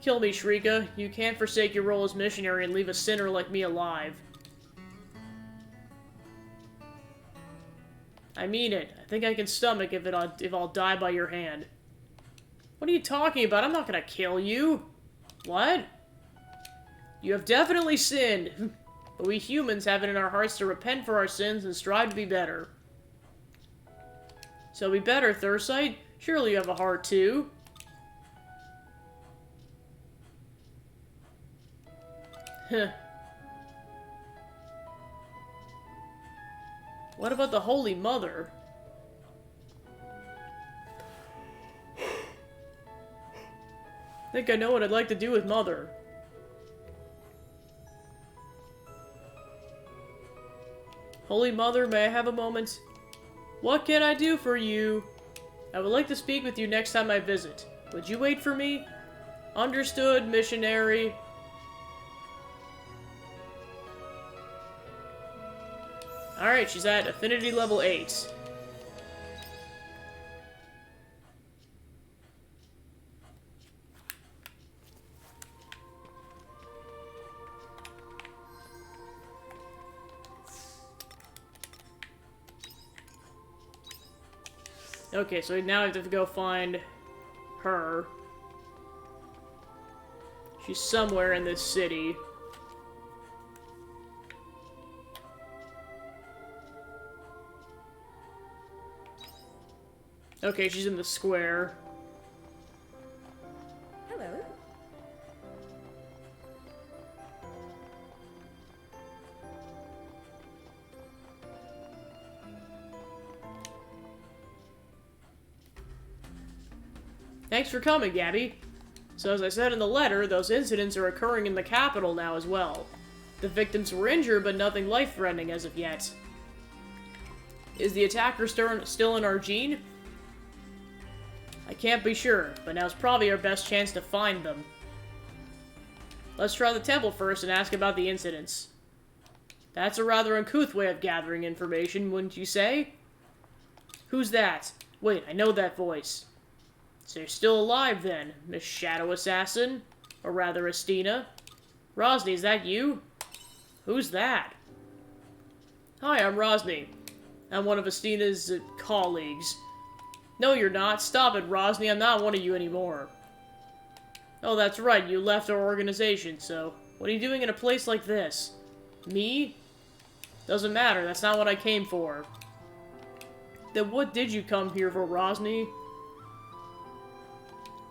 Kill me, Shrika. You can't forsake your role as missionary and leave a sinner like me alive. I mean it. I think I can stomach if I'll die by your hand. What are you talking about? I'm not gonna kill you. What? You have definitely sinned. But we humans have it in our hearts to repent for our sins and strive to be better. So be better, Thursite. Surely you have a heart too. Huh. What about the Holy Mother? I think I know what I'd like to do with Mother. Holy Mother, may I have a moment? What can I do for you? I would like to speak with you next time I visit. Would you wait for me? Understood, missionary. Alright, she's at affinity level 8. Okay, so now I have to go find her. She's somewhere in this city. Okay, she's in the square. Hello. Thanks for coming, Gabby. So as I said in the letter, those incidents are occurring in the capital now as well. The victims were injured, but nothing life-threatening as of yet. Is the attacker still in Argene? I can't be sure, but now's probably our best chance to find them. Let's try the temple first and ask about the incidents. That's a rather uncouth way of gathering information, wouldn't you say? Who's that? Wait, I know that voice. So you're still alive then, Miss Shadow Assassin? Or rather, Estina? Rosny, is that you? Who's that? Hi, I'm Rosny. I'm one of Estina's colleagues. No, you're not. Stop it, Rosny. I'm not one of you anymore. Oh, that's right. You left our organization, so... What are you doing in a place like this? Me? Doesn't matter. That's not what I came for. Then what did you come here for, Rosny?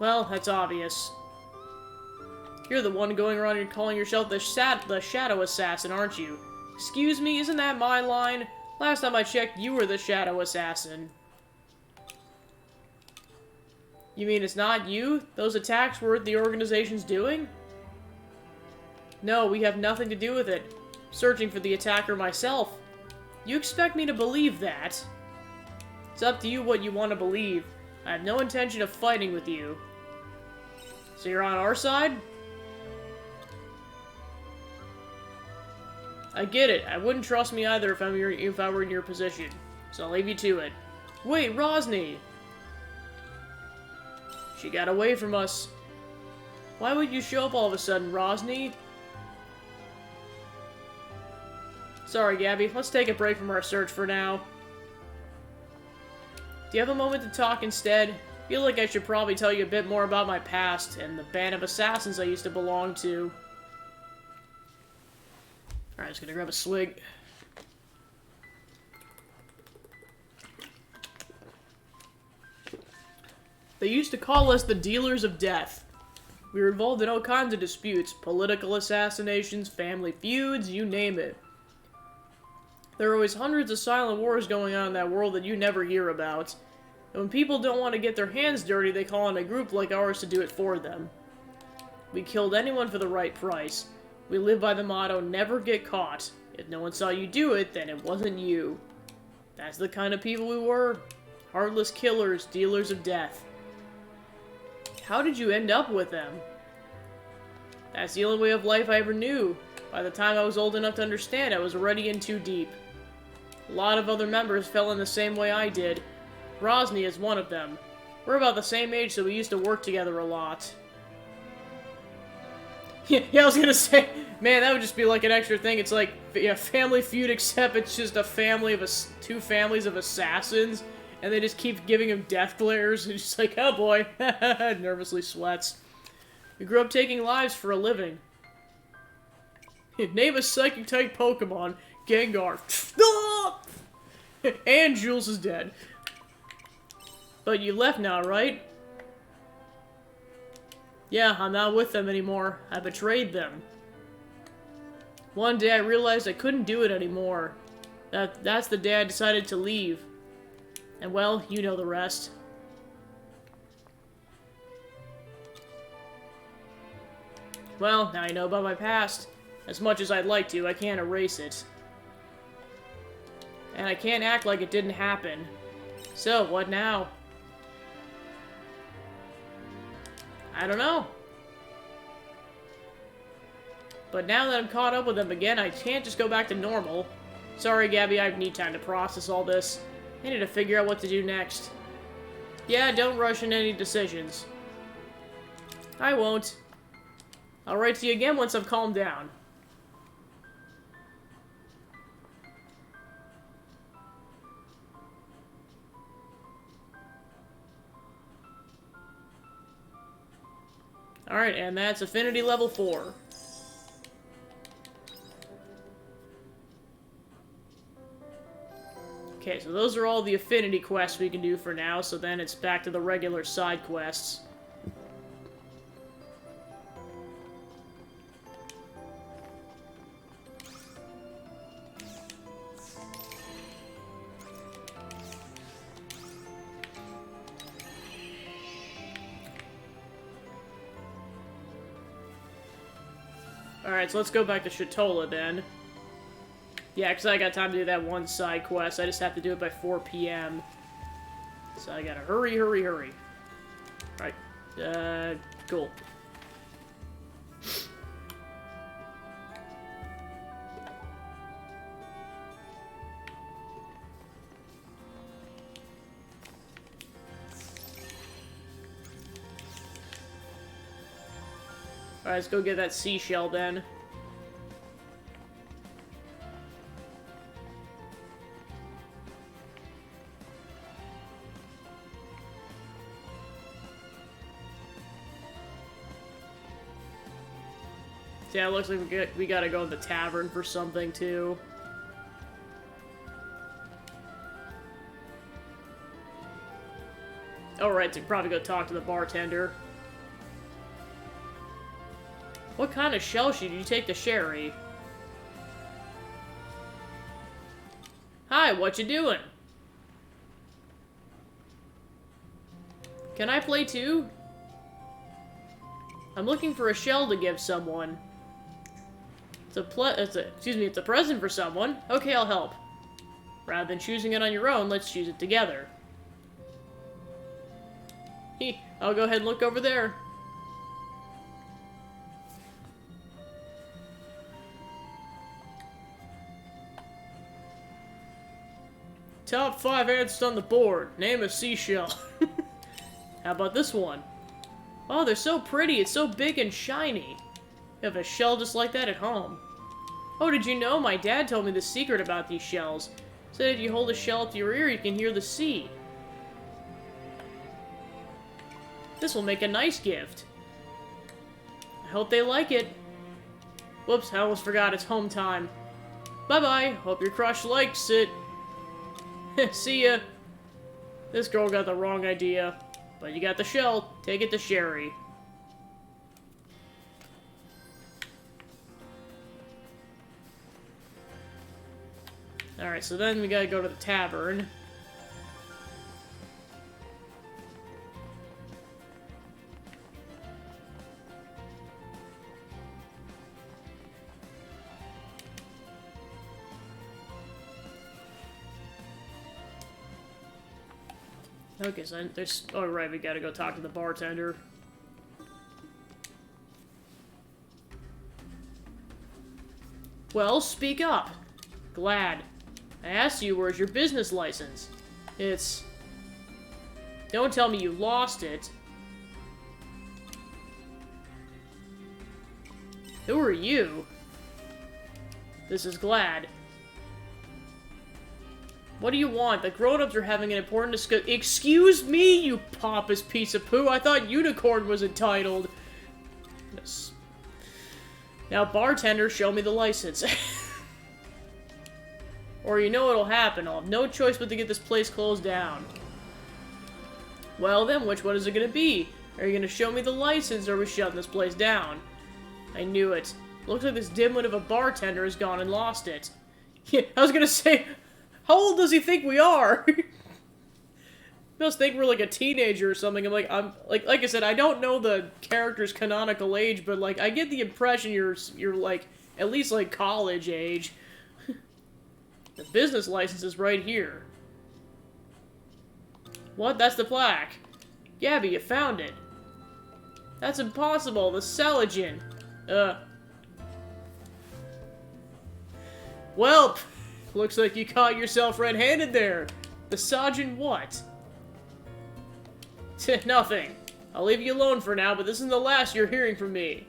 Well, that's obvious. You're the one going around and calling yourself the Shadow Assassin, aren't you? Excuse me, isn't that my line? Last time I checked, you were the Shadow Assassin. You mean it's not you? Those attacks were the organization's doing? No, we have nothing to do with it. Searching for the attacker myself. You expect me to believe that? It's up to you what you want to believe. I have no intention of fighting with you. So you're on our side? I get it. I wouldn't trust me either if I were in your position. So I'll leave you to it. Wait, Rosny! She got away from us. Why would you show up all of a sudden, Rosny? Sorry, Gabby. Let's take a break from our search for now. Do you have a moment to talk instead? I feel like I should probably tell you a bit more about my past and the band of assassins I used to belong to. Alright, just gonna grab a swig. They used to call us the Dealers of Death. We were involved in all kinds of disputes, political assassinations, family feuds, you name it. There are always hundreds of silent wars going on in that world that you never hear about. And when people don't want to get their hands dirty, they call on a group like ours to do it for them. We killed anyone for the right price. We live by the motto, never get caught. If no one saw you do it, then it wasn't you. That's the kind of people we were. Heartless killers, dealers of death. How did you end up with them? That's the only way of life I ever knew. By the time I was old enough to understand, I was already in too deep. A lot of other members fell in the same way I did. Rosny is one of them. We're about the same age, so we used to work together a lot. Yeah, I was gonna say, man, that would just be like an extra thing. It's like, yeah, Family Feud, except it's just a family of two families of assassins, And they just keep giving him death glares, and just like, oh boy, nervously sweats. You grew up taking lives for a living. Name a psychic-type Pokemon. Gengar. And Jules is dead. But you left now, right? Yeah, I'm not with them anymore. I betrayed them. One day I realized I couldn't do it anymore. That's the day I decided to leave. And well, you know the rest. Well, now you know about my past. As much as I'd like to, I can't erase it. And I can't act like it didn't happen. So, what now? I don't know. But now that I'm caught up with them again, I can't just go back to normal. Sorry, Gabby, I need time to process all this. I need to figure out what to do next. Yeah, don't rush in any decisions. I won't. I'll write to you again once I've calmed down. Alright, and that's Affinity Level 4. Okay, so those are all the Affinity quests we can do for now, so then it's back to the regular side quests. Alright, so let's go back to Shatola then. Yeah, because I got time to do that one side quest. I just have to do it by 4 p.m. So I gotta hurry, hurry, hurry. Alright, cool. Alright, let's go get that seashell then. Yeah, it looks like we gotta go to the tavern for something too. Alright, so probably go talk to the bartender. What kind of shell sheet did you take to Sherry? Hi, what you doing? Can I play too? I'm looking for a shell to give someone. It's a present for someone. Okay, I'll help. Rather than choosing it on your own, let's choose it together. I'll go ahead and look over there. Top 5 answers on the board. Name a seashell. How about this one? Oh, they're so pretty. It's so big and shiny. You have a shell just like that at home. Oh, did you know? My dad told me the secret about these shells. Said if you hold a shell up to your ear, you can hear the sea. This will make a nice gift. I hope they like it. Whoops, I almost forgot it's home time. Bye-bye. Hope your crush likes it. See ya. This girl got the wrong idea. But you got the shell. Take it to Sherry. Alright, so then we gotta go to the tavern. Okay, so there's... Oh, right, we gotta go talk to the bartender. Well, speak up. Glad. I asked you, where's your business license? It's... Don't tell me you lost it. Who are you? This is Glad. What do you want? The grown-ups are having an important discussion. Excuse me, you pompous piece of poo. I thought Unicorn was entitled. Yes. Now, bartender, show me the license. Or you know what'll happen. I'll have no choice but to get this place closed down. Well then, which one is it gonna be? Are you gonna show me the license, or are we shutting this place down? I knew it. Looks like this dimwit of a bartender has gone and lost it. Yeah, I was gonna say, how old does he think we are? He must think we're like a teenager or something. I'm like I said, I don't know the character's canonical age, but like I get the impression you're like at least like college age. The business license is right here. What? That's the plaque. Gabby, you found it. That's impossible. The Celogen. Welp. Looks like you caught yourself red-handed there. The Sajin what? Nothing. I'll leave you alone for now, but this isn't the last you're hearing from me.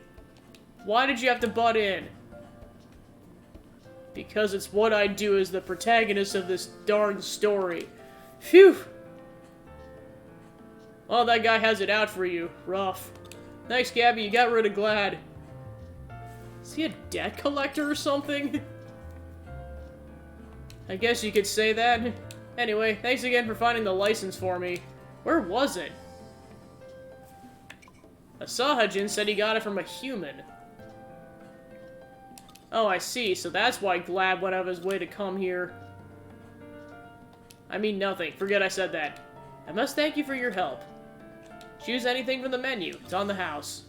Why did you have to butt in? Because it's what I do as the protagonist of this darn story. Phew! Oh, that guy has it out for you. Rough. Thanks, Gabby, you got rid of Glad. Is he a debt collector or something? I guess you could say that. Anyway, thanks again for finding the license for me. Where was it? Asahajin said he got it from a human. Oh, I see. So that's why Glad went out of his way to come here. I mean nothing. Forget I said that. I must thank you for your help. Choose anything from the menu. It's on the house.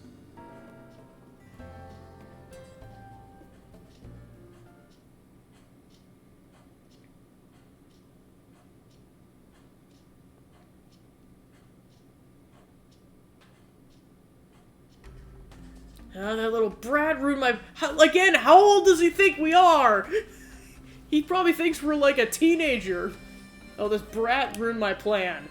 Oh, that little brat ruined my... Again, how old does he think we are? He probably thinks we're like a teenager. Oh, this brat ruined my plan.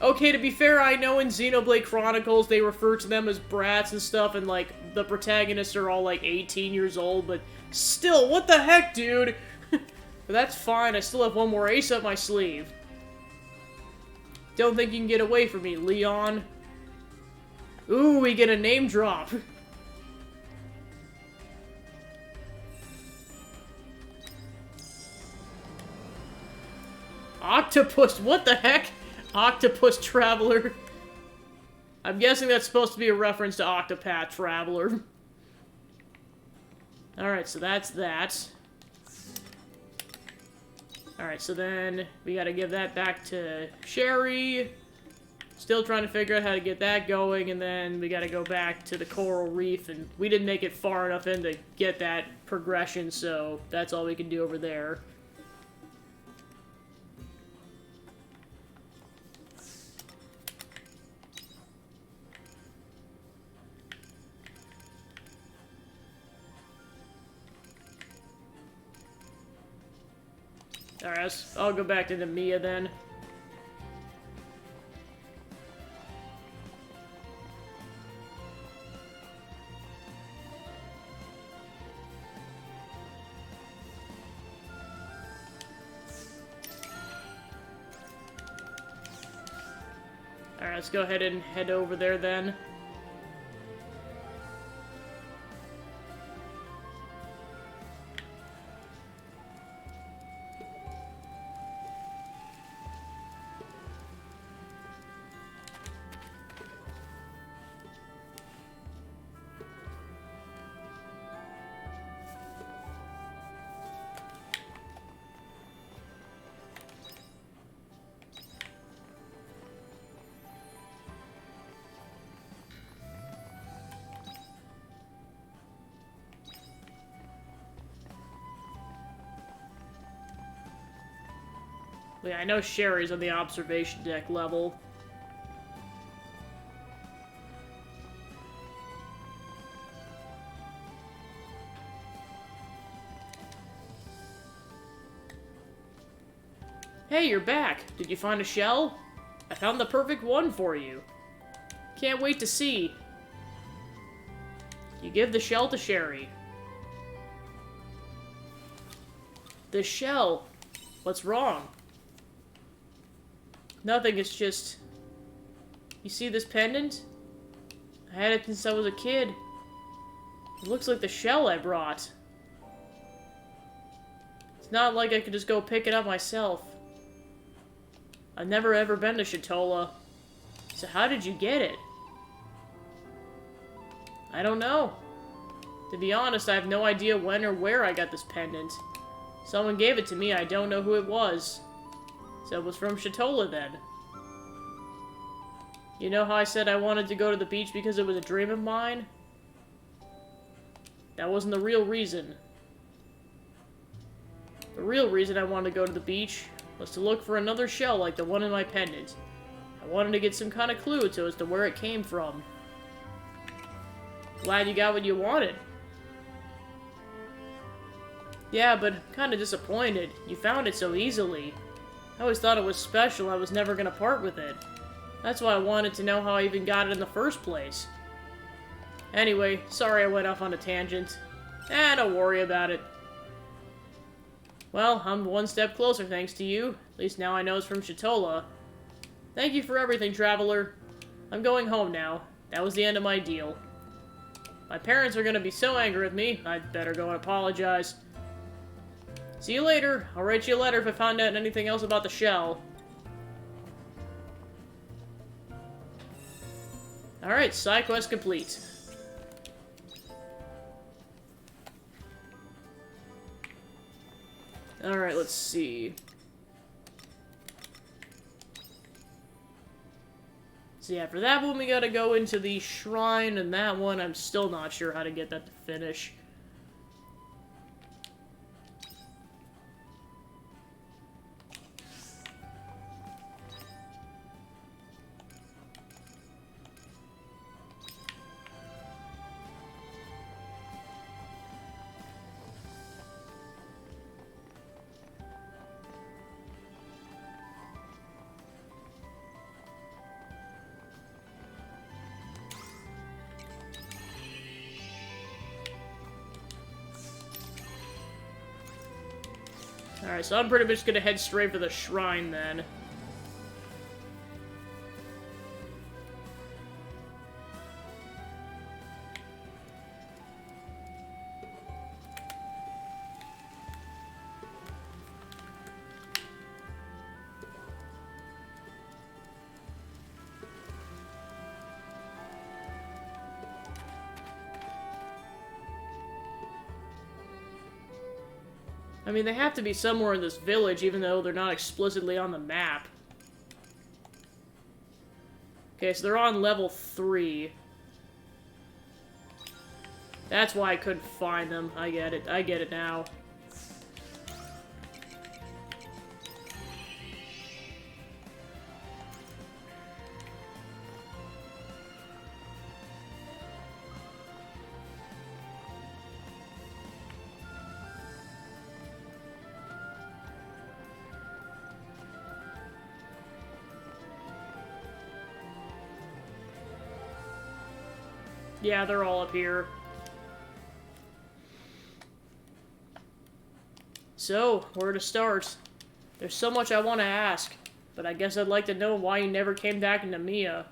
Okay, to be fair, I know in Xenoblade Chronicles they refer to them as brats and stuff, and like, the protagonists are all like 18 years old, but still, what the heck, dude? But that's fine, I still have one more ace up my sleeve. Don't think you can get away from me, Leon. Ooh, we get a name drop. Octopus, what the heck? Octopus Traveler. I'm guessing that's supposed to be a reference to Octopath Traveler. Alright, so that's that. Alright, so then we gotta give that back to Sherry. Still trying to figure out how to get that going, and then we gotta go back to the Coral Reef, and we didn't make it far enough in to get that progression, so that's all we can do over there. Alright, I'll go back to Namiya then. Alright, let's go ahead and head over there then. Yeah, I know Sherry's on the observation deck level. Hey, you're back. Did you find a shell? I found the perfect one for you. Can't wait to see. You give the shell to Sherry. The shell. What's wrong? Nothing, it's just... You see this pendant? I had it since I was a kid. It looks like the shell I brought. It's not like I could just go pick it up myself. I've never ever been to Shatola. So how did you get it? I don't know. To be honest, I have no idea when or where I got this pendant. Someone gave it to me, I don't know who it was. So it was from Shatola then. You know how I said I wanted to go to the beach because it was a dream of mine? That wasn't the real reason. The real reason I wanted to go to the beach was to look for another shell like the one in my pendant. I wanted to get some kind of clue as to where it came from. Glad you got what you wanted. Yeah, but kinda disappointed. You found it so easily. I always thought it was special, I was never gonna part with it. That's why I wanted to know how I even got it in the first place. Anyway, sorry I went off on a tangent. Don't worry about it. Well, I'm one step closer thanks to you. At least now I know it's from Shatola. Thank you for everything, Traveler. I'm going home now. That was the end of my deal. My parents are gonna be so angry with me, I'd better go and apologize. See you later. I'll write you a letter if I find out anything else about the shell. Alright, side quest complete. Alright, let's see. So yeah, for that one we gotta go into the shrine, and that one I'm still not sure how to get that to finish. Alright, so I'm pretty much gonna head straight for the shrine then. I mean, they have to be somewhere in this village, even though they're not explicitly on the map. Okay, so they're on level 3. That's why I couldn't find them. I get it. I get it now. Yeah, they're all up here. So, where to start? There's so much I want to ask, but I guess I'd like to know why you never came back into Mia.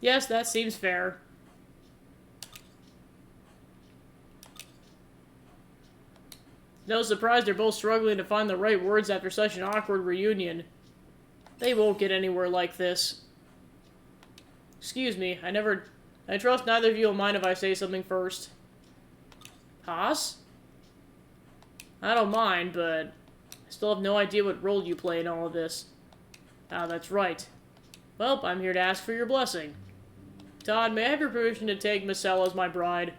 Yes, that seems fair. No surprise they're both struggling to find the right words after such an awkward reunion. They won't get anywhere like this. Excuse me, I trust neither of you will mind if I say something first. Haas? I don't mind, but I still have no idea what role you play in all of this. Ah, that's right. Well, I'm here to ask for your blessing. Todd, may I have your permission to take Marcella as my bride?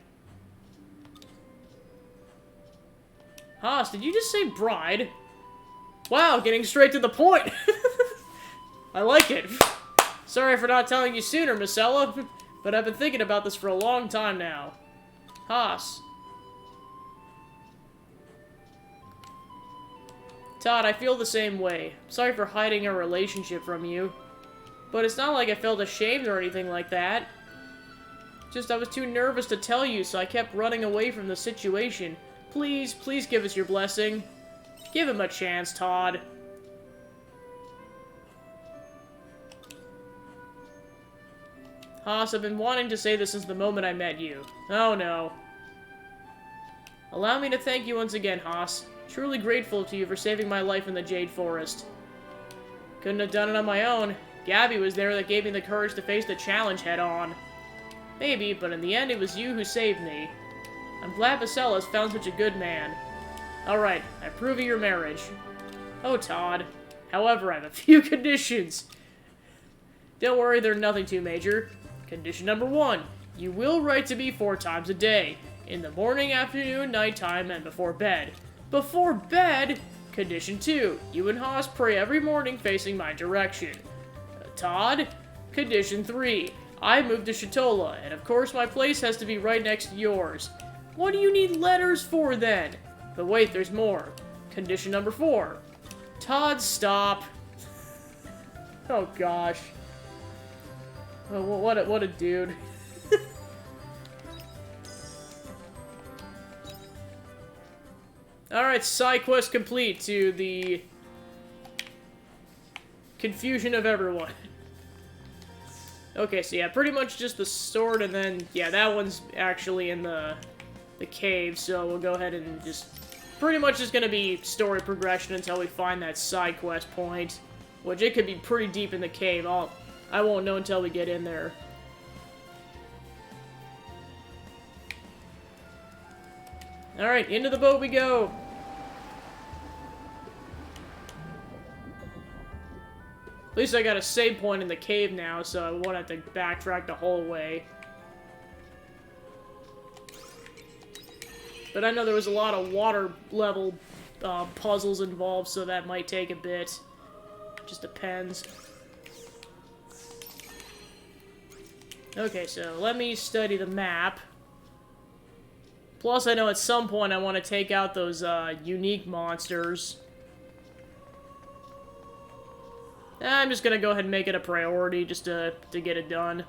Haas, did you just say bride? Wow, getting straight to the point! I like it. Sorry for not telling you sooner, Marcella. But I've been thinking about this for a long time now. Haas. Todd, I feel the same way. Sorry for hiding our relationship from you. But it's not like I felt ashamed or anything like that. Just I was too nervous to tell you, so I kept running away from the situation. Please, please give us your blessing. Give him a chance, Todd. Haas, I've been wanting to say this since the moment I met you. Oh no. Allow me to thank you once again, Haas. Truly grateful to you for saving my life in the Jade Forest. Couldn't have done it on my own. Gabby was there that gave me the courage to face the challenge head-on. Maybe, but in the end it was you who saved me. I'm glad Vasella's found such a good man. Alright, I approve of your marriage. Oh, Todd. However, I have a few conditions. Don't worry, they're nothing too major. Condition number 1. You will write to me 4 times a day. In the morning, afternoon, nighttime, and before bed. Before bed? Condition 2. You and Haas pray every morning facing my direction. Todd? Condition 3. I moved to Shatola, and of course my place has to be right next to yours. What do you need letters for, then? But wait, there's more. Condition number 4. Todd, stop. Oh, gosh. Oh, what a dude. Alright, side quest complete to the confusion of everyone. Okay, so yeah, pretty much just the sword, and then, yeah, that one's actually in the cave, so we'll go ahead and just... Pretty much just gonna be story progression until we find that side quest point, which it could be pretty deep in the cave. I won't know until we get in there. Alright, into the boat we go! At least I got a save point in the cave now, so I won't have to backtrack the whole way. But I know there was a lot of water level puzzles involved, so that might take a bit. Just depends. Okay, so let me study the map. Plus, I know at some point I want to take out those unique monsters. I'm just gonna go ahead and make it a priority just to get it done.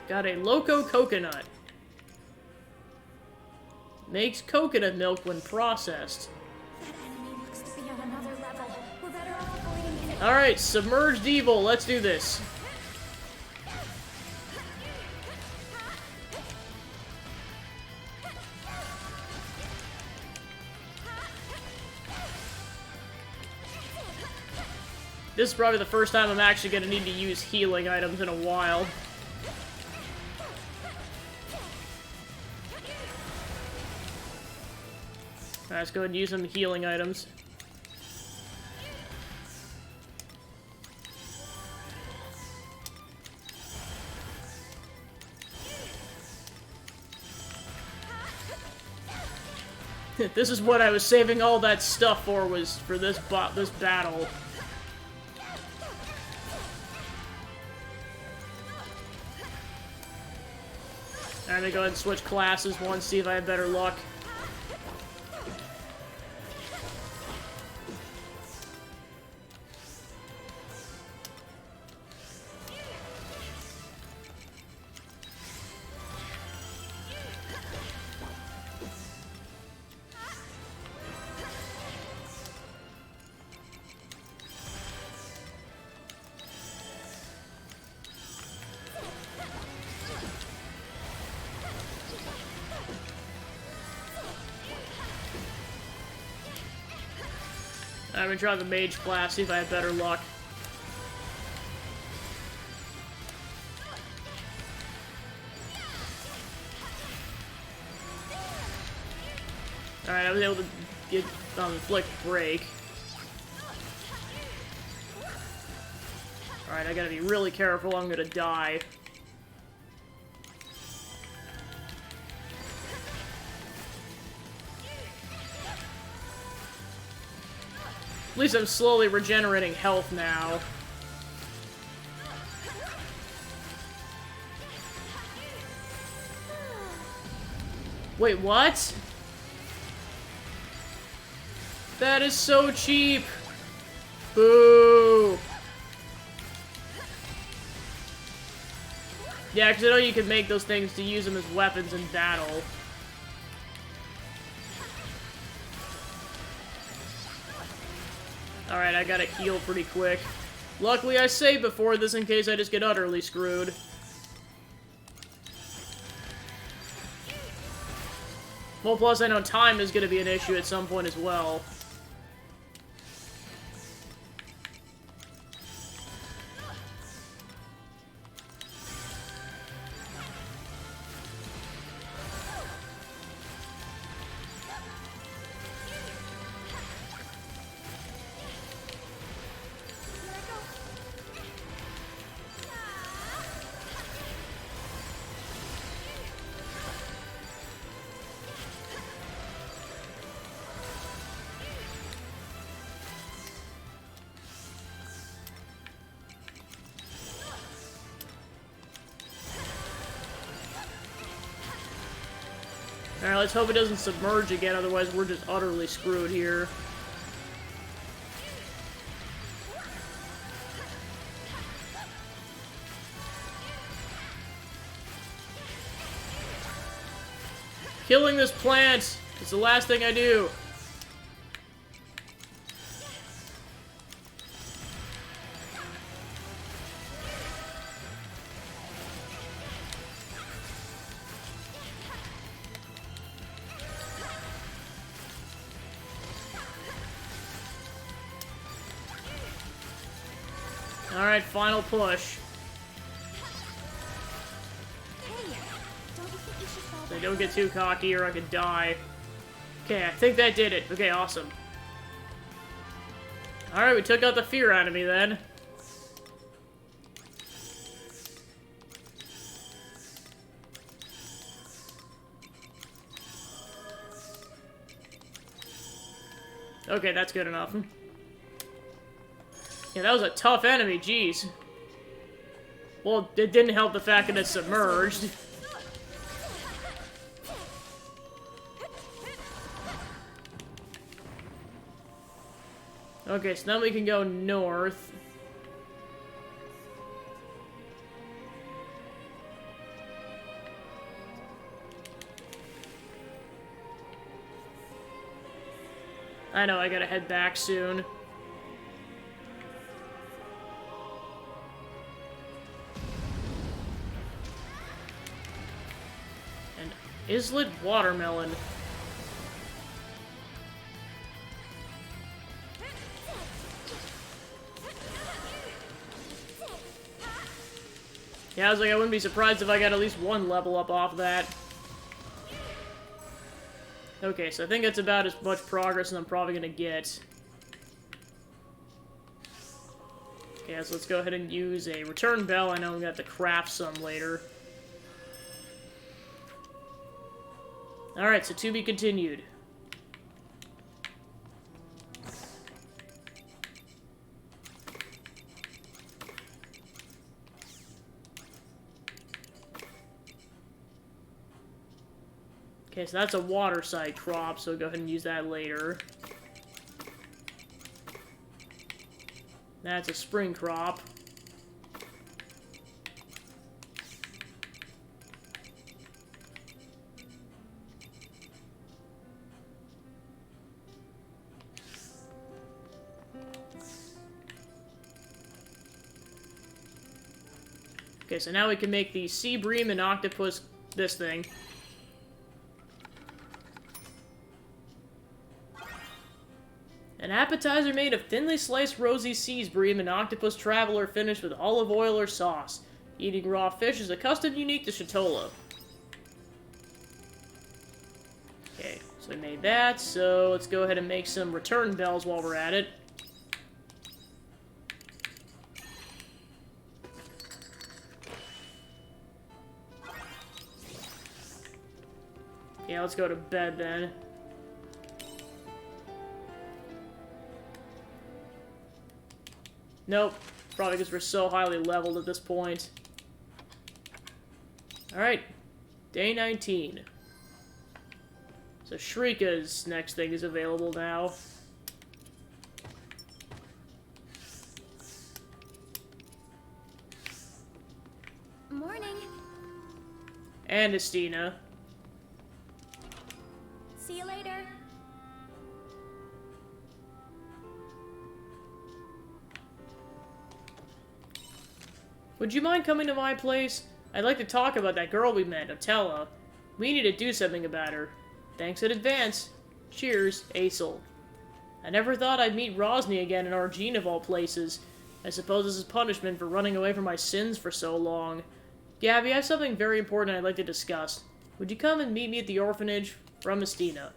Got a Loco Coconut. Makes coconut milk when processed. That enemy looks to be on another level. We're better off avoiding it. Alright, Submerged Evil, let's do this. This is probably the first time I'm actually going to need to use healing items in a while. Alright, let's go ahead and use some healing items. This is what I was saving all that stuff for, was for this battle. I'm gonna go ahead and switch classes once, see if I have better luck. I'm gonna try the mage class, see if I have better luck. Alright, I was able to get inflict break. Alright, I gotta be really careful, I'm gonna die. At least I'm slowly regenerating health now. Wait, what? That is so cheap! Boo! Yeah, because I know you can make those things to use them as weapons in battle. Alright, I gotta heal pretty quick. Luckily, I saved before this in case I just get utterly screwed. Well, plus I know time is gonna be an issue at some point as well. Alright, let's hope it doesn't submerge again, otherwise we're just utterly screwed here. Killing this plant is the last thing I do. Alright, final push. So don't get too cocky or I could die. Okay, I think that did it. Okay, awesome. Alright, we took out the fear enemy then. Okay, that's good enough. Yeah, that was a tough enemy, jeez. Well, it didn't help the fact that it's submerged. Okay, so now we can go north. I know, I gotta head back soon. And Islet Watermelon. Yeah, I was like, I wouldn't be surprised if I got at least one level up off that. Okay, so I think that's about as much progress as I'm probably gonna get. Okay, so let's go ahead and use a return bell. I know we got to craft some later. Alright, so to be continued. Okay, so that's a water side crop, so go ahead and use that later. That's a spring crop. Okay, so now we can make the sea bream and octopus, this thing. An appetizer made of thinly sliced rosy seas bream and octopus traveler finished with olive oil or sauce. Eating raw fish is a custom unique to Shatola. Okay, so we made that, so let's go ahead and make some return bells while we're at it. Yeah, let's go to bed then. Nope. Probably because we're so highly leveled at this point. Alright. Day 19. So Shrika's next thing is available now. And Estina. See you later. Would you mind coming to my place? I'd like to talk about that girl we met, Otella. We need to do something about her. Thanks in advance. Cheers, Aesel. I never thought I'd meet Rosny again in Argene of all places. I suppose this is punishment for running away from my sins for so long. Gabby, I have something very important I'd like to discuss. Would you come and meet me at the orphanage? From Estina.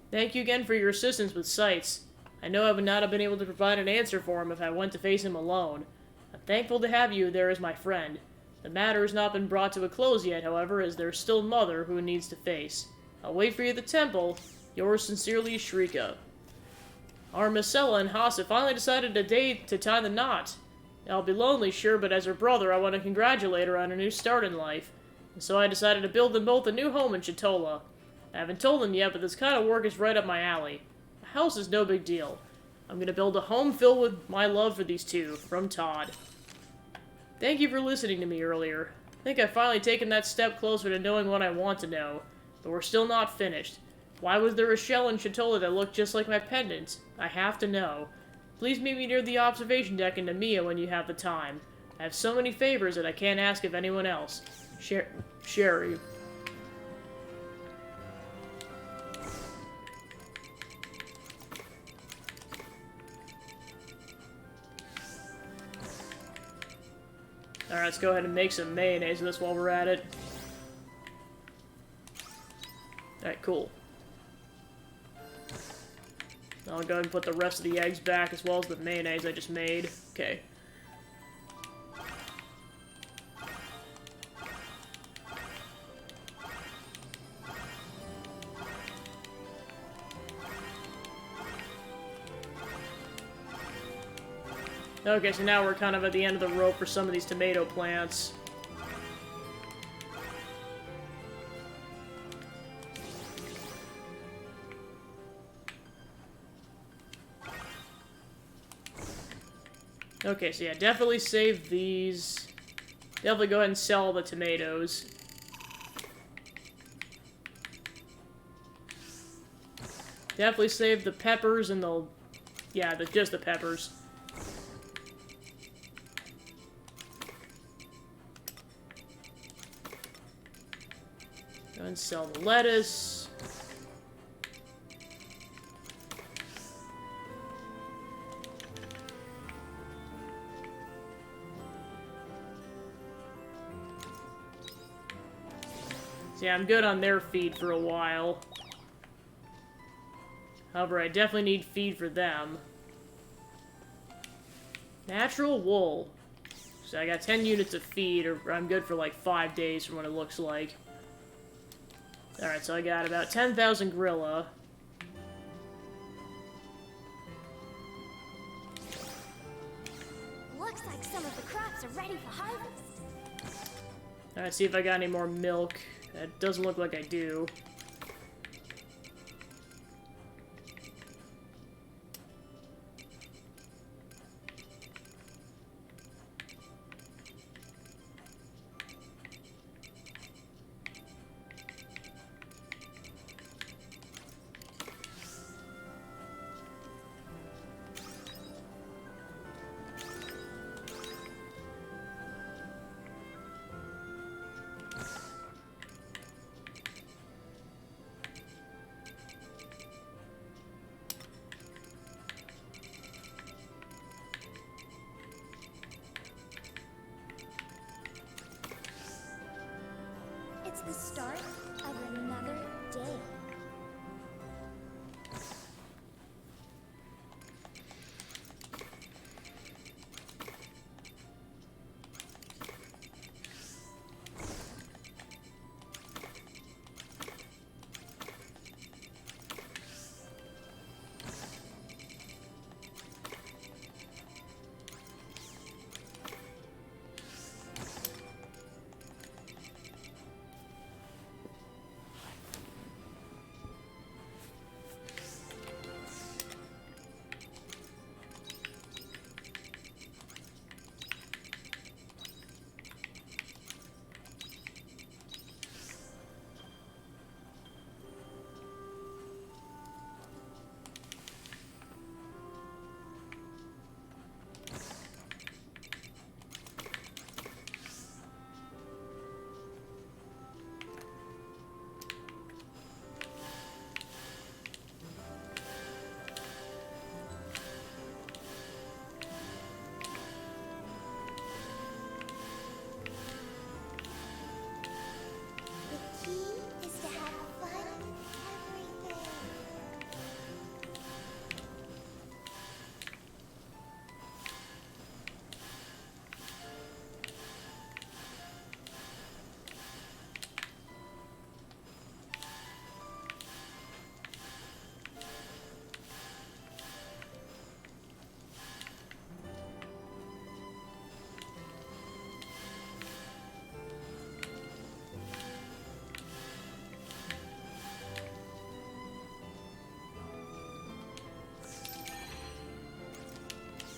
Thank you again for your assistance with Sights. I know I would not have been able to provide an answer for him if I went to face him alone. I'm thankful to have you there as my friend. The matter has not been brought to a close yet, however, as there's still Mother who needs to face. I'll wait for you at the temple. Yours sincerely, Shrika. Harvestella and Haas have finally decided a date to tie the knot. I'll be lonely, sure, but as her brother, I want to congratulate her on her new start in life. And so I decided to build them both a new home in Chitola. I haven't told them yet, but this kind of work is right up my alley. A house is no big deal. I'm gonna build a home filled with my love for these two, from Todd. Thank you for listening to me earlier. I think I've finally taken that step closer to knowing what I want to know, but we're still not finished. Why was there a shell in Chitola that looked just like my pendant? I have to know. Please meet me near the observation deck in Namiya when you have the time. I have so many favors that I can't ask of anyone else. Sherry. Alright, let's go ahead and make some mayonnaise of this while we're at it. Alright, cool. I'll go ahead and put the rest of the eggs back as well as the mayonnaise I just made. Okay. Okay, so now we're kind of at the end of the rope for some of these tomato plants. Okay, so yeah, definitely save these. Definitely go ahead and sell the tomatoes. Definitely save the peppers and the... yeah, just the peppers. Go ahead and sell the lettuce. So yeah, I'm good on their feed for a while. However, I definitely need feed for them. Natural wool. So I got 10 units of feed, or I'm good for like 5 days from what it looks like. Alright, so I got about 10,000 gorilla. Looks like some of the crops are ready for harvest. Alright, see if I got any more milk. That doesn't look like I do. It's the start of another day.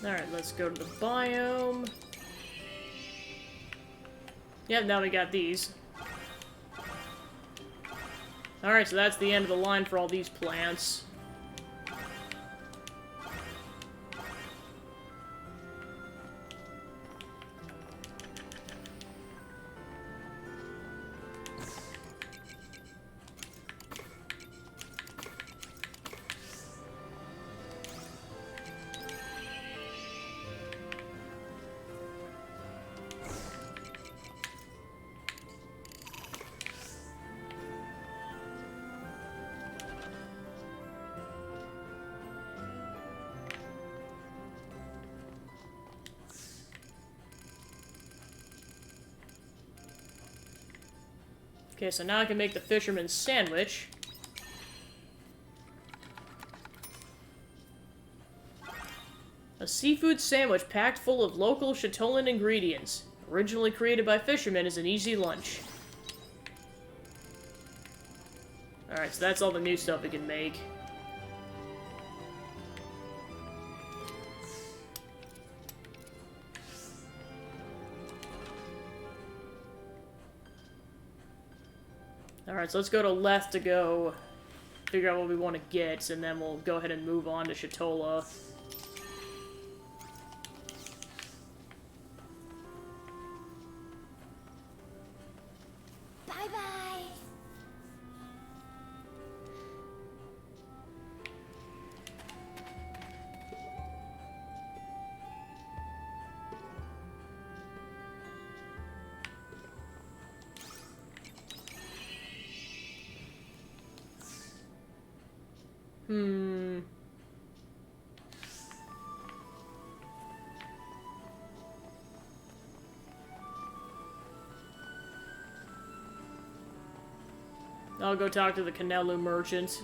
Alright, let's go to the biome. Yep, now we got these. Alright, so that's the end of the line for all these plants. Okay, so now I can make the fisherman's sandwich. A seafood sandwich packed full of local Chatolan ingredients. Originally created by fishermen as an easy lunch. Alright, so that's all the new stuff we can make. Alright, so let's go to Leth to go figure out what we want to get, and then we'll go ahead and move on to Shatola. Bye-bye. I'll go talk to the Canelu merchant.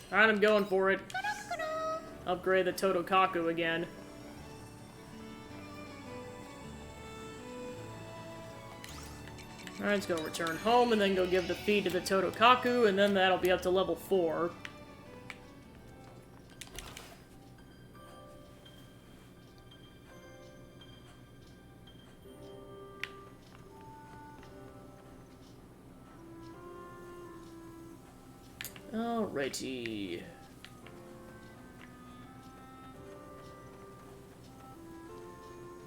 Alright, I'm going for it. Upgrade the Totokaku again. Alright, let's go return home and then go give the feed to the Totokaku, and then that'll be up to level 4. Alrighty.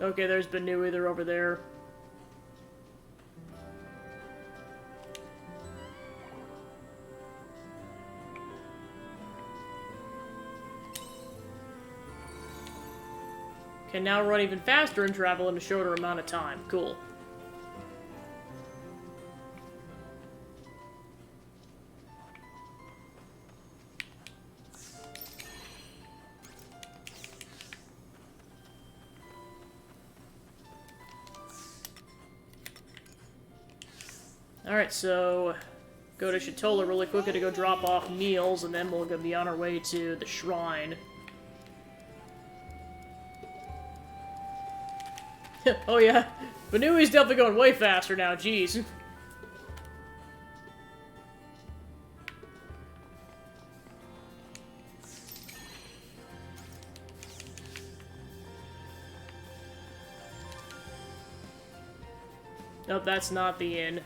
Okay, there's Banu either over there. Can now run even faster and travel in a shorter amount of time. Cool. Alright, so go to Shatola really quickly to go drop off meals, and then we'll be on our way to the shrine. Oh yeah, Banui's definitely going way faster now, jeez. Nope, that's not the inn.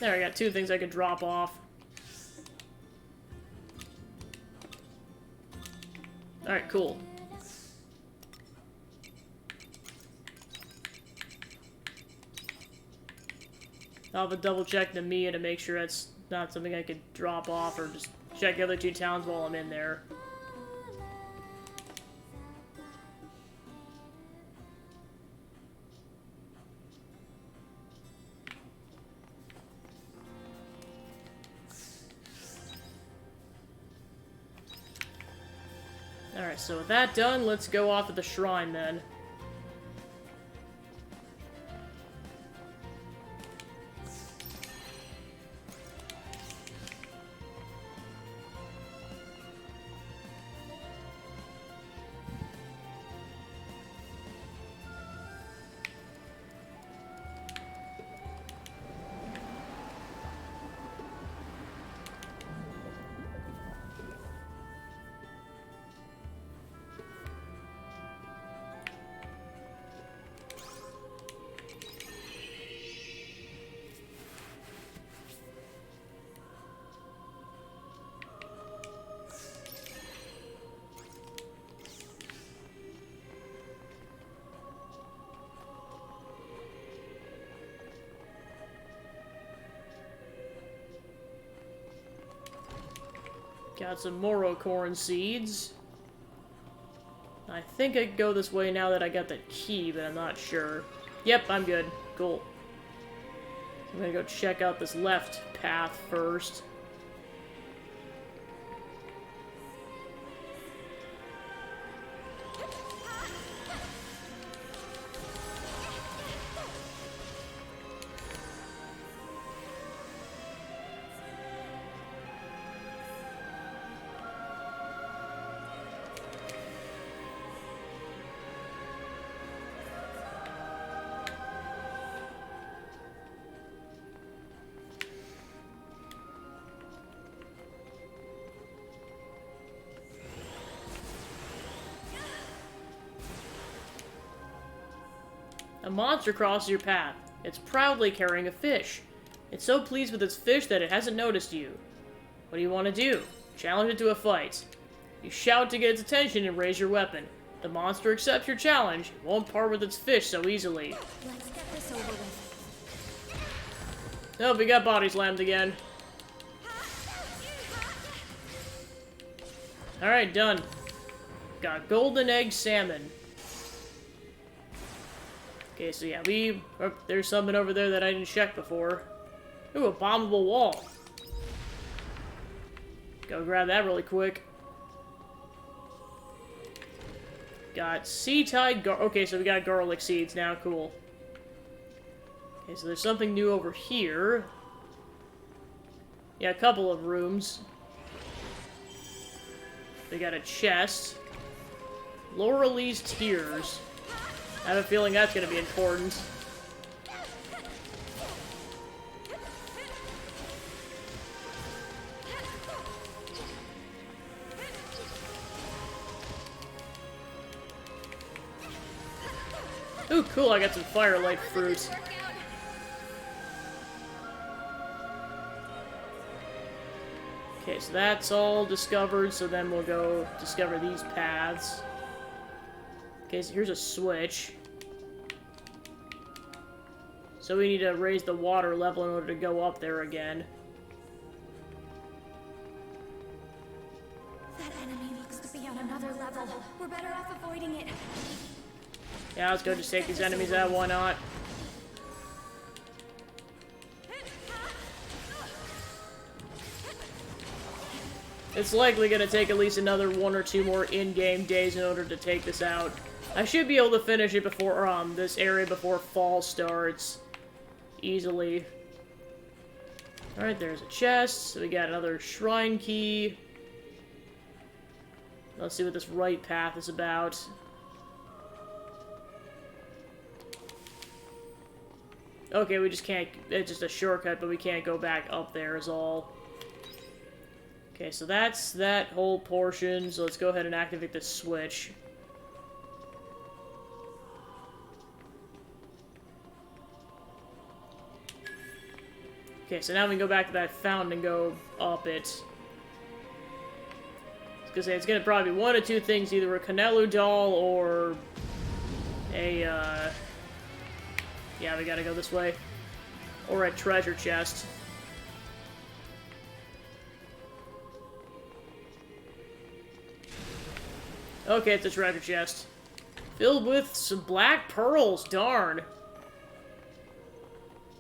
There, I got 2 things I could drop off. Alright, cool. I'll have a double check the Mia to make sure that's not something I could drop off, or just check the other 2 towns while I'm in there. Alright, so with that done, let's go off to the shrine then. Got some Moro corn seeds. I think I could go this way now that I got the key, but I'm not sure. Yep, I'm good. Cool. I'm gonna go check out this left path first. A monster crosses your path. It's proudly carrying a fish. It's so pleased with its fish that it hasn't noticed you. What do you want to do? Challenge it to a fight. You shout to get its attention and raise your weapon. The monster accepts your challenge. It won't part with its fish so easily. Let's get this over with. Oh, we got body slammed again. Alright, done. Got golden egg salmon. Okay, so yeah, oh, there's something over there that I didn't check before. Ooh, a bombable wall. Go grab that really quick. Got sea-tide okay, so we got garlic seeds now, cool. Okay, so there's something new over here. Yeah, a couple of rooms. We got a chest. Laurelie's Tears. I have a feeling that's going to be important. Ooh, cool, I got some firelight fruit. Okay, so that's all discovered, so then we'll go discover these paths. Okay, so here's a switch. So we need to raise the water level in order to go up there again. That enemy looks to be on another level. We're better off avoiding it. Yeah, let's go just take these enemies out, why not? It's likely gonna take at least another 1 or 2 more in-game days in order to take this out. I should be able to finish it before, this area before fall starts. Easily. Alright, there's a chest. So we got another shrine key. Let's see what this right path is about. Okay, we just can't... It's just a shortcut, but we can't go back up there is all. Okay, so that's that whole portion. So let's go ahead and activate the switch. Okay, so now we can go back to that fountain and go up it. I was gonna say, it's gonna probably be one of 2 things, either a Canelu doll or a, yeah, we gotta go this way. Or a treasure chest. Okay, it's a treasure chest. Filled with some black pearls, darn.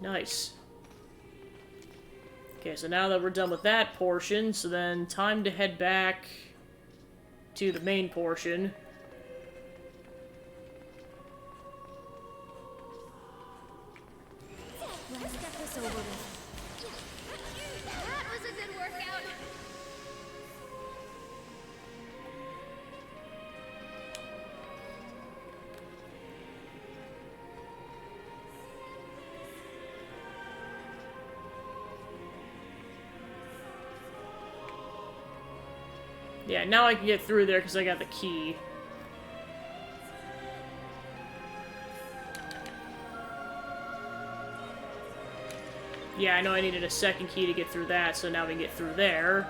Nice. Okay, so now that we're done with that portion, so then time to head back to the main portion. Let's get this over with. That was a good workout. Yeah, now I can get through there because I got the key. Yeah, I know I needed a second key to get through that, so now we can get through there.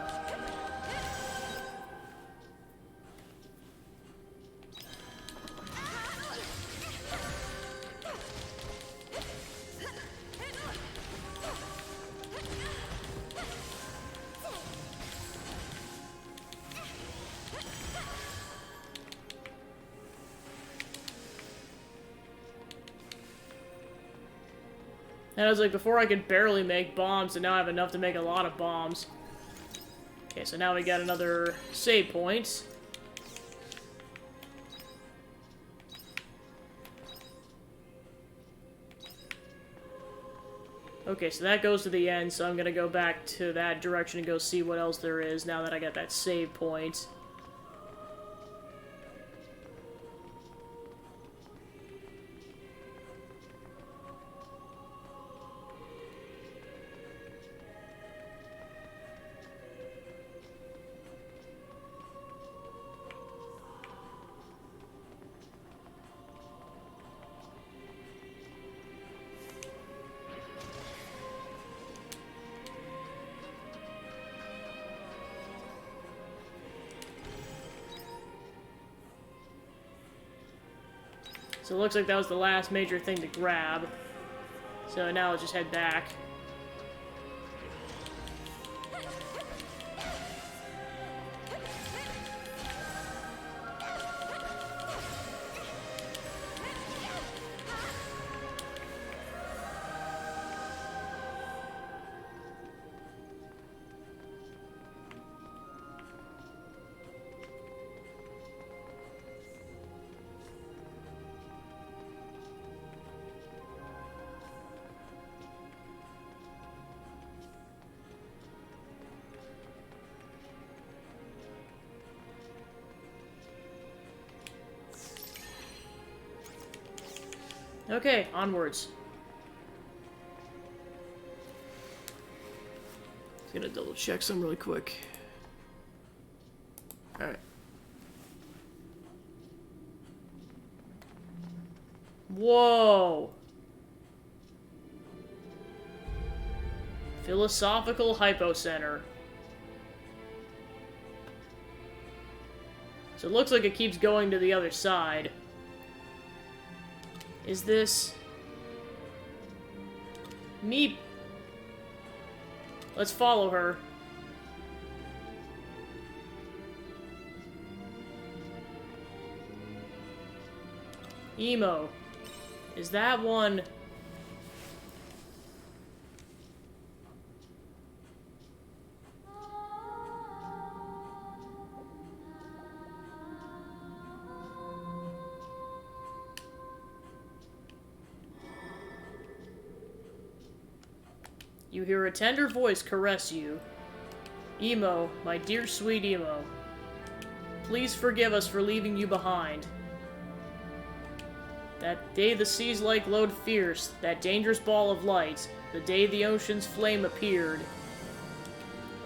And I was like, before I could barely make bombs, and now I have enough to make a lot of bombs. Okay, so now we got another save point. Okay, so that goes to the end, so I'm gonna go back to that direction and go see what else there is now that I got that save point. So it looks like that was the last major thing to grab. So now let's just head back. Okay, onwards. Just gonna double check some really quick. Alright. Whoa! Philosophical Hypocenter. So it looks like it keeps going to the other side. Is this... Meep? Let's follow her. Emo. Is that one... You hear a tender voice caress you. Emo, my dear sweet Emo. Please forgive us for leaving you behind. That day the sea's light glowed fierce, that dangerous ball of light, the day the ocean's flame appeared.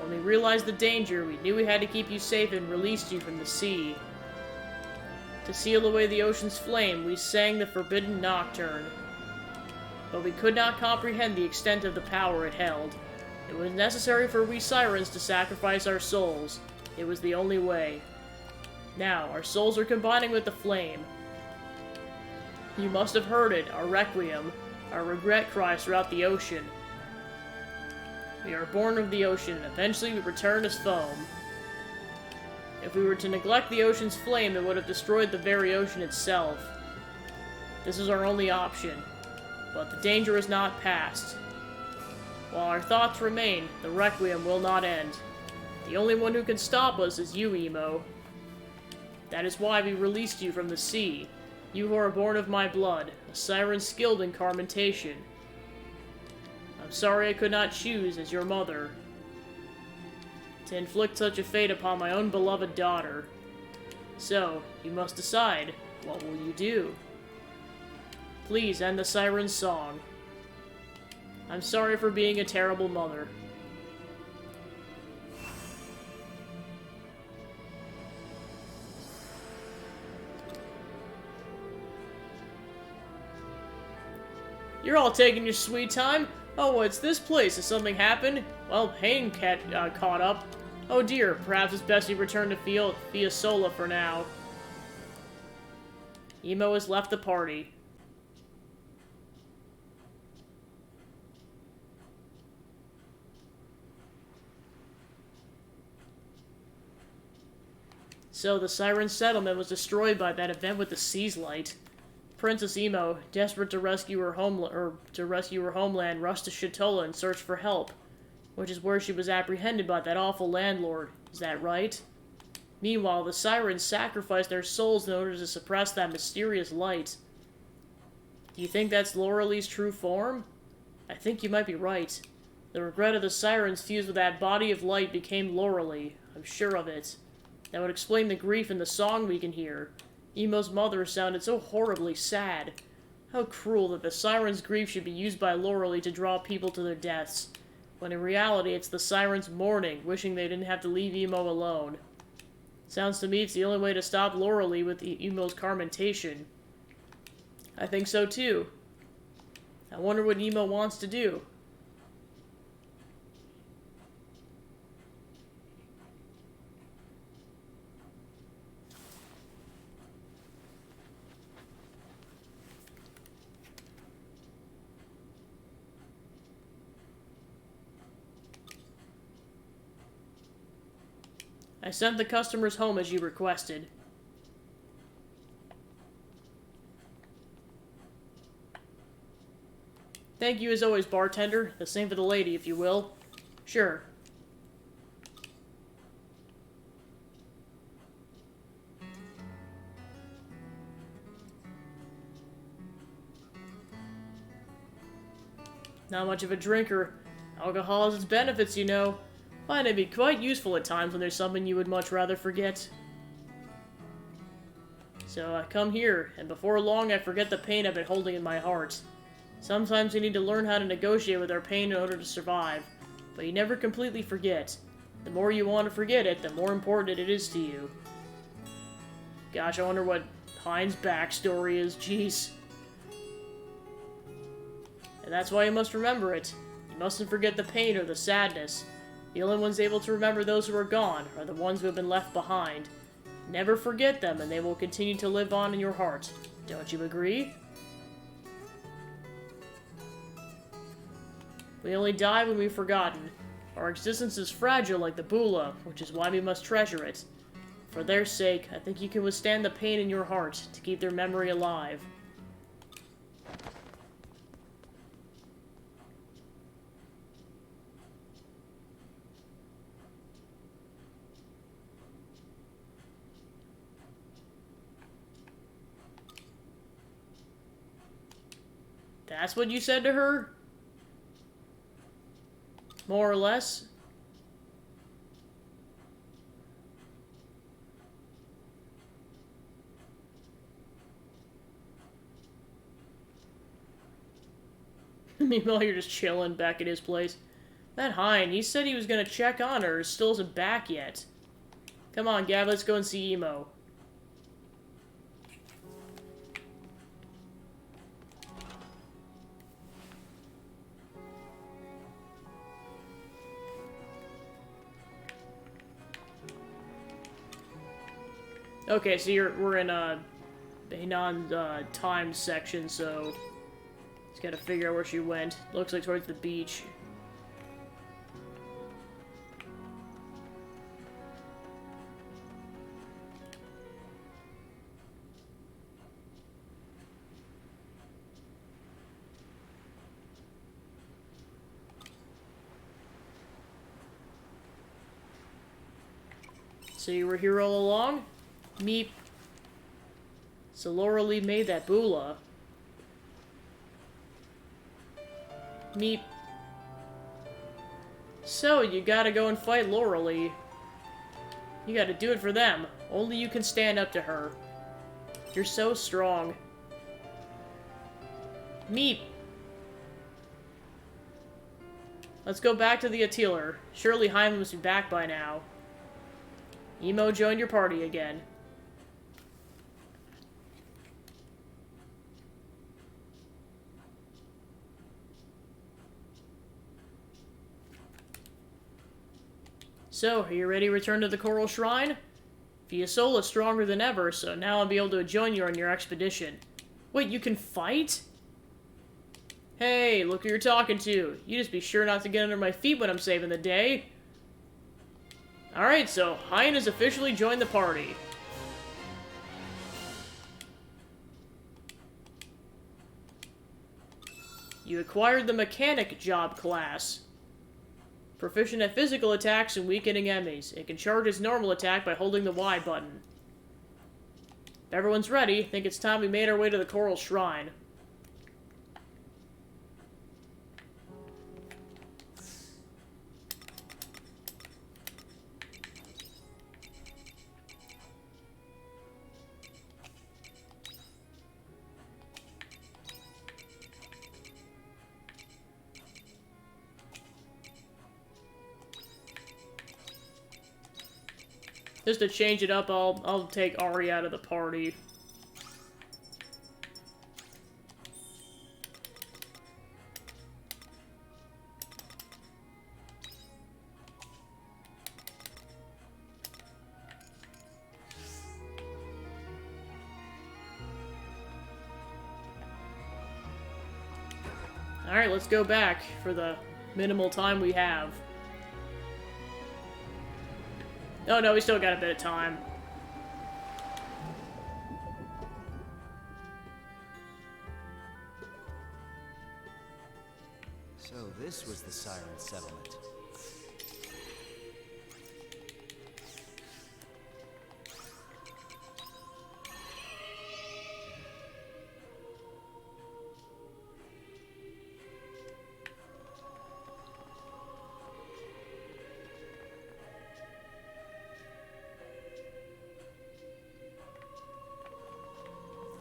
When we realized the danger, we knew we had to keep you safe and released you from the sea. To seal away the ocean's flame, we sang the forbidden nocturne. But we could not comprehend the extent of the power it held. It was necessary for we sirens to sacrifice our souls. It was the only way. Now, our souls are combining with the flame. You must have heard it, our requiem, our regret cries throughout the ocean. We are born of the ocean, and eventually we return as foam. If we were to neglect the ocean's flame, it would have destroyed the very ocean itself. This is our only option. But the danger is not past. While our thoughts remain, the Requiem will not end. The only one who can stop us is you, Emo. That is why we released you from the sea. You who are born of my blood, a siren skilled in carmentation. I'm sorry I could not choose as your mother. To inflict such a fate upon my own beloved daughter. So, you must decide, what will you do? Please end the siren's song. I'm sorry for being a terrible mother. You're all taking your sweet time? Oh, what's this place? Has something happened? Well, Hayne caught up. Oh dear, perhaps it's best you return to Fiasola for now. Emo has left the party. So, the Siren Settlement was destroyed by that event with the Sea's Light. Princess Emo, desperate to rescue her homeland, rushed to Shitola in search for help, which is where she was apprehended by that awful landlord. Is that right? Meanwhile, the Sirens sacrificed their souls in order to suppress that mysterious light. Do you think that's Laurelie's true form? I think you might be right. The regret of the Sirens fused with that body of light became Laurelie. I'm sure of it. That would explain the grief in the song we can hear. Emo's mother sounded so horribly sad. How cruel that the Siren's grief should be used by Laurelie to draw people to their deaths, when in reality it's the Siren's mourning, wishing they didn't have to leave Emo alone. Sounds to me it's the only way to stop Laurelie with Emo's carmentation. I think so too. I wonder what Emo wants to do. I sent the customers home as you requested. Thank you as always, bartender. The same for the lady, if you will. Sure. Not much of a drinker. Alcohol has its benefits, you know. Find it be quite useful at times when there's something you would much rather forget. So I come here, and before long I forget the pain I've been holding in my heart. Sometimes we need to learn how to negotiate with our pain in order to survive, but you never completely forget. The more you want to forget it, the more important it is to you. Gosh, I wonder what Hein's backstory is, jeez. And that's why you must remember it. You mustn't forget the pain or the sadness. The only ones able to remember those who are gone are the ones who have been left behind. Never forget them, and they will continue to live on in your heart. Don't you agree? We only die when we've forgotten. Our existence is fragile like the Bula, which is why we must treasure it. For their sake, I think you can withstand the pain in your heart to keep their memory alive. That's what you said to her? More or less? Meanwhile, you're just chilling back at his place. That Hein, he said he was gonna check on her, still isn't back yet. Come on, Gab, let's go and see Emo. Okay, so we're in a non-time section, so just gotta figure out where she went. Looks like towards the beach. So you were here all along? Meep. So Laura Lee made that Bula. Meep. So, you gotta go and fight Laura Lee. You gotta do it for them. Only you can stand up to her. You're so strong. Meep. Let's go back to the Attiler. Surely Hyman must be back by now. Emo joined your party again. So, are you ready to return to the Coral Shrine? Fiasola is stronger than ever, so now I'll be able to join you on your expedition. Wait, you can fight? Hey, look who you're talking to. You just be sure not to get under my feet when I'm saving the day. Alright, so Hein has officially joined the party. You acquired the Mechanic Job class. Proficient at physical attacks and weakening enemies. It can charge its normal attack by holding the Y button. If everyone's ready, I think it's time we made our way to the Coral Shrine. Just to change it up, I'll take Ari out of the party. Alright, let's go back for the minimal time we have. Oh no, we still got a bit of time. So this was the Siren settlement.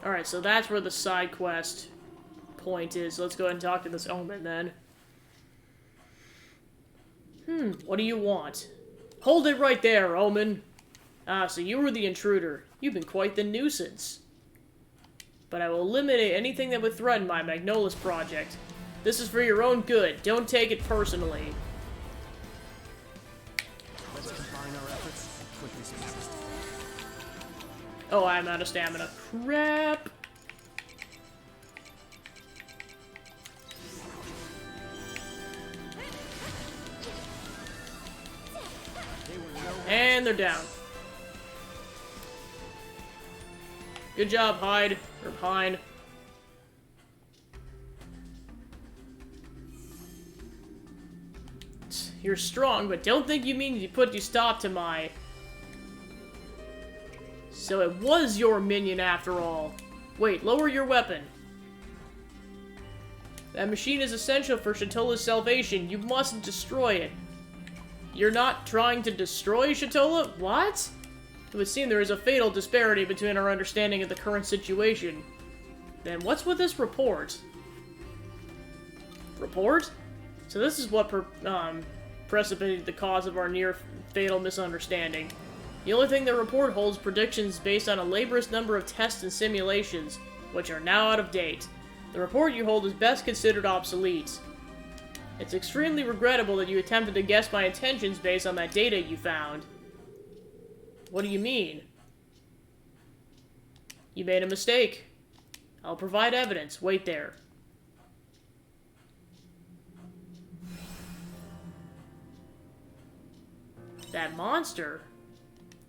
Alright, so that's where the side quest point is. Let's go ahead and talk to this Omen, then. What do you want? Hold it right there, Omen! Ah, so you were the intruder. You've been quite the nuisance. But I will eliminate anything that would threaten my Magnolus project. This is for your own good. Don't take it personally. Let's combine our efforts and put this business. Oh, I'm out of stamina. Crap! And they're down. Good job, Hyde. Or Pine. You're strong, but don't think you mean you put you stop to my... So it was your minion after all. Wait, lower your weapon. That machine is essential for Shatola's salvation. You mustn't destroy it. You're not trying to destroy Shatola? What? It would seem there is a fatal disparity between our understanding of the current situation. Then what's with this report? Report? So this is what precipitated the cause of our near-fatal misunderstanding. The only thing the report holds predictions based on a laborious number of tests and simulations, which are now out of date. The report you hold is best considered obsolete. It's extremely regrettable that you attempted to guess my intentions based on that data you found. What do you mean? You made a mistake. I'll provide evidence. Wait there. That monster?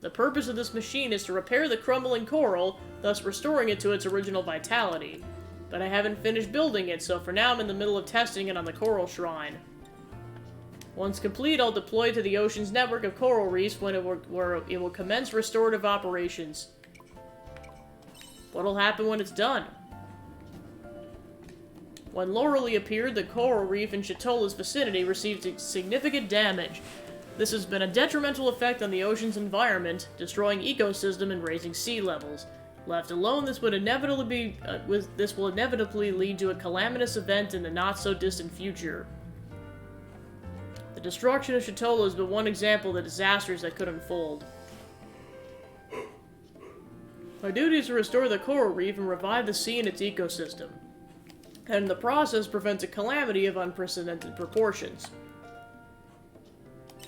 The purpose of this machine is to repair the crumbling coral, thus restoring it to its original vitality. But I haven't finished building it, so for now I'm in the middle of testing it on the Coral Shrine. Once complete, I'll deploy it to the ocean's network of coral reefs where it will commence restorative operations. What'll happen when it's done? When Lauralee appeared, the coral reef in Chatola's vicinity received significant damage. This has been a detrimental effect on the ocean's environment, destroying ecosystem and raising sea levels. Left alone, this will inevitably lead to a calamitous event in the not-so-distant future. The destruction of Chatola is but one example of the disasters that could unfold. My duty is to restore the coral reef and revive the sea and its ecosystem, and in the process prevent a calamity of unprecedented proportions.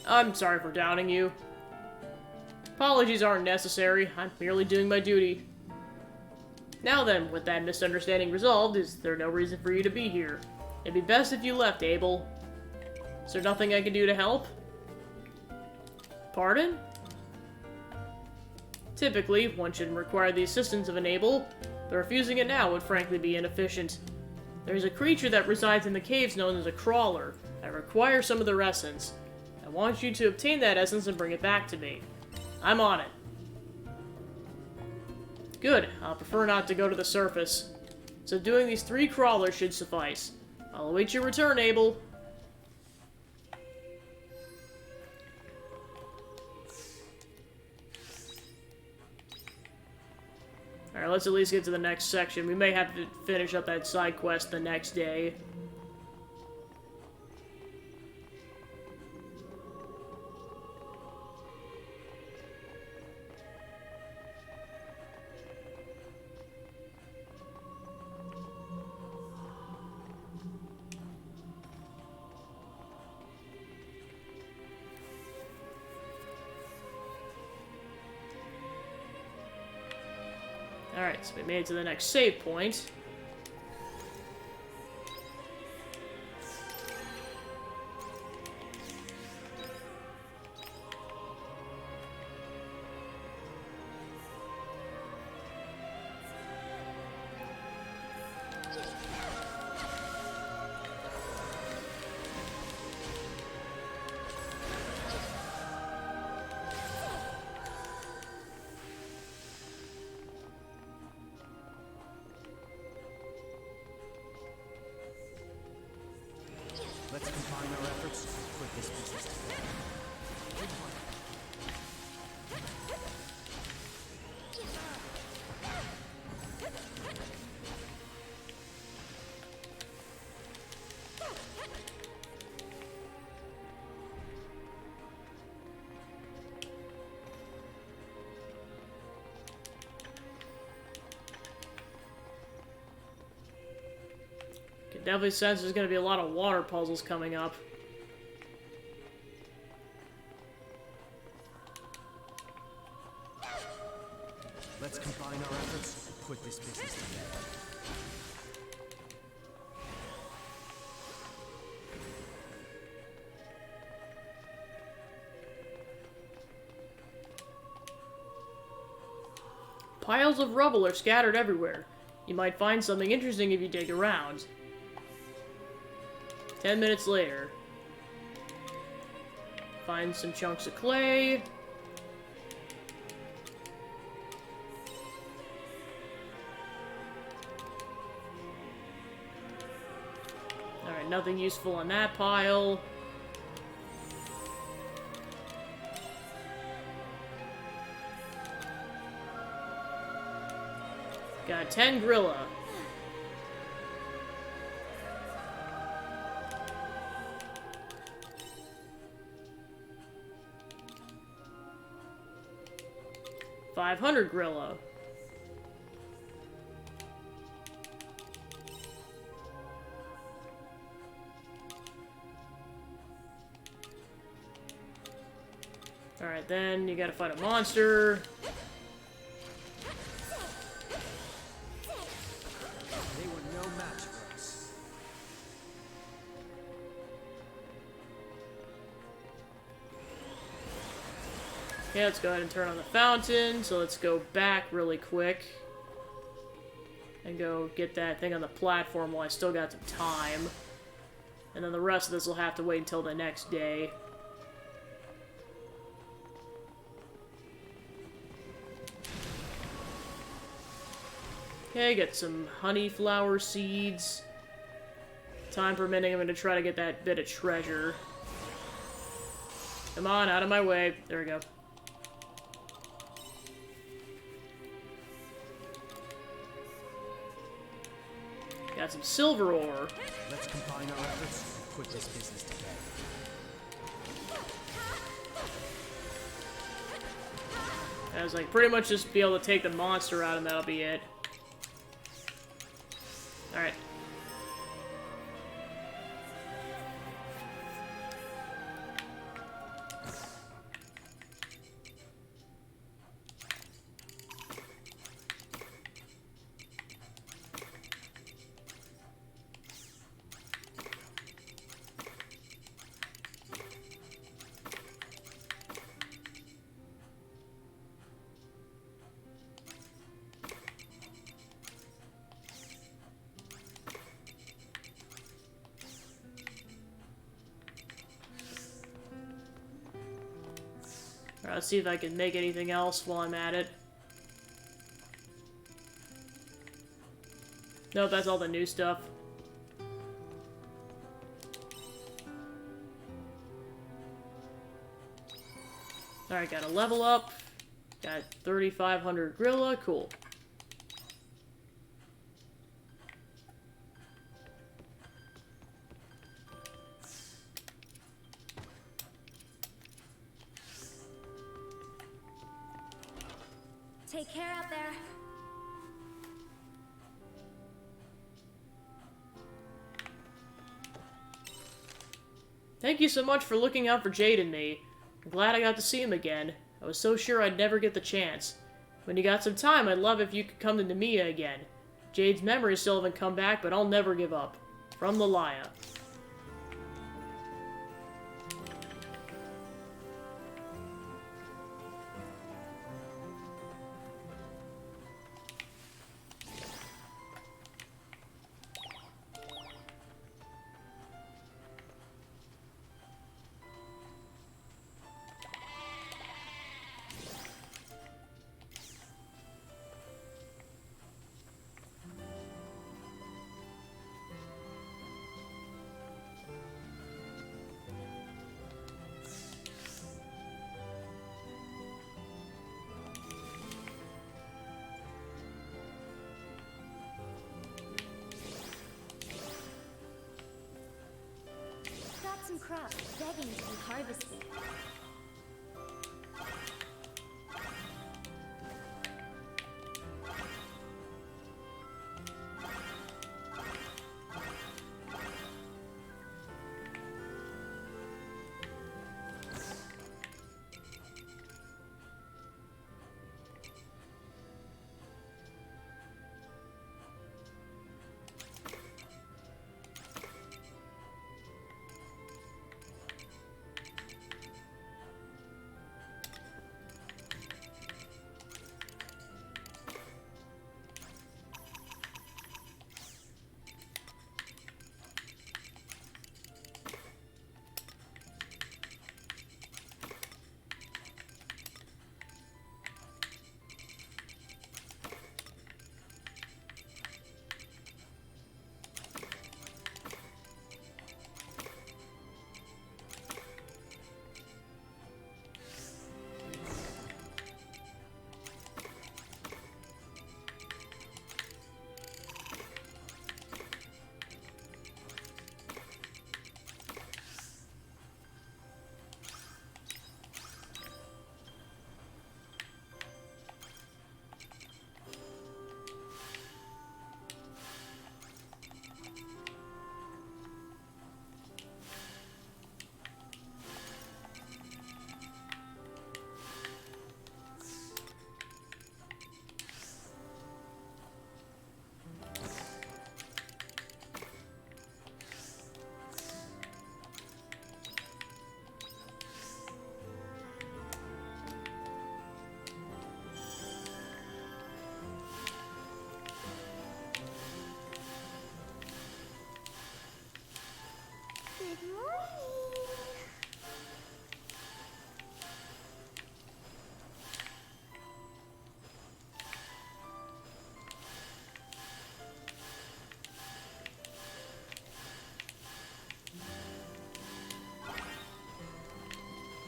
I'm sorry for doubting you. Apologies aren't necessary. I'm merely doing my duty. Now then, with that misunderstanding resolved, is there no reason for you to be here? It'd be best if you left, Abel. Is there nothing I can do to help? Pardon? Typically, one shouldn't require the assistance of an Abel, but refusing it now would frankly be inefficient. There's a creature that resides in the caves known as a crawler. I require some of their essence. I want you to obtain that essence and bring it back to me. I'm on it. Good. I'll prefer not to go to the surface. So doing these 3 crawlers should suffice. I'll await your return, Abel. Alright, let's at least get to the next section. We may have to finish up that side quest the next day. Alright, so we made it to the next save point. Let's combine our efforts to put this business together. 'Definitely sense there's going to be a lot of water puzzles coming up. Let's combine our efforts to put this business together. Piles of rubble are scattered everywhere. You might find something interesting if you dig around. 10 minutes later. Find some chunks of clay. Alright, nothing useful on that pile. Got 10 Grilla. $500 Grilla. Alright, then you gotta fight a monster. They were no match for us. Okay, let's go ahead and turn on the fountain. So let's go back really quick. And go get that thing on the platform while I still got some time. And then the rest of this will have to wait until the next day. Okay, get some honeyflower seeds. Time permitting, I'm gonna try to get that bit of treasure. Come on, out of my way. There we go. Got some silver ore. Let's combine our efforts and put this business to bed. I was like, pretty much just be able to take the monster out and that'll be it. Alright. Alright, let's see if I can make anything else while I'm at it. Nope, that's all the new stuff. Alright, got a level up. Got 3,500 Grilla, cool. Take care out there. Thank you so much for looking out for Jade and me. I'm glad I got to see him again. I was so sure I'd never get the chance. When you got some time, I'd love if you could come to Nemea again. Jade's memories still haven't come back, but I'll never give up. From Lalaya. Got some crops begging to be harvested.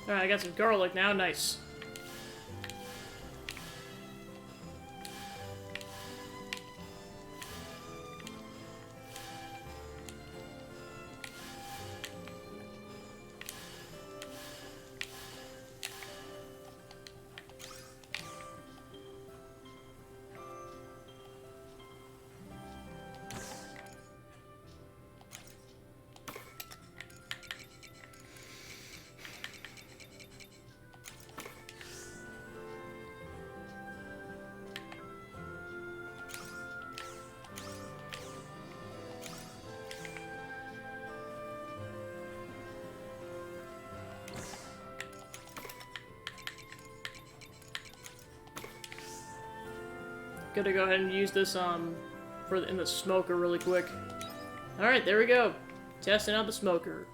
Alright, I got some garlic now. Nice. Gonna go ahead and use this in the smoker really quick. All right, there we go. Testing out the smoker.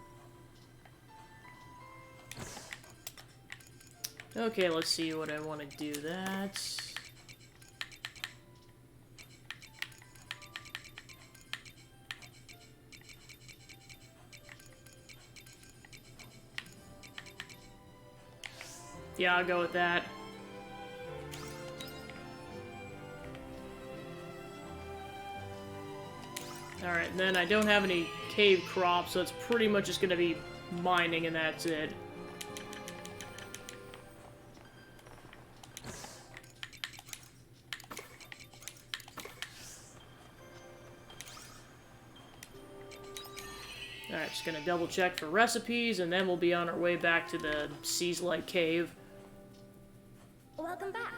Okay, let's see what I want to do. That. Yeah, I'll go with that. Alright, and then I don't have any cave crops, so it's pretty much just gonna be mining and that's it. Alright, just gonna double check for recipes, and then we'll be on our way back to the Seas-like cave. Welcome back.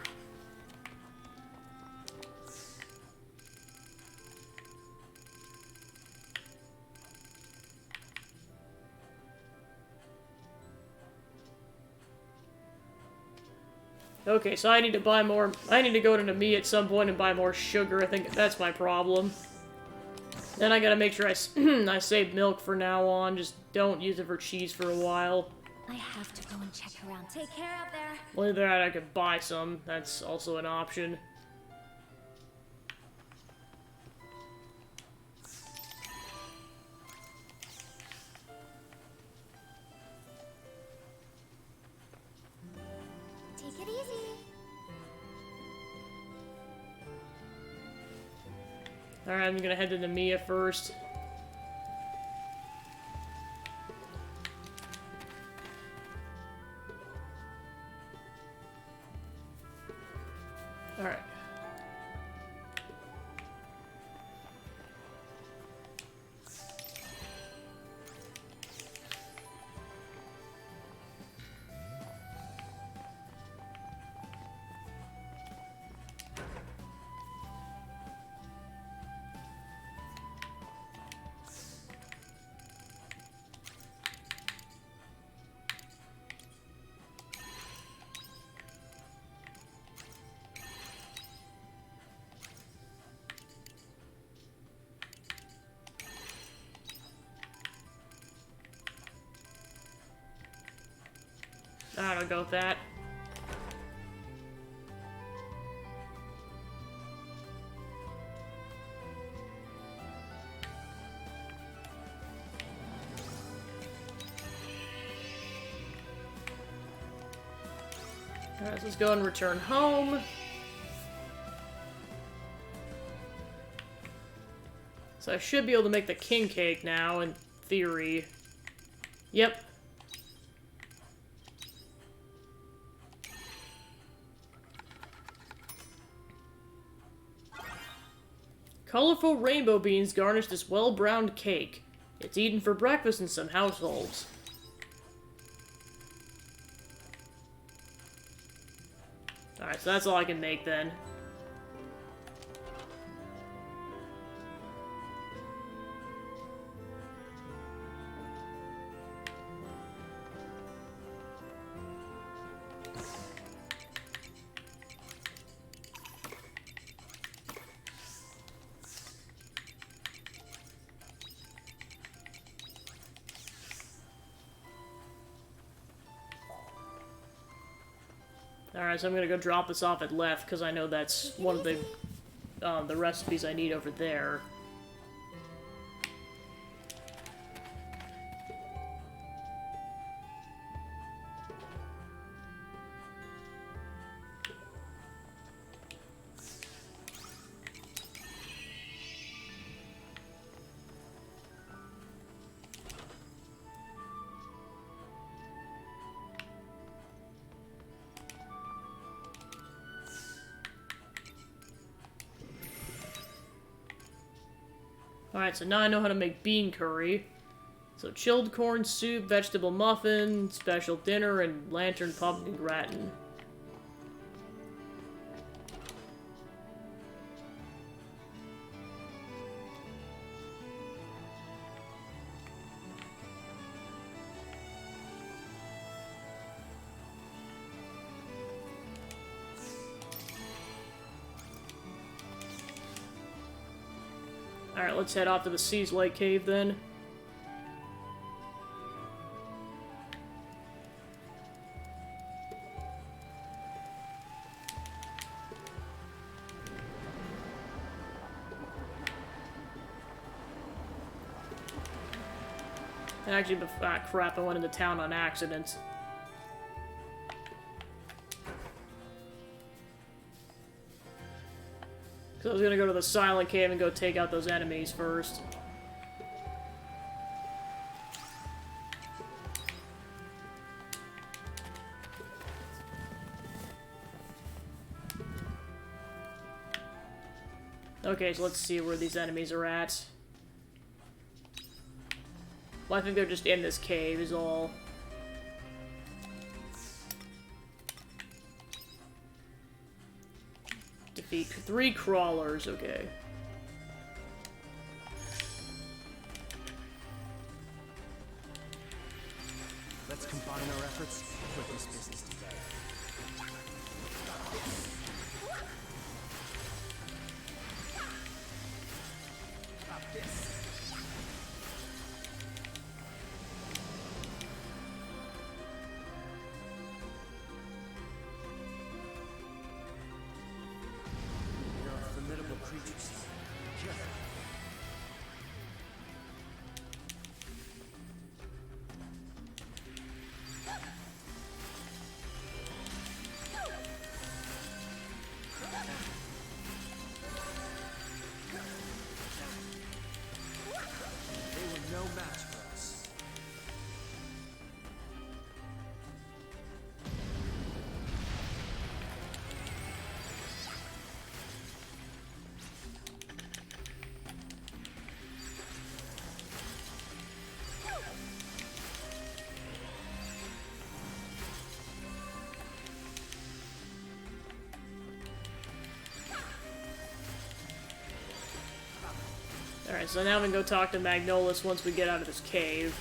Okay, so I need to buy more. I need to go to Nami at some point and buy more sugar. I think that's my problem. Then I gotta make sure I save milk for now on. Just don't use it for cheese for a while. I have to go and check around. Take care out there. Well, either that I could buy some. That's also an option. Take it easy. Alright, I'm gonna head to Namiya first. Alright. Alright, I'll go with that. Alright, so let's go and return home. So I should be able to make the king cake now, in theory. Yep. Colorful rainbow beans garnish this well-browned cake. It's eaten for breakfast in some households. Alright, so that's all I can make then. Alright, so I'm gonna go drop this off at Left, because I know that's one of the recipes I need over there. Alright, so now I know how to make bean curry. So chilled corn soup, vegetable muffin, special dinner, and lantern pumpkin gratin. Alright, let's head off to the Seas Lake Cave then. Actually, crap, I went into town on accident. So I was gonna go to the Silent Cave and go take out those enemies first. Okay, so let's see where these enemies are at. Well, I think they're just in this cave, is all. Defeat 3 crawlers, okay. Let's combine our efforts to put this business together. Got this. There are formidable creatures. Careful. They were no match for us. Alright, so now we can go talk to Magnolus once we get out of this cave.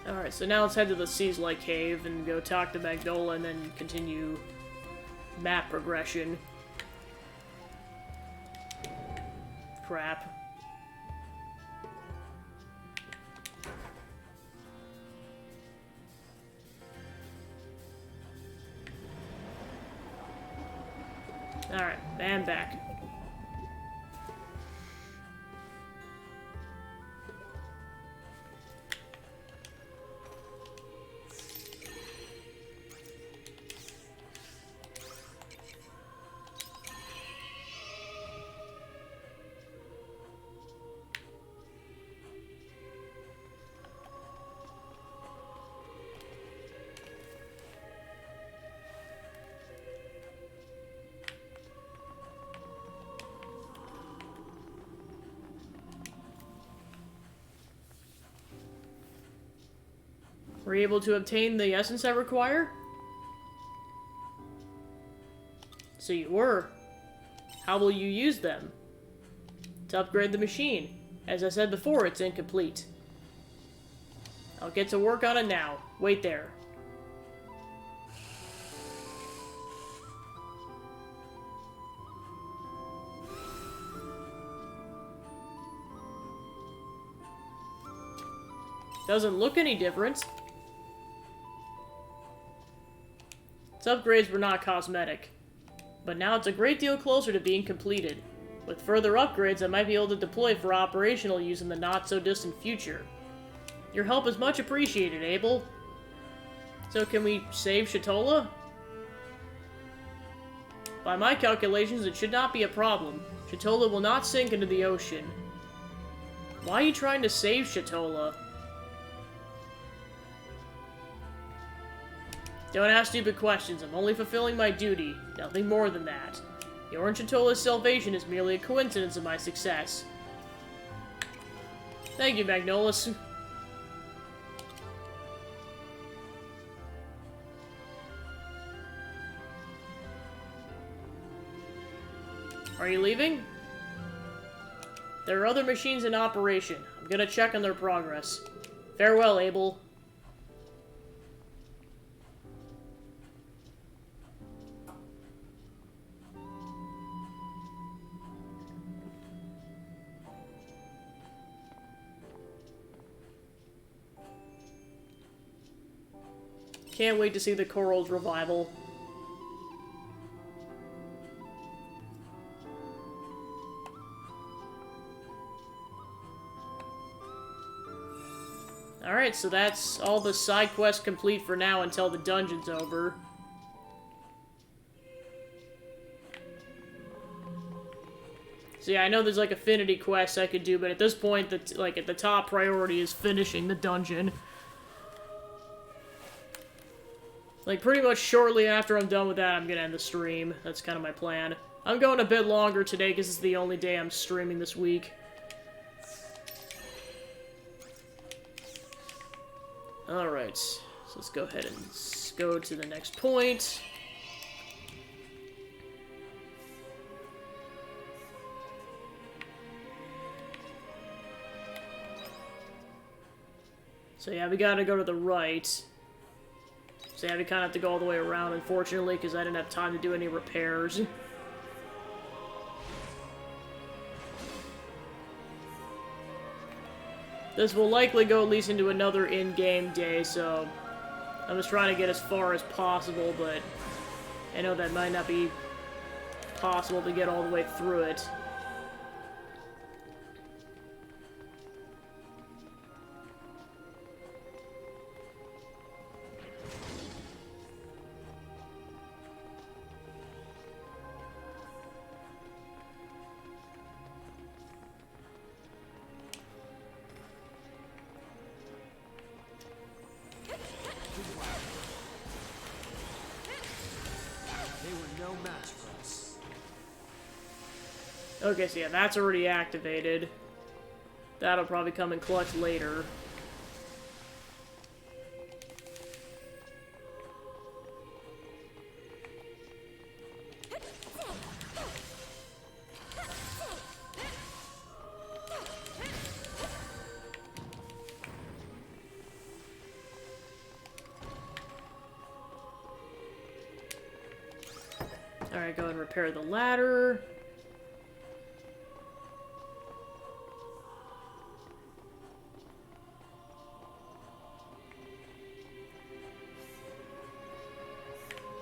Alright, so now let's head to the Seas Lake Cave and go talk to Magnola and then continue map progression. Crap. Alright, and back. Were you able to obtain the essence I require? So you were. How will you use them? To upgrade the machine. As I said before, it's incomplete. I'll get to work on it now. Wait there. Doesn't look any different. Its upgrades were not cosmetic. But now it's a great deal closer to being completed. With further upgrades, I might be able to deploy for operational use in the not-so-distant future. Your help is much appreciated, Abel. So can we save Shatola? By my calculations, it should not be a problem. Shatola will not sink into the ocean. Why are you trying to save Shatola? Don't ask stupid questions. I'm only fulfilling my duty. Nothing more than that. Your and Shatola's salvation is merely a coincidence of my success. Thank you, Magnolus. Are you leaving? There are other machines in operation. I'm gonna check on their progress. Farewell, Abel. Can't wait to see the Coral's revival. Alright, so that's all the side quests complete for now until the dungeon's over. So yeah, I know there's like affinity quests I could do, but at this point, like at the top priority is finishing the dungeon. Like, pretty much shortly after I'm done with that, I'm gonna end the stream. That's kind of my plan. I'm going a bit longer today because it's the only day I'm streaming this week. Alright, so let's go ahead and go to the next point. So yeah, we gotta go to the right. So yeah, we kind of have to go all the way around, unfortunately, because I didn't have time to do any repairs. This will likely go at least into another in-game day, so I'm just trying to get as far as possible, but I know that might not be possible to get all the way through it. Okay, so yeah, that's already activated. That'll probably come in clutch later. Alright, go and repair the ladder.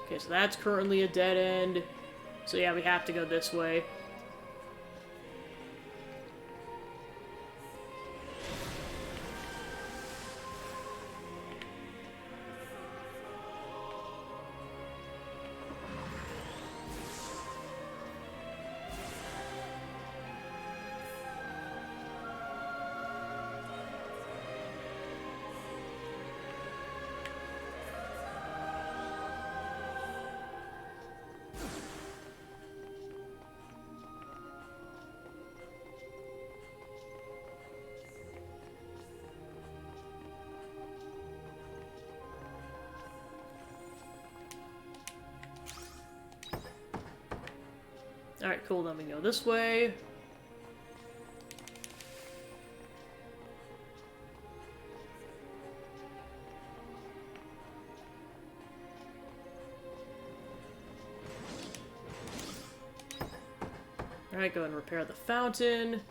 Okay, so that's currently a dead end. So yeah, we have to go this way. Alright, cool, then we go this way. Alright, go ahead and repair the fountain.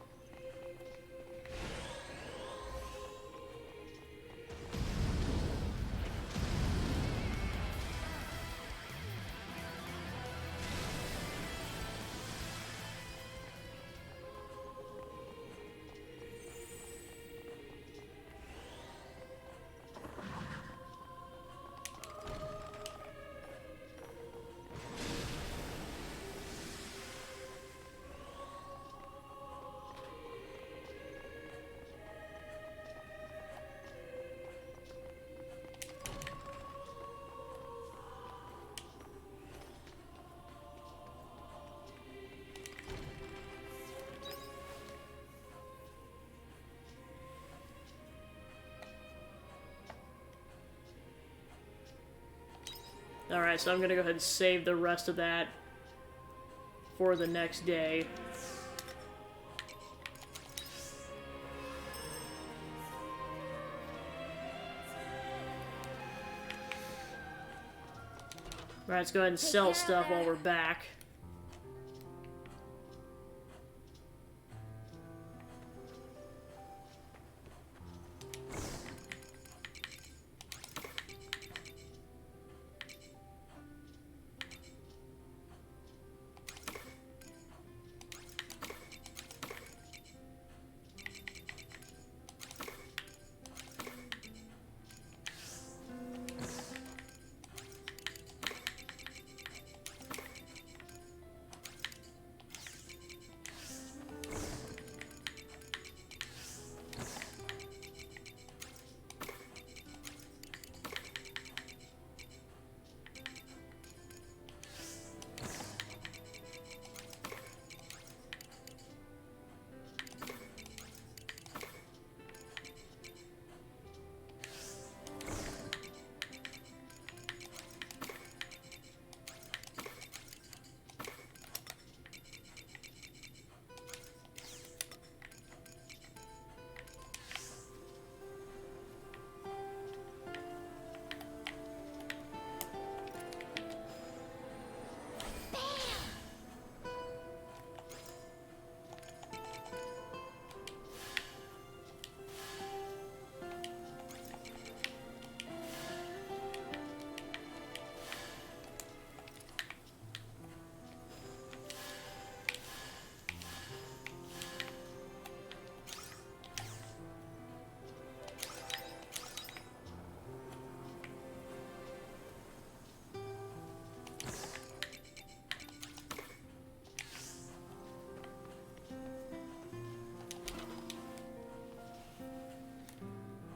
Alright, so I'm gonna go ahead and save the rest of that for the next day. Alright, let's go ahead and sell stuff while we're back.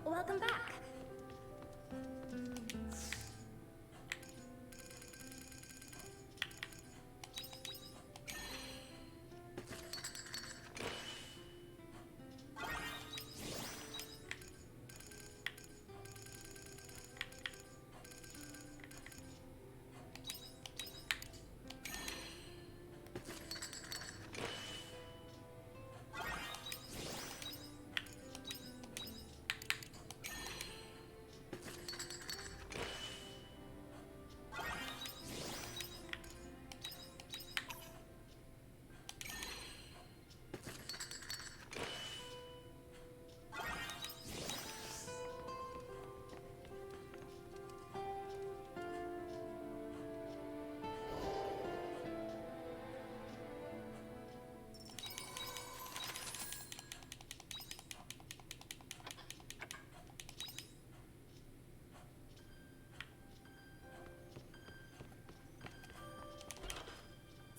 Welcome back.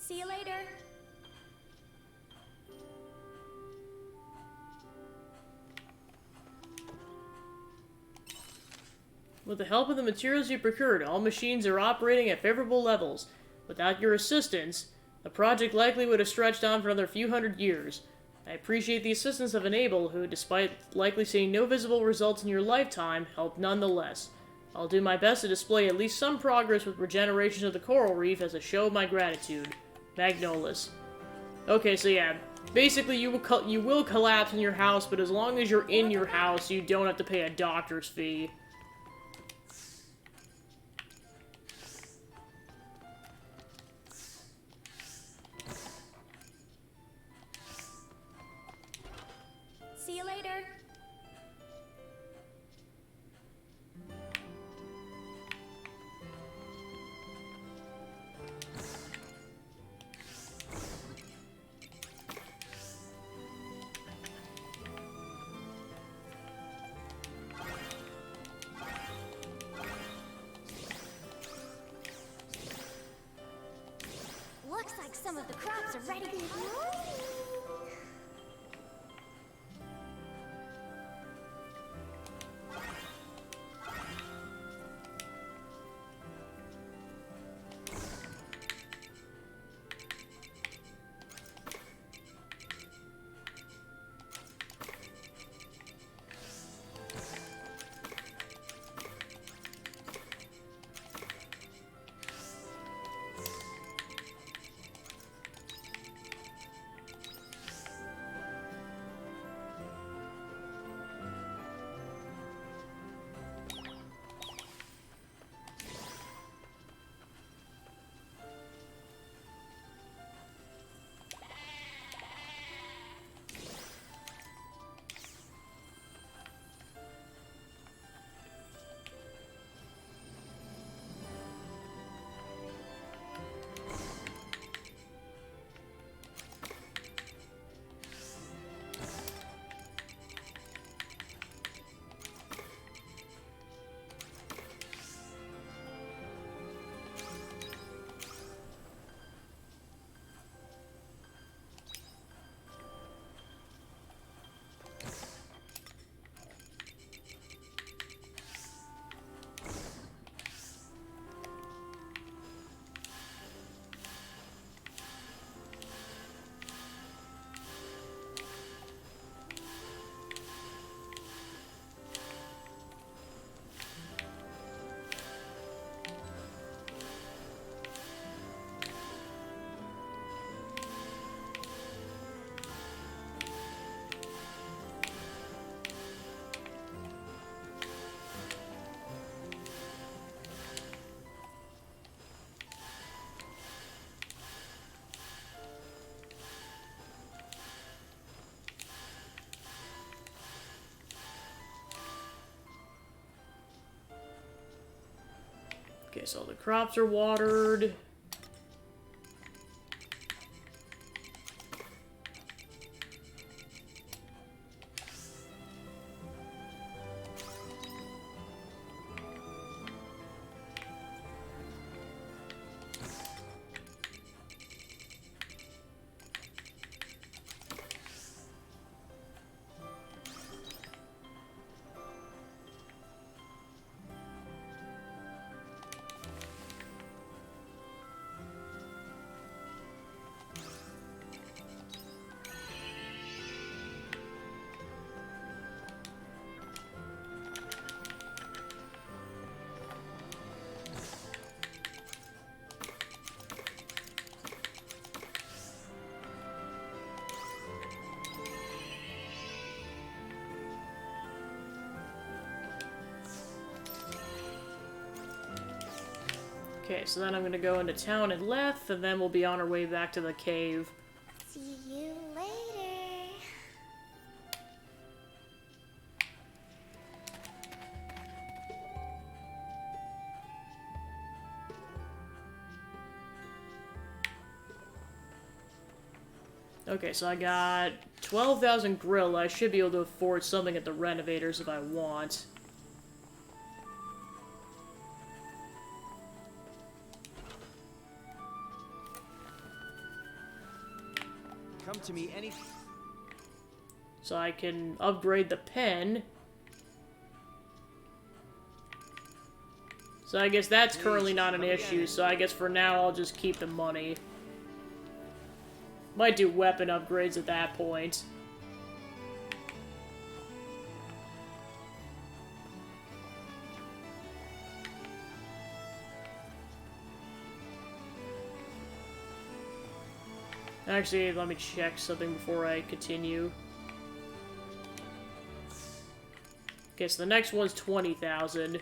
See you later. With the help of the materials you procured, all machines are operating at favorable levels. Without your assistance, the project likely would have stretched on for another few hundred years. I appreciate the assistance of Enable, who, despite likely seeing no visible results in your lifetime, helped nonetheless. I'll do my best to display at least some progress with regeneration of the coral reef as a show of my gratitude. Magnolus. Okay, so yeah. Basically, you will collapse in your house, but as long as you're in your house, you don't have to pay a doctor's fee. See you later. Looks like some of the crops are ready to be grown. Okay, so the crops are watered. Okay, so then I'm gonna go into town and left, and then we'll be on our way back to the cave. See you later. Okay, so I got 12,000 grill. I should be able to afford something at the renovators if I want. Come to me any... So I can upgrade the pen. So I guess that's currently not an issue, so I guess for now I'll just keep the money. Might do weapon upgrades at that point. Actually, let me check something before I continue. Okay, so the next one's 20,000.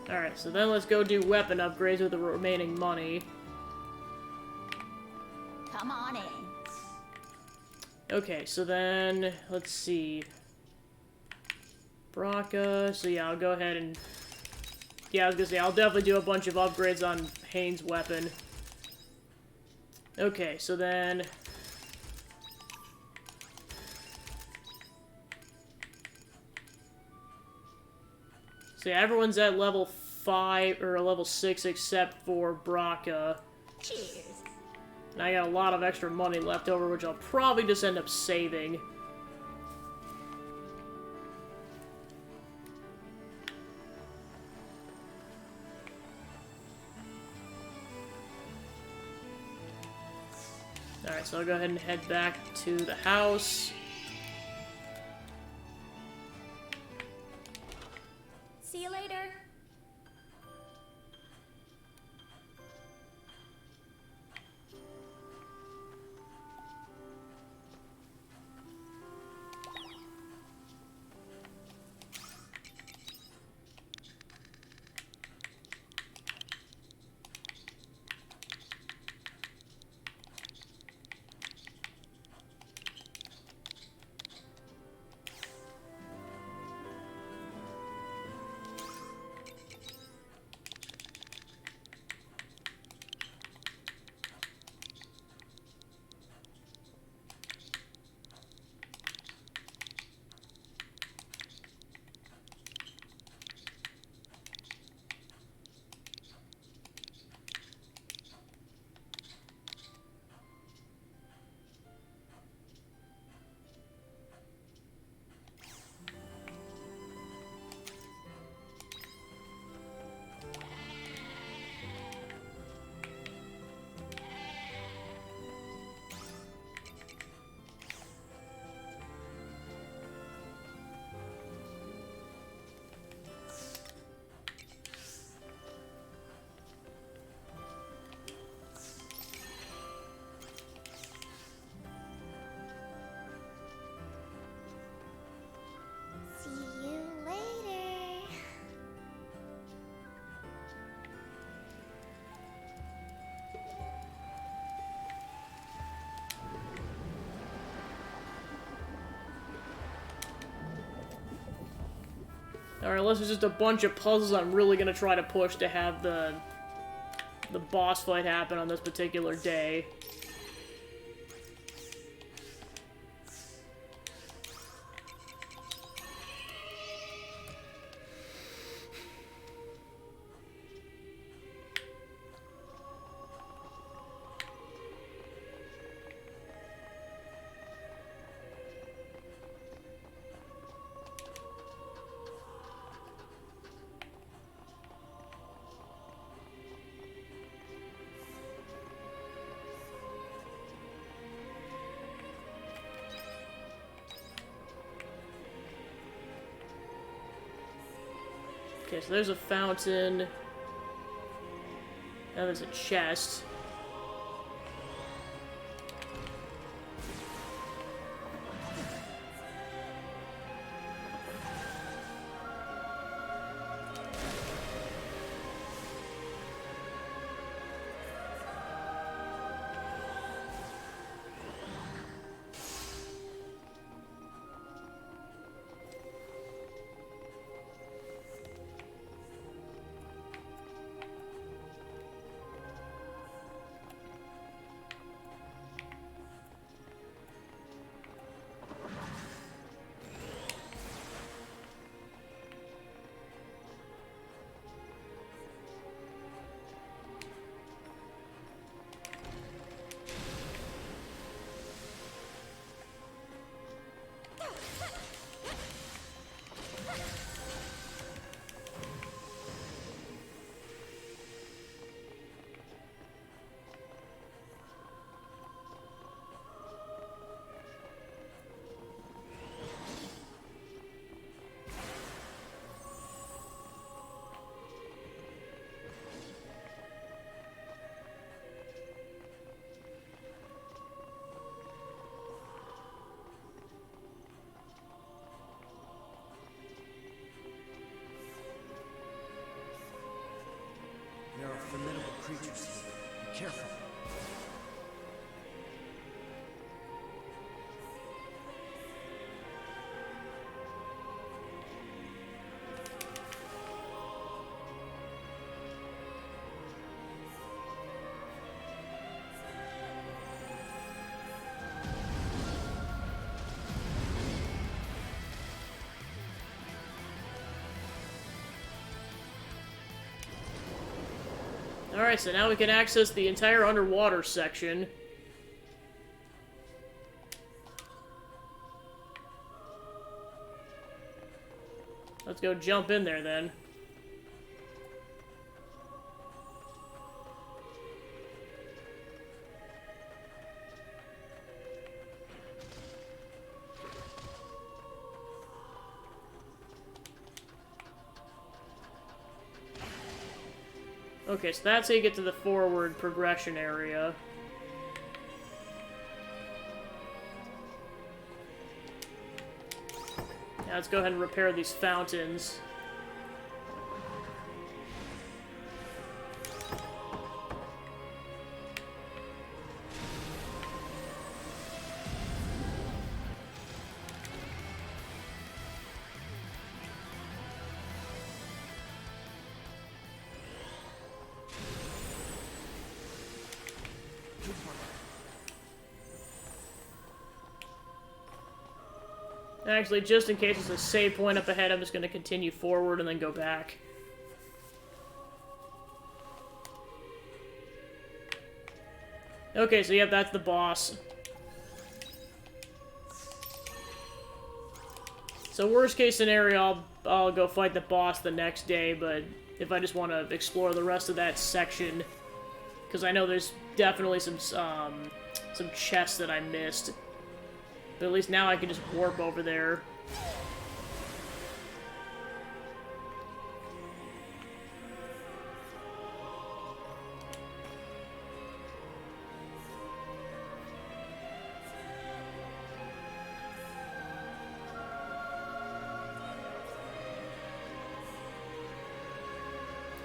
Alright, so then let's go do weapon upgrades with the remaining money. Come on in. Okay, so then, let's see. Braca, so yeah, I'll go ahead and... Yeah, I was gonna say, I'll definitely do a bunch of upgrades on Hane's weapon. Okay, so then... So yeah, everyone's at level 5, or level 6 except for Braca. Cheers. And I got a lot of extra money left over, which I'll probably just end up saving. Alright, so I'll go ahead and head back to the house. See you later. See you later. Alright, unless there's just a bunch of puzzles I'm really gonna try to push to have the boss fight happen on this particular day. Okay, so there's a fountain. Now there's a chest. Alright, so now we can access the entire underwater section. Let's go jump in there, then. Okay, so that's how you get to the forward progression area. Now let's go ahead and repair these fountains. Actually, just in case it's a save point up ahead, I'm just going to continue forward and then go back. Okay, so yep, that's the boss. So worst case scenario, I'll go fight the boss the next day, but if I just want to explore the rest of that section, because I know there's definitely some chests that I missed. But at least now I can just warp over there.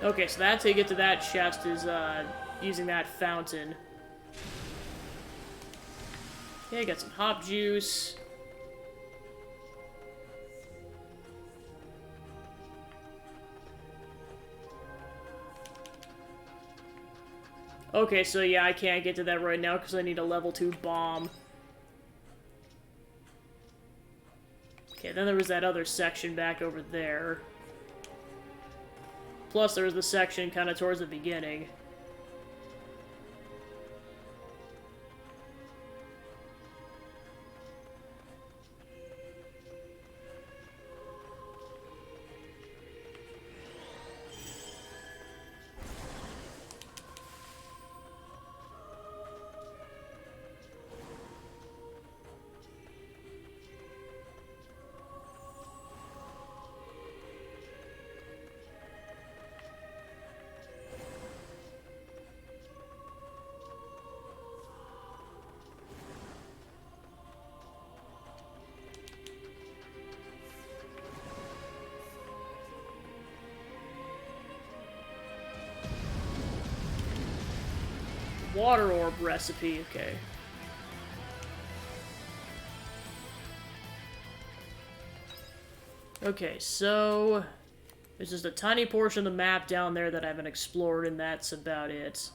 Okay, so that's how you get to that chest, is using that fountain. Okay, got some hop juice. Okay, so yeah, I can't get to that right now because I need a level 2 bomb. Okay, then there was that other section back over there. Plus there was the section kind of towards the beginning. Water orb recipe, okay. Okay, so there's just a tiny portion of the map down there that I haven't explored, and that's about it.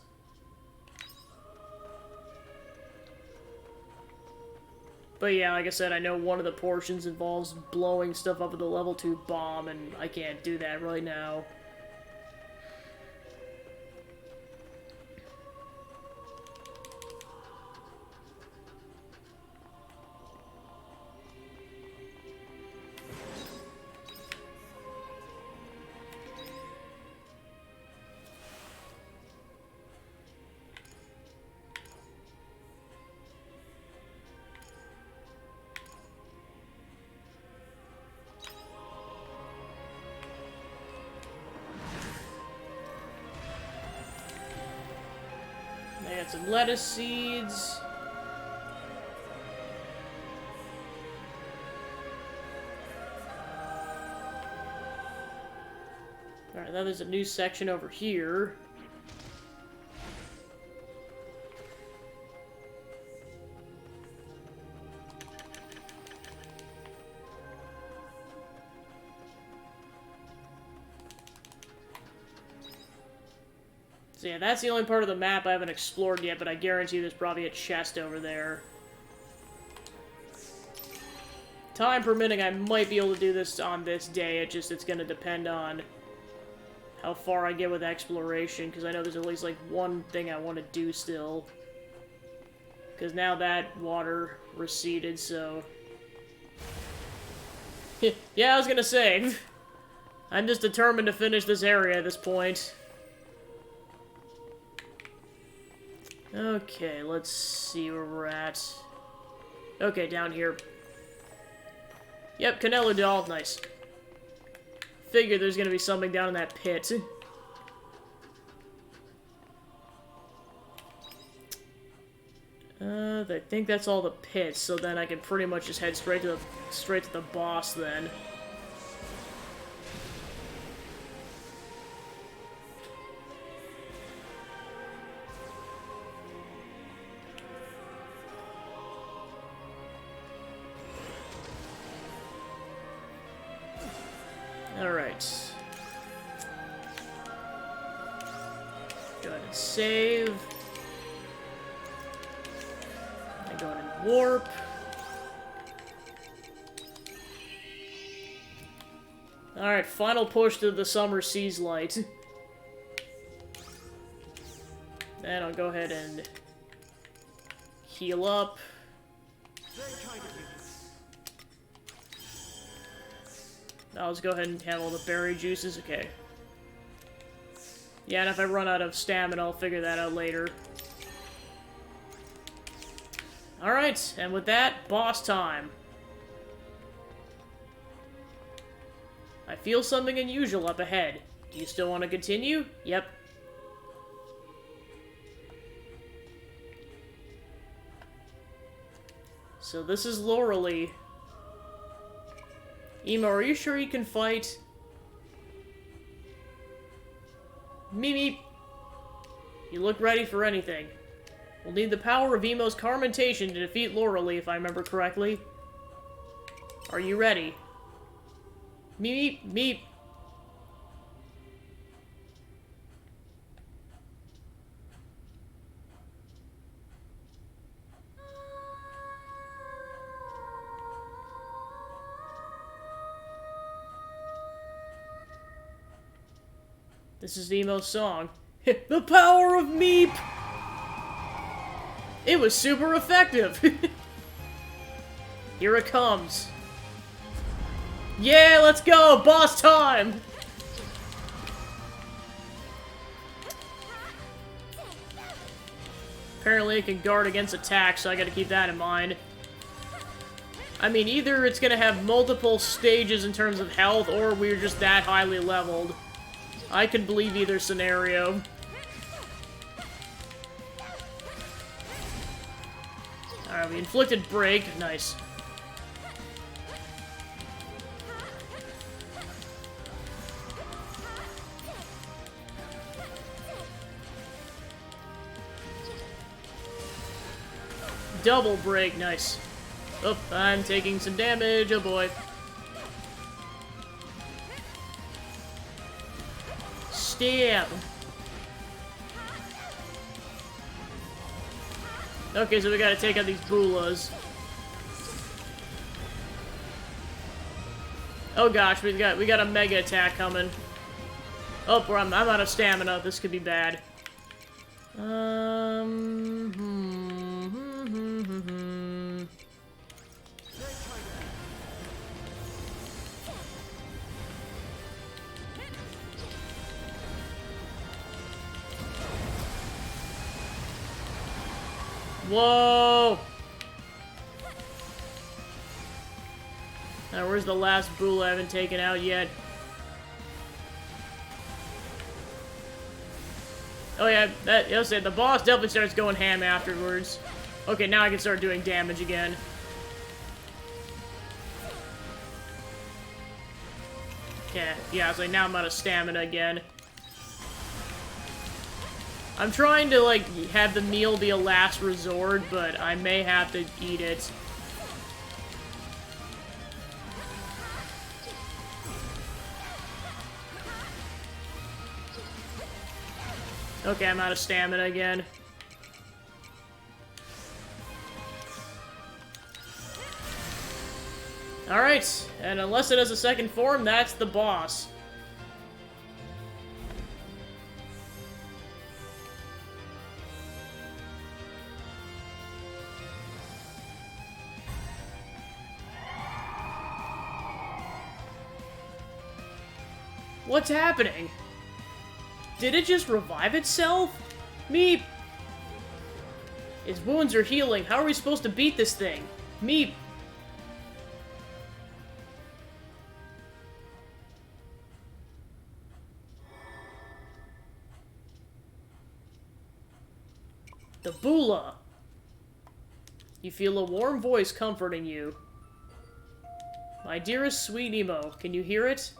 But yeah, like I said, I know one of the portions involves blowing stuff up with a level 2 bomb, and I can't do that right now. I got some lettuce seeds. Alright, then there's a new section over here. So yeah, that's the only part of the map I haven't explored yet, but I guarantee there's probably a chest over there. Time permitting, I might be able to do this on this day, it's gonna depend on how far I get with exploration, because I know there's at least, like, one thing I want to do still. Because now that water receded, so... yeah, I was gonna say. I'm just determined to finish this area at this point. Okay, let's see where we're at. Okay, down here. Yep, Canelo Doll, nice. Figured there's gonna be something down in that pit. I think that's all the pits, so then I can pretty much just head straight to the boss then. Alright. Go ahead and save. And go ahead and warp. Alright, final push to the Summer Seas Light. Then I'll go ahead and heal up. I'll just go ahead and have all the berry juices. Okay. Yeah, and if I run out of stamina, I'll figure that out later. Alright, and with that, boss time. I feel something unusual up ahead. Do you still want to continue? Yep. So this is Lauralee. Emo, are you sure you can fight? Meep. You look ready for anything. We'll need the power of Emo's Carmentation to defeat Lauralee, if I remember correctly. Are you ready? Meep, meep. This is Emo's song. The power of Meep! It was super effective! Here it comes. Yeah, let's go! Boss time! Apparently it can guard against attacks, so I gotta keep that in mind. I mean, either it's gonna have multiple stages in terms of health, or we're just that highly leveled. I can believe either scenario. Alright, we inflicted break. Nice. Double break. Nice. Oh, I'm taking some damage. Oh boy. Stab. Okay, so we gotta take out these Boolas. Oh gosh, we got a mega attack coming. Oh, I'm out of stamina. This could be bad. Whoa! Now, where's the last Bula I haven't taken out yet? Oh yeah, I'll say the boss definitely starts going ham afterwards. Okay, now I can start doing damage again. Yeah, so now I'm out of stamina again. I'm trying to, like, have the meal be a last resort, but I may have to eat it. Okay, I'm out of stamina again. Alright, and unless it has a second form, that's the boss. What's happening? Did it just revive itself? Meep! Its wounds are healing. How are we supposed to beat this thing? Meep! The Bula! You feel a warm voice comforting you. My dearest sweet Emo, can you hear it?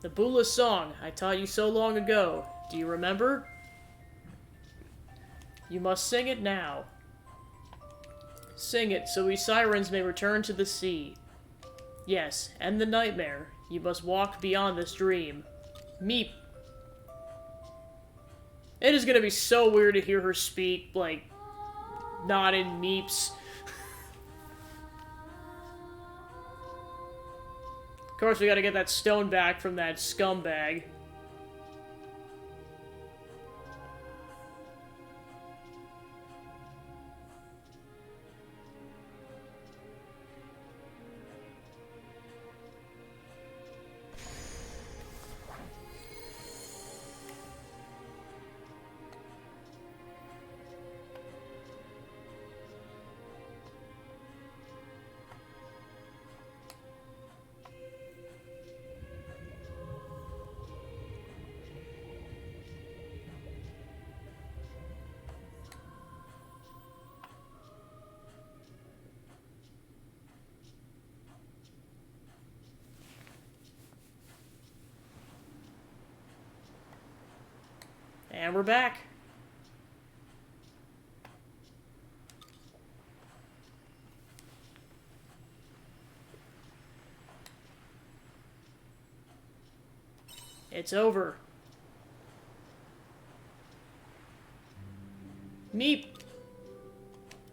The Bula song I taught you so long ago. Do you remember? You must sing it now. Sing it so we sirens may return to the sea. Yes, end the nightmare. You must walk beyond this dream. Meep. It is gonna be so weird to hear her speak, like, not in meeps. Of course, we gotta get that stone back from that scumbag. And we're back. It's over. Meep.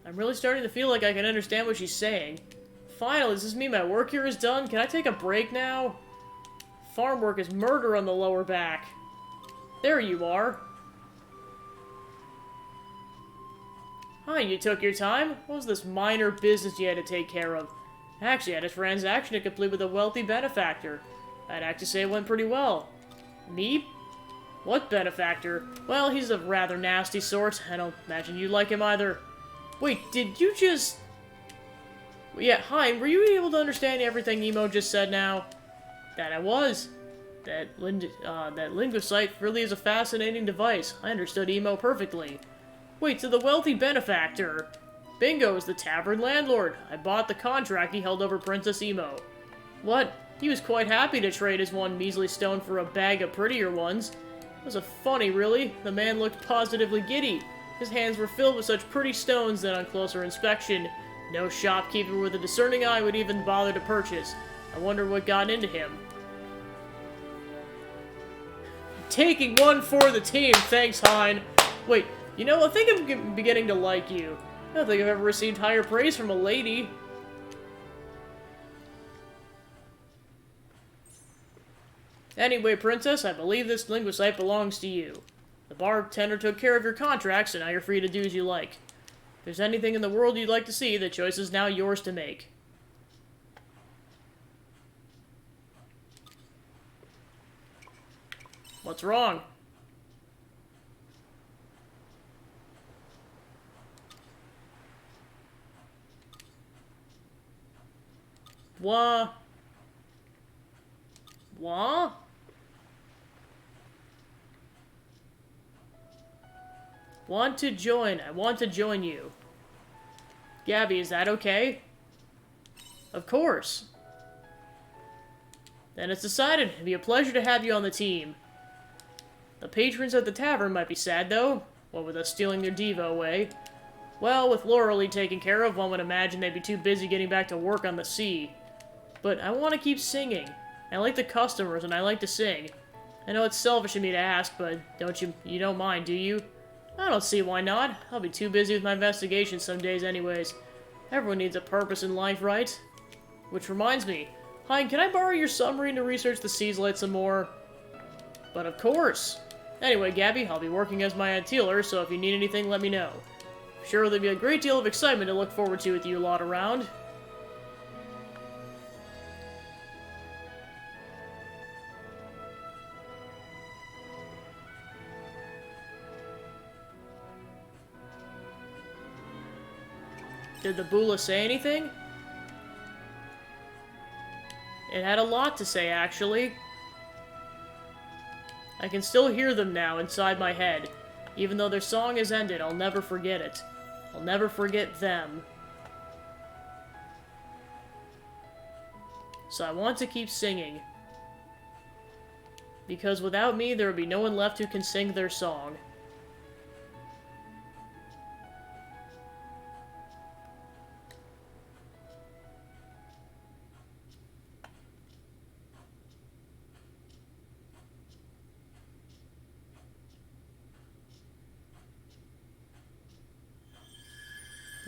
I'm really starting to feel like I can understand what she's saying. Finally, does this mean my work here is done? Can I take a break now? Farm work is murder on the lower back. There you are. Hi, you took your time? What was this minor business you had to take care of? Actually, I had a transaction to complete with a wealthy benefactor. I'd have to say it went pretty well. Meep? What benefactor? Well, he's a rather nasty sort. I don't imagine you like him either. Wait, did you just... Yeah, Hein, were you able to understand everything Emo just said now? That I was. That linguicite really is a fascinating device. I understood Emo perfectly. Wait, so the wealthy benefactor. Bingo is the tavern landlord. I bought the contract he held over Princess Emo. What? He was quite happy to trade his one measly stone for a bag of prettier ones. It was funny, really. The man looked positively giddy. His hands were filled with such pretty stones that on closer inspection, no shopkeeper with a discerning eye would even bother to purchase. I wonder what got into him. Taking one for the team, thanks, Hein. Wait, you know, I think I'm beginning to like you. I don't think I've ever received higher praise from a lady. Anyway, Princess, I believe this linguicite belongs to you. The bartender took care of your contract, so now you're free to do as you like. If there's anything in the world you'd like to see, the choice is now yours to make. What's wrong? What? What? Want to join. I want to join you. Gabby, is that okay? Of course. Then it's decided. It'd be a pleasure to have you on the team. The patrons at the tavern might be sad, though. What with us stealing their diva away. Well, with Lauralee taken care of, one would imagine they'd be too busy getting back to work on the sea. But I want to keep singing. I like the customers, and I like to sing. I know it's selfish of me to ask, but you don't mind, do you? I don't see why not. I'll be too busy with my investigation some days anyways. Everyone needs a purpose in life, right? Which reminds me, Hein, can I borrow your submarine to research the sea's light some more? But of course! Anyway, Gabby, I'll be working as my antealer, so if you need anything, let me know. I'm sure there'll be a great deal of excitement to look forward to with you lot around. Did the Bula say anything? It had a lot to say, actually. I can still hear them now inside my head. Even though their song has ended, I'll never forget it. I'll never forget them. So I want to keep singing. Because without me, there would be no one left who can sing their song.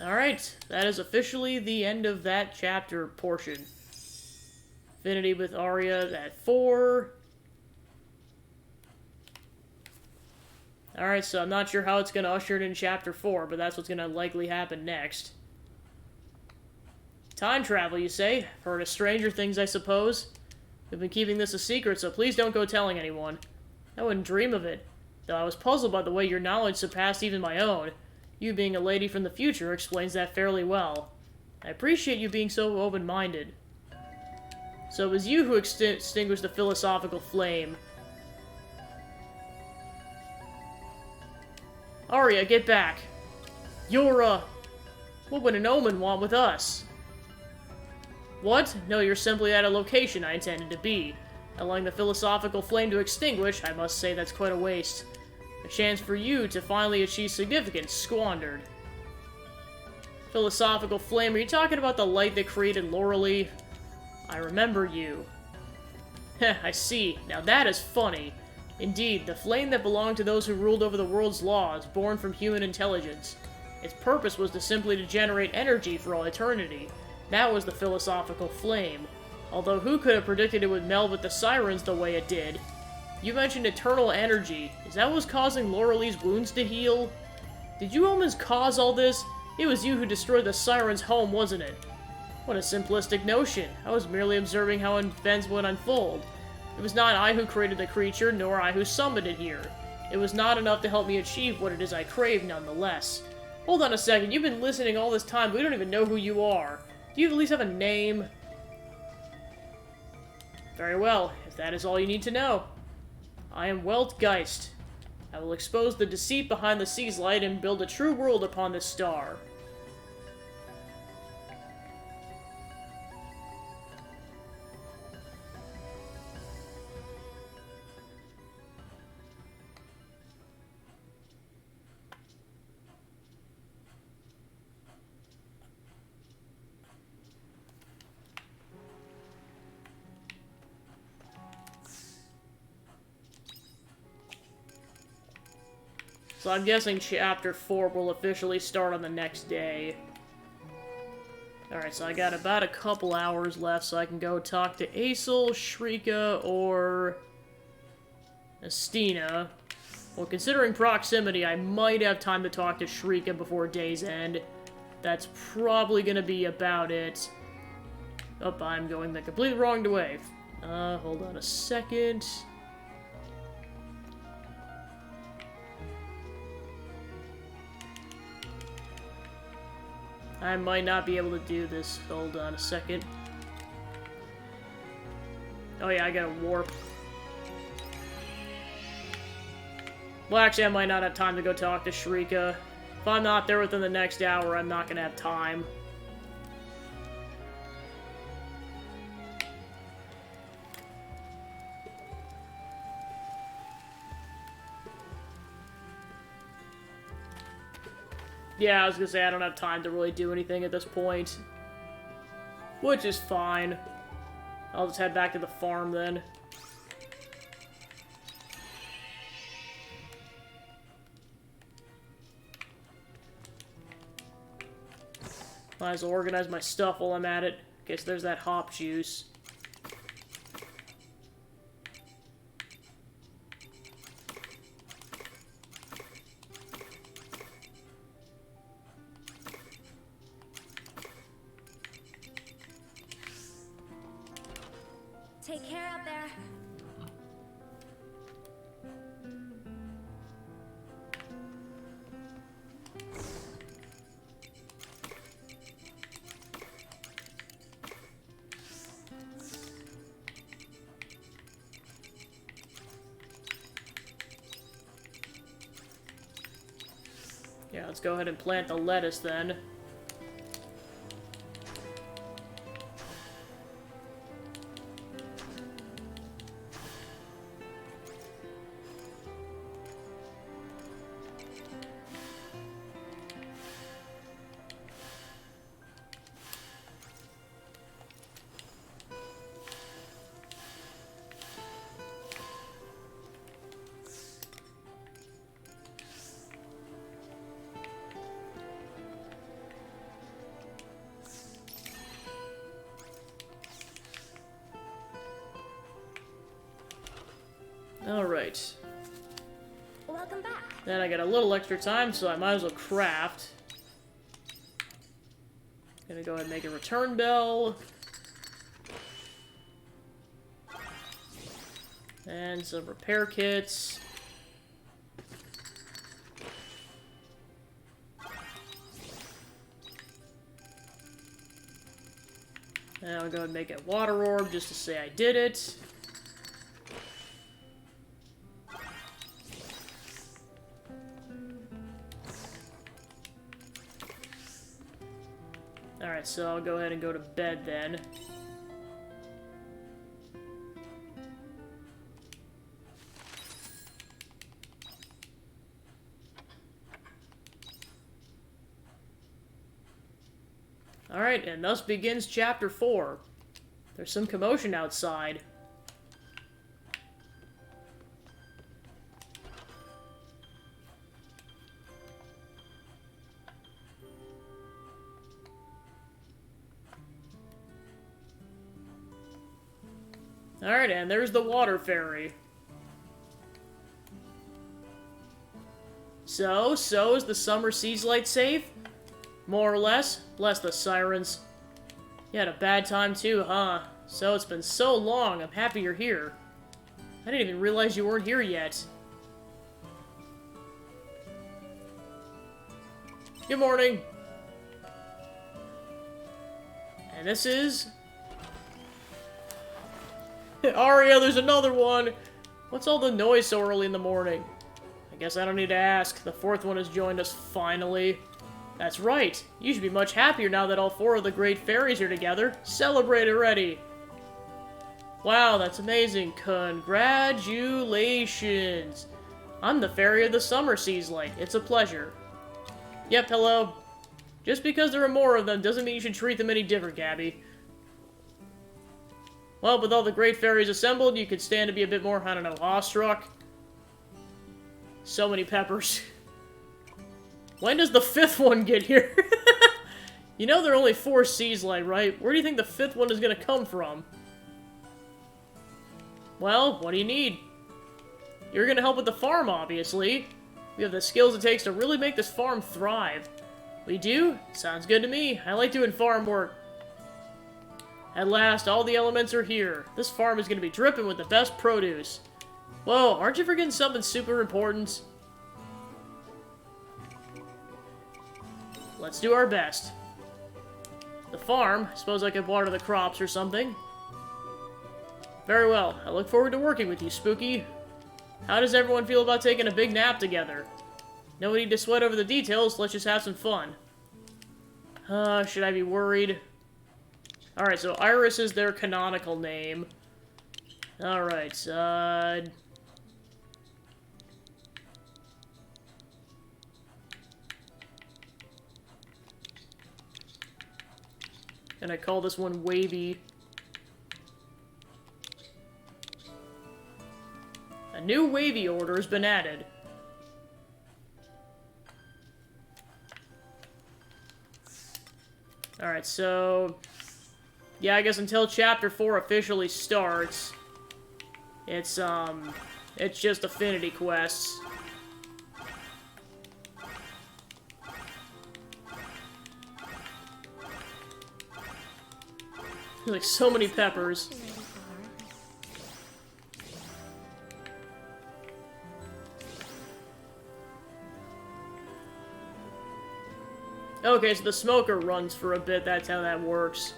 Alright, that is officially the end of that chapter portion. Affinity with Arya at 4. Alright, so I'm not sure how it's going to usher it in chapter 4, but that's what's going to likely happen next. Time travel, you say? Heard of stranger things, I suppose? We've been keeping this a secret, so please don't go telling anyone. I wouldn't dream of it, though I was puzzled by the way your knowledge surpassed even my own. You being a lady from the future explains that fairly well. I appreciate you being so open-minded. So it was you who extinguished the philosophical flame. Arya, get back. You're, what would an omen want with us? What? No, you're simply at a location I intended to be. Allowing the philosophical flame to extinguish, I must say that's quite a waste. A chance for you to finally achieve significance squandered. Philosophical flame, are you talking about the light that created Laurelie? I remember you. Heh, I see. Now that is funny. Indeed, the flame that belonged to those who ruled over the world's laws, born from human intelligence. Its purpose was to simply generate energy for all eternity. That was the philosophical flame. Although who could have predicted it would meld with the sirens the way it did? You mentioned eternal energy. Is that what was causing Laurelie's wounds to heal? Did you almost cause all this? It was you who destroyed the siren's home, wasn't it? What a simplistic notion. I was merely observing how events would unfold. It was not I who created the creature, nor I who summoned it here. It was not enough to help me achieve what it is I crave nonetheless. Hold on a second, you've been listening all this time, but we don't even know who you are. Do you at least have a name? Very well, if that is all you need to know. I am Weltgeist. I will expose the deceit behind the sea's light and build a true world upon this star. So I'm guessing Chapter 4 will officially start on the next day. Alright, so I got about a couple hours left, so I can go talk to Aesel, Shrika, or Estina. Well, considering proximity, I might have time to talk to Shrika before day's end. That's probably gonna be about it. Oh, I'm going the completely wrong way. Hold on a second. I might not be able to do this. Hold on a second. Oh yeah, I gotta warp. Well, actually, I might not have time to go talk to Shrika. If I'm not there within the next hour, I'm not gonna have time. Yeah, I was gonna say I don't have time to really do anything at this point. Which is fine. I'll just head back to the farm then. Might as well organize my stuff while I'm at it. Okay, so there's that hop juice. Take care out there. Let's go ahead and plant the lettuce then. Alright. Welcome back. Then I got a little extra time, so I might as well craft. Gonna go ahead and make a return bell. And some repair kits. And I'll go ahead and make a water orb just to say I did it. Alright, so I'll go ahead and go to bed then. Alright, and thus begins Chapter 4. There's some commotion outside. Alright, and there's the water fairy. So is the summer siege light safe? More or less? Bless the sirens. You had a bad time too, huh? So it's been so long, I'm happy you're here. I didn't even realize you weren't here yet. Good morning. And this is... Aria, there's another one! What's all the noise so early in the morning? I guess I don't need to ask. The fourth one has joined us, finally. That's right. You should be much happier now that all four of the great fairies are together. Celebrate already! Wow, that's amazing. Congratulations! I'm the fairy of the summer siege light. It's a pleasure. Yep, hello. Just because there are more of them doesn't mean you should treat them any different, Gabby. Well, with all the great fairies assembled, you could stand to be a bit more, I don't know, awestruck. So many peppers. When does the fifth one get here? You know there are only 4 siege light, right? Where do you think the 5th one is gonna come from? Well, what do you need? You're gonna help with the farm, obviously. We have the skills it takes to really make this farm thrive. We do? Sounds good to me. I like doing farm work. At last, all the elements are here. This farm is going to be dripping with the best produce. Whoa, aren't you forgetting something super important? Let's do our best. The farm, I suppose I could water the crops or something. Very well, I look forward to working with you, Spooky. How does everyone feel about taking a big nap together? No need to sweat over the details, let's just have some fun. Should I be worried? Alright, so Iris is their canonical name. Alright, and I call this one Wavy. A new Wavy order has been added. Alright, so... yeah, I guess until Chapter 4 officially starts, it's just affinity quests. Like, so many peppers. Okay, so the smoker runs for a bit, that's how that works.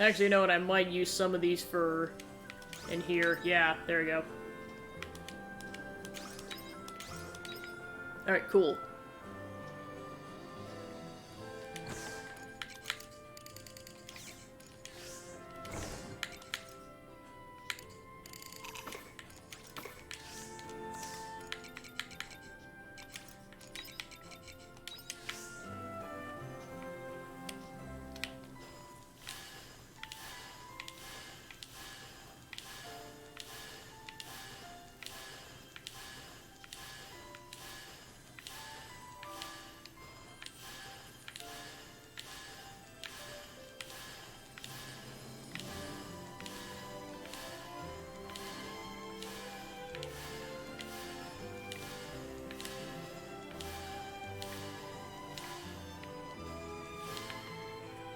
Actually, you know what? I might use some of these for... in here. Yeah, there we go. Alright, cool.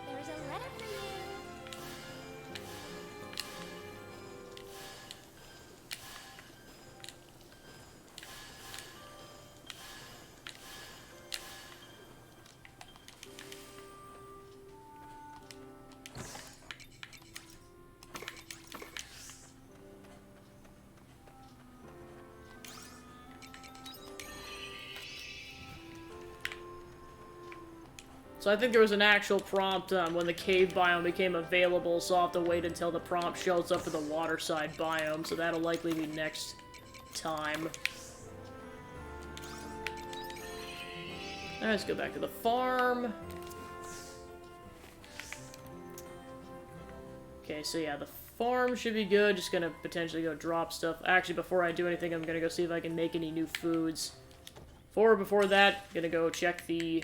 There's a letter for you. So I think there was an actual prompt when the cave biome became available, so I'll have to wait until the prompt shows up for the water side biome, so that'll likely be next time. Alright, let's go back to the farm. Okay, so yeah, the farm should be good. Just gonna potentially go drop stuff. Actually, before I do anything, I'm gonna go see if I can make any new foods. Before that, gonna go check the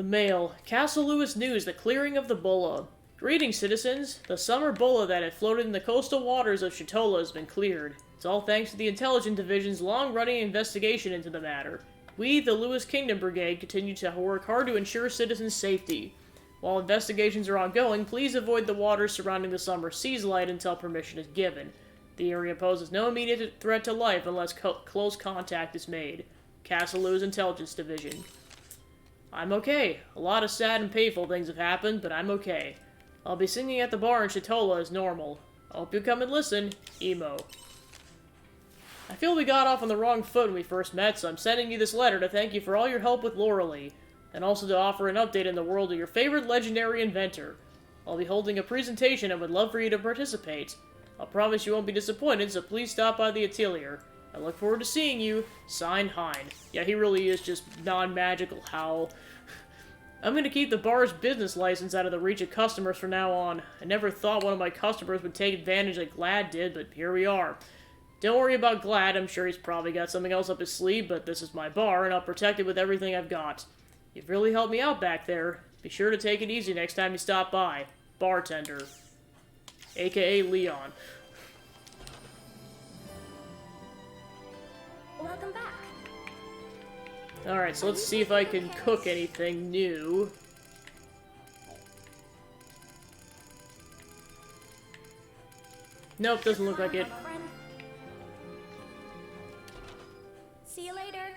mail. Castle Lewis News, the clearing of the Bulla. Greetings, citizens. The summer Bulla that had floated in the coastal waters of Shatola has been cleared. It's all thanks to the Intelligence Division's long-running investigation into the matter. We, the Lewis Kingdom Brigade, continue to work hard to ensure citizens' safety. While investigations are ongoing, please avoid the waters surrounding the summer seas light until permission is given. The area poses no immediate threat to life unless close contact is made. Castle Lewis Intelligence Division. I'm okay. A lot of sad and painful things have happened, but I'm okay. I'll be singing at the bar in Shatola as normal. I hope you come and listen. Emo. I feel we got off on the wrong foot when we first met, so I'm sending you this letter to thank you for all your help with Lauralee, and also to offer an update in the world of your favorite legendary inventor. I'll be holding a presentation and would love for you to participate. I'll promise you won't be disappointed, so please stop by the atelier. I look forward to seeing you. Signed, Hein. Yeah, he really is just non-magical, Howl. I'm gonna keep the bar's business license out of the reach of customers from now on. I never thought one of my customers would take advantage like Glad did, but here we are. Don't worry about Glad, I'm sure he's probably got something else up his sleeve, but this is my bar, and I'll protect it with everything I've got. You've really helped me out back there. Be sure to take it easy next time you stop by. Bartender. AKA Leon. Welcome back. Alright, so let's see if I can cook anything new. Nope, doesn't look like it. See you later.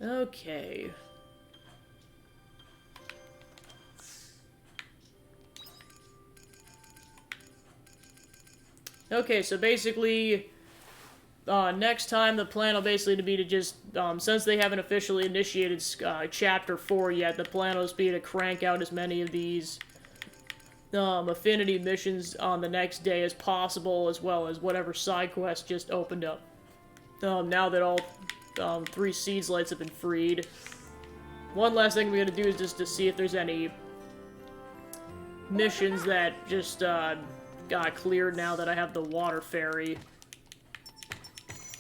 Okay. Okay, so basically, next time the plan will basically be to just, since they haven't officially initiated Chapter 4 yet, the plan will be to crank out as many of these affinity missions on the next day as possible, as well as whatever side quest just opened up. Now that all 3 seeds lights have been freed. One last thing we're gonna do is just to see if there's any missions that just got cleared now that I have the water fairy.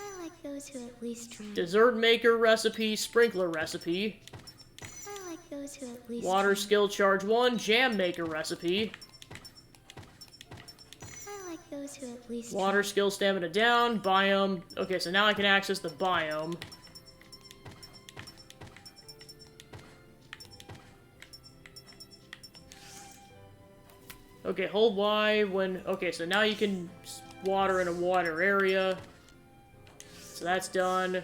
I like those who at least try. Dessert maker recipe, sprinkler recipe. I like those who at least Water try. skill charge 1, jam maker recipe. I like those who at least Water skill stamina down, biome. Okay, so now I can access the biome. Okay, hold Y when... Okay, so now you can water in a water area. So that's done.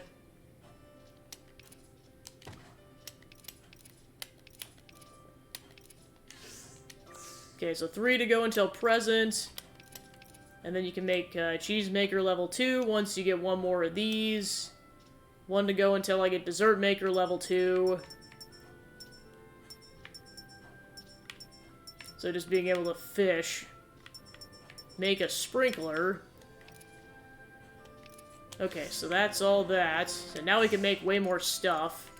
Okay, so 3 to go until present. And then you can make cheese maker level 2 once you get 1 more of these. 1 to go until I get dessert maker level 2. So just being able to fish. Make a sprinkler. Okay, so that's all that. So now we can make way more stuff.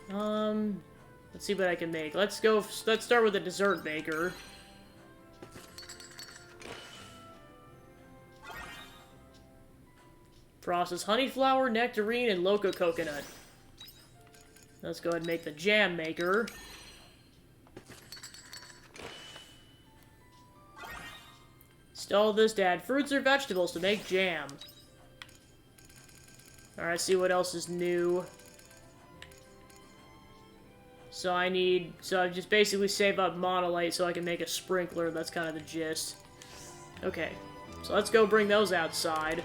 Let's see what I can make. Let's start with a dessert maker. Process honey flower, nectarine, and loco coconut. Let's go ahead and make the jam maker. Install this to add fruits or vegetables to make jam. Alright, see what else is new. So I just basically save up monolite so I can make a sprinkler. That's kind of the gist. Okay, so let's go bring those outside.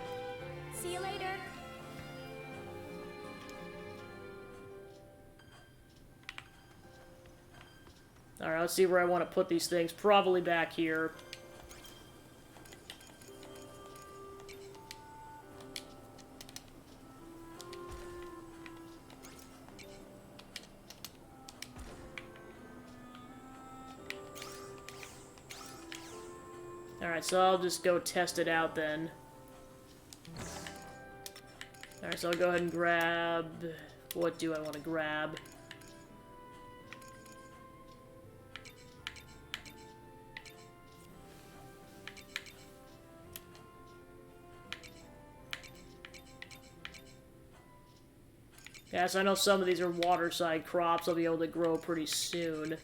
See you later. Alright, let's see where I want to put these things. Probably back here. Alright, so I'll just go test it out then. Alright, so I'll go ahead and grab... What do I want to grab? Yeah, so I know some of these are waterside crops I'll be able to grow pretty soon.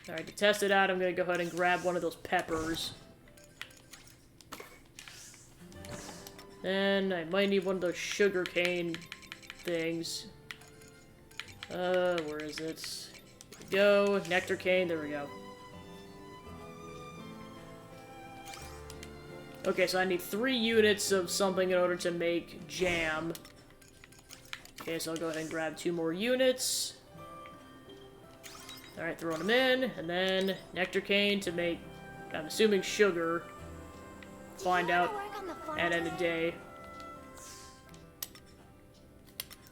Alright, to test it out, I'm going to go ahead and grab one of those peppers. Then I might need one of those sugarcane things. Where is it? Here we go. Nectar cane, there we go. Okay, so I need 3 units of something in order to make jam. Okay, so I'll go ahead and grab 2 more units. Alright, throwing them in, and then nectar cane to make, I'm assuming, sugar. Find out at end of day.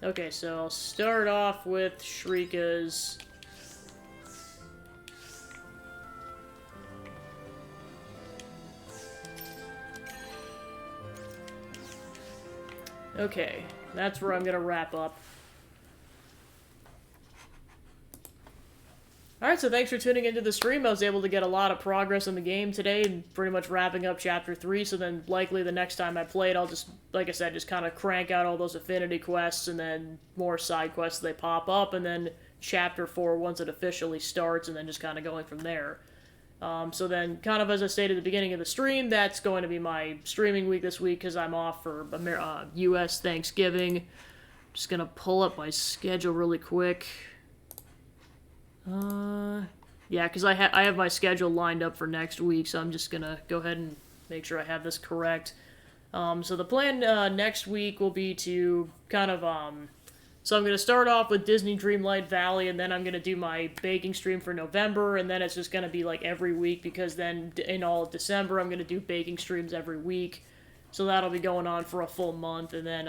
Okay, so I'll start off with Shrika's. Okay, that's where I'm gonna wrap up. Alright, so thanks for tuning into the stream. I was able to get a lot of progress in the game today, and pretty much wrapping up Chapter 3, so then likely the next time I play it, I'll just, like I said, just kind of crank out all those affinity quests, and then more side quests as they pop up, and then Chapter 4 once it officially starts, and then just kind of going from there. So then, kind of as I stated at the beginning of the stream, that's going to be my streaming week this week, because I'm off for U.S. Thanksgiving. Just gonna pull up my schedule really quick. Yeah, because I have my schedule lined up for next week, so I'm just gonna go ahead and make sure I have this correct. So the plan next week will be to kind of, so I'm gonna start off with Disney Dreamlight Valley, and then I'm gonna do my baking stream for November, and then it's just gonna be like every week, because then in all of December I'm gonna do baking streams every week. So that'll be going on for a full month, and then,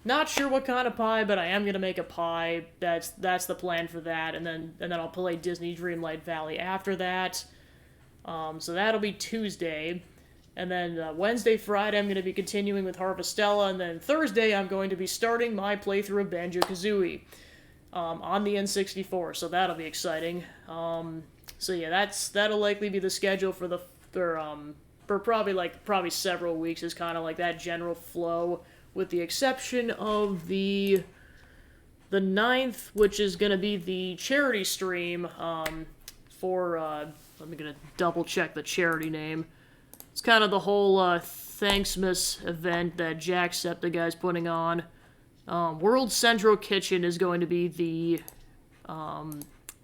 not sure what kind of pie, but I am gonna make a pie. That's the plan for that, and then I'll play Disney Dreamlight Valley after that. So that'll be Tuesday, and then Wednesday, Friday, I'm gonna be continuing with Harvestella, and then Thursday I'm going to be starting my playthrough of Banjo-Kazooie on the N64. So that'll be exciting. So yeah, that'll likely be the schedule for for probably several weeks. Is kind of like that general flow, with the exception of the 9th, which is going to be the charity stream for, let me gonna double check the charity name. It's kind of the whole Thanksmas event that Jacksepticeye's putting on. World Central Kitchen is going to be the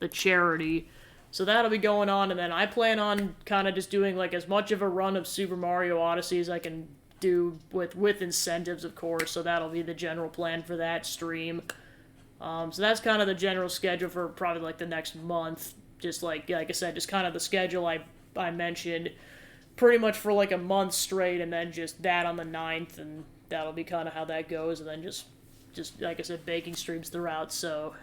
charity. So that'll be going on, and then I plan on kind of just doing like as much of a run of Super Mario Odyssey as I can do with incentives, of course. So that'll be the general plan for that stream. So that's kind of the general schedule for probably like the next month. Just like I said, just kind of the schedule I mentioned, pretty much for like a month straight, and then just that on the 9th, and that'll be kind of how that goes, and then just like I said, baking streams throughout. So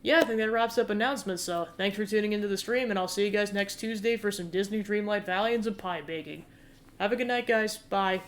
yeah, I think that wraps up announcements. So thanks for tuning into the stream, and I'll see you guys next Tuesday for some Disney Dreamlight Valley and some pie baking. Have a good night, guys. Bye.